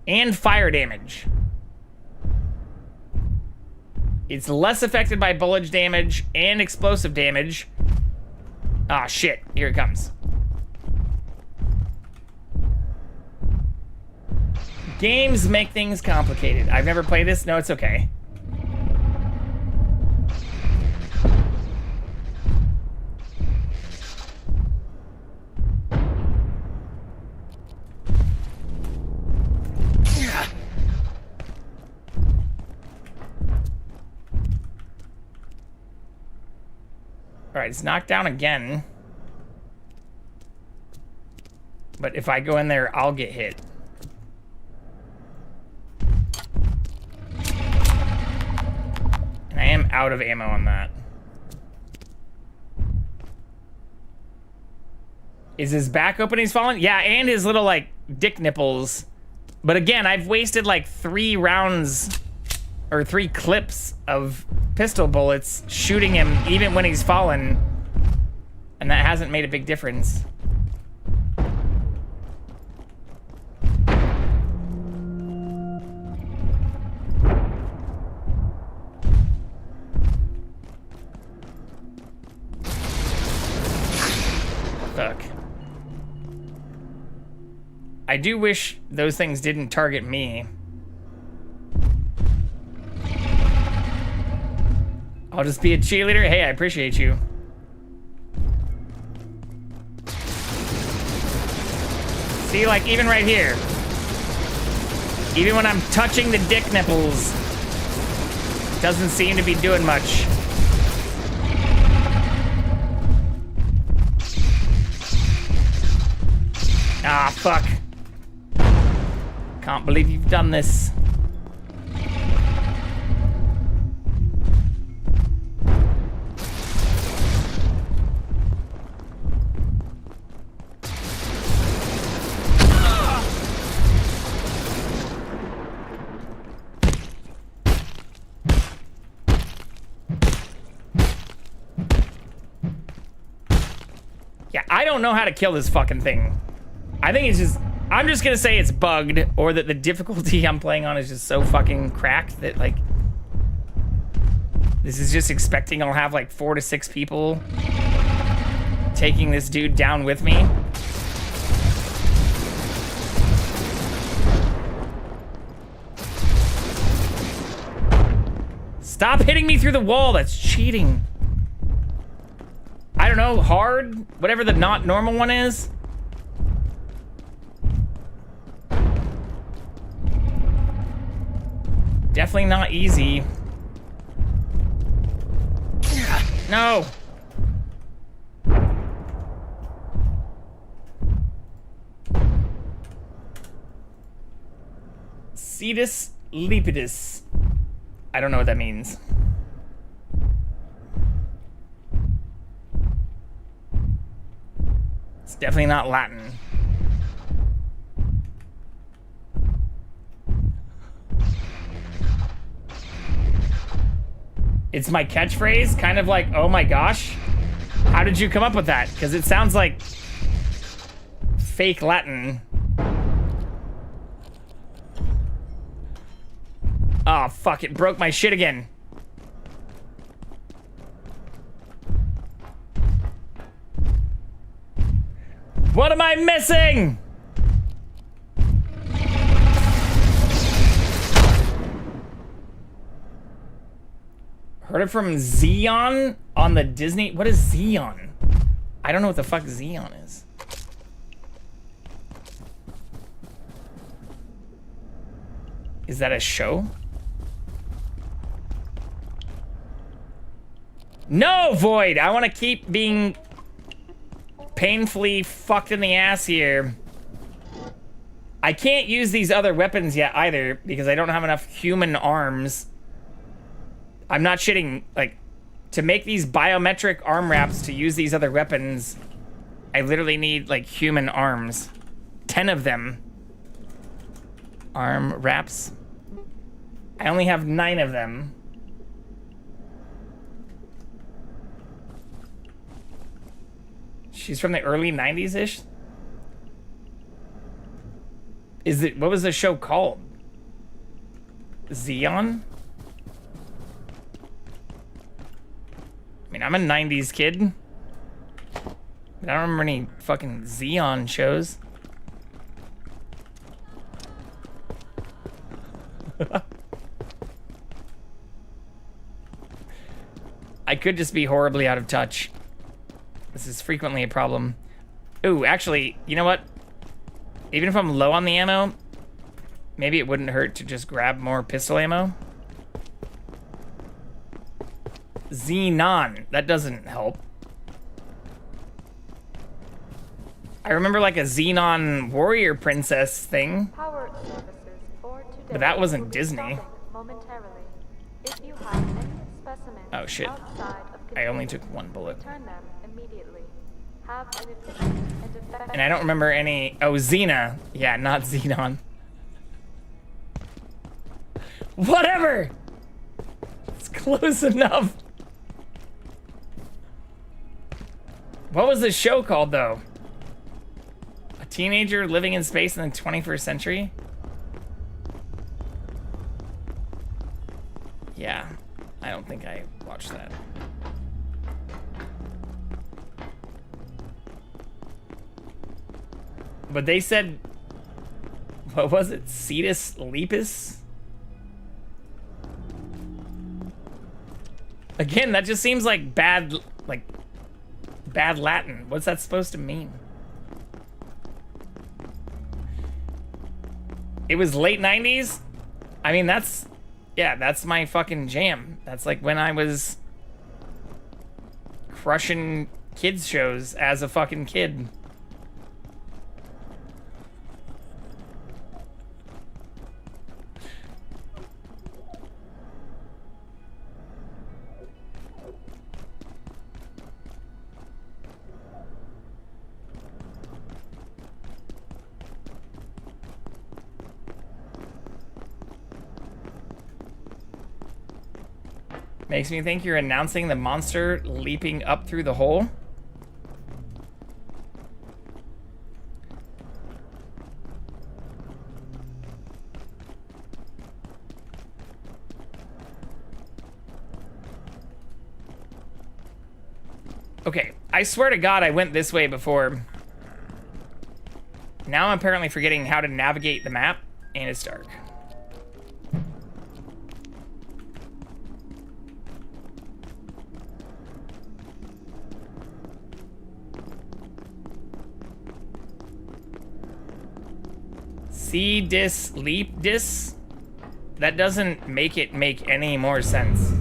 Speaker 1: And fire damage. It's less affected by bullage damage and explosive damage. Ah, shit. Here it comes. Games make things complicated. I've never played this. No, it's okay. Alright, it's knocked down again. But if I go in there, I'll get hit. And I am out of ammo on that. Is his back open? He's falling? Yeah, and his little, like, dick nipples. But again, I've wasted, like, 3 rounds or 3 clips of pistol bullets shooting him even when he's fallen. And that hasn't made a big difference. Fuck. I do wish those things didn't target me. I'll just be a cheerleader. Hey, I appreciate you. See, like, even right here. Even when I'm touching the dick nipples, doesn't seem to be doing much. Ah, fuck. Can't believe you've done this. Yeah, I don't know how to kill this fucking thing. I think it's just... I'm just gonna say it's bugged, or that the difficulty I'm playing on is just so fucking cracked that, like... This is just expecting I'll have, like, 4 to 6 people taking this dude down with me. Stop hitting me through the wall, that's cheating. I don't know, hard? Whatever the not normal one is? Definitely not easy. No! Cetus lepidus. I don't know what that means. It's definitely not Latin. It's my catchphrase, kind of like, oh my gosh. How did you come up with that? Because it sounds like fake Latin. Oh, fuck, it broke my shit again. What am I missing? Heard it from Xeon on the Disney. What is Xeon? I don't know what the fuck Xeon is. Is that a show? No, Void! I want to keep being painfully fucked in the ass here. I can't use these other weapons yet either because I don't have enough human arms. I'm not shitting, like, to make these biometric arm wraps to use these other weapons, I literally need, like, human arms. 10 of them. Arm wraps. I only have 9 of them. She's from the early 90s-ish? Is it, what was the show called? Xeon? I mean, I'm a 90s kid. But I don't remember any fucking Xeon shows. I could just be horribly out of touch. This is frequently a problem. Ooh, actually, you know what? Even if I'm low on the ammo, maybe it wouldn't hurt to just grab more pistol ammo. Xenon. That doesn't help. I remember like a Xenon warrior princess thing.
Speaker 4: Power services for today
Speaker 1: But that wasn't
Speaker 4: will be
Speaker 1: Disney.
Speaker 4: stopping momentarily. If you have any specimens
Speaker 1: Oh, shit.
Speaker 4: outside of
Speaker 1: I only
Speaker 4: containment,
Speaker 1: took one bullet.
Speaker 4: return them immediately. Have an efficient and effective.
Speaker 1: And I don't remember any. Oh, Xena. Yeah, not Xenon. Whatever! It's close enough. What was this show called, though? A teenager living in space in the 21st century? Yeah, I don't think I watched that. But they said, what was it? Cetus lepus? Again, that just seems like bad Latin. What's that supposed to mean? It was late 90s? I mean, that's my fucking jam. That's like when I was crushing kids shows as a fucking kid. Makes me think you're announcing the monster leaping up through the hole. Okay, I swear to God I went this way before. Now I'm apparently forgetting how to navigate the map, and it's dark. C-dis, leap dis? That doesn't make it make any more sense.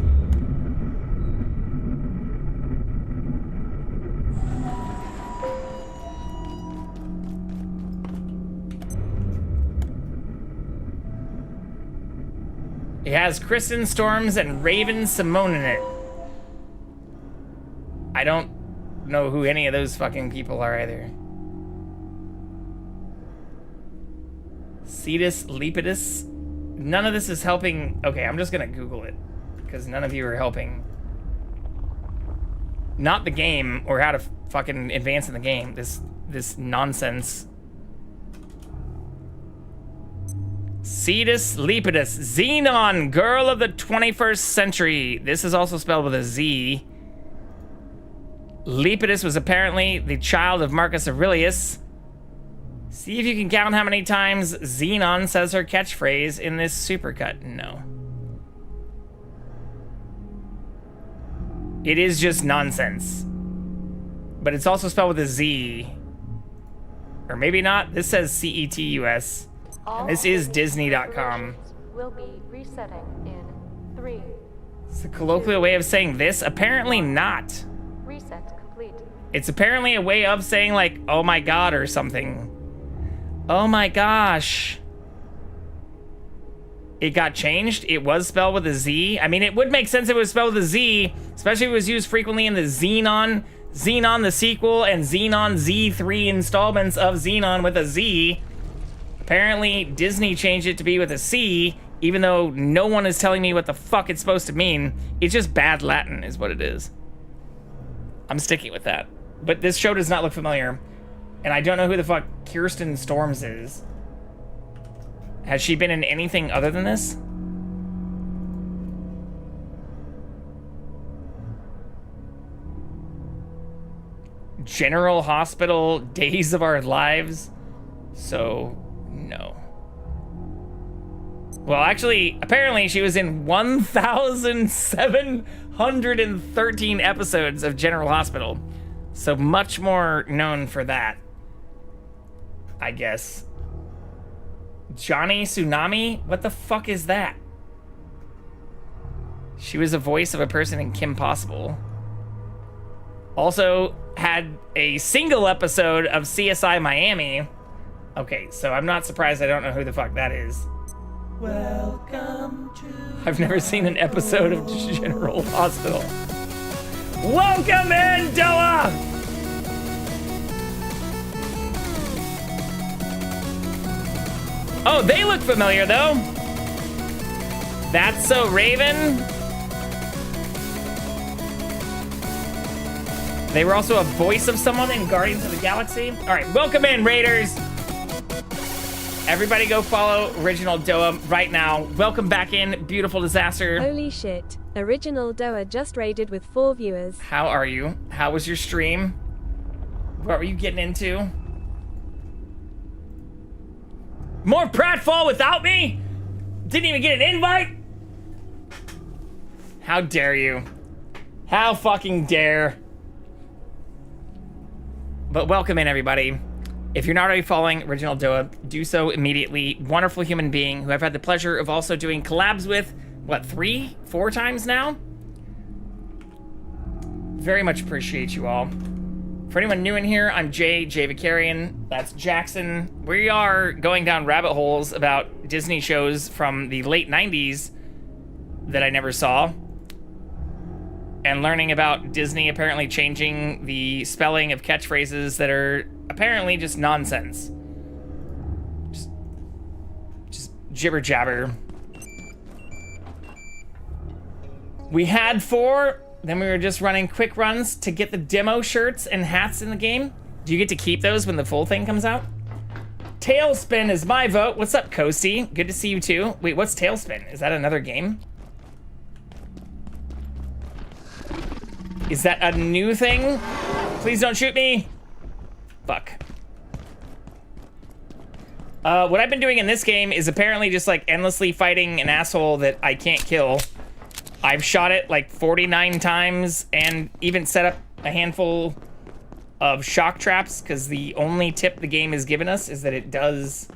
Speaker 1: It has Kristen Storms and Raven Simone in it. I don't know who any of those fucking people are either. Cetus lepidus. None of this is helping. Okay, I'm just gonna Google it because none of you are helping. Not the game or how to fucking advance in the game. This nonsense. Cetus lepidus, Xenon, girl of the 21st century. This is also spelled with a Z. Lepidus was apparently the child of Marcus Aurelius. See if you can count how many times Xenon says her catchphrase in this supercut. No. It is just nonsense. But it's also spelled with a Z. Or maybe not. This says CETUS. This is Disney.com.
Speaker 4: Will be resetting in 3.
Speaker 1: It's a colloquial way of saying this. Apparently not.
Speaker 4: Reset complete.
Speaker 1: It's apparently a way of saying like, oh my god or something. Oh my gosh. It got changed. It was spelled with a Z. I mean, it would make sense if it was spelled with a Z, especially if it was used frequently in the Xenon the sequel, and Xenon Z3 installments of Xenon with a Z. Apparently, Disney changed it to be with a C, even though no one is telling me what the fuck it's supposed to mean. It's just bad Latin is what it is. I'm sticking with that. But this show does not look familiar. And I don't know who the fuck Kirsten Storms is. Has she been in anything other than this? General Hospital, Days of Our Lives? So, no. Well, actually, apparently she was in 1,713 episodes of General Hospital. So much more known for that, I guess. Johnny Tsunami? What the fuck is that? She was a voice of a person in Kim Possible. Also, had a single episode of CSI Miami. Okay, so I'm not surprised I don't know who the fuck that is. Welcome to... I've never seen an episode of General Hospital. Welcome in, Doa! Oh, they look familiar, though. That's So Raven. They were also a voice of someone in Guardians of the Galaxy. All right, welcome in, Raiders. Everybody go follow Original Doa right now. Welcome back in, beautiful disaster.
Speaker 8: Holy shit. Original Doa just raided with 4 viewers.
Speaker 1: How are you? How was your stream? What were you getting into? More pratfall without me? Didn't even get an invite? How dare you? How fucking dare? But welcome in, everybody. If you're not already following Original Doa, do so immediately. Wonderful human being who I've had the pleasure of also doing collabs with, what, 3, 4 times now? Very much appreciate you all. For anyone new in here, I'm Jay Vicarian. That's Jackson. We are going down rabbit holes about Disney shows from the late 90s that I never saw. And learning about Disney apparently changing the spelling of catchphrases that are apparently just nonsense. Just jibber jabber. We had 4, then we were just running quick runs to get the demo shirts and hats in the game. Do you get to keep those when the full thing comes out? Tailspin is my vote. What's up, Coasty? Good to see you too. Wait, what's Tailspin? Is that another game? Is that a new thing? Please don't shoot me. Fuck. What I've been doing in this game is apparently just like endlessly fighting an asshole that I can't kill. I've shot it like 49 times and even set up a handful of shock traps because the only tip the game has given us is that it does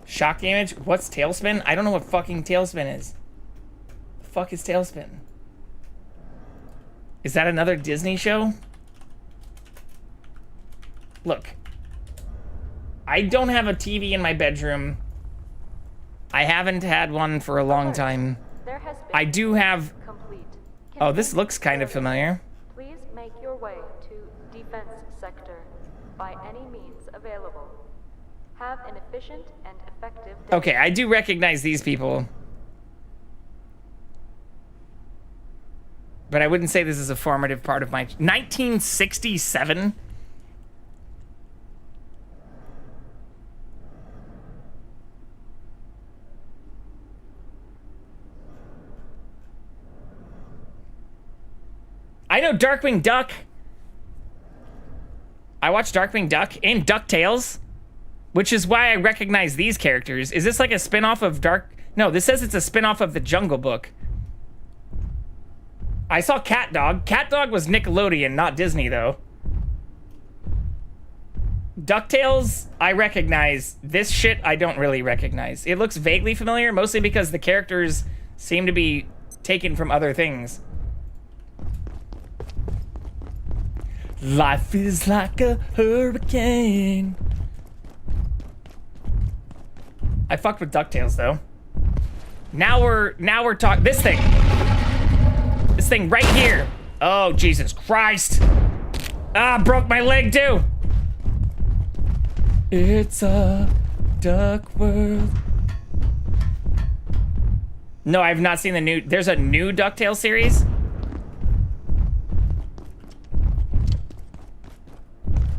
Speaker 1: shock damage. What's Tailspin? I don't know what fucking Tailspin is. The fuck is Tailspin? Is that another Disney show? Look, I don't have a TV in my bedroom. I haven't had one for a long time. I do have... Oh, this looks kind of familiar.
Speaker 4: Please make your way to defense sector by any means available. Have an efficient and effective day.
Speaker 1: Okay, I do recognize these people. But I wouldn't say this is a formative part of my... 1967? I know Darkwing Duck. I watched Darkwing Duck and DuckTales, which is why I recognize these characters. Is this like a spin-off of No, this says it's a spin-off of The Jungle Book. I saw Cat Dog. Cat Dog was Nickelodeon, not Disney, though. DuckTales, I recognize. This shit, I don't really recognize. It looks vaguely familiar, mostly because the characters seem to be taken from other things. Life is like a hurricane. I fucked with DuckTales, though. Now we're talking. This thing. This thing right here. Oh, Jesus Christ. Ah, broke my leg too. It's a duck world. No, I've not seen the new... There's a new DuckTales series?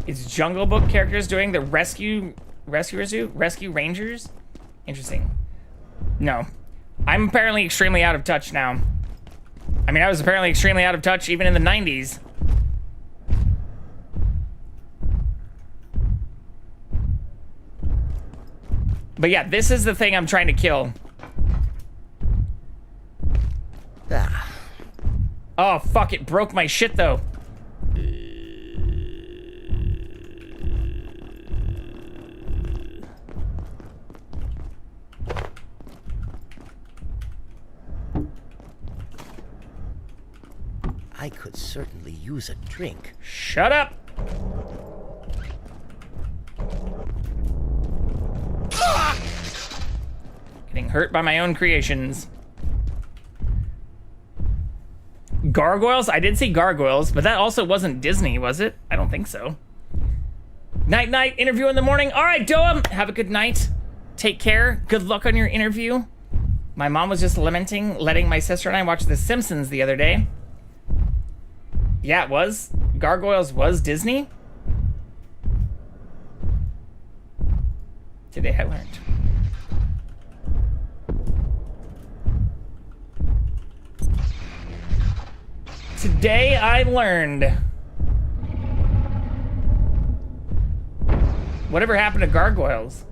Speaker 1: Is Jungle Book characters doing the Rescue Rangers? Interesting. No. I'm apparently extremely out of touch now. I mean, I was apparently extremely out of touch even in the 90s. But yeah, this is the thing I'm trying to kill.
Speaker 2: Ah.
Speaker 1: Oh, fuck, it broke my shit, though.
Speaker 2: I could certainly use a drink.
Speaker 1: Shut up! Getting hurt by my own creations. Gargoyles? I did see gargoyles, but that also wasn't Disney, was it? I don't think so. Night night, interview in the morning. All right, Doam, have a good night. Take care. Good luck on your interview. My mom was just lamenting letting my sister and I watch The Simpsons the other day. Yeah, it was. Gargoyles was Disney. Today I learned. Today I learned. Whatever happened to gargoyles?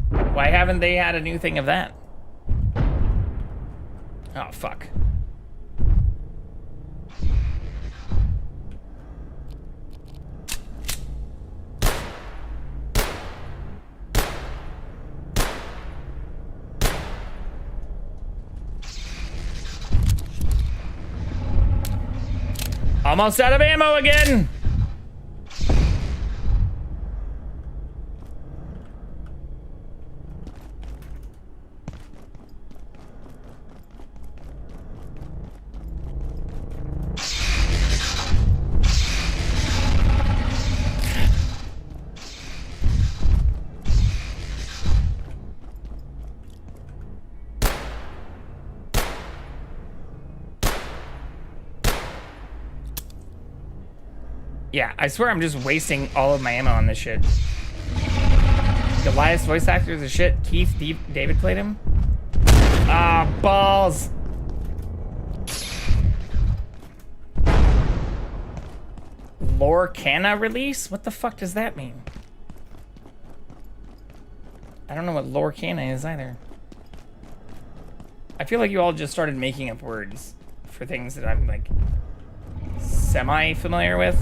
Speaker 1: Why haven't they had a new thing of that? Oh, fuck. Almost out of ammo again! Yeah, I swear I'm just wasting all of my ammo on this shit. Goliath's voice actor is a shit. Keith David played him. Ah, balls. Lorcana release? What the fuck does that mean? I don't know what Lorcana is either. I feel like you all just started making up words for things that I'm like semi-familiar with.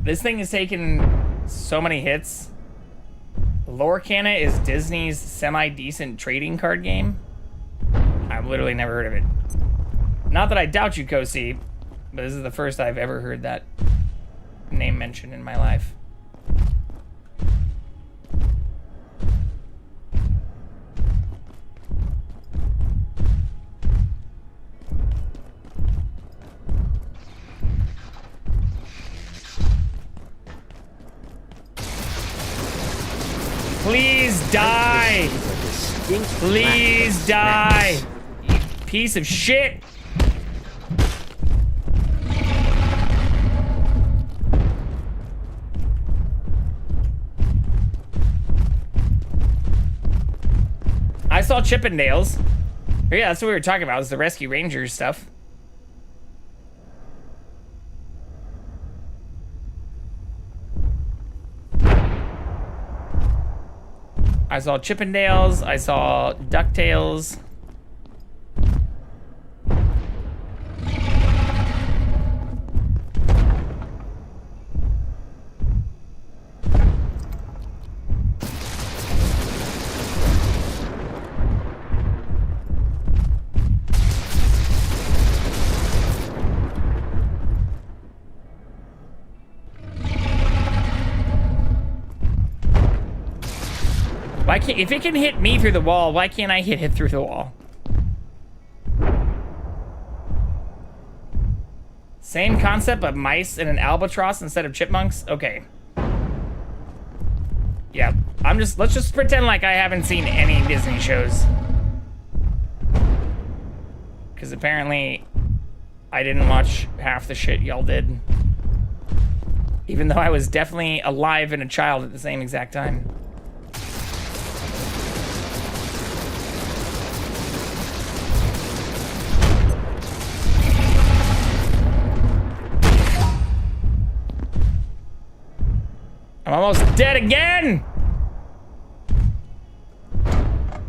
Speaker 1: This thing has taken so many hits. Lorcana is Disney's semi-decent trading card game. I've literally never heard of it. Not that I doubt you, Kosi, but this is the first I've ever heard that name mentioned in my life. Please die! Please die! You piece of shit! I saw Chippendales. Yeah, that's what we were talking about, was the Rescue Rangers stuff. I saw Chippendales, I saw DuckTales. Why can't, if it can hit me through the wall, why can't I hit it through the wall? Same concept, but mice and an albatross instead of chipmunks? Okay. Yeah, let's just pretend like I haven't seen any Disney shows. Because apparently I didn't watch half the shit y'all did. Even though I was definitely alive and a child at the same exact time. I'm almost dead again!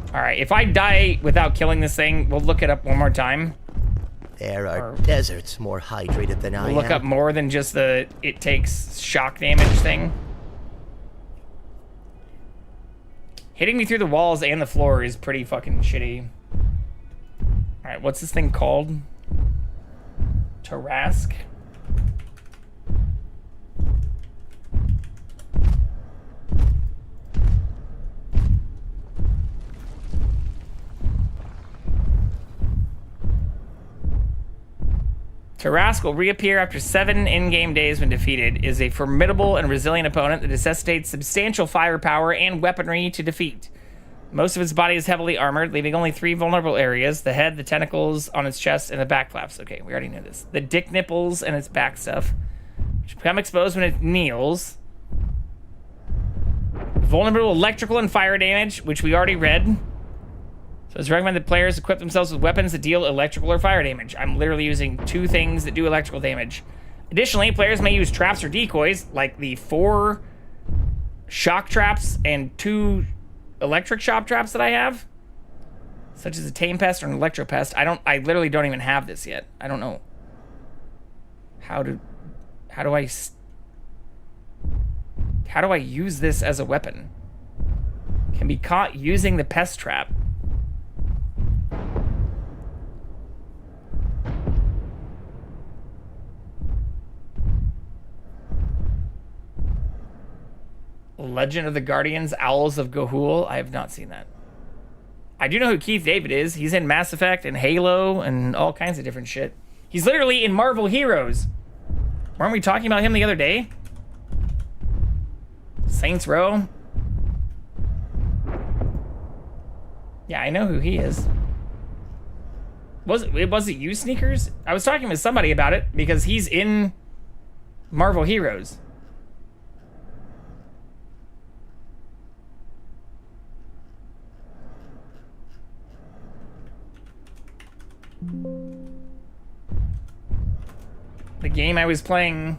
Speaker 1: Alright, if I die without killing this thing, we'll look it up one more time.
Speaker 2: There are deserts more hydrated than I am.
Speaker 1: Look up more than just the it takes shock damage thing. Hitting me through the walls and the floor is pretty fucking shitty. Alright, what's this thing called? Tarask? Tarask will reappear after 7 in-game days when defeated. Is a formidable and resilient opponent that necessitates substantial firepower and weaponry to defeat. Most of its body is heavily armored, leaving only 3 vulnerable areas: the head, the tentacles on its chest, and the back flaps. Okay, we already knew this. The dick nipples and its back stuff, which become exposed when it kneels. Vulnerable electrical and fire damage, which we already read. So it's recommended that players equip themselves with weapons that deal electrical or fire damage. I'm literally using 2 things that do electrical damage. Additionally, players may use traps or decoys, like the 4 shock traps and 2 electric shock traps that I have, such as a tame pest or an electro pest. I literally don't even have this yet. I don't know how do I use this as a weapon? Can be caught using the pest trap. Legend of the Guardians, Owls of Ga'Hoole. I have not seen that. I do know who Keith David is. He's in Mass Effect and Halo and all kinds of different shit. He's literally in Marvel Heroes. Weren't we talking about him the other day? Saints Row. Yeah, I know who he is. Was it you, Sneakers? I was talking with somebody about it because he's in Marvel Heroes. The game I was playing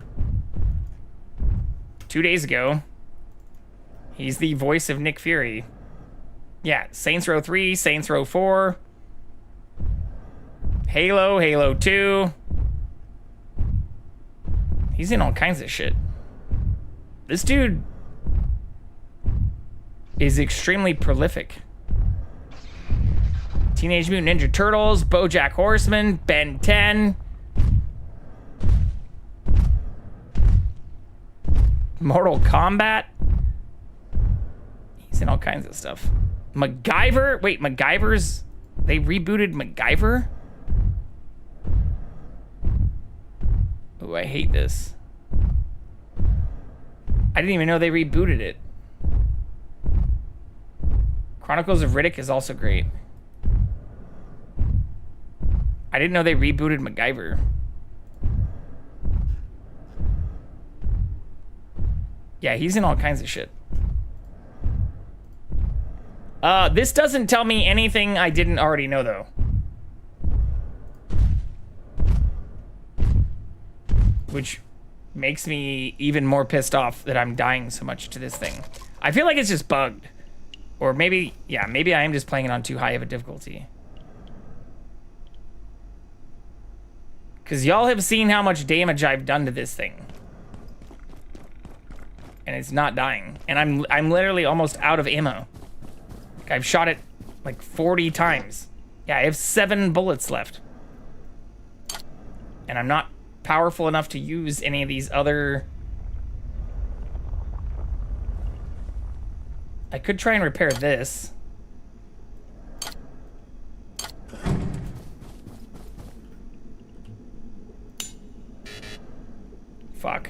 Speaker 1: 2 days ago, he's the voice of Nick Fury. Yeah, Saints Row 3, Saints Row 4, Halo 2. He's in all kinds of shit. This dude is extremely prolific. Teenage Mutant Ninja Turtles, BoJack Horseman, Ben 10. Mortal Kombat. He's in all kinds of stuff. MacGyver? Wait, MacGyver's... They rebooted MacGyver? Ooh, I hate this. I didn't even know they rebooted it. Chronicles of Riddick is also great. I didn't know they rebooted MacGyver. Yeah, he's in all kinds of shit. This doesn't tell me anything I didn't already know, though. Which makes me even more pissed off that I'm dying so much to this thing. I feel like it's just bugged. Or maybe, yeah, maybe I am just playing it on too high of a difficulty. Because y'all have seen how much damage I've done to this thing. And it's not dying. And I'm literally almost out of ammo. Like, I've shot it like 40 times. Yeah, I have 7 bullets left. And I'm not powerful enough to use any of these other... I could try and repair this. Fuck.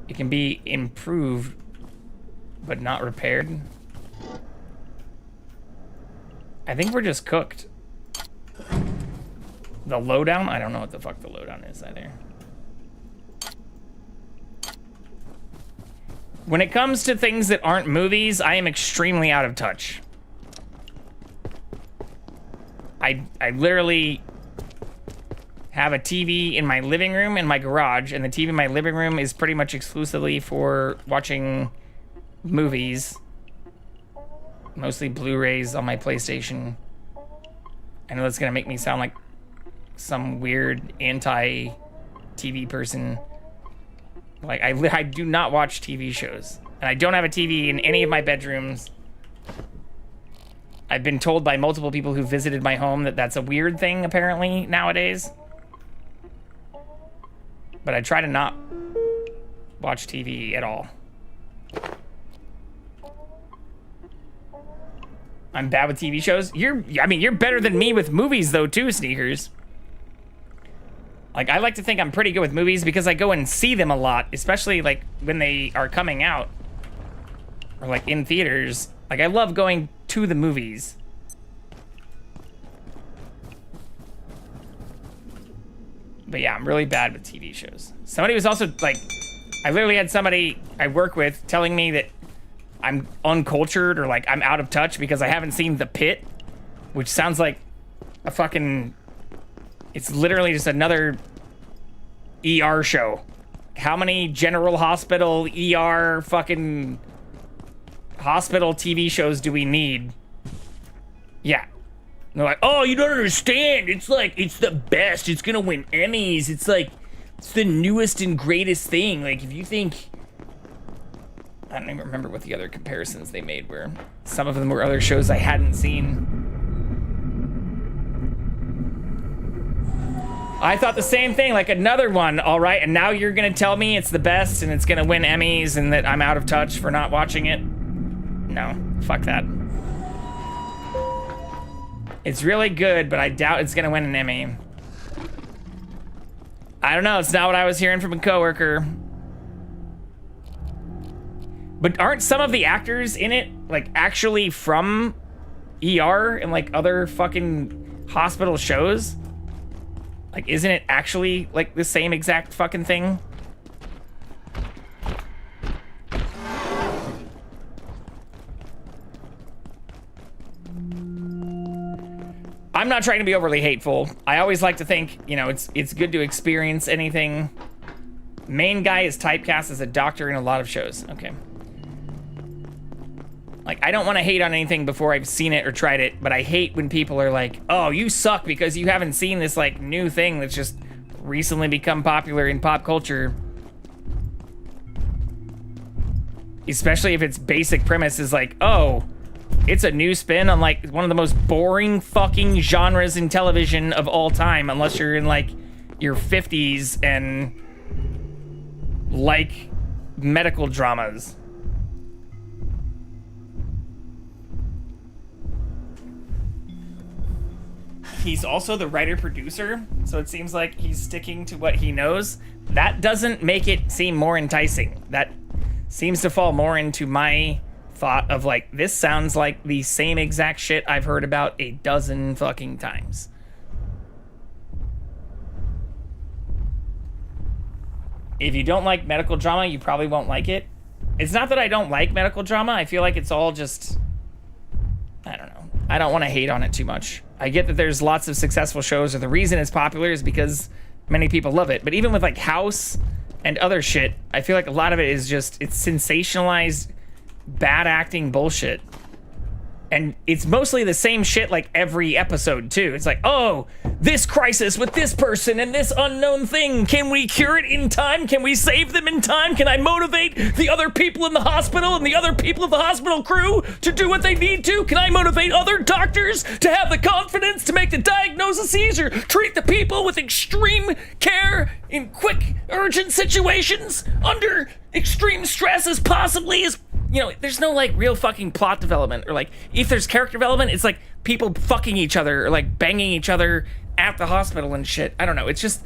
Speaker 1: It can be improved, but not repaired. I think we're just cooked. The lowdown? I don't know what the fuck the lowdown is either. When it comes to things that aren't movies, I am extremely out of touch. I literally have a TV in my living room and my garage, and the TV in my living room is pretty much exclusively for watching movies. Mostly Blu-rays on my PlayStation. I know that's gonna make me sound like some weird anti-TV person. Like, I do not watch TV shows. And I don't have a TV in any of my bedrooms. I've been told by multiple people who visited my home that that's a weird thing, apparently, nowadays. But I try to not watch TV at all. I'm bad with TV shows. I mean, you're better than me with movies, though, too, Sneakers. Like, I like to think I'm pretty good with movies because I go and see them a lot, especially, like, when they are coming out. Or, like, in theaters. Like, I love going to the movies. But yeah, I'm really bad with TV shows. Somebody was also, like, I literally had somebody I work with telling me that I'm uncultured or, like, I'm out of touch because I haven't seen The Pit, which sounds like a fucking... It's literally just another ER show. How many General Hospital, ER, fucking hospital TV shows do we need? Yeah. And they're like, oh, you don't understand. It's like, it's the best. It's gonna win Emmys. It's like, it's the newest and greatest thing. Like, if you think... I don't even remember what the other comparisons they made were. Some of them were other shows I hadn't seen. I thought the same thing, like another one, all right, and now you're gonna tell me it's the best and it's gonna win Emmys and that I'm out of touch for not watching it? No, fuck that. It's really good, but I doubt it's gonna win an Emmy. I don't know, it's not what I was hearing from a coworker. But aren't some of the actors in it, like, actually from ER and, like, other fucking hospital shows? Like, isn't it actually, like, the same exact fucking thing? I'm not trying to be overly hateful. I always like to think, you know, it's good to experience anything. Main guy is typecast as a doctor in a lot of shows. Okay. Like, I don't want to hate on anything before I've seen it or tried it, but I hate when people are like, oh, you suck because you haven't seen this, like, new thing that's just recently become popular in pop culture. Especially if its basic premise is like, oh, it's a new spin on, like, one of the most boring fucking genres in television of all time, unless you're in, like, your 50s and like medical dramas. He's also the writer-producer, so it seems like he's sticking to what he knows. That doesn't make it seem more enticing. That seems to fall more into my thought of, like, this sounds like the same exact shit I've heard about a dozen fucking times. If you don't like medical drama, you probably won't like it. It's not that I don't like medical drama. I feel like it's all just... I don't know. I don't want to hate on it too much. I get that there's lots of successful shows, or the reason it's popular is because many people love it. But even with, like, House and other shit, I feel like a lot of it is just, it's sensationalized, bad acting bullshit. And it's mostly the same shit, like, every episode, too. It's like, oh, this crisis with this person and this unknown thing. Can we cure it in time? Can we save them in time? Can I motivate the other people in the hospital and the other people of the hospital crew to do what they need to? Can I motivate other doctors to have the confidence to make the diagnoses or treat the people with extreme care in quick, urgent situations under extreme stress as possibly as... You know, there's no, like, real fucking plot development, or, like, if there's character development, it's like people fucking each other or, like, banging each other at the hospital and shit. I don't know. It's just,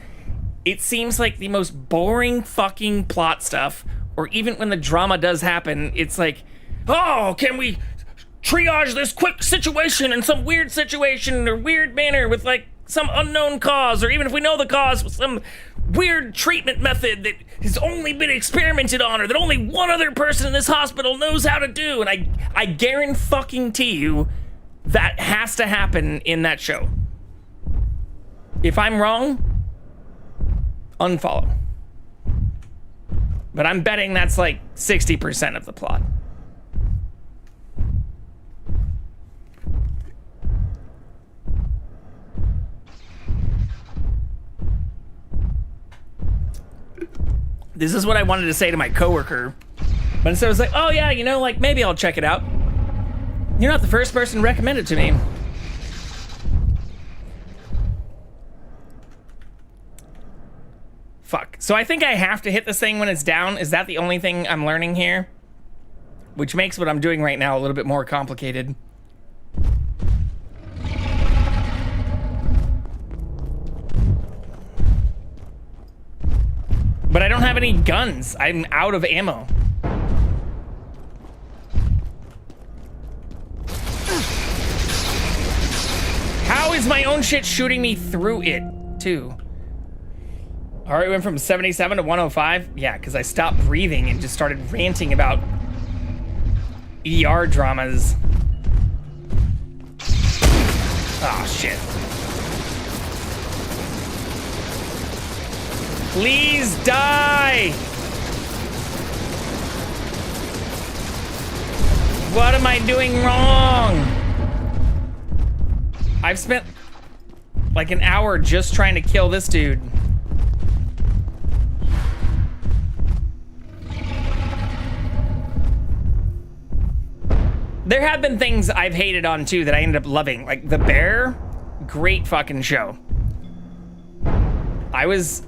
Speaker 1: it seems like the most boring fucking plot stuff. Or even when the drama does happen, it's like, oh, can we triage this quick situation in some weird situation or weird manner with, like, some unknown cause, or even if we know the cause, with some weird treatment method that has only been experimented on, or that only one other person in this hospital knows how to do. And I guarantee you that has to happen in that show. If I'm wrong, unfollow. But I'm betting that's like 60% of the plot. This is what I wanted to say to my coworker, but instead I was like, oh yeah, you know, like maybe I'll check it out. You're not the first person to recommend it to me. Fuck. So I think I have to hit this thing when it's down. Is that the only thing I'm learning here? Which makes what I'm doing right now a little bit more complicated. But I don't have any guns. I'm out of ammo. How is my own shit shooting me through it, too? Alright, went from 77 to 105. Yeah, because I stopped breathing and just started ranting about ER dramas. Ah, shit. Please die! What am I doing wrong? I've spent like an hour just trying to kill this dude. There have been things I've hated on too that I ended up loving. Like The Bear, great fucking show. I was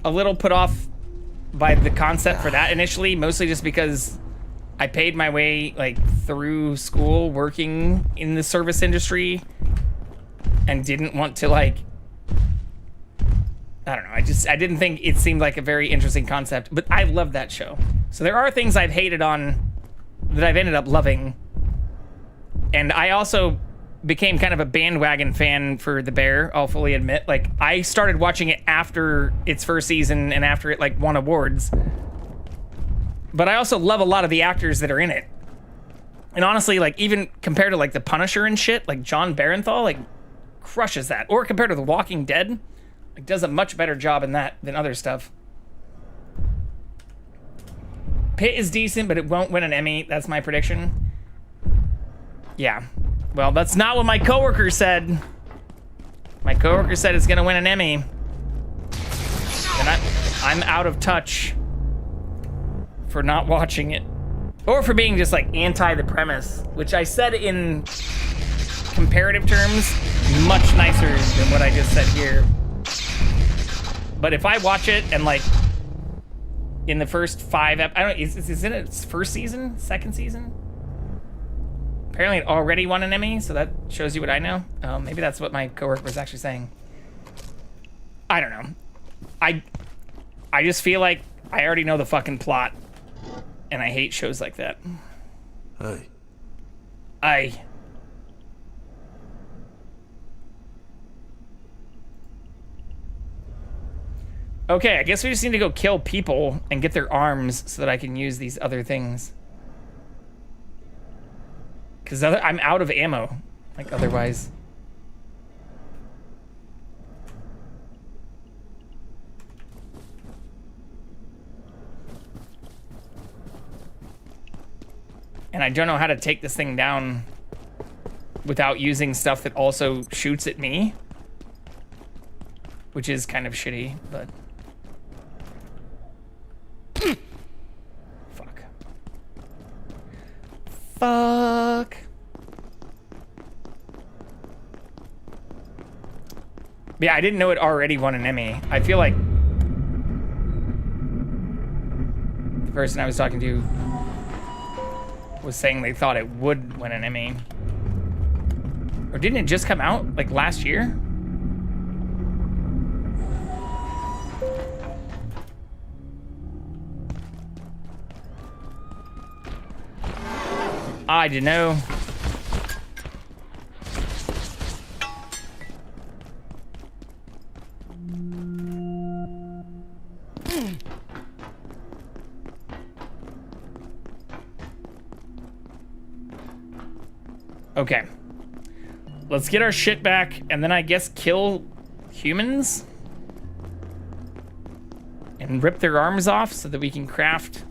Speaker 1: a little put off by the concept for that initially, mostly just because I paid my way like through school working in the service industry and didn't want to like, I don't know, I didn't think it seemed like a very interesting concept, but I love that show. So there are things I've hated on that I've ended up loving. And I also became kind of a bandwagon fan for The Bear, I'll fully admit. Like, I started watching it after its first season and after it, like, won awards. But I also love a lot of the actors that are in it. And honestly, like, even compared to, like, The Punisher and shit, like, John Barenthal, like, crushes that. Or compared to The Walking Dead, like, does a much better job in that than other stuff. Pitt is decent, but it won't win an Emmy. That's my prediction. Yeah. Well, that's not what my coworker said. My coworker said it's gonna win an Emmy. And I'm out of touch for not watching it. Or for being just like anti the premise, which I said in comparative terms, much nicer than what I just said here. But if I watch it and like in the first 5 I don't, is it its first season? Second season? Apparently it already won an Emmy, so that shows you what I know. Maybe that's what my coworker was actually saying. I don't know. I just feel like I already know the fucking plot, and I hate shows like that. Hey. Okay, I guess we just need to go kill people and get their arms so that I can use these other things. Because I'm out of ammo, like otherwise. And I don't know how to take this thing down without using stuff that also shoots at me. Which is kind of shitty, but... Fuck. Yeah, I didn't know it already won an Emmy. I feel like the person I was talking to was saying they thought it would win an Emmy. Or didn't it just come out like last year? I didn't know. Okay. Let's get our shit back and then I guess kill humans and rip their arms off so that we can craft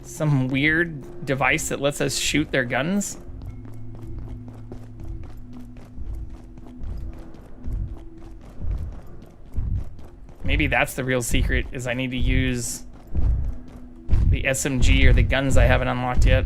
Speaker 1: some weird device that lets us shoot their guns. Maybe that's the real secret, is I need to use the SMG or the guns I haven't unlocked yet.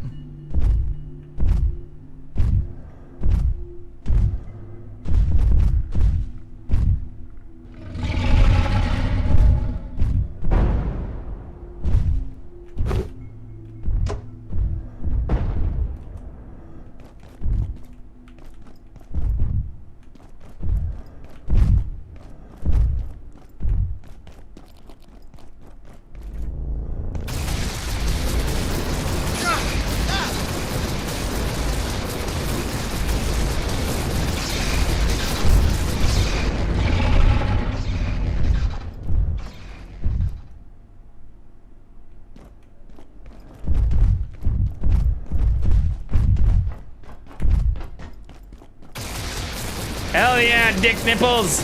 Speaker 1: Hell yeah, dick nipples!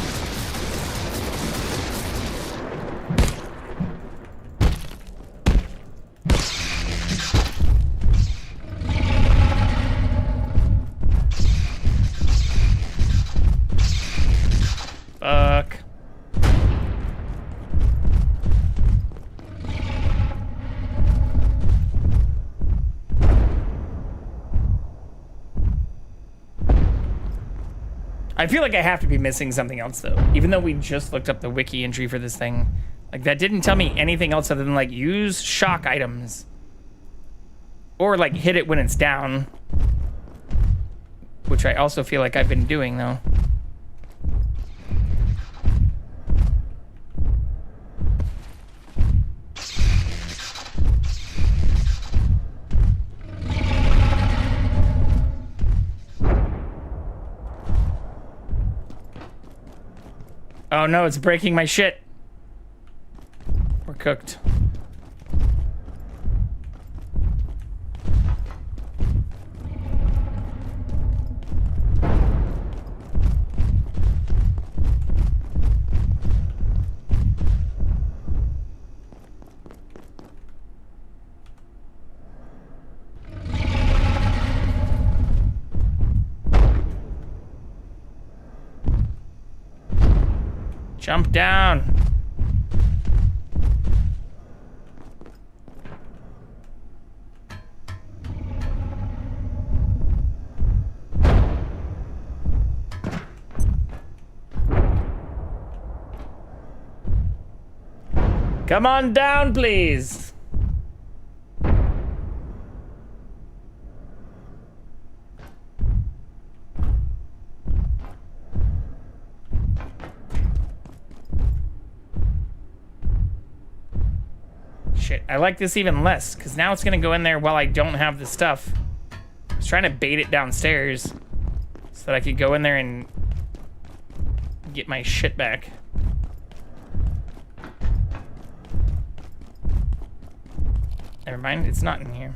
Speaker 1: Fuck. I feel like I have to be missing something else though. Even though we just looked up the wiki entry for this thing. Like that didn't tell me anything else other than like use shock items. Or like hit it when it's down. Which I also feel like I've been doing though. Oh no, it's breaking my shit. We're cooked. Jump down. Come on down, please. Shit, I like this even less, because now it's gonna go in there while I don't have the stuff. I was trying to bait it downstairs so that I could go in there and get my shit back. Never mind, it's not in here.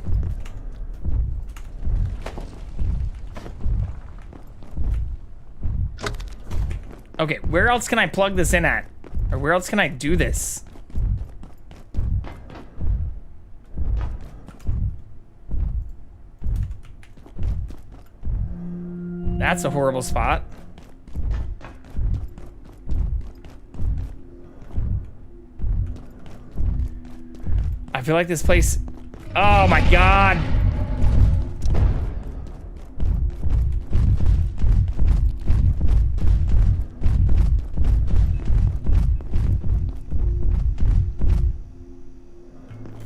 Speaker 1: Okay, where else can I plug this in at? Or where else can I do this? That's a horrible spot. I feel like this place... Oh my god!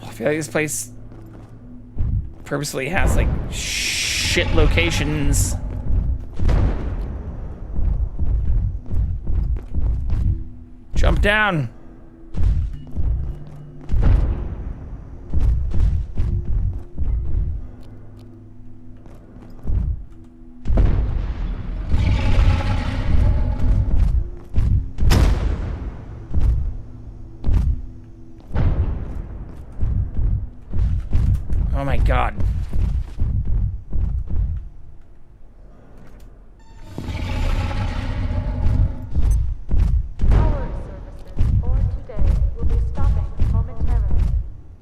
Speaker 1: I feel like this place purposely has like shit locations. Jump down. Oh my god.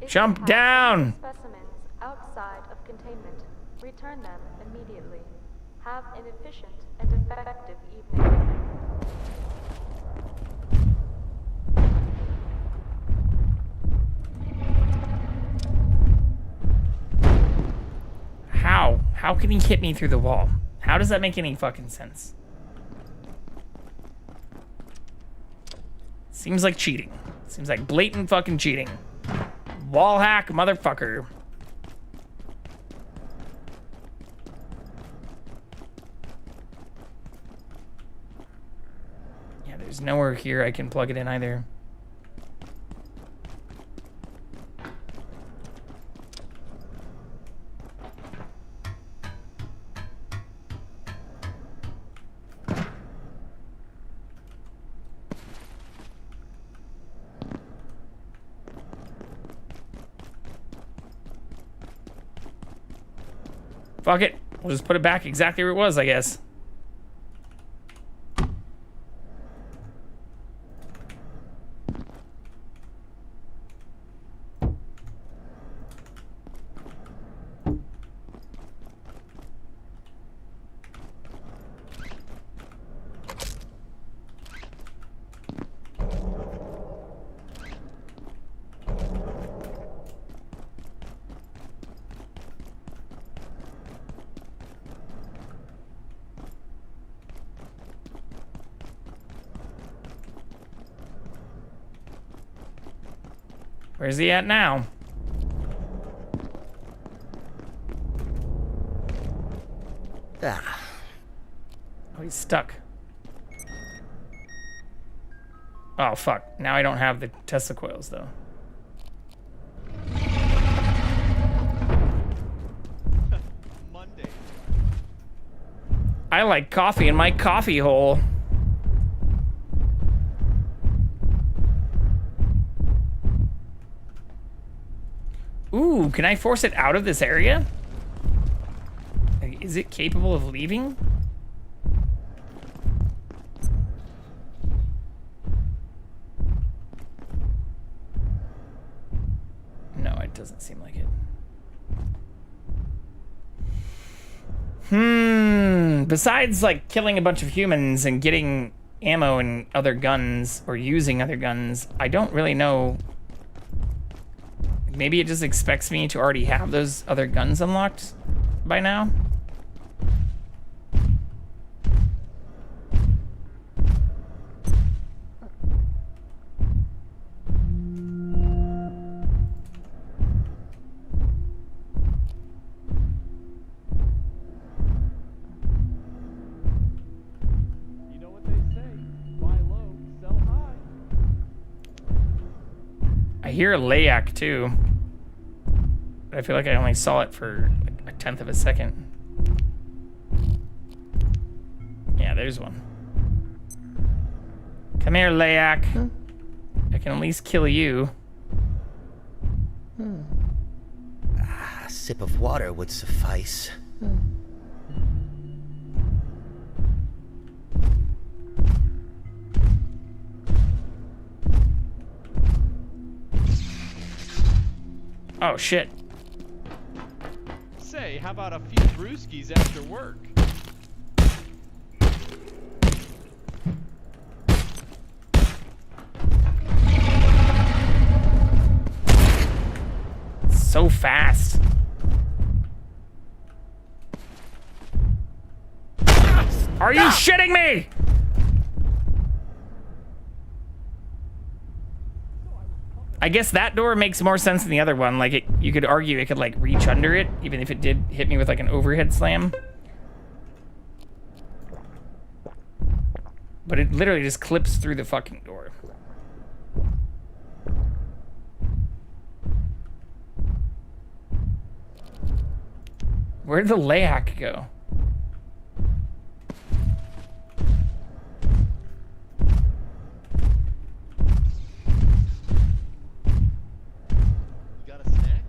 Speaker 1: Jump down!
Speaker 4: Specimens outside of containment. Return them immediately. Have an efficient and effective evening.
Speaker 1: How can he hit me through the wall? How does that make any fucking sense? Seems like cheating. Seems like blatant fucking cheating. Wall hack, motherfucker. Yeah, there's nowhere here I can plug it in either. Fuck it. We'll just put it back exactly where it was, I guess. Where's he at now?
Speaker 2: Ah.
Speaker 1: Oh, he's stuck. Oh, fuck. Now I don't have the Tesla coils, though.
Speaker 11: Monday.
Speaker 1: I like coffee in my coffee hole. Ooh, can I force it out of this area? Like, is it capable of leaving? No, it doesn't seem like it. Besides, like, killing a bunch of humans and getting ammo and other guns, or using other guns, I don't really know. Maybe it just expects me to already have those other guns unlocked by now.
Speaker 11: You know what they say? Buy low, sell high.
Speaker 1: I hear a layak too. But I feel like I only saw it for like 1/10 of a second. Yeah, there's one. Come here, layak. I can at least kill you.
Speaker 2: A sip of water would suffice.
Speaker 1: Oh, shit.
Speaker 11: Say, how about a few brewskis after work?
Speaker 1: So fast. Are you shitting me? I guess that door makes more sense than the other one. Like, you could argue it could, like, reach under it, even if it did hit me with, like, an overhead slam. But it literally just clips through the fucking door. Where'd the layak go?
Speaker 11: You got a snack?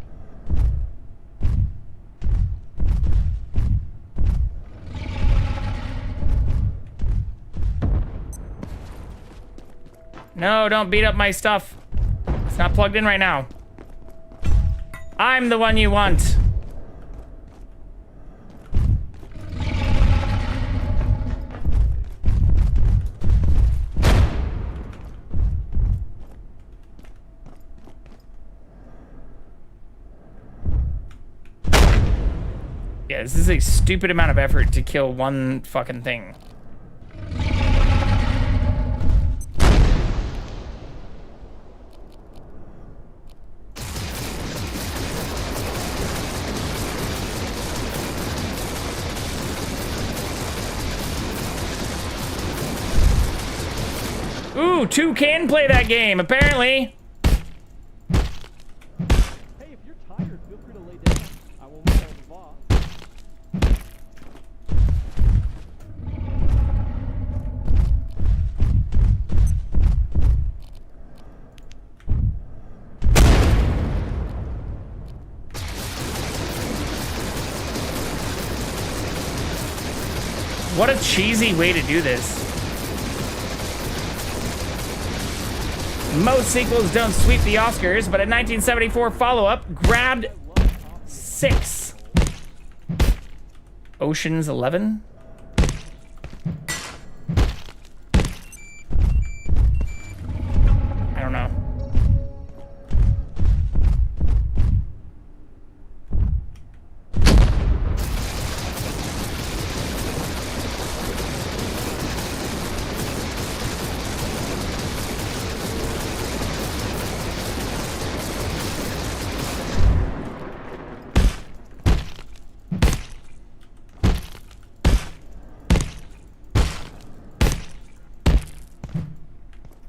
Speaker 1: No, don't beat up my stuff. It's not plugged in right now. I'm the one you want. Yeah, this is a stupid amount of effort to kill one fucking thing. Ooh, 2 can play that game, apparently.
Speaker 11: Hey, if you're tired, feel free to lay down. I won't tell the boss.
Speaker 1: What a cheesy way to do this. Most sequels don't sweep the Oscars, but a 1974 follow-up grabbed 6. Ocean's 11? I don't know.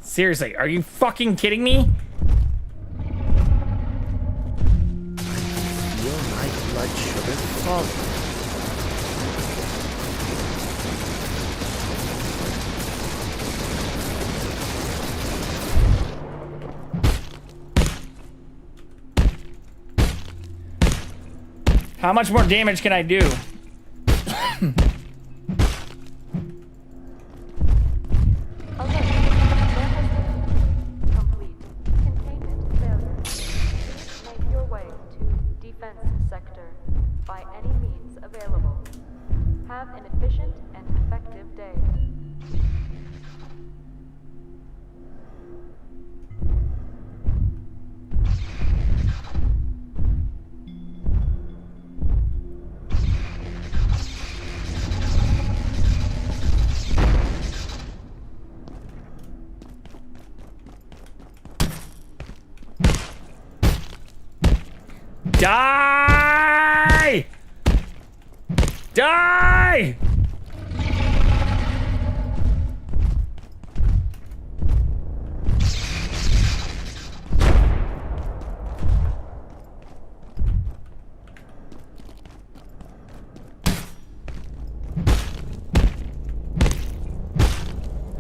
Speaker 1: Seriously, are you fucking kidding me?
Speaker 2: Feel my blood sugar falling.
Speaker 1: How much more damage can I do?
Speaker 4: Complete. Containment failure. Please make your way to defense sector by any means available. Have an efficient and effective day.
Speaker 1: Die! Die!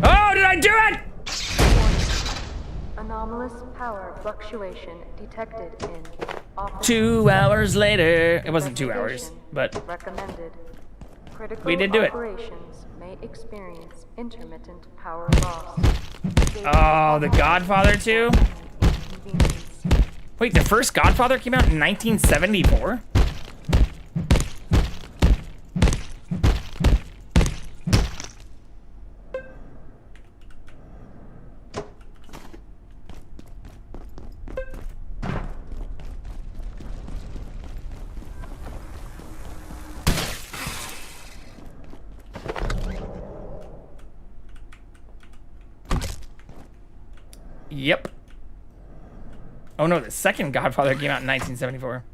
Speaker 1: Oh, did I do it?
Speaker 4: Anomalous power fluctuation detected in office
Speaker 1: 2 hours later. It wasn't 2 hours, but
Speaker 4: recommended. Critical
Speaker 1: we did do it.
Speaker 4: operations may experience intermittent power loss.
Speaker 1: Oh, The Godfather 2? Wait, the first Godfather came out in 1974? Yep. Oh no, the second Godfather came out in 1974.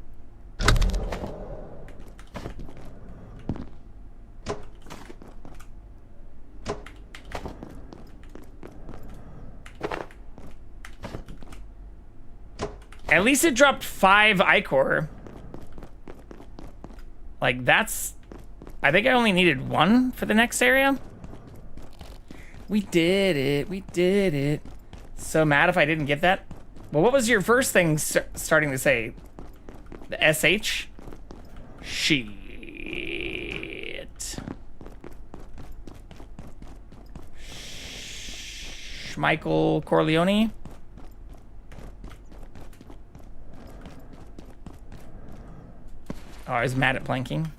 Speaker 1: At least it dropped 5 Ichor. Like, that's... I think I only needed 1 for the next area. We did it. We did it. So mad if I didn't get that. Well, what was your first thing starting to say? The SH? Shit. Michael Corleone? Oh, I was mad at planking.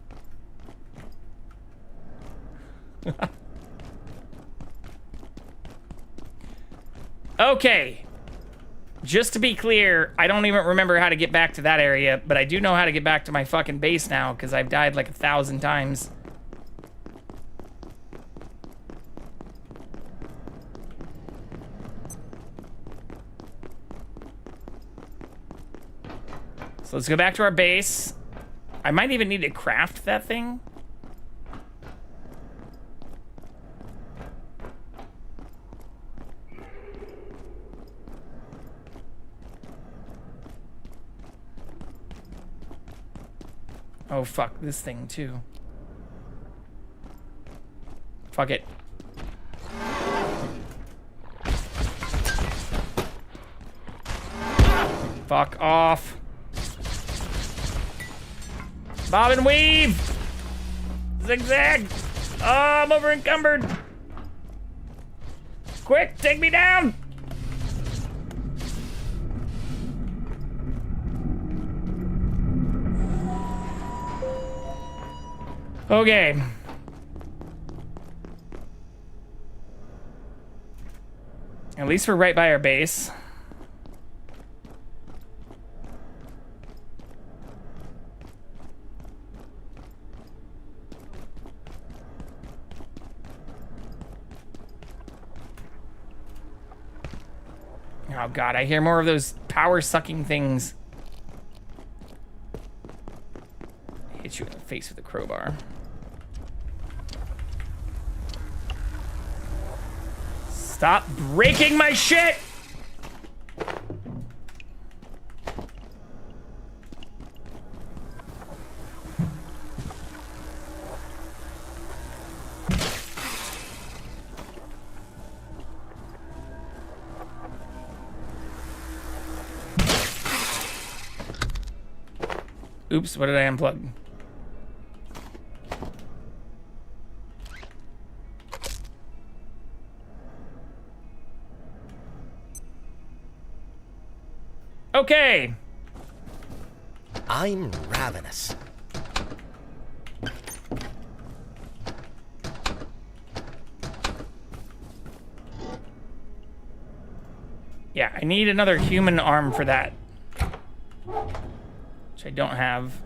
Speaker 1: Okay. Just to be clear, I don't even remember how to get back to that area, but I do know how to get back to my fucking base now, because I've died like 1,000 times. So let's go back to our base. I might even need to craft that thing. Oh, fuck, this thing, too. Fuck it. Fuck off. Bob and weave! Zigzag! Oh, I'm over encumbered! Quick, take me down! Okay. At least we're right by our base. Oh god, I hear more of those power-sucking things. Hit you in the face with a crowbar. Stop breaking my shit! Oops, what did I unplug? Okay.
Speaker 2: I'm ravenous.
Speaker 1: Yeah, I need another human arm for that. Which I don't have.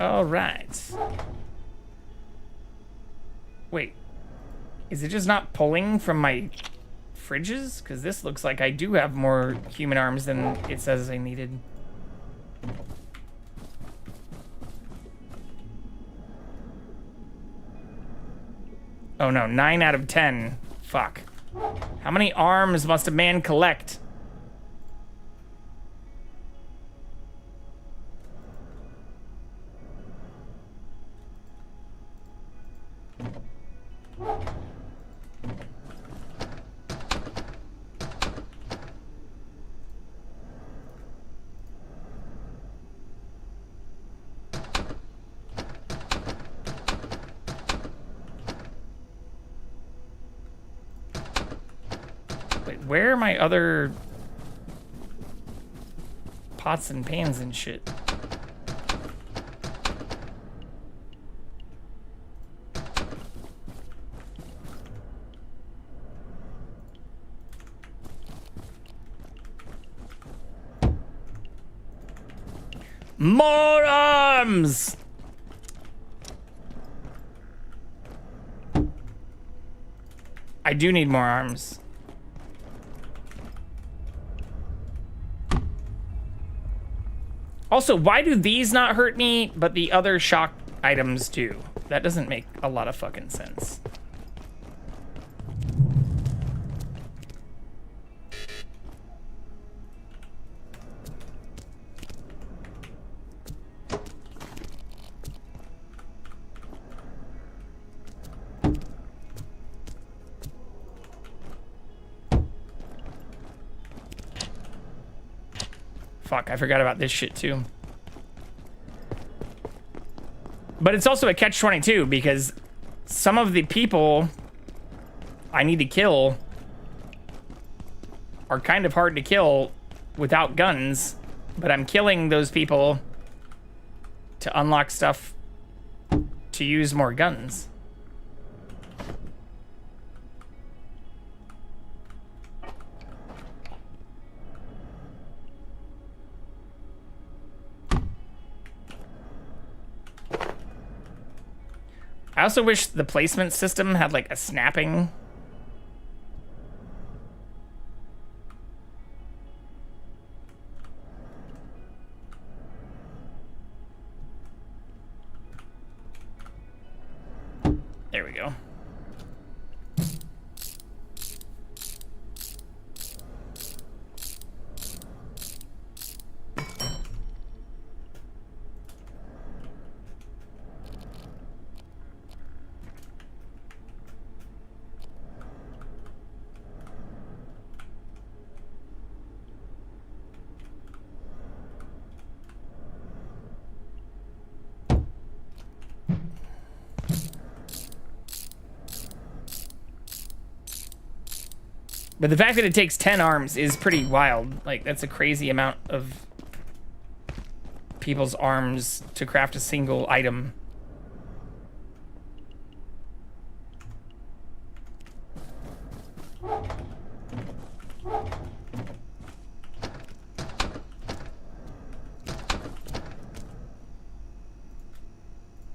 Speaker 1: All right. Wait, is it just not pulling from my fridges? Because this looks like I do have more human arms than it says I needed. Oh no, 9 out of 10. Fuck. How many arms must a man collect? Where are my other pots and pans and shit? More arms! I do need more arms. Also, why do these not hurt me, but the other shock items do? That doesn't make a lot of fucking sense. Fuck, I forgot about this shit too. But it's also a catch-22 because some of the people I need to kill are kind of hard to kill without guns, but I'm killing those people to unlock stuff to use more guns. I also wish the placement system had like a snapping. There we go. But the fact that it takes 10 arms is pretty wild. Like, that's a crazy amount of people's arms to craft a single item.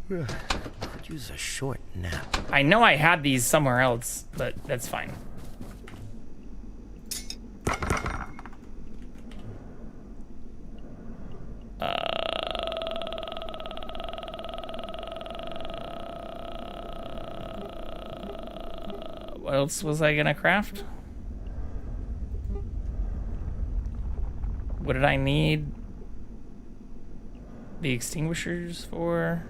Speaker 2: Could use a short nap.
Speaker 1: I know I had these somewhere else, but that's fine. What else was I gonna craft? What did I need the extinguishers for?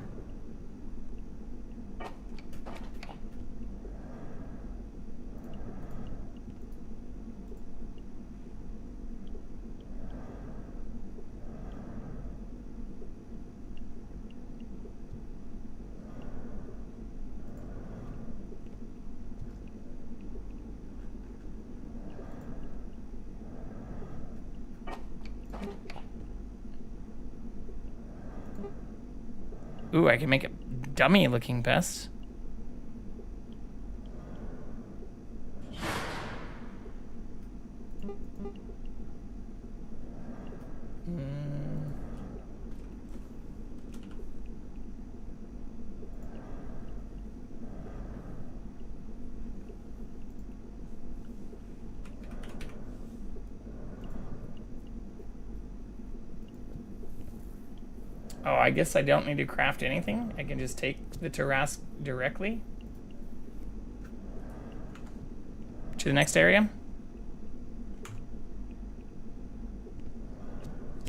Speaker 1: Ooh, I can make a dummy looking vest. Oh, I guess I don't need to craft anything. I can just take the terrace directly to the next area.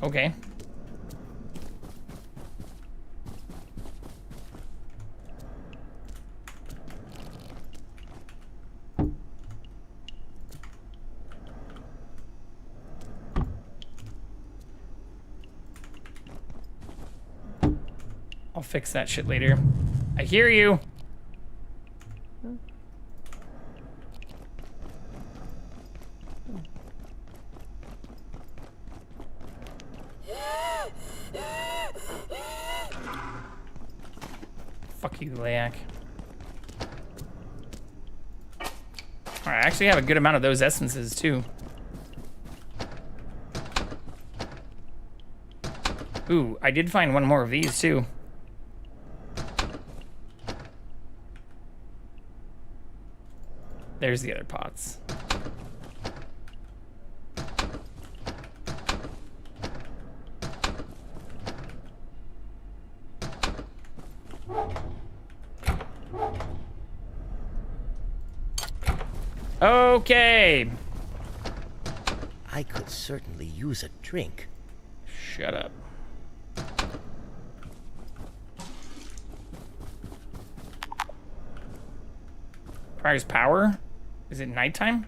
Speaker 1: Okay. I'll fix that shit later. I hear you. Fuck you, Layak. Alright, I actually have a good amount of those essences too. Ooh, I did find one more of these too. There's the other pots. Okay.
Speaker 2: I could certainly use a drink.
Speaker 1: Shut up. Requires power? Is it nighttime?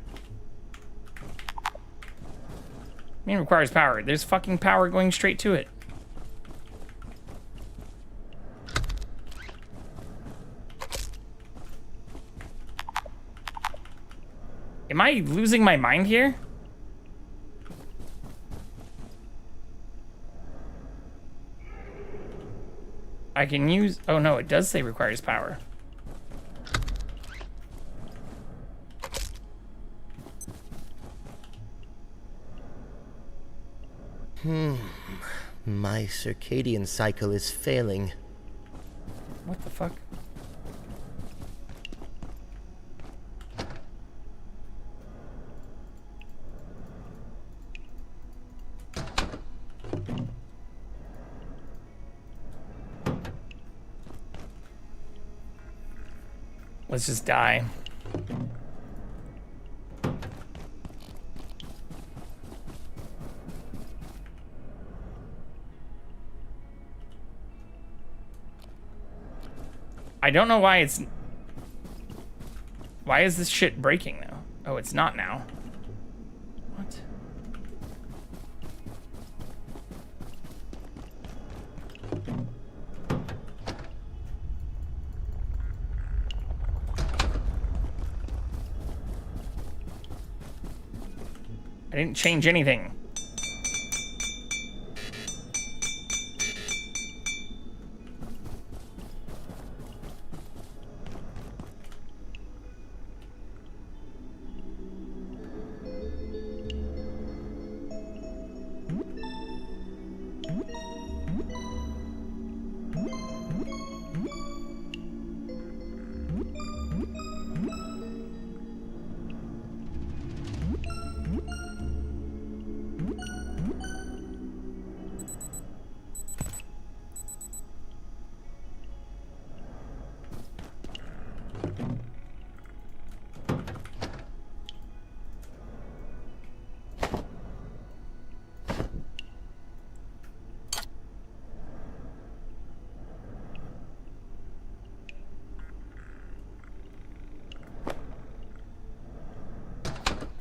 Speaker 1: I mean, it requires power. There's fucking power going straight to it. Am I losing my mind here? I can use... Oh, no, it does say requires power.
Speaker 2: My circadian cycle is failing.
Speaker 1: What the fuck? Let's just die. I don't know why it's... Why is this shit breaking now? Oh, it's not now. What? I didn't change anything.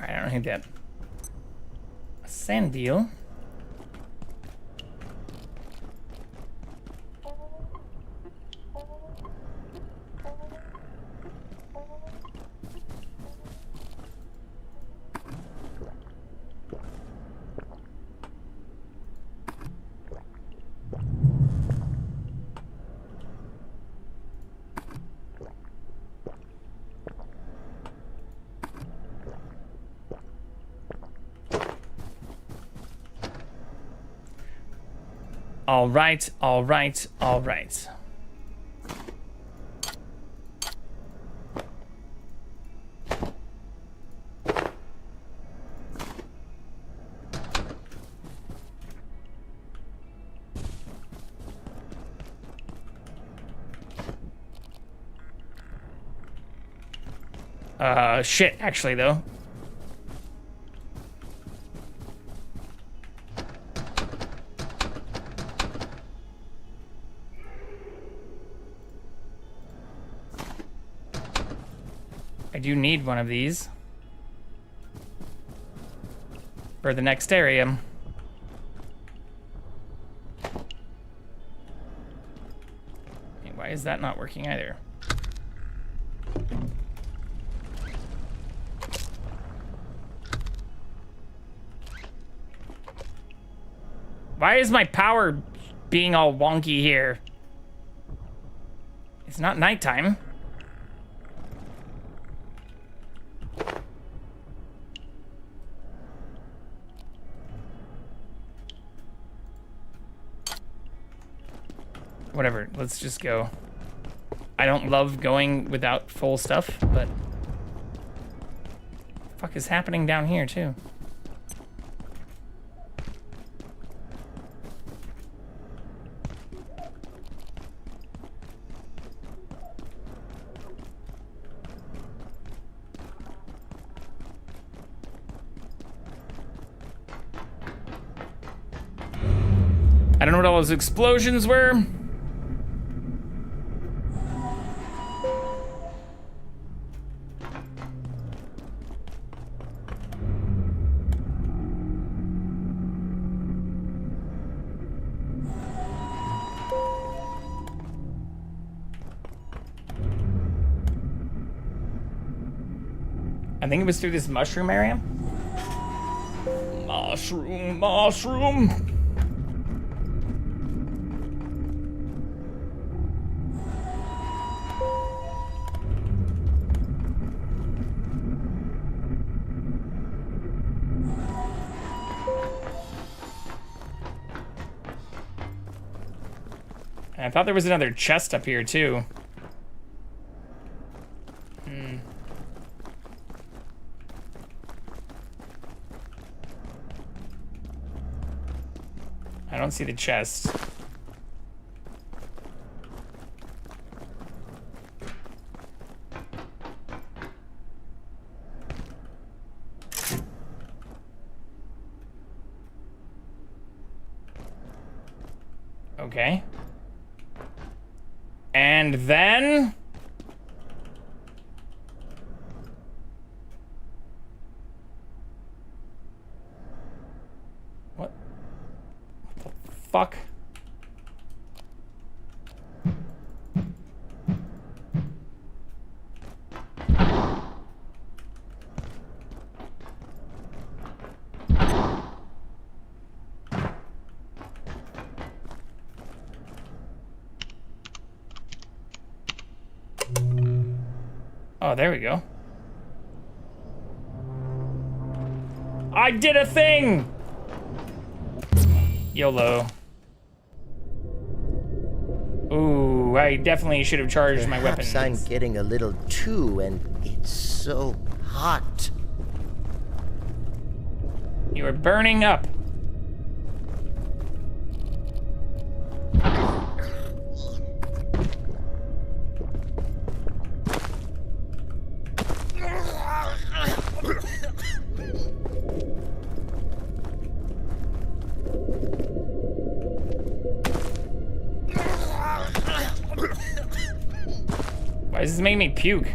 Speaker 1: I don't need that. A sand deal. All right, all right, all right. Shit, actually, though. I do need one of these for the next area. Hey, why is that not working either? Why is my power being all wonky here? It's not nighttime. Whatever, let's just go. I don't love going without full stuff, but... What the fuck is happening down here, too? I don't know what all those explosions were. I think it was through this mushroom area. Mushroom, mushroom. I thought there was another chest up here, too. I don't see the chest. Okay. And then... What the fuck? Oh, there we go. I did a thing! YOLO. Ooh, I definitely should have charged my weapons.
Speaker 2: Perhaps I'm getting a little too, and it's so hot.
Speaker 1: You are burning up. Why is this making me puke?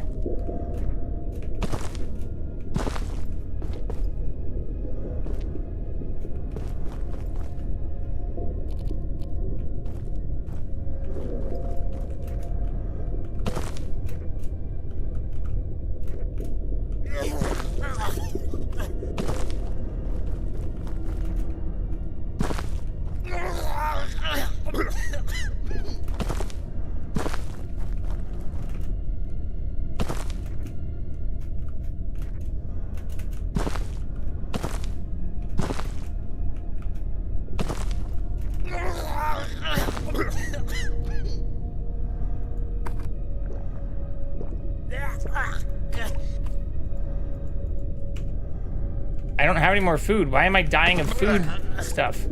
Speaker 1: I don't have any more food. Why am I dying of food stuff?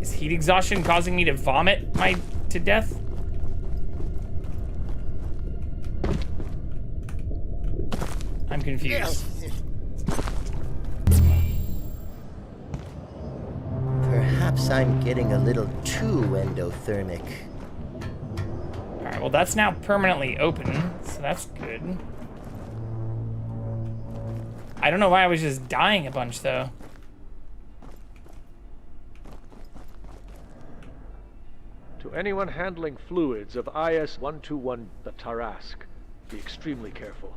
Speaker 1: Is heat exhaustion causing me to vomit to death? I'm confused.
Speaker 2: Perhaps I'm getting a little too endothermic.
Speaker 1: Alright, well that's now permanently open, so that's good. I don't know why I was just dying a bunch, though.
Speaker 5: To anyone handling fluids of IS-121, the Tarask, be extremely careful.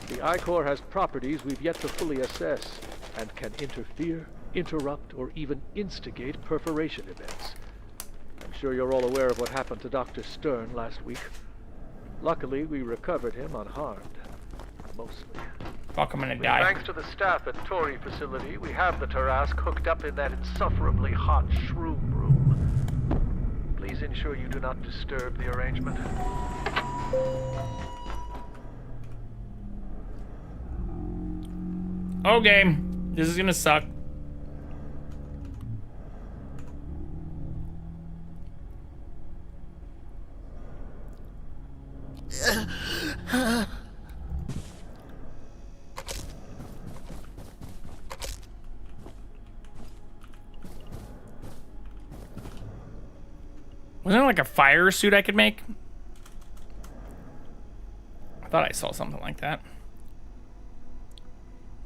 Speaker 5: The I-Core has properties we've yet to fully assess, and can interfere, interrupt, or even instigate perforation events. I'm sure you're all aware of what happened to Dr. Stern last week. Luckily, we recovered him unharmed. Mostly.
Speaker 1: Fuck, I'm gonna die.
Speaker 5: Thanks to the staff at Tory facility, we have the Tarask hooked up in that insufferably hot shroom room. Please ensure you do not disturb the arrangement.
Speaker 1: Okay, this is gonna suck. Wasn't there like a fire suit I could make? I thought I saw something like that.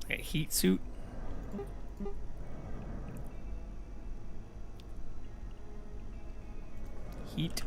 Speaker 1: Like a heat suit. Heat.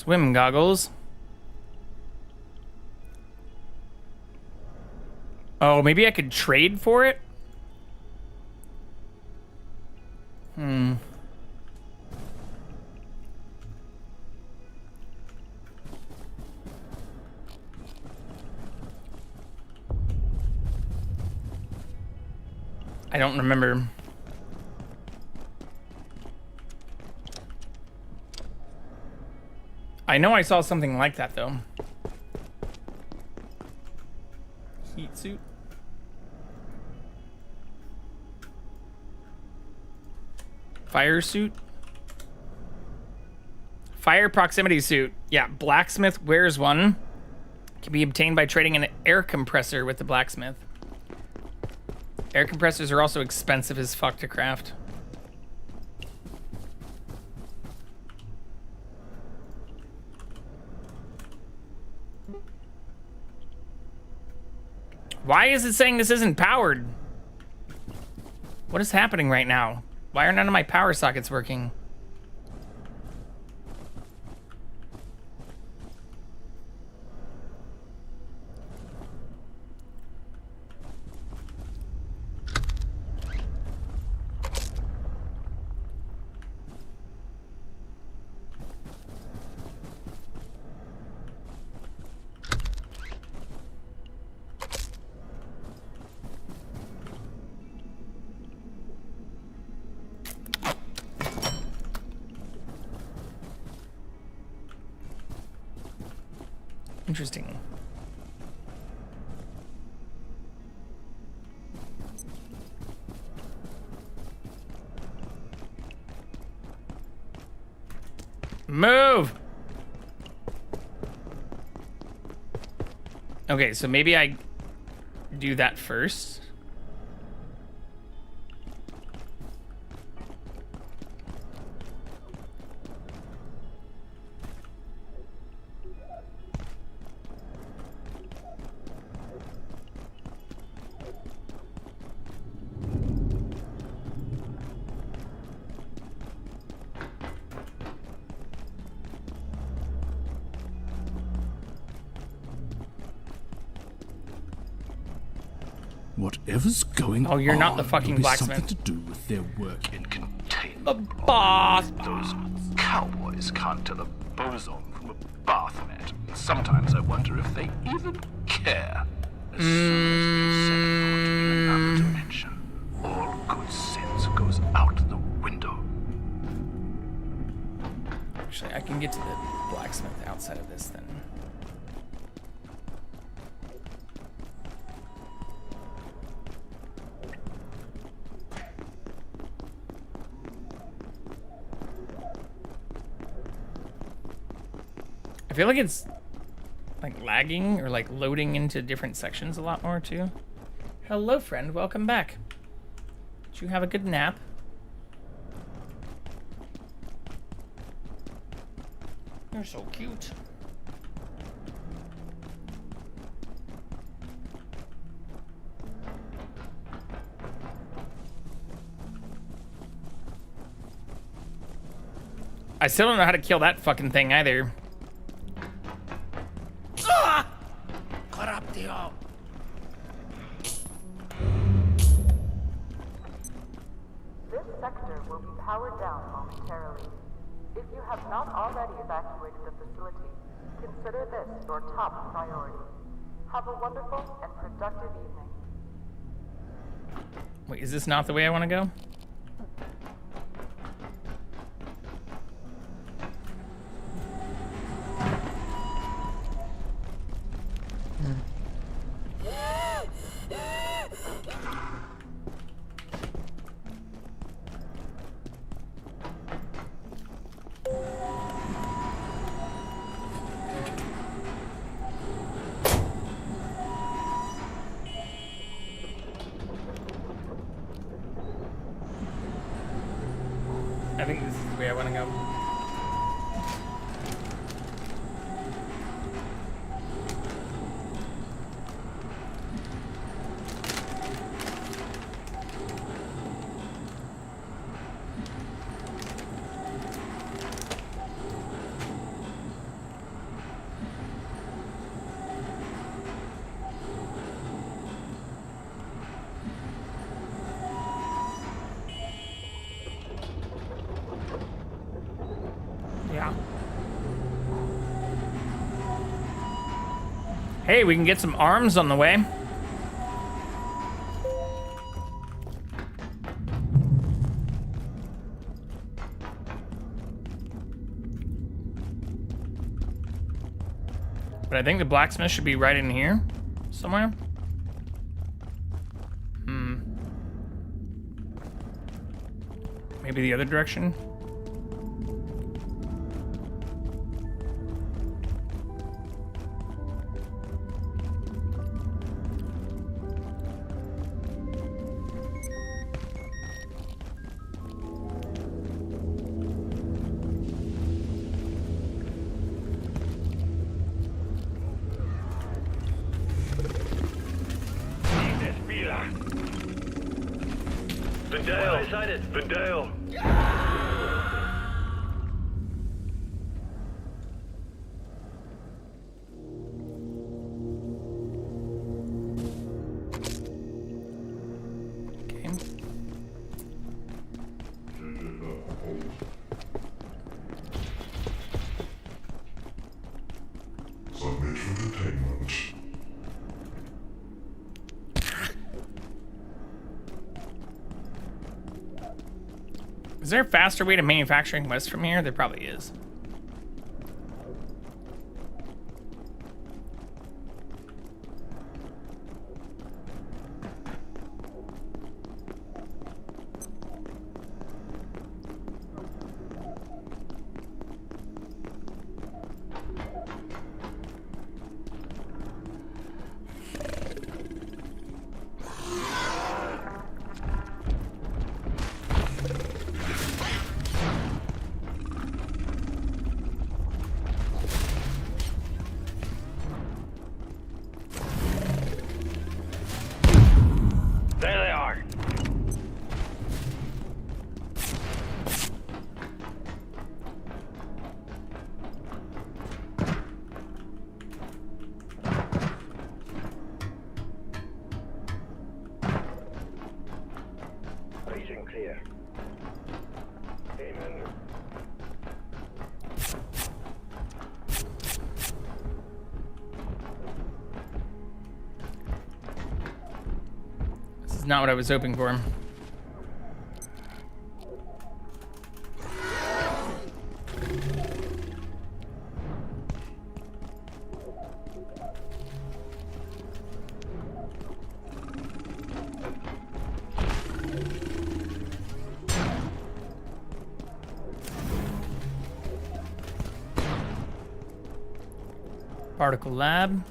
Speaker 1: Swim goggles. Oh, maybe I could trade for it? I don't remember. I know I saw something like that, though. Heat suit. Fire suit. Fire proximity suit. Yeah, blacksmith wears one. Can be obtained by trading an air compressor with the blacksmith. Air compressors are also expensive as fuck to craft. Why is it saying this isn't powered? What is happening right now? Why are none of my power sockets working? Interesting. Move! Okay, so maybe I do that first.
Speaker 3: Whatever's going on.
Speaker 1: Oh, you're not the fucking
Speaker 3: will be
Speaker 1: blacksmith.
Speaker 3: Something to do with their work in containment.
Speaker 1: The boss.
Speaker 3: Those cowboys can't tell a boson from a bath mat. Sometimes I wonder if they even care. As soon as they set foot in another dimension, all good sense goes out the window.
Speaker 1: Actually, I can get to the blacksmith outside of this then. I feel like it's like lagging or like loading into different sections a lot more too. Hello, friend. Welcome back. Did you have a good nap? You're so cute. I still don't know how to kill that fucking thing either. Corruptio.
Speaker 4: This sector will be powered down momentarily. If you have not already evacuated the facility, consider this your top priority. Have a wonderful and productive evening.
Speaker 1: Wait, is this not the way I want to go? I think this is the way I want to go. Hey, we can get some arms on the way. But I think the blacksmith should be right in here somewhere. Maybe the other direction.
Speaker 5: Vendale!
Speaker 1: Okay.
Speaker 12: Submit for detainment.
Speaker 1: Is there a faster way to manufacturing west from here? There probably is.
Speaker 5: There they are! Region clear. Amen.
Speaker 1: This is not what I was hoping for. Particle lab.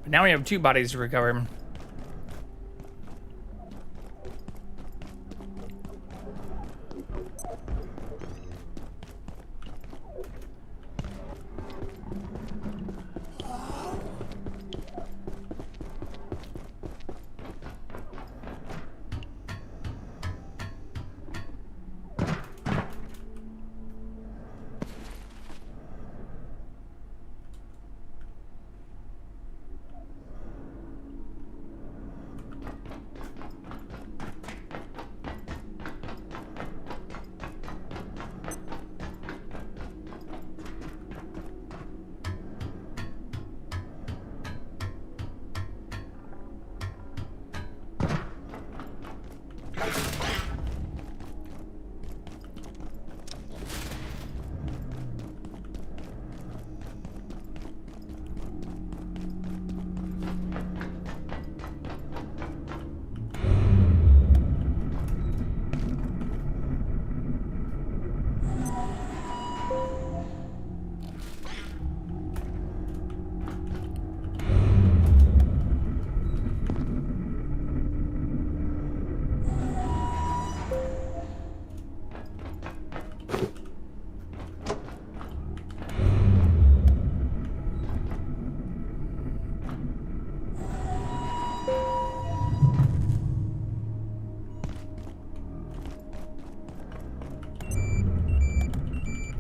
Speaker 1: But now we have 2 bodies to recover.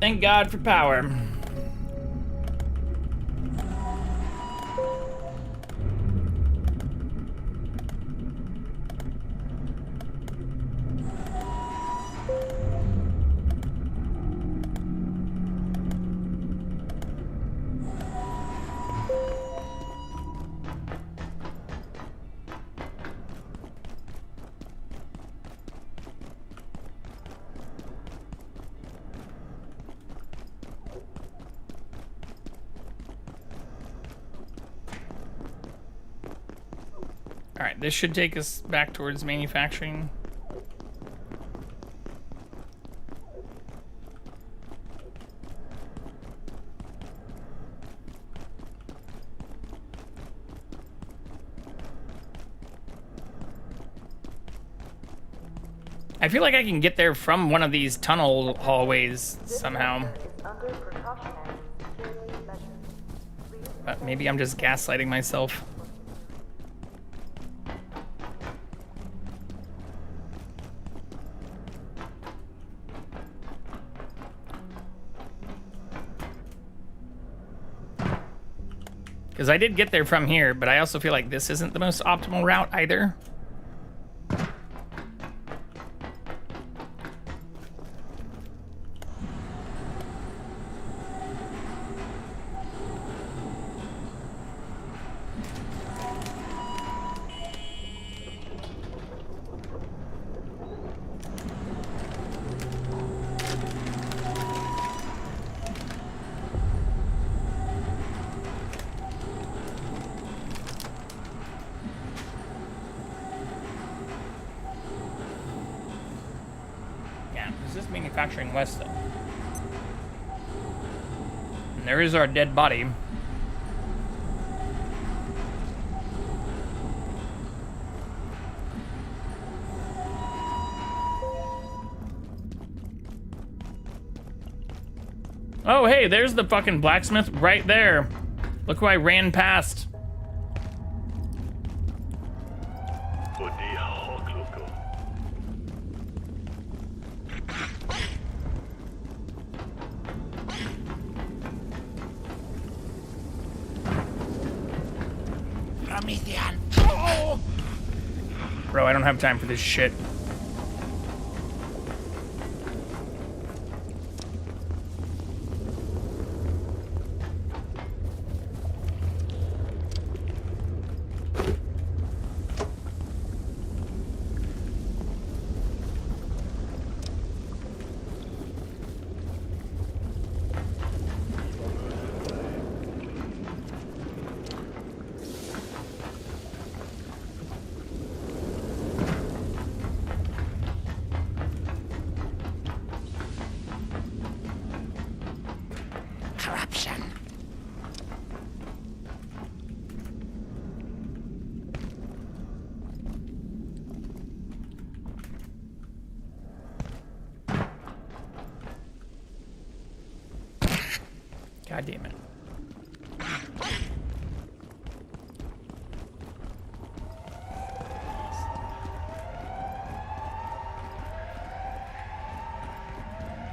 Speaker 1: Thank God for power. Alright, this should take us back towards manufacturing. I feel like I can get there from one of these tunnel hallways somehow. But maybe I'm just gaslighting myself. Because I did get there from here, but I also feel like this isn't the most optimal route either. Manufacturing west though. And there is our dead body. Oh hey, there's the fucking blacksmith right there. Look who I ran past. Bro, I don't have time for this shit. God damn it.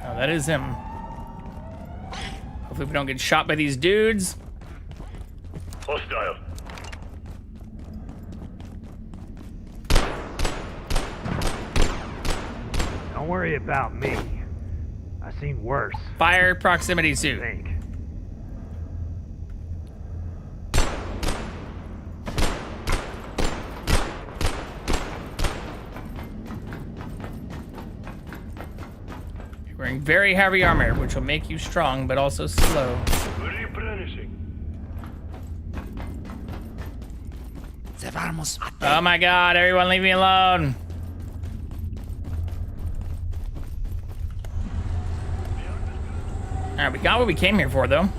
Speaker 1: Oh, that is him. Hopefully we don't get shot by these dudes.
Speaker 12: Hostile.
Speaker 13: Don't worry about me. I've seen worse.
Speaker 1: Fire proximity suit. Wearing very heavy armor, which will make you strong, but also slow.
Speaker 12: Replenishing.
Speaker 1: Oh my god, everyone leave me alone. Alright, we got what we came here for, though.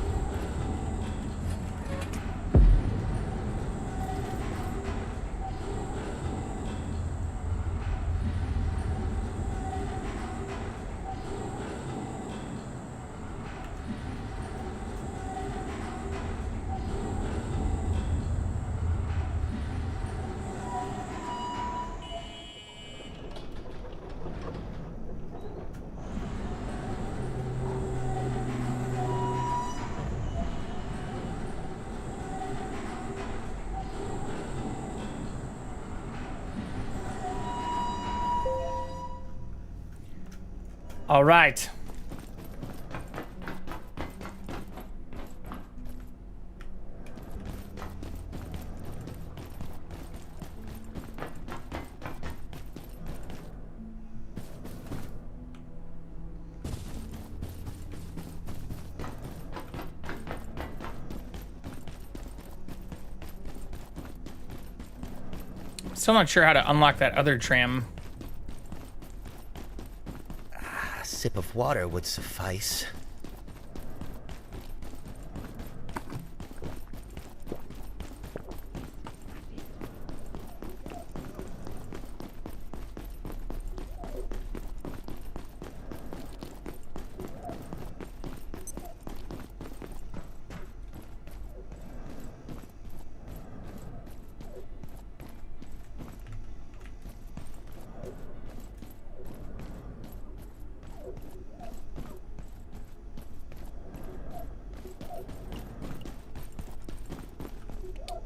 Speaker 1: All right. Still not sure how to unlock that other tram.
Speaker 2: A sip of water would suffice.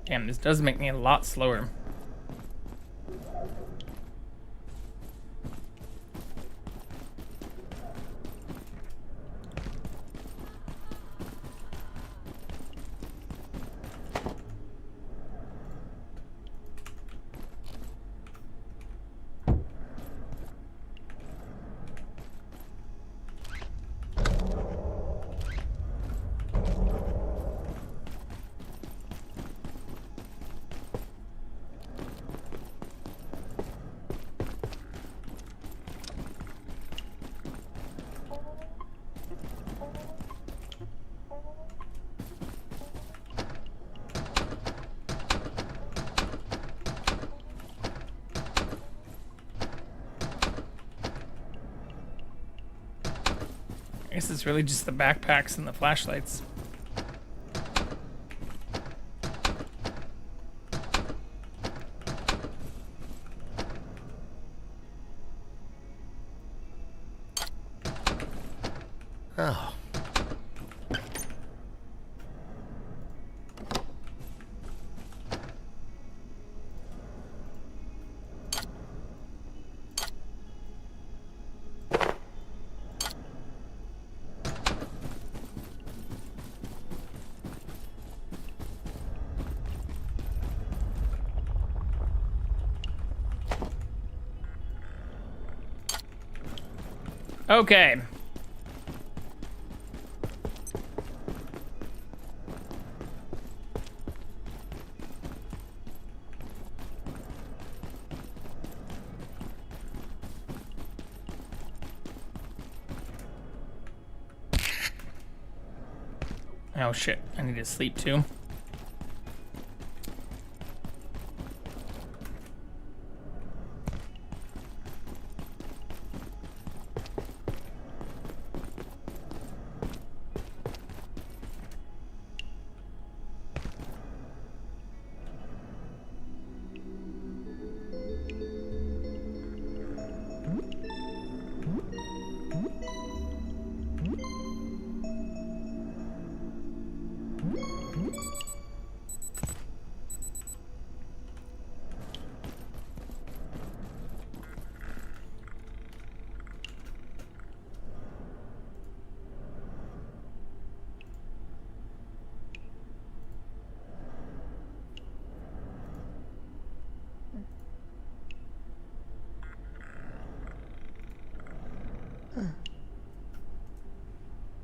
Speaker 1: Damn, this does make me a lot slower. I guess it's really just the backpacks and the flashlights.
Speaker 2: Oh.
Speaker 1: Okay. Oh shit, I need to sleep too.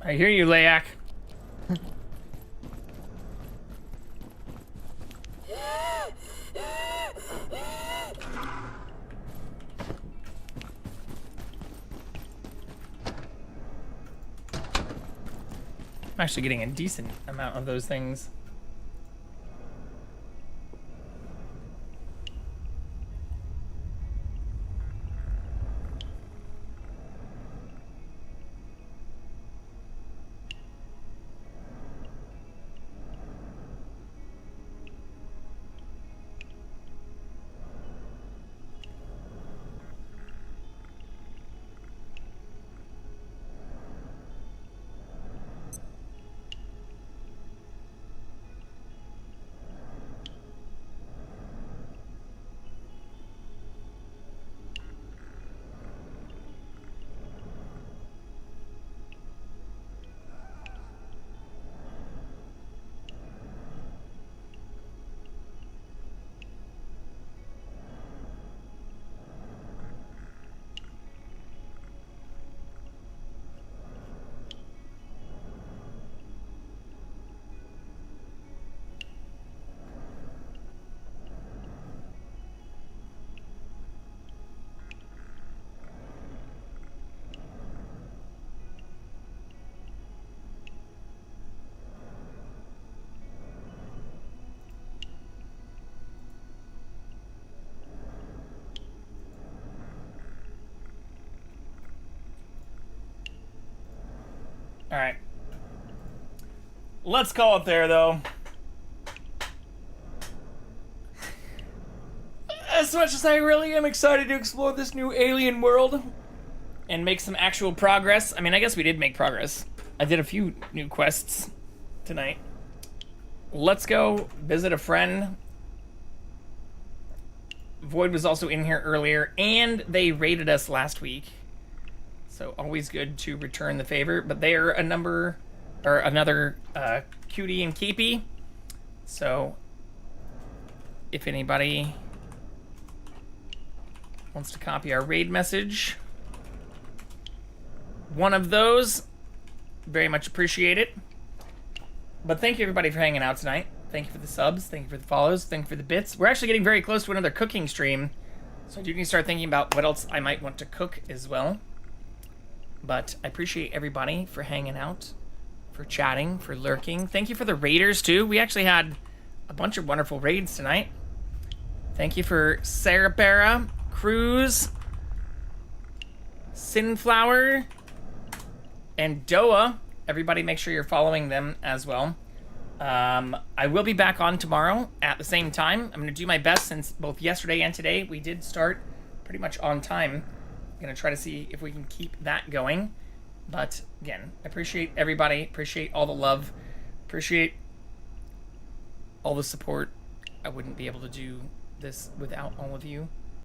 Speaker 1: I hear you, Layak. I'm actually getting a decent amount of those things. All right. Let's call it there, though. As much as I really am excited to explore this new alien world and make some actual progress. I mean, I guess we did make progress. I did a few new quests tonight. Let's go visit a friend. Void was also in here earlier, and they raided us last week. So always good to return the favor. But they are another cutie and keepy. So if anybody wants to copy our raid message, one of those, very much appreciate it. But thank you everybody for hanging out tonight. Thank you for the subs, thank you for the follows, thank you for the bits. We're actually getting very close to another cooking stream, so I do need to start thinking about what else I might want to cook as well. But I appreciate everybody for hanging out, for chatting, for lurking. Thank you for the raiders too. We actually had a bunch of wonderful raids tonight. Thank you for Sarah, Cruz, Sinflower, and Doa. Everybody make sure you're following them as well. I will be back on tomorrow at the same time. I'm going to do my best, since both yesterday and today we did start pretty much on time. I'm going to try to see if we can keep that going. But again, I appreciate everybody. Appreciate all the love. Appreciate all the support. I wouldn't be able to do this without all of you.